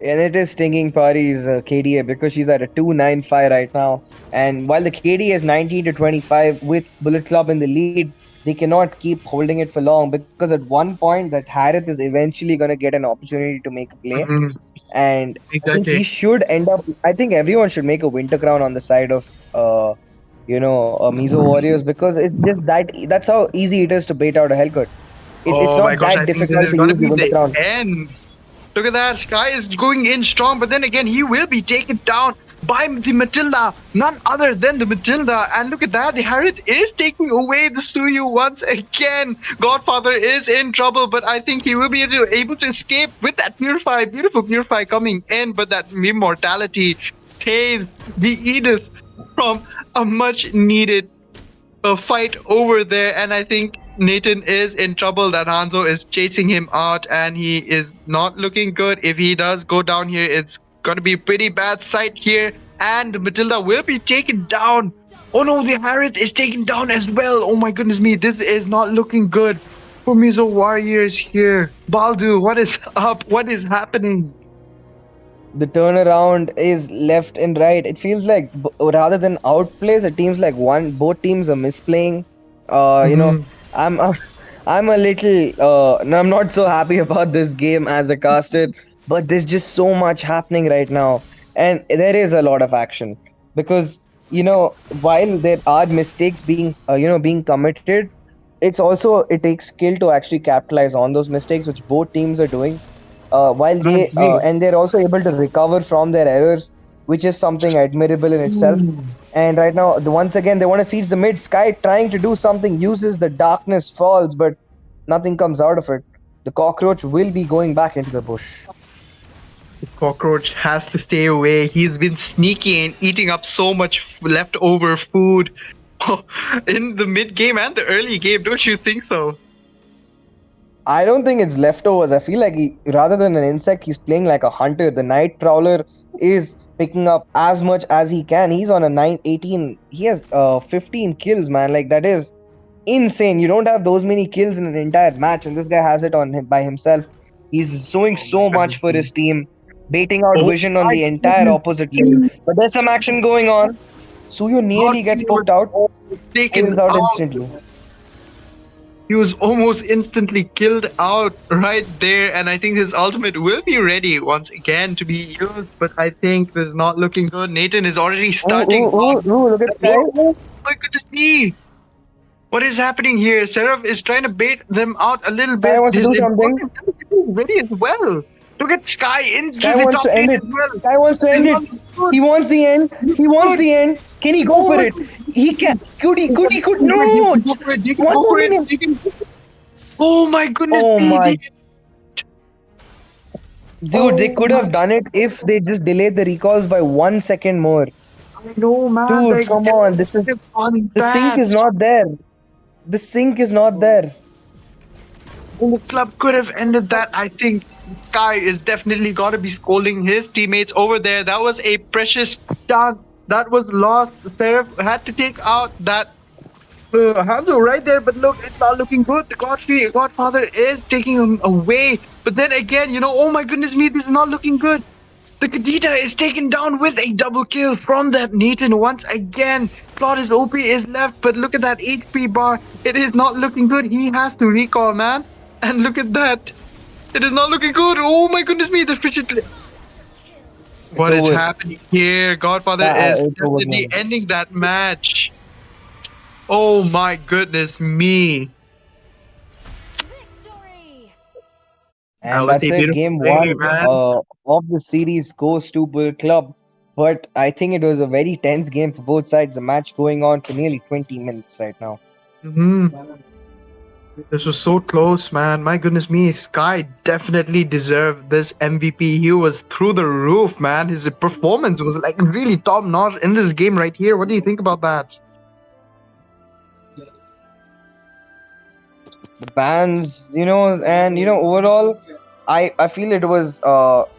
and it is stinging Pari's KDA because she's at a 295 right now. And while the KDA is 19 to 25 with Bullet Club in the lead, they cannot keep holding it for long because at one point that Harith is eventually going to get an opportunity to make a play. And I think he should end up. I think everyone should make a Winter Crown on the side of Mizo Warriors because it's just that's how easy it is to bait out a Hellcut. It's Oh not my gosh, that I think this difficult is to going to use the be Winter the Crown. end. Look at that. Sky is going in strong, but then again, he will be taken down by the Matilda. None other than the Matilda. And look at that. The Harith is taking away the Suyu once again. Godfather is in trouble, but I think he will be able to escape with that Purify. Beautiful Purify coming in, but that immortality saves the Edith from a much needed fight over there, and I think Nathan is in trouble. That Hanzo is chasing him out, and he is not looking good. If he does go down here, it's gonna be a pretty bad sight here, and Matilda will be taken down. Oh no, the Harith is taken down as well. Oh my goodness me, this is not looking good for Mizo Warriors here. Baldu, what is up? What is happening? The turnaround is left and right. It feels like rather than outplays, it seems like both teams are misplaying. I'm I'm a little I'm not so happy about this game as a caster, but there's just so much happening right now, and there is a lot of action because while there are mistakes being committed, it takes skill to actually capitalize on those mistakes, which both teams are doing. And they're also able to recover from their errors, which is something admirable in itself. And right now, once again, they want to siege the mid. Sky trying to do something, uses the darkness falls, but nothing comes out of it. The cockroach will be going back into the bush. The cockroach has to stay away. He's been sneaky and eating up so much leftover food in the mid game and the early game. Don't you think so? I don't think it's leftovers. I feel like rather than an insect, he's playing like a hunter. The Night Prowler is picking up as much as he can. He's on a 18. He has 15 kills, man. Like, that is insane. You don't have those many kills in an entire match, and this guy has it on him by himself. He's doing so much for his team, baiting out Vision on the entire opposite lane. But there's some action going on. Suyu nearly gets poked out. Kills out instantly. He was almost instantly killed out right there, and I think his ultimate will be ready once again to be used, but I think this is not looking good. Nathan is already starting. Look at Sky. Oh my goodness me! What is happening here? Seraph is trying to bait them out a little bit. Sky wants to do something. Ready as well. Look at Sky into Sky the wants top to end lane it. as well. Sky wants to end it. He wants the end. He wants the end. Can he go for it? He can. Could he? No! One minute. Oh my goodness. Oh my. Dude, they could have done it if they just delayed the recalls by 1 second more. I know, man. Dude, come on. The sync is not there. The sync is not there. The club could have ended that, I think, Sky is definitely got to be scolding his teammates over there. That was a precious chance that was lost. Seraph had to take out that Hanzo right there, but look, it's not looking good. The Godfather is taking him away. But then again, oh my goodness me, this is not looking good. The Kadita is taken down with a double kill from that Nathan once again. Claudius OP is left, but look at that HP bar. It is not looking good. He has to recall, man. And look at that. It is not looking good. Oh my goodness me, the Frigid. What is happening here? Godfather is definitely ending that match. Oh my goodness me. And that's it. Game one of the series goes to Bull Club. But I think it was a very tense game for both sides. The match going on for nearly 20 minutes right now. This was so close, man. My goodness me. Sky definitely deserved this MVP. He was through the roof, man. His performance was like really top notch in this game right here. What do you think about that? The bans, and overall, I feel it was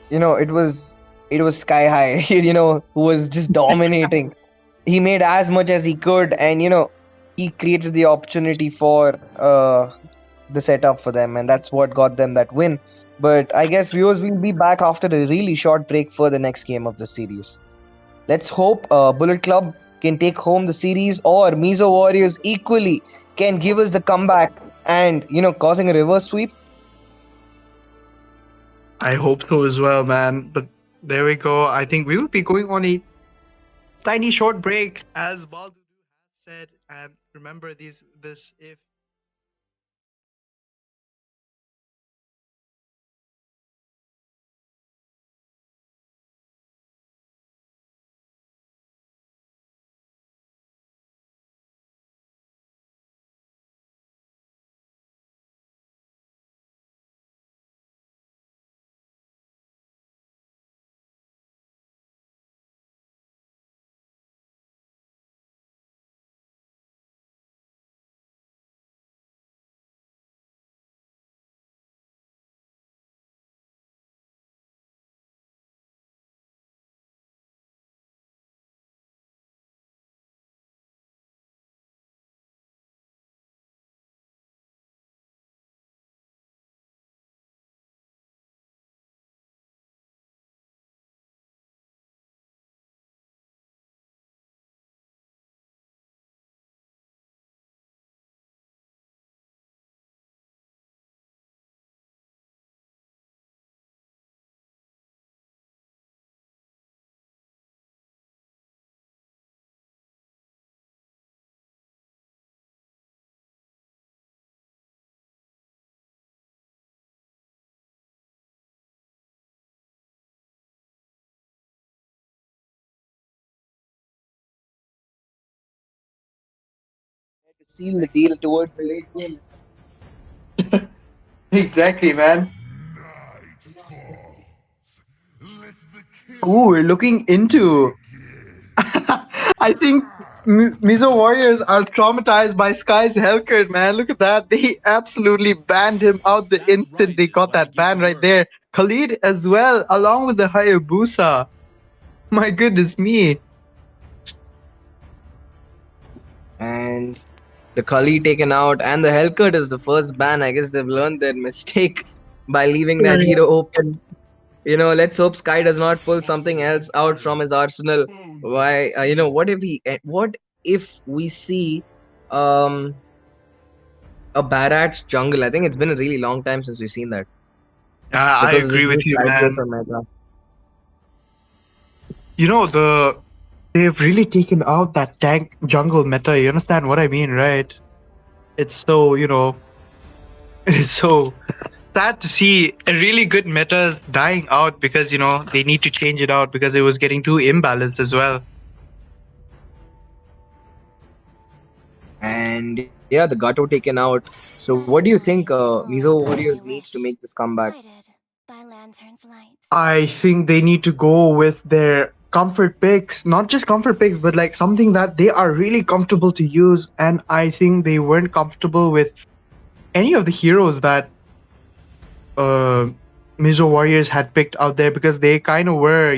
it was Sky High, who was just dominating. He made as much as he could, and he created the opportunity for the setup for them, and that's what got them that win. But I guess viewers will be back after a really short break for the next game of the series. Let's hope Bullet Club can take home the series, or Mizo Warriors equally can give us the comeback and causing a reverse sweep. I hope so as well, man. But there we go. I think we will be going on a tiny short break, as Baldudu has said. And remember this if To seal the deal towards the late game. exactly, man. Ooh, we're looking into. I think Mizo Warriors are traumatized by Sky's Hellcurt, man. Look at that. They absolutely banned him out the instant they got that ban right there. Khalid as well, along with the Hayabusa. My goodness me. And the Kali taken out, and the Hellcut is the first ban. I guess they've learned their mistake by leaving that hero open. Let's hope Sky does not pull something else out from his arsenal. Why? What if we see a Barat's jungle? I think it's been a really long time since we've seen that. I agree with you, man. They've really taken out that tank jungle meta. You understand what I mean, right? It's so, it is so sad to see a really good metas dying out because, they need to change it out because it was getting too imbalanced as well. And yeah, the Gato taken out. So what do you think Mizo Warriors needs to make this comeback? I think they need to go with their comfort picks, not just comfort picks, but like something that they are really comfortable to use. And I think they weren't comfortable with any of the heroes that Mizo Warriors had picked out there because they kind of were,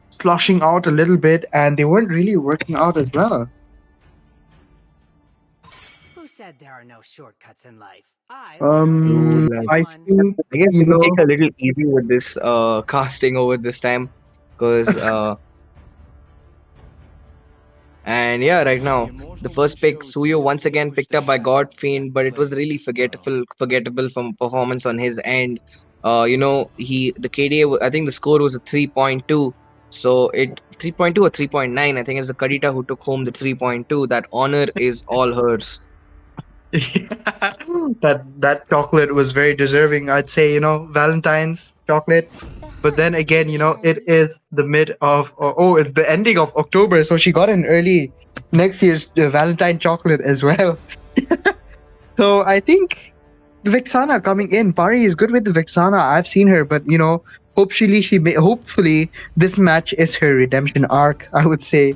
sloshing out a little bit and they weren't really working out as well. Who said there are no shortcuts in life? I True, literally like, took I one. think, I guess you we can take know, a little easy with this casting over this time, because and yeah, right now the first pick Suyo once again picked up by God Fiend, but it was really forgettable from performance on his end. He the KDA, I think the score was a 3.2. So it 3.2 or 3.9. I think it's the Kadita who took home the 3.2. That honor is all hers. that chocolate was very deserving. I'd say, Valentine's chocolate. But then again, it is the mid of, it's the ending of October, so she got an early next year's Valentine chocolate as well. So I think Vixana coming in. Pari is good with the Vixana. I've seen her, but hopefully this match is her redemption arc, I would say.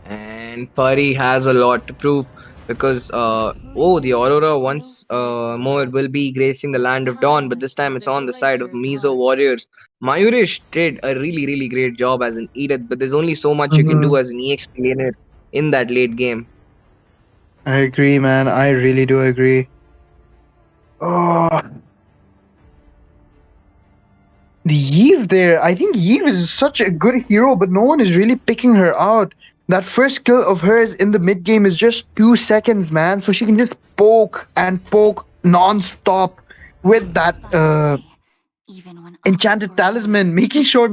And Pari has a lot to prove, because the Aurora once more will be gracing the land of dawn, but this time it's on the side of Mizo Warriors. Mayurish did a really great job as an Edith, but there's only so much you can Hmm. do as an EXP laner in that late game. I agree, man. I really do agree. Oh, the Eve there. I think Eve is such a good hero, but no one is really picking her out. That first kill of hers in the mid game is just 2 seconds, man. So she can just poke and poke non-stop with that enchanted talisman, making sure uh,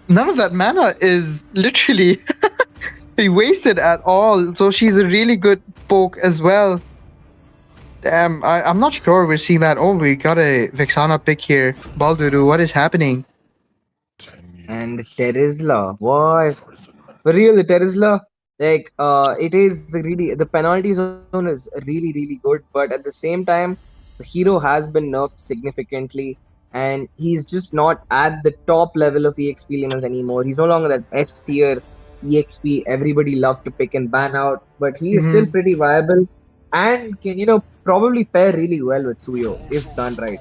none of that mana is literally wasted at all. So she's a really good poke as well. Damn, I'm not sure we're seeing that. Oh, we got a Vexana pick here. Balduru, what is happening? And Terizla, what? For real, the Terizla, like, it is the penalty zone is really good, but at the same time, the hero has been nerfed significantly, and he's just not at the top level of EXP laners anymore. He's no longer that S tier EXP everybody loves to pick and ban out, but he is still Hmm. pretty viable and can, probably pair really well with Suyo if done right.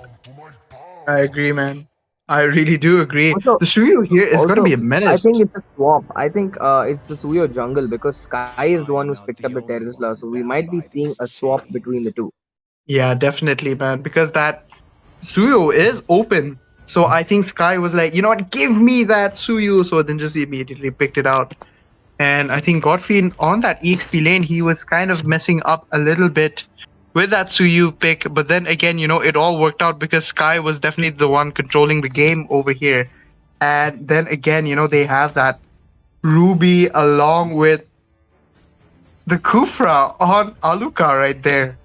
I agree, man. I really do agree. Also, The Suyu here is going to be Also, a I menace. think it's a swap. I think it's the Suyo jungle, because Sky is the one who's picked up the Terizla, so we might be seeing a swap between the two. Yeah, definitely, man. Because that Suyu is open. So I think Sky was like, you know what, give me that Suyu. So then just immediately picked it out. And I think Godfrey on that EXP lane, he was kind of messing up a little bit with that Suyu pick. But then again, it all worked out because Sky was definitely the one controlling the game over here. And then again, they have that Ruby along with the Kufra on Aluka right there.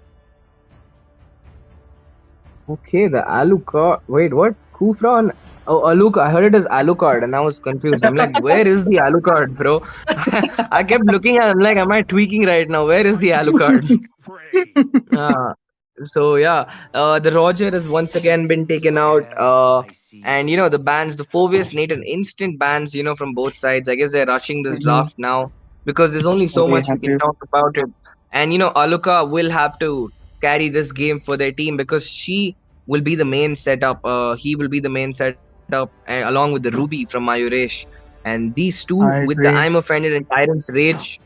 Okay, the Alucard. Wait, what? Kufra on. Oh, Alucard. I heard it as Alucard, and I was confused. I'm like, where is the Alucard, bro? I kept looking at. I'm like, am I tweaking right now? Where is the Alucard? Uh, so yeah, the Roger has once again been taken out. And the bans, the Fovius Nathan instant bans, from both sides. I guess they're rushing this Mhm. draft now because there's only so They much we had can to. talk about it. And Aluka will have to carry this game for their team, because she will be the main setup. He will be the main setup, along with the Ruby from Mayuresh. And these two, I with the I'm agree. offended and Tyrant's Rage,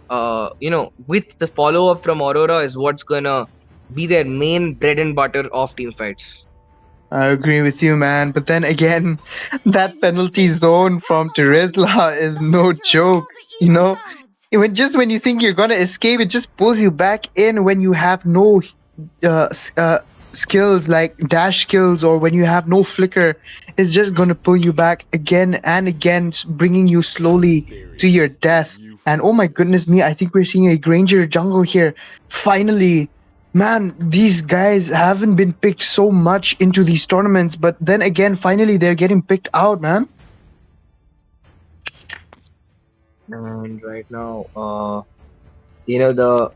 with the follow up from Aurora, is what's gonna be their main bread and butter of team fights. I agree with you, man. But then again, that penalty zone from Terizla is no joke. You know, when you think you're gonna escape, it just pulls you back in when you have no skills like dash skills, or when you have no flicker. It's just gonna pull you back again and again, bringing you slowly to your death. And oh my goodness me, I think we're seeing a Granger jungle here. Finally, man, these guys haven't been picked so much into these tournaments, but then again, finally they're getting picked out, man. And right now, the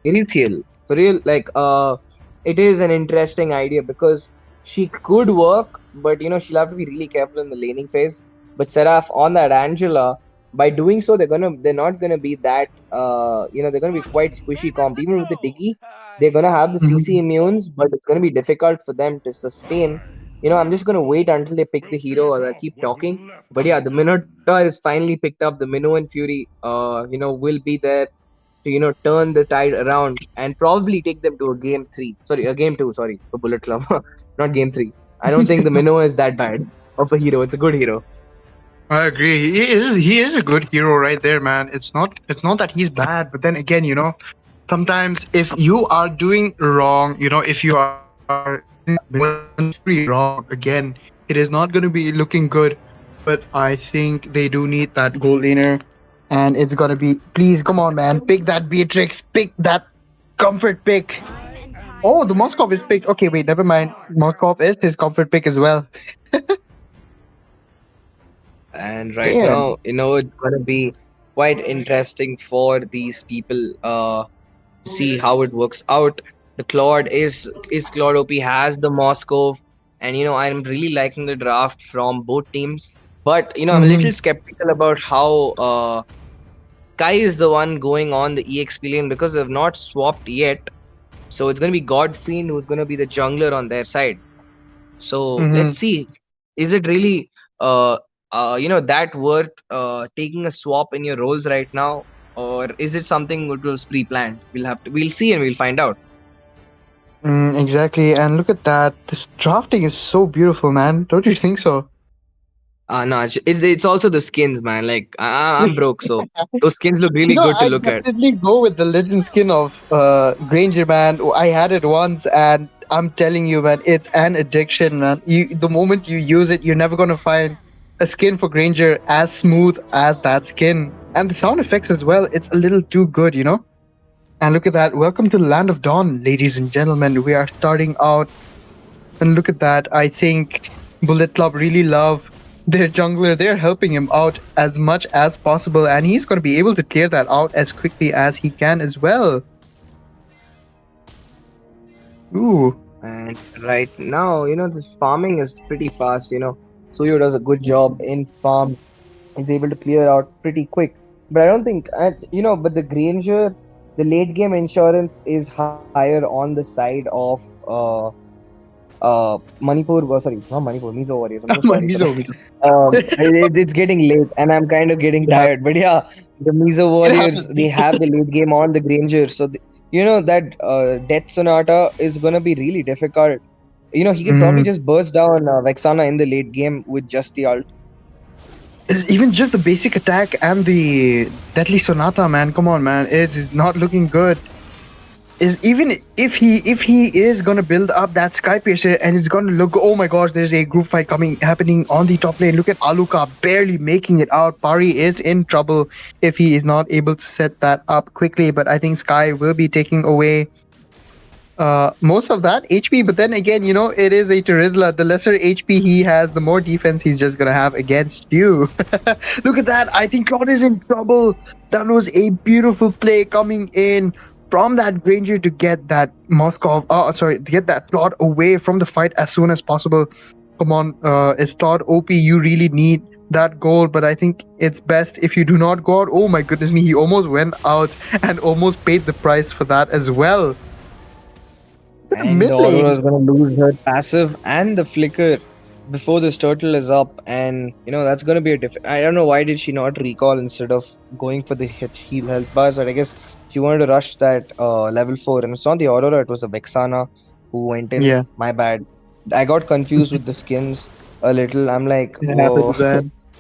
Irithiel, for real, like, it is an interesting idea, because she could work, but she'll have to be really careful in the laning phase. But Seraph on that Angela, by doing so, they're not gonna be that they're gonna be quite squishy comp. Even with the Diggy, they're gonna have the CC Mhm. immunes, but it's gonna be difficult for them to sustain. I'm just gonna wait until they pick the hero, or I keep talking. But yeah, the Minotaur is finally picked up. The Minoan Fury, will be there to turn the tide around and probably take them to a game three. Sorry, a game two. Sorry for Bullet Club, not game three. I don't think the Minoa is that bad of a hero. It's a good hero. I agree. He is a good hero right there, man. It's not that he's bad, but then again, sometimes if you are doing wrong, if you are wrong again, it is not going to be looking good. But I think they do need that gold laner, and it's gonna be. Please, come on, man, pick that Beatrix, pick that comfort pick. Oh, the Moskov is picked. Okay, wait, never mind. Moskov is his comfort pick as well. And right Yeah. now, it's gonna be quite interesting for these people to see how it works out. The Claude is Claude OP, has the Moscow, and I'm really liking the draft from both teams. But I'm a Mm-hmm. little skeptical about how Sky is the one going on the EXP lane because they've not swapped yet. So it's gonna be Godfiend who's gonna be the jungler on their side. So Mm-hmm. let's see. Is it really that worth taking a swap in your roles right now? Or is it something that was pre-planned? We'll see and we'll find out. Exactly, and look at that. This drafting is so beautiful, man. Don't you think so? No, it's also the skins, man. Like I'm broke, so those skins look really good to I look at. definitely go with the legend skin of Granger, man. I had it once, and I'm telling you, man, it's an addiction, man. The moment you use it, you're never gonna find a skin for Granger as smooth as that skin. And the sound effects as well, it's a little too good. And look at that. Welcome to the Land of Dawn, ladies and gentlemen. We are starting out. And look at that. I think Bullet Club really love their jungler. They're helping him out as much as possible. And he's going to be able to clear that out as quickly as he can as well. Ooh. And right now, this farming is pretty fast. Suyo does a good job in farm. He's able to clear out pretty quick. But I don't think, but the Granger, the late game insurance is higher on the side of Manipur. Sorry, not Manipur, Mizo Warriors. I'm so sorry. It's getting late and I'm kind of getting tired. But yeah, the Mizo Warriors, they have the late game on the Granger. So, that Death Sonata is going to be really difficult. He can probably just burst down Vexana in the late game with just the ult. Even just the basic attack and the Deadly Sonata, man. Come on, man. It's not looking good. Even if he is gonna build up that Sky Piercer and it's gonna look, oh my gosh, there's a group fight happening on the top lane. Look at Aluka barely making it out. Pari is in trouble if he is not able to set that up quickly. But I think Sky will be taking away most of that HP. But then again, it is a Terizla. The lesser HP he has, the more defense he's just gonna have against you. Look at that. I think Claude is in trouble. That was a beautiful play coming in from that Granger to get that to get that Claude away from the fight as soon as possible. Come on, it's Claude OP. You really need that goal, but I think it's best if you do not go out. Oh my goodness me, he almost went out and almost paid the price for that as well. And the Aurora is going to lose her passive and the flicker before this turtle is up, and that's going to be I don't know why did she not recall instead of going for the heal health bars, but I guess she wanted to rush that level 4, and it's not the Aurora, it was a Vexana who went in. Yeah. My bad. I got confused with the skins a little. I'm like, whoa.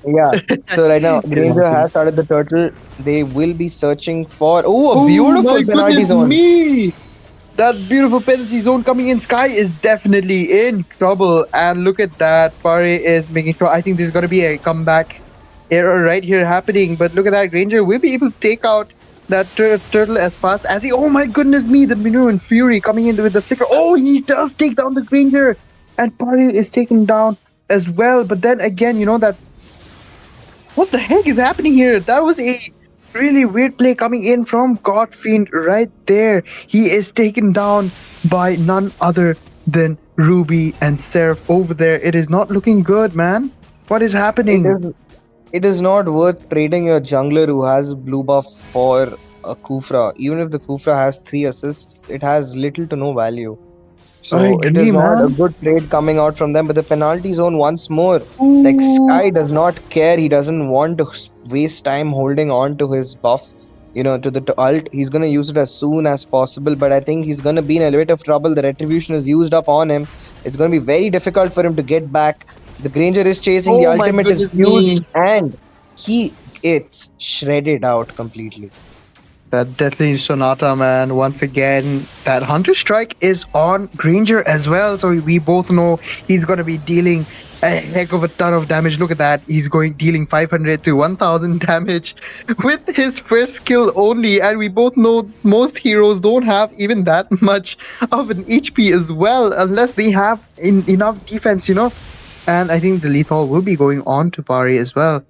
Yeah. So right now, Granger has started the turtle. They will be searching for a beautiful penalty zone. Me. That beautiful penalty zone coming in. Sky is definitely in trouble. And look at that. Pare is making sure. I think there's going to be a comeback error right here happening. But look at that. Granger will be able to take out that turtle as fast as he... Oh my goodness me. The Minoan Fury coming in with the flicker. Oh, he does take down the Granger. And Pare is taken down as well. But then again, that... What the heck is happening here? That was a really weird play coming in from Godfiend right there. He is taken down by none other than Ruby and Seraph over there. It is not looking good, man. What is happening? It is not worth trading your jungler who has blue buff for a Kufra. Even if the Kufra has 3 assists, it has little to no value. I So it agree, is not a man. good trade coming out from them. But the penalty zone once more, like Ooh. Sky does not care. He doesn't want to waste time holding on to his buff. To the ult. He's gonna use it as soon as possible. But I think he's gonna be in a little bit of trouble. The retribution is used up on him. It's gonna be very difficult for him to get back. The Granger is chasing. The Oh my ultimate is goodness used, me. and he gets shredded out completely. That Deathly Sonata, man. Once again, that Hunter Strike is on Granger as well. So we both know he's going to be dealing a heck of a ton of damage. Look at that. He's going dealing 500 to 1000 damage with his first skill only. And we both know most heroes don't have even that much of an HP as well, unless they have enough defense. And I think the lethal will be going on to Pari as well.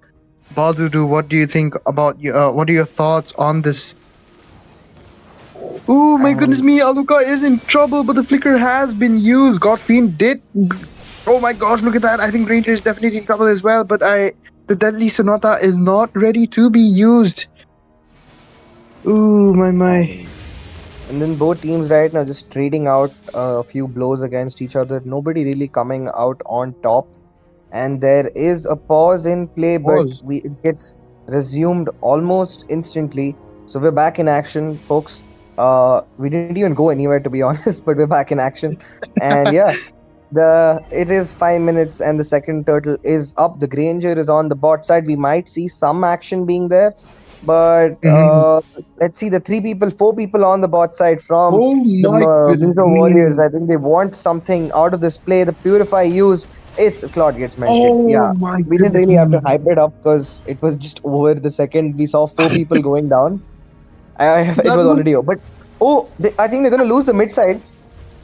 Baldudu, what do you think about what are your thoughts on this? Oh my goodness And me, Aluka is in trouble, but the flicker has been used. Godfiend did. Oh my gosh, look at that. I think Ranger is definitely in trouble as well, but the Deadly Sonata is not ready to be used. Ooh, my. and then both teams right now just trading out a few blows against each other. Nobody really coming out on top. And there is a pause in play, but Pause. it gets resumed almost instantly. So we're back in action, folks. We didn't even go anywhere to be honest, but we're back in action. And yeah, it is 5 minutes, and the second turtle is up. The Granger is on the bot side. We might see some action being there, but Mhm. let's see the 3 people, 4 people on the bot side from Oh the my goodness Mizo Warriors. me. I think they want something out of this play. The Purify used. It's Claude gets melted. Oh Yeah, my we didn't goodness really have to me. hype it up because it was just over the second we saw 4 people going down. It That was was. already over. But I think they're going to lose the mid side.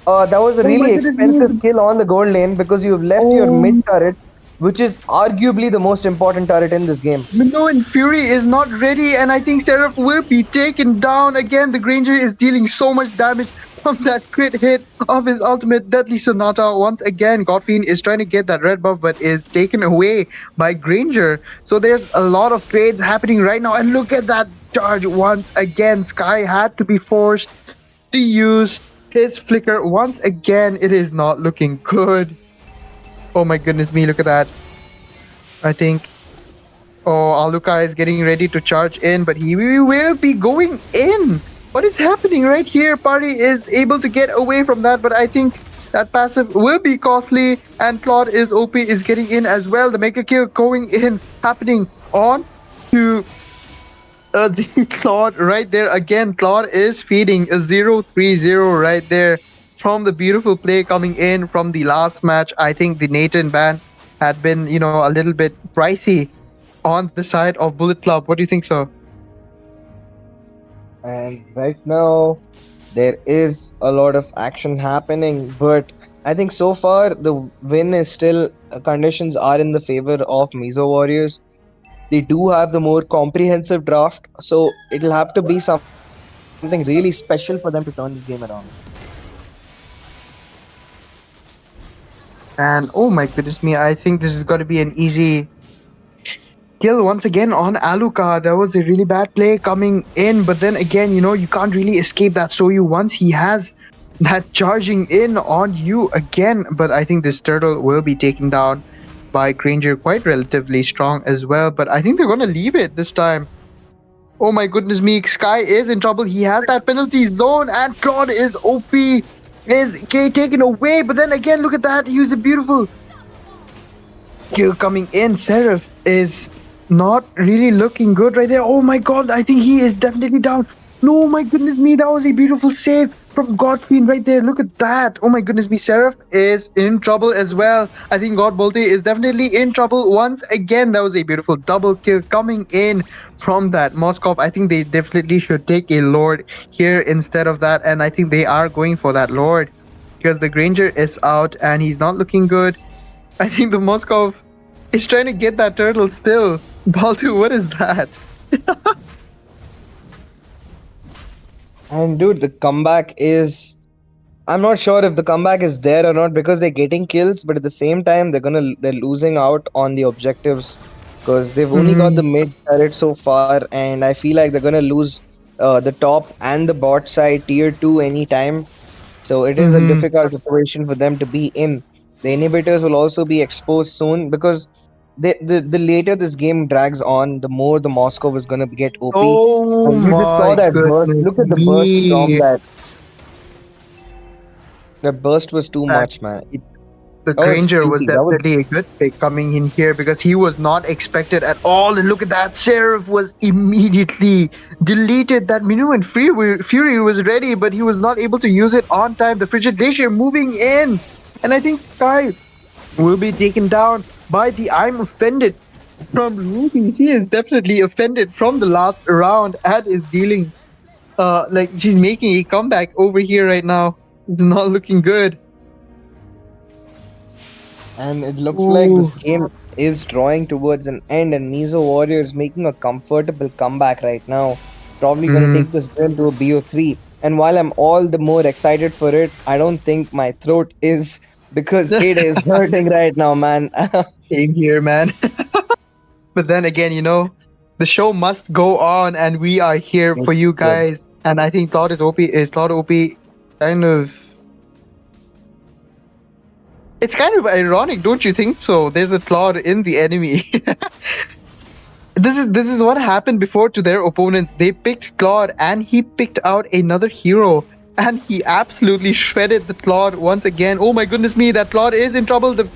That was a Oh my really goodness me. expensive kill on the gold lane because you've left your mid Oh. turret, which is arguably the most important turret in this game. Minnow and Fury is not ready, and I think Seraph will be taken down again. The Granger is dealing so much damage from that crit hit of his ultimate Deadly Sonata. Once again, Godfiend is trying to get that red buff, but is taken away by Granger. So there's a lot of trades happening right now, and look at that charge once again. Sky had to be forced to use his flicker once again. It is not looking good. Oh my goodness me, look at that. I think Aluka is getting ready to charge in, but he will be going in. What is happening right here? Party is able to get away from that, but I think that passive will be costly, and Claude is OP is getting in as well. The mega kill going in, happening on to the Claude right there again. Claude is feeding a 0-3-0 right there from the beautiful play coming in from the last match. I think the Nathan ban had been, a little bit pricey on the side of Bullet Club. What do you think, sir? And right now, there is a lot of action happening, but I think so far the win is still conditions are in the favor of Mizo Warriors. They do have the more comprehensive draft, so it'll have to be something really special for them to turn this game around. And oh my goodness me, I think this is going to be an easy kill once again on Aluka. There was a really bad play coming in, but then again, you can't really escape that Soyu once he has that charging in on you again. But I think this turtle will be taken down by Granger, quite relatively strong as well. But I think they're going to leave it this time. Oh my goodness me, Sky is in trouble. He has that penalty zone, and Claude is OP, is taken away. But then again, look at that. He was a beautiful kill coming in. Seraph is not really looking good right there. Oh my god, I think he is definitely down. No, my goodness me, that was a beautiful save from Godfiend right there. Look at that. Oh my goodness me, Seraph is in trouble as well. I think God Bolte is definitely in trouble once again. That was a beautiful double kill coming in from that Moskov. I think they definitely should take a Lord here instead of that, and I think they are going for that Lord because the Granger is out and he's not looking good. I think the Moskov is trying to get that turtle still. Baltu, what is that? And dude, the comeback is. I'm not sure if the comeback is there or not because they're getting kills, but at the same time they're losing out on the objectives. because they've only got the mid turret so far, and I feel like they're gonna lose the top and the bot side tier 2 anytime. So it is a difficult situation for them to be in. The inhibitors will also be exposed soon because the later this game drags on, the more the Moscow is gonna get OP. Oh And you just saw my that burst. goodness Look at the burst from me. that. That burst was too That much, man. the That was Granger was freaky. That was definitely a good pick coming in here because he was not expected at all. And look at that, Seraph was immediately deleted. That Minu and Fury was ready, but he was not able to use it on time. The Frigid Glacier moving in. And I think Sky will be taken down by the I'm offended from Ruby. She is definitely offended from the last round and is dealing like she's making a comeback over here right now. It's not looking good. And it looks like this game is drawing towards an end, and Mizo Warrior is making a comfortable comeback right now. Probably going to take this game to a BO3. And while I'm all the more excited for it, I don't think my throat is, because it is hurting right now, man. Same here, man. But then again, the show must go on, and we are here for you guys. And I think Cloud OP kind of. It's kind of ironic, don't you think so? There's a Claude in the enemy. This is what happened before to their opponents. They picked Claude and he picked out another hero. And he absolutely shredded the Claude once again. Oh my goodness me, that Claude is in trouble. The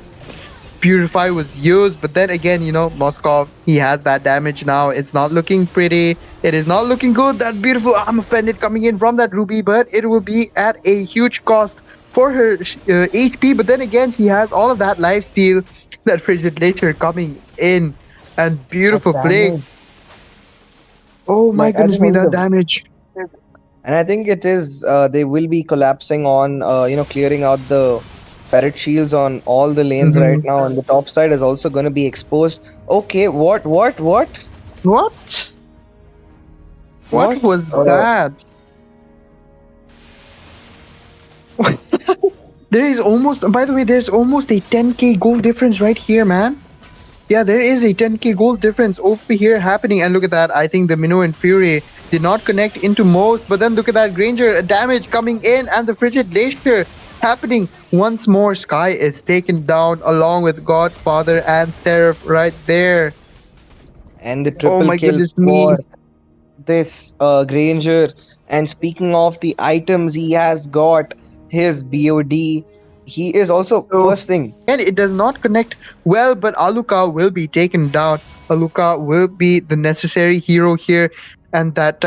Purify was used, but then again, Moskov, he has that damage now. It's not looking pretty. It is not looking good. That beautiful I'm offended coming in from that Ruby, but it will be at a huge cost for her HP. But then again, she has all of that life steal, that Frigid Glacier coming in, and beautiful play. Oh my goodness me, that damage. And I think it is, they will be collapsing on, clearing out the ferret shields on all the lanes right now, and the top side is also going to be exposed. Okay, what? What was that? There is almost, by the way, there's almost a 10k gold difference right here, man. Yeah, there is a 10k gold difference over here happening. And look at that. I think the Minnow and Fury did not connect into most. But then look at that Granger damage coming in, and the Frigid Glacier happening once more. Sky is taken down along with Godfather and Seraph right there. And the triple kill for this Granger. And speaking of the items, he has got his BOD. He is also first thing. And it does not connect well, but Aluka will be taken down. Aluka will be the necessary hero here. And that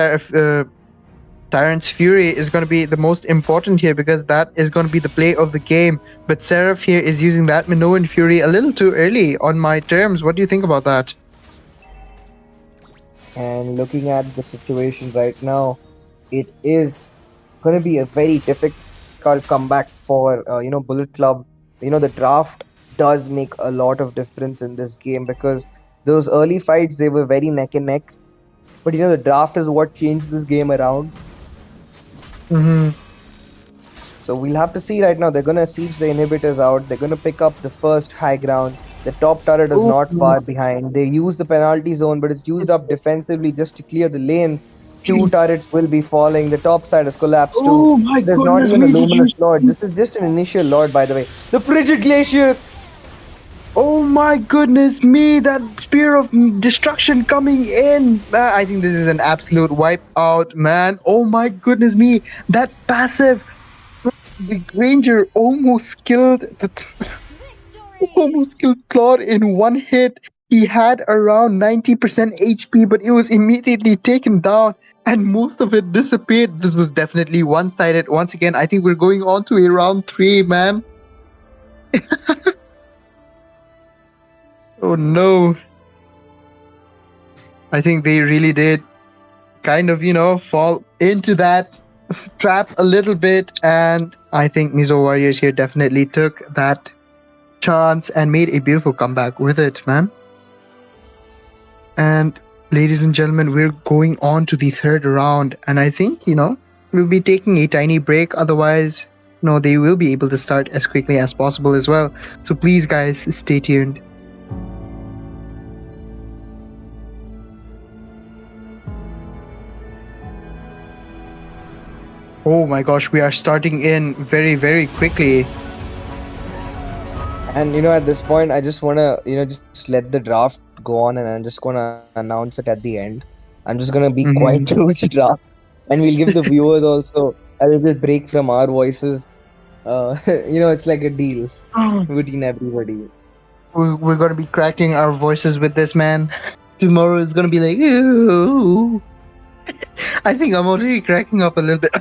Tyrant's Fury is going to be the most important here, because that is going to be the play of the game. But Seraph here is using that Minoan Fury a little too early on my terms. What do you think about that? And looking at the situation right now, it is going to be a very difficult comeback for Bullet Club. The draft does make a lot of difference in this game, because those early fights, they were very neck and neck. But the draft is what changed this game around. So we'll have to see right now. They're going to siege the inhibitors out. They're going to pick up the first high ground. The top turret is not far behind. They use the penalty zone, but it's used up defensively just to clear the lanes. 2 turrets will be falling. The top side has collapsed too. There's not even a luminous lord. This is just an initial lord, by the way. The Frigid Glacier! Oh my goodness me, that Spear of Destruction coming in. I think this is an absolute wipeout, man. Oh my goodness me, that passive. The Granger almost killed Claude in one hit. He had around 90% HP, but it was immediately taken down, and most of it disappeared. This was definitely one-sided. Once again, I think we're going on to a round 3, man. Oh no. I think they really did kind of, fall into that trap a little bit, and I think Mizo Warriors here definitely took that chance and made a beautiful comeback with it, man. And ladies and gentlemen, we're going on to the third round, and I think, we'll be taking a tiny break. Otherwise, they will be able to start as quickly as possible as well. So please, guys, stay tuned. Oh my gosh, we are starting in very, very quickly. And at this point, I just wanna just let the draft go on, and I'm just gonna announce it at the end. I'm just gonna be quiet Mm-hmm. through the draft, and we'll give the viewers also a little break from our voices. It's like a deal between everybody. We're gonna be cracking our voices with this man. Tomorrow is gonna be like, ew. I think I'm already cracking up a little bit.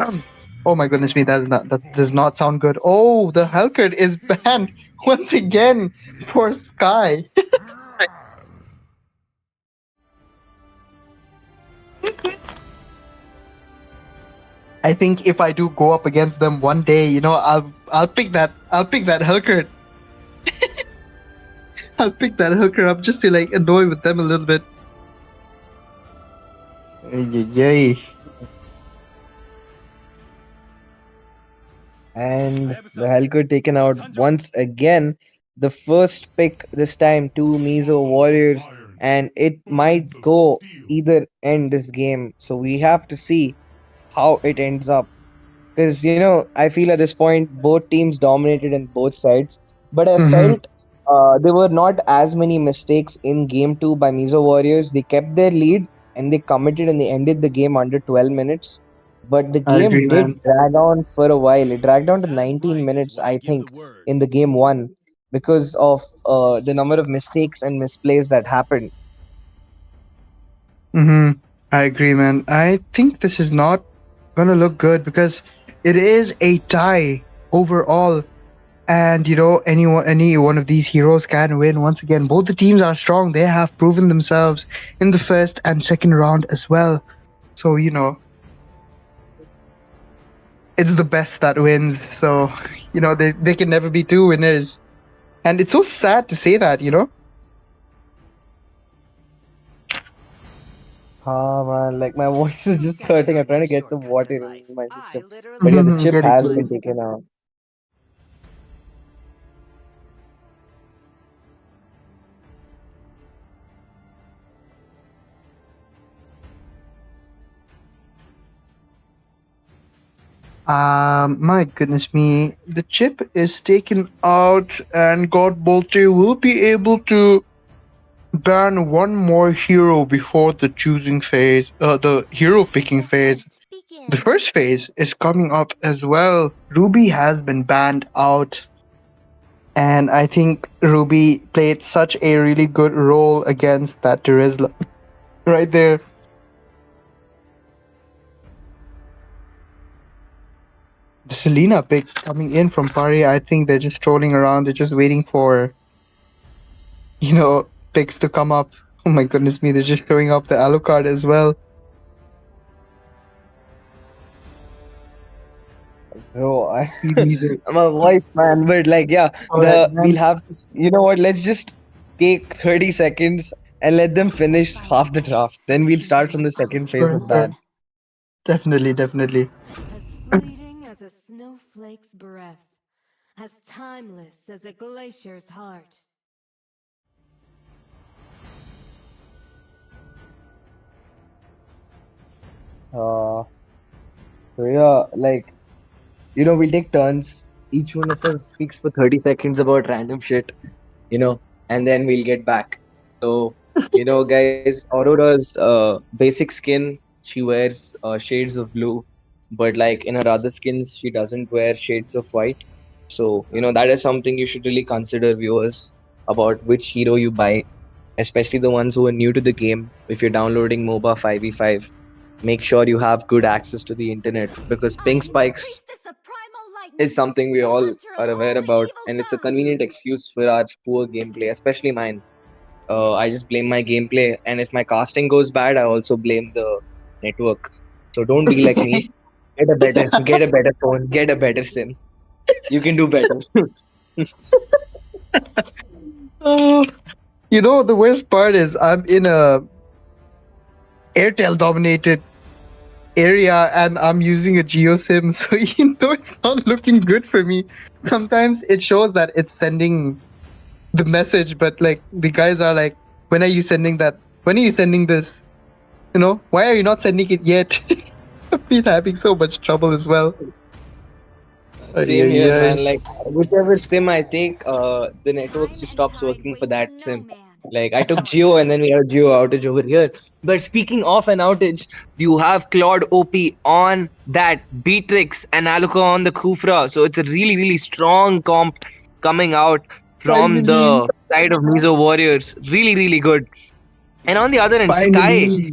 Oh my goodness me, that does not sound good. Oh, the Hellcat is banned once again for Sky. I think if I do go up against them one day, I'll pick that Hellcat. I'll pick that Hellcat up just to like annoy with them a little bit. Yay. And the Helker taken out once again. The first pick this time to Mizo Warriors, and it might go either end this game. So we have to see how it ends up. Because I feel at this point both teams dominated in both sides, but I Mm-hmm. felt there were not as many mistakes in game two by Mizo Warriors. They kept their lead and they committed and they ended the game under 12 minutes. But the I agree, game man. did drag on for a while. It dragged on to 19 minutes, I think, in the game one because of the number of mistakes and misplays that happened. Mm-hmm. I agree, man. I think this is not gonna look good because it is a tie overall, and any one of these heroes can win. Once again, both the teams are strong. They have proven themselves in the first and second round as well. So it's the best that wins. So they can never be two winners, and it's so sad to say that. Ah, man, like my voice is just hurting. I'm trying to get some water in my system. But yeah, the chip Get has it, been get it. taken out. My goodness me. The chip is taken out, and God Bolte will be able to ban one more hero before the choosing phase, the hero picking phase. The first phase is coming up as well. Ruby has been banned out, and I think Ruby played such a really good role against that Terizla right there. The Selena pick coming in from Pari, I think they're just trolling around. They're just waiting for, picks to come up. Oh my goodness me, they're just showing up the Alucard as well. Bro, Music. I'm a voice man, but like, yeah, Alright, we'll man. have to. You know what? Let's just take 30 seconds and let them finish half the draft. Then we'll start from the second phase Sure, with sure. ban. Definitely, definitely. As fleeting as a snowflake's breath, as timeless as a glacier's heart. Uh, so yeah, like we'll take turns. Each one of us speaks for 30 seconds about random shit, and then we'll get back. So, guys, Aurora's basic skin, she wears shades of blue, but like in her other skins, she doesn't wear shades of white. So, that is something you should really consider, viewers, about which hero you buy, especially the ones who are new to the game. If you're downloading MOBA 5v5, make sure you have good access to the internet because ping spikes is something we all are aware about, and it's a convenient excuse for our poor gameplay, especially mine. I just blame my gameplay, and if my casting goes bad, I also blame the network. So don't be like me. Get a better phone, get a better sim. You can do better. Oh, the worst part is I'm in a Airtel dominated area and I'm using a GeoSIM, so it's not looking good for me. Sometimes it shows that it's sending the message, but like the guys are like, when are you sending that? When are you sending this? Why are you not sending it yet? I've been having so much trouble as well. Ay, Same ay, here, ay. man. Like whichever sim I take, the networks just stops working for that sim. Like I took Geo and then we had Geo outage over here. But speaking of an outage, you have Claude OP on that Beatrix and Aluka on the Kufra. So it's a really, really strong comp coming out from Finally, the side of Mizo Warriors. Really, really good. And on the other end, Sky, finally.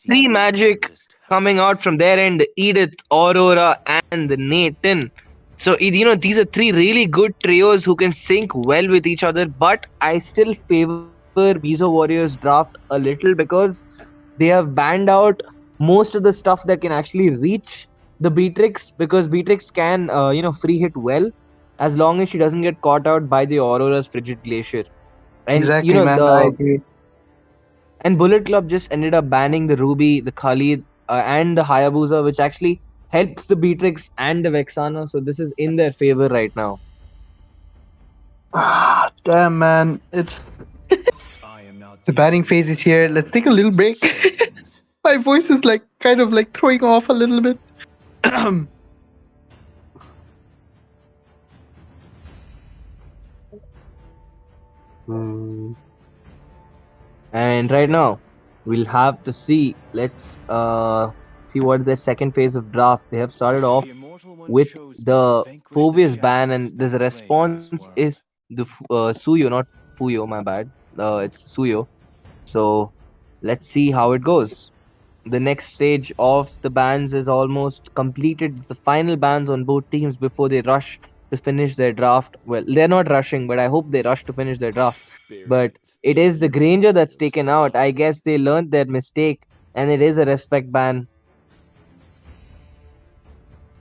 three magic coming out from their end, Edith, Aurora, and Nathan. So, these are three really good trios who can sync well with each other. But I still favor Mizo Warriors draft a little because they have banned out most of the stuff that can actually reach the Beatrix, because Beatrix can, free hit well as long as she doesn't get caught out by the Aurora's Frigid Glacier. And, Exactly, man. I agree. and Bullet Club just ended up banning the Ruby, the Khalid, and the Hayabusa, which actually helps the Beatrix and the Vexana. So this is in their favor right now. Ah, damn, man. It's the batting phase is here. Let's take a little break. My voice is like kind of like throwing off a little bit. And right now, we'll have to see. Let's see what the second phase of draft. They have started off with the Fovius ban, and there's a response is the Suyo, not Fuyo. My bad. It's Suyo. So let's see how it goes. The next stage of the bans is almost completed. It's the final bans on both teams before they rush to finish their draft. Well, they're not rushing, but I hope they rush to finish their draft. But it is the Granger that's taken out. I guess they learned their mistake, and it is a respect ban.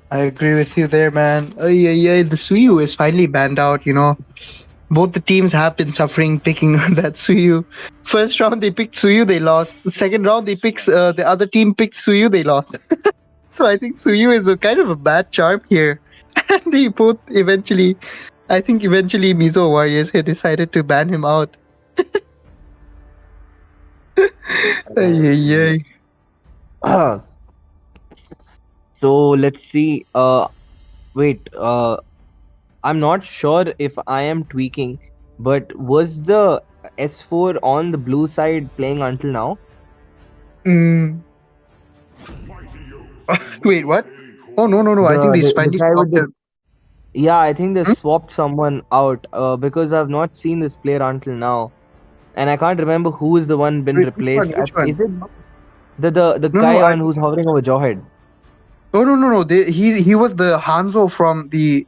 I agree with you there, man. Ay, ay, ay. The Suyu is finally banned out, Both the teams have been suffering picking that Suyu. First round they picked Suyu, they lost. The second round they picked the other team picked Suyu, they lost. So I think Suyu is a kind of a bad charm here. And they both eventually, I think eventually Mizo Warriors had decided to ban him out. Ay, ay, ay. So let's see. Wait. I'm not sure if I am tweaking, but was the S4 on the blue side playing until now? Mm. Wait, what? Oh no! I think they The finally guy with swapped the him. Yeah, I think they swapped someone out because I've not seen this player until now, and I can't remember who is the one been Wait, which one? replaced. Which one? Is it the No, guy no, on who's hovering over Jawhead? Oh no! He was the Hanzo from the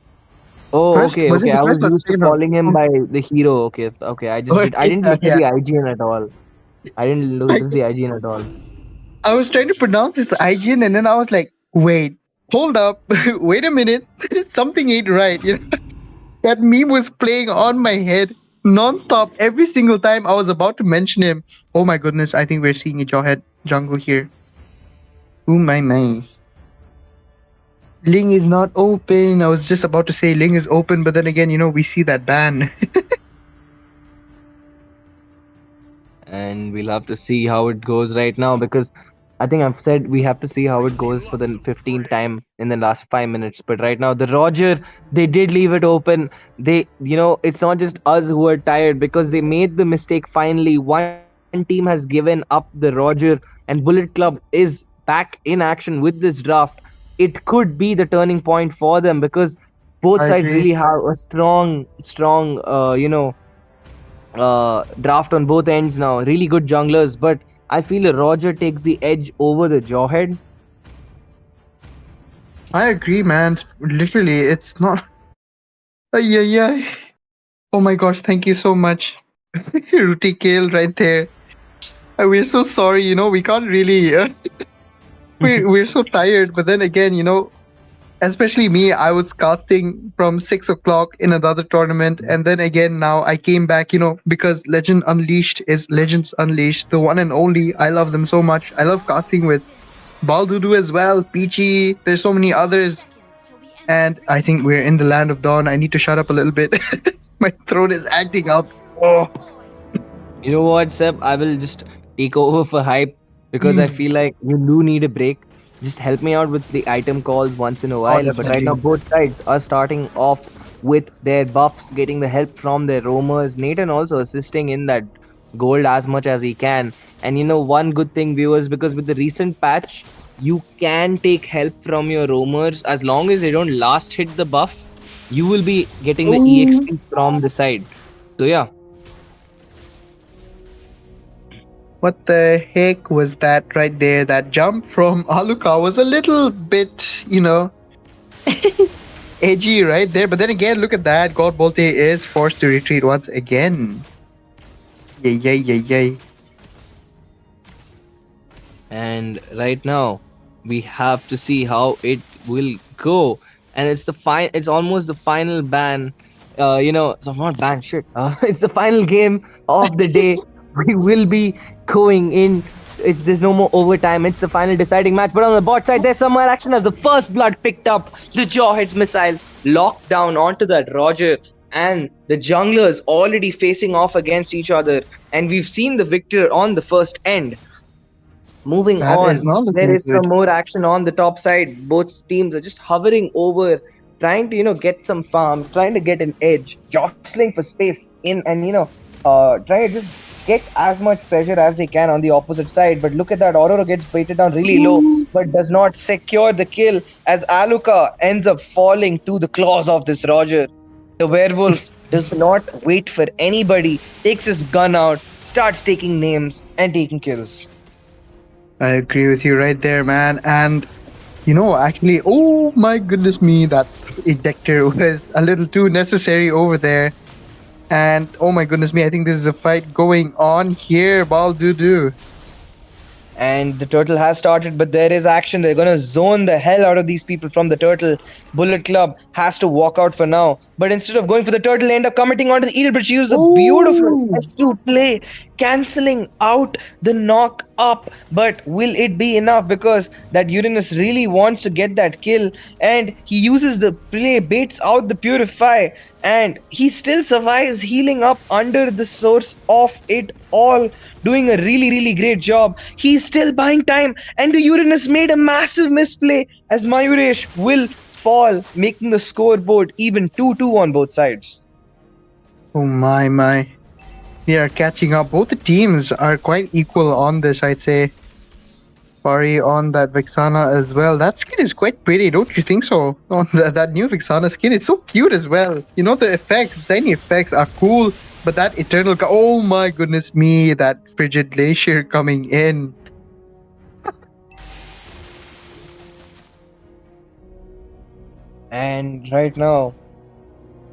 Oh, first. okay, Was it okay. the I was first or the used to second round? calling him by the hero. Okay, okay. I didn't look at Yeah. the IGN at all. I didn't look at the IGN at all. I was trying to pronounce his IGN, and then I was like, wait, hold up, wait a minute, something ain't right. That meme was playing on my head non-stop every single time I was about to mention him. Oh my goodness, I think we're seeing a Jawhead jungle here. Oh my. Ling is not open. I was just about to say Ling is open, but then again, we see that ban. And we'll have to see how it goes right now, because I think I've said we have to see how it goes for the 15th time in the last 5 minutes. But right now, the Roger, they did leave it open. It's not just us who are tired, because they made the mistake finally. One team has given up the Roger, and Bullet Club is back in action with this draft. It could be the turning point for them, because both I sides agree. really have a strong, draft on both ends now. Really good junglers, but I feel Roger takes the edge over the Jawhead. I agree, man. Literally, it's not. Ay, ay, ay. Oh my gosh, thank you so much. Ruti Kale right there. We're so sorry, we can't really. We're so tired, but then again, especially me, I was casting from 6 o'clock in another tournament, and then again now I came back, because Legend Unleashed is Legends Unleashed, the one and only. I love them so much. I love casting with Baldudu as well, Peachy. There's so many others, and I think we're in the land of dawn. I need to shut up a little bit. My throat is acting up. Oh. You know what, Seb? I will just take over for hype, because I feel like you do need a break. just help me out with the item calls once in a Oh, while. But right now, definitely. both sides are starting off with their buffs, getting the help from their roamers. Nathan also assisting in that gold as much as he can. And one good thing, viewers, because with the recent patch, you can take help from your roamers as long as they don't last hit the buff. You will be getting the Oh, EXP from the side. So yeah, what the heck was that right there? That jump from Aluka was a little bit, edgy right there. But then again, look at that. God Bolte is forced to retreat once again. Yay, yay, yay, yay. and right now we have to see how it will go. And it's almost the final ban, so not ban shit, it's the final game of the day. We will be going in. There's no more overtime. It's the final deciding match. But on the bot side, there's some more action as the first blood picked up. The jaw hits missiles locked down onto that Roger, and the junglers already facing off against each other. And we've seen the victor on the first end. Moving That is on, not there looking is some good. more action on the top side. Both teams are just hovering over, trying to get some farm, trying to get an edge, jostling for space in, and trying to just get as much pressure as they can on the opposite side. But look at that, Aurora gets baited down really low, but does not secure the kill as Aluka ends up falling to the claws of this Roger. The werewolf does not wait for anybody, takes his gun out, starts taking names and taking kills. I agree with you right there, man. And actually, oh my goodness me, that ejector was a little too necessary over there. And oh my goodness me, I think this is a fight going on here, Baldudu. And the turtle has started, but there is action. They're gonna zone the hell out of these people from the turtle. Bullet Club has to walk out for now, but instead of going for the turtle, they end up committing onto the Eagle, but she uses a beautiful Oh, S2 play, cancelling out the knock up. But will it be enough? Because that Uranus really wants to get that kill, and he uses the play, baits out the Purify, and he still survives, healing up under the source of it all, doing a really, really great job. He's still buying time, and the Uranus made a massive misplay as Mayuresh will fall, making the scoreboard even 2-2 on both sides. oh my. They are catching up. Both the teams are quite equal on this, I'd say. Pari on that Vixana as well. That skin is quite pretty, don't you think so? On that new Vixana skin, it's so cute as well. The effects, tiny effects are cool, but that eternal, oh my goodness me, that frigid glacier coming in. And right now,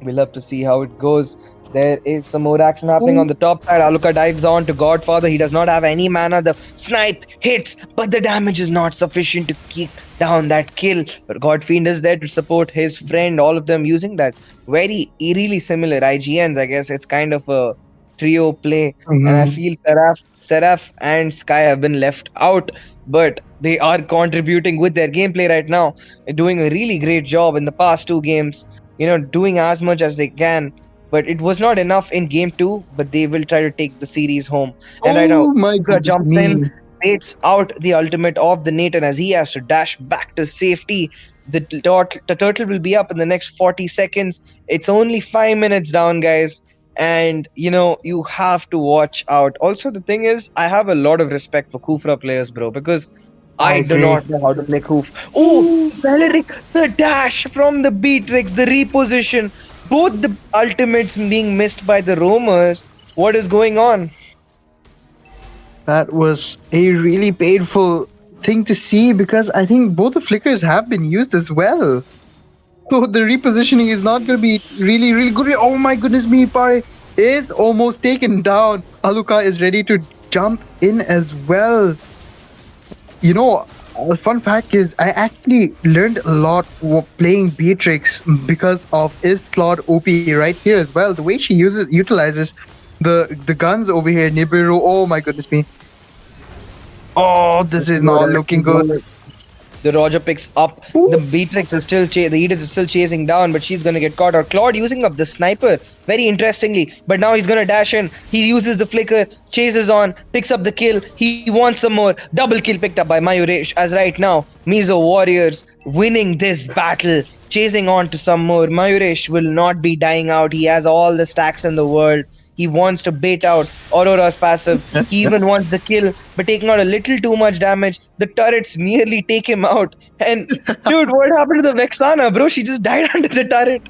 we'll have to see how it goes. There is some more action happening on the top side. Aluka dives on to Godfather. He does not have any mana. The snipe hits, but the damage is not sufficient to keep down that kill. But Godfiend is there to support his friend. All of them using that very eerily similar IGNs. I guess it's kind of a trio play. And I feel Seraph and Sky have been left out, but they are contributing with their gameplay right now. They're doing a really great job in the past two games. Doing as much as they can. But it was not enough in game 2, but they will try to take the series home. And right now, Oh my Uka goodness jumps in, me. baits out the ultimate of the Nathan as he has to dash back to safety. The turtle will be up in the next 40 seconds. It's only 5 minutes down, guys. And, you have to watch out. Also, the thing is, I have a lot of respect for Kufra players, bro, because I I do agree. not know how to play Kuf. Oh, Valeric, the dash from the Beatrix, the reposition, both the ultimates being missed by the roamers. What is going on? That was a really painful thing to see because I think both the flickers have been used as well. So the repositioning is not going to be really, really good. Oh my goodness me, Pai is almost taken down. Aluka is ready to jump in as well. A fun fact is I actually learned a lot playing Beatrix because of his slot OP right here as well. The way she utilizes the guns over here, Nibiru. Oh my goodness me. Oh, this is not looking good. The Roger picks up. The Beatrix is still the Edith is still chasing down, but she's gonna get caught. Or Claude using up the sniper very interestingly, but now he's gonna dash in. He uses the flicker, chases on, picks up the kill. He wants some more. Double kill picked up by Mayuresh. As right now, Mizo Warriors winning this battle, chasing on to some more. Mayuresh will not be dying out. He has all the stacks in the world. He wants to bait out Aurora's passive. He even wants the kill, but taking out a little too much damage. The turrets nearly take him out. And dude, what happened to the Vexana, bro? She just died under the turret.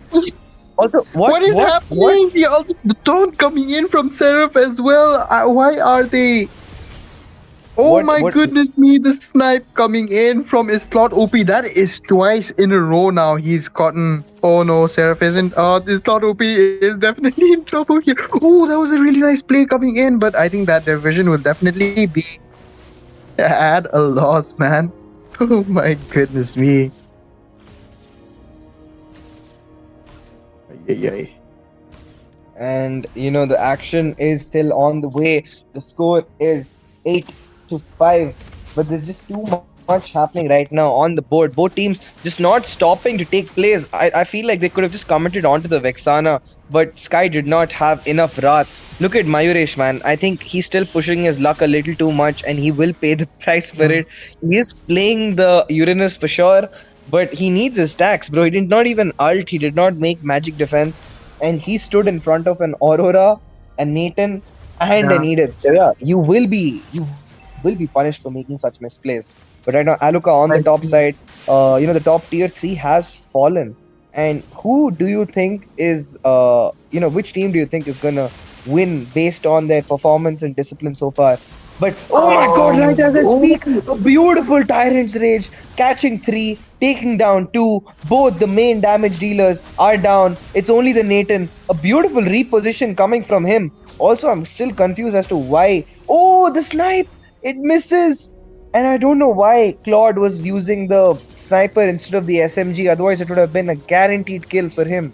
Also, what is happening? The taunt coming in from Seraph as well. Why are they? Oh my goodness me, the snipe coming in from his slot OP. That is twice in a row now he's gotten. Oh no, Seraph isn't. This slot OP is definitely in trouble here. Oh, that was a really nice play coming in, but I think that division will definitely be at a loss, man. Oh my goodness me. And the action is still on the way. The score is 8-5, but there's just too much happening right now on the board. Both teams just not stopping to take plays. I feel like they could have just commented onto the Vexana, but Sky did not have enough wrath. Look at Mayuresh, man. I think he's still pushing his luck a little too much, and he will pay the price for it. He is playing the Uranus for sure, but he needs his stacks, bro. He did not even ult. He did not make magic defense, and he stood in front of an Aurora, a Nathan, and an Edith. So yeah, you will be punished for making such misplays. But right now, Aluka on the top side, the top tier 3 has fallen. And who do you think is, which team do you think is gonna win based on their performance and discipline so far? But oh my god, right as I speak, a beautiful Tyrant's Rage, catching 3, taking down 2. Both the main damage dealers are down. It's only the Nathan. A beautiful reposition coming from him. Also, I'm still confused as to why. Oh, the snipe! It misses! And I don't know why Claude was using the sniper instead of the SMG. Otherwise, it would have been a guaranteed kill for him.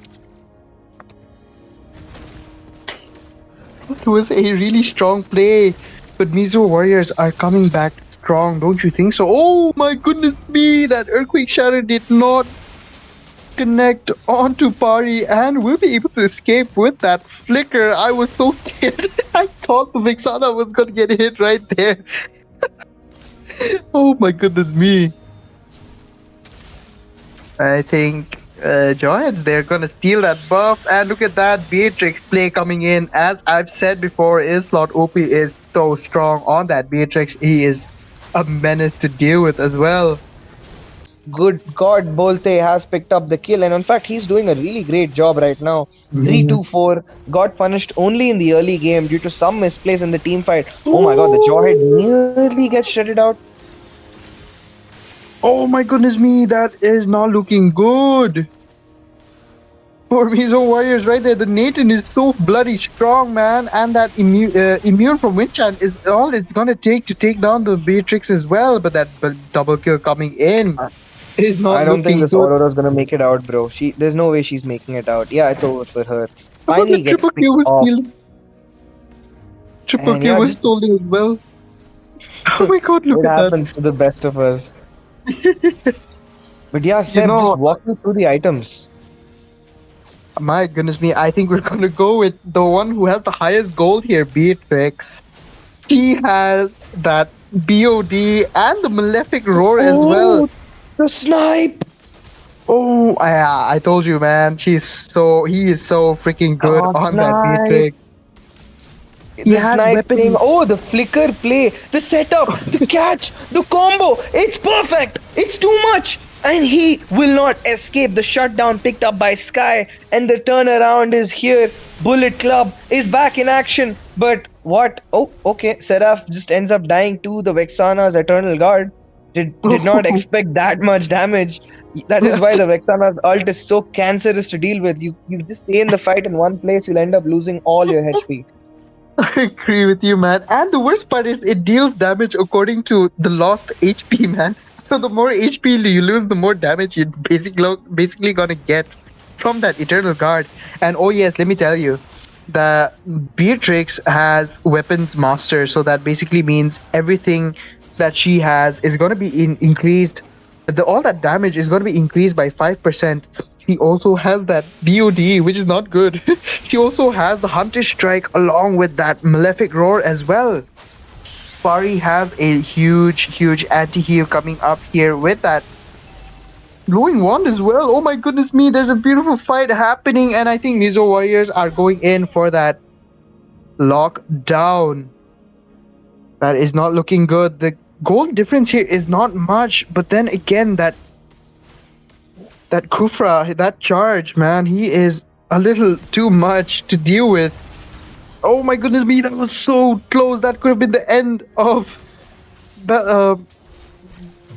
It was a really strong play. But Mizo Warriors are coming back strong, don't you think so? Oh my goodness me! That Earthquake Shatter did not connect onto Pari and will be able to escape with that flicker. I was so scared. I thought the Vexana was going to get hit right there. Oh my goodness me. I think Giants, they're going to steal that buff. And look at that Beatrix play coming in. As I've said before, his slot OP is so strong on that Beatrix. He is a menace to deal with as well. Good God, Bolte has picked up the kill, and in fact, he's doing a really great job right now. 3-2-4, got punished only in the early game due to some misplays in the team fight. Oh my god, the Jawhead nearly gets shredded out. Oh my goodness me, that is not looking good. For Mizo Warriors right there, the Nathan is so bloody strong, man, and that immune from Winchan is all it's gonna take to take down the Beatrix as well, but that double kill coming in is not I don't think this good. Aurora's gonna make it out, bro. There's no way she's making it out. Yeah, it's over for her. Finally gets picked off. Triple kill was stolen as well. Oh my god, look at that. It happens to the best of us. But yeah, Seb, just walk me through the items. My goodness me, I think we're gonna go with the one who has the highest gold here, Beatrix. She has that BOD and the Malefic Roar as well. The snipe! Oh, yeah, I told you, man. He is so freaking good on that Beatrix. The sniping, the flicker play, the setup, the catch, the combo. It's perfect. It's too much. And he will not escape the shutdown picked up by Sky. And the turnaround is here. Bullet Club is back in action. But what? Oh, okay. Seraph just ends up dying to the Vexana's Eternal Guard. Did not expect that much damage. That is why the Vexana's ult is so cancerous to deal with. You just stay in the fight in one place, you'll end up losing all your HP. I agree with you, man. And the worst part is it deals damage according to the lost HP, man. So the more HP you lose, the more damage you're basically gonna get from that Eternal Guard. And oh yes, let me tell you, the Beatrix has Weapons Master, so that basically means everything that she has is gonna be increased all that damage is going to be increased by 5%. She also has that BOD, which is not good. She also has the Hunter Strike along with that Malefic Roar as well. Pari has a huge anti-heal coming up here with that glowing wand as well. Oh my goodness me, there's a beautiful fight happening, and I think Mizo Warriors are going in for that lockdown. That is not looking good. The gold difference here is not much, but then again, that Kufra, that charge, man, he is a little too much to deal with. Oh my goodness me, that was so close. That could have been the end of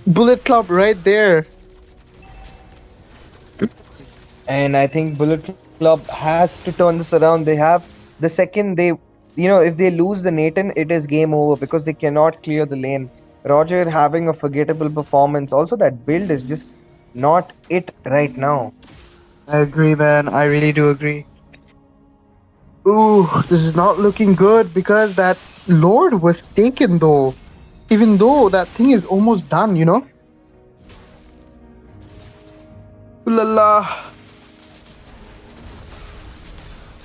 Bullet Club right there. And I think Bullet Club has to turn this around. They have the second they, if they lose the Nathan, it is game over because they cannot clear the lane. Roger having a forgettable performance. Also, that build is just not it right now. I agree, man. I really do agree. Ooh, this is not looking good because that Lord was taken though. Even though that thing is almost done, Ooh la la.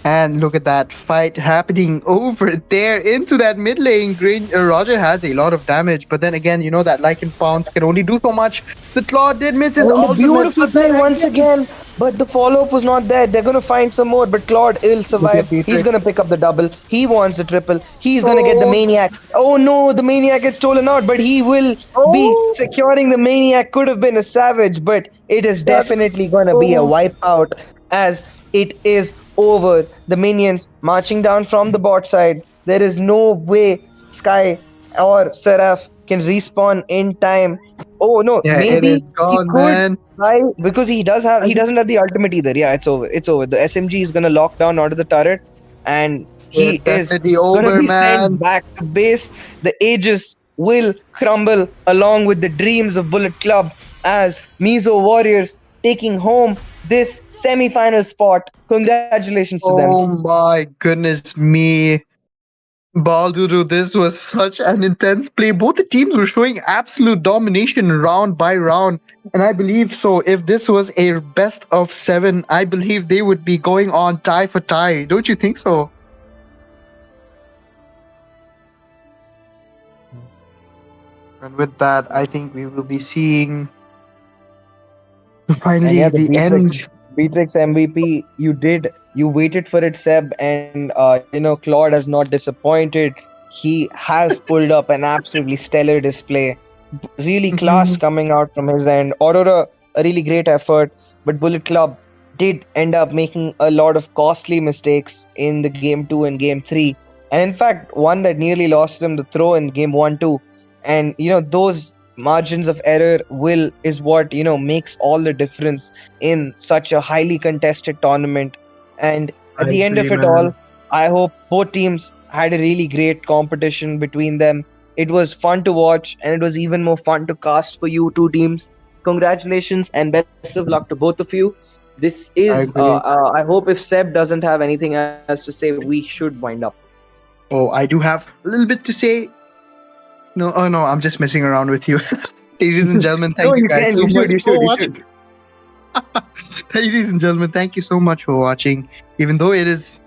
And look at that fight happening over there into that mid lane. Green Roger has a lot of damage, but then again, that Lycan Pounce can only do so much. The Claw did miss his ultimate. Beautiful play once again, but the follow-up was not there. They're gonna find some more, but Claude will survive. He's gonna pick up the double. He wants the triple. He's gonna get the Maniac. Oh no, the Maniac gets stolen out, but he will be securing the Maniac. Could have been a Savage, but it is definitely gonna be a wipeout as it is over. The minions marching down from the bot side. There is no way Sky or Seraph can respawn in time. Oh no, maybe he could try because he doesn't have the ultimate either. Yeah, it's over. It's over. The SMG is gonna lock down onto the turret, and he is gonna be sent back to base. The Aegis will crumble along with the dreams of Bullet Club as Mizo Warriors taking home this semi-final spot. Congratulations to them. Oh my goodness me. Baldudu, this was such an intense play. Both the teams were showing absolute domination round by round. And I believe so. If this was a best of 7, I believe they would be going on tie for tie. Don't you think so? And with that, I think we will be seeing finally the end. Beatrix MVP, you waited for it, Seb, and Claude has not disappointed. He has pulled up an absolutely stellar display. Really class coming out from his end. Aurora, a really great effort, but Bullet Club did end up making a lot of costly mistakes in the game 2 and game 3. And in fact, one that nearly lost them the throw in game 1-2. And those margins of error is what makes all the difference in such a highly contested tournament. And at the end of it all, I hope both teams had a really great competition between them. It was fun to watch, and it was even more fun to cast for you two teams. Congratulations and best of luck to both of you. This is I hope if Seb doesn't have anything else to say, we should wind up. Oh, I do have a little bit to say. No, I'm just messing around with you. Ladies and gentlemen, thank you guys so much for watching. Ladies and gentlemen, thank you so much for watching. Even though it is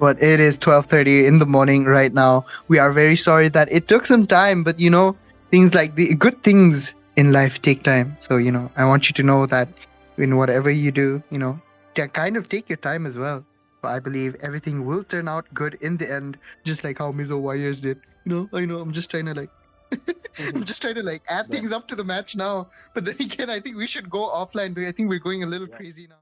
12:30 in the morning right now, we are very sorry that it took some time, but things like the good things in life take time. So, I want you to know that in whatever you do, kind of take your time as well. But I believe everything will turn out good in the end, just like how Mizo Warriors did. I know, I'm just trying to add things up to the match now. But then again, I think we should go offline. I think we're going a little crazy now.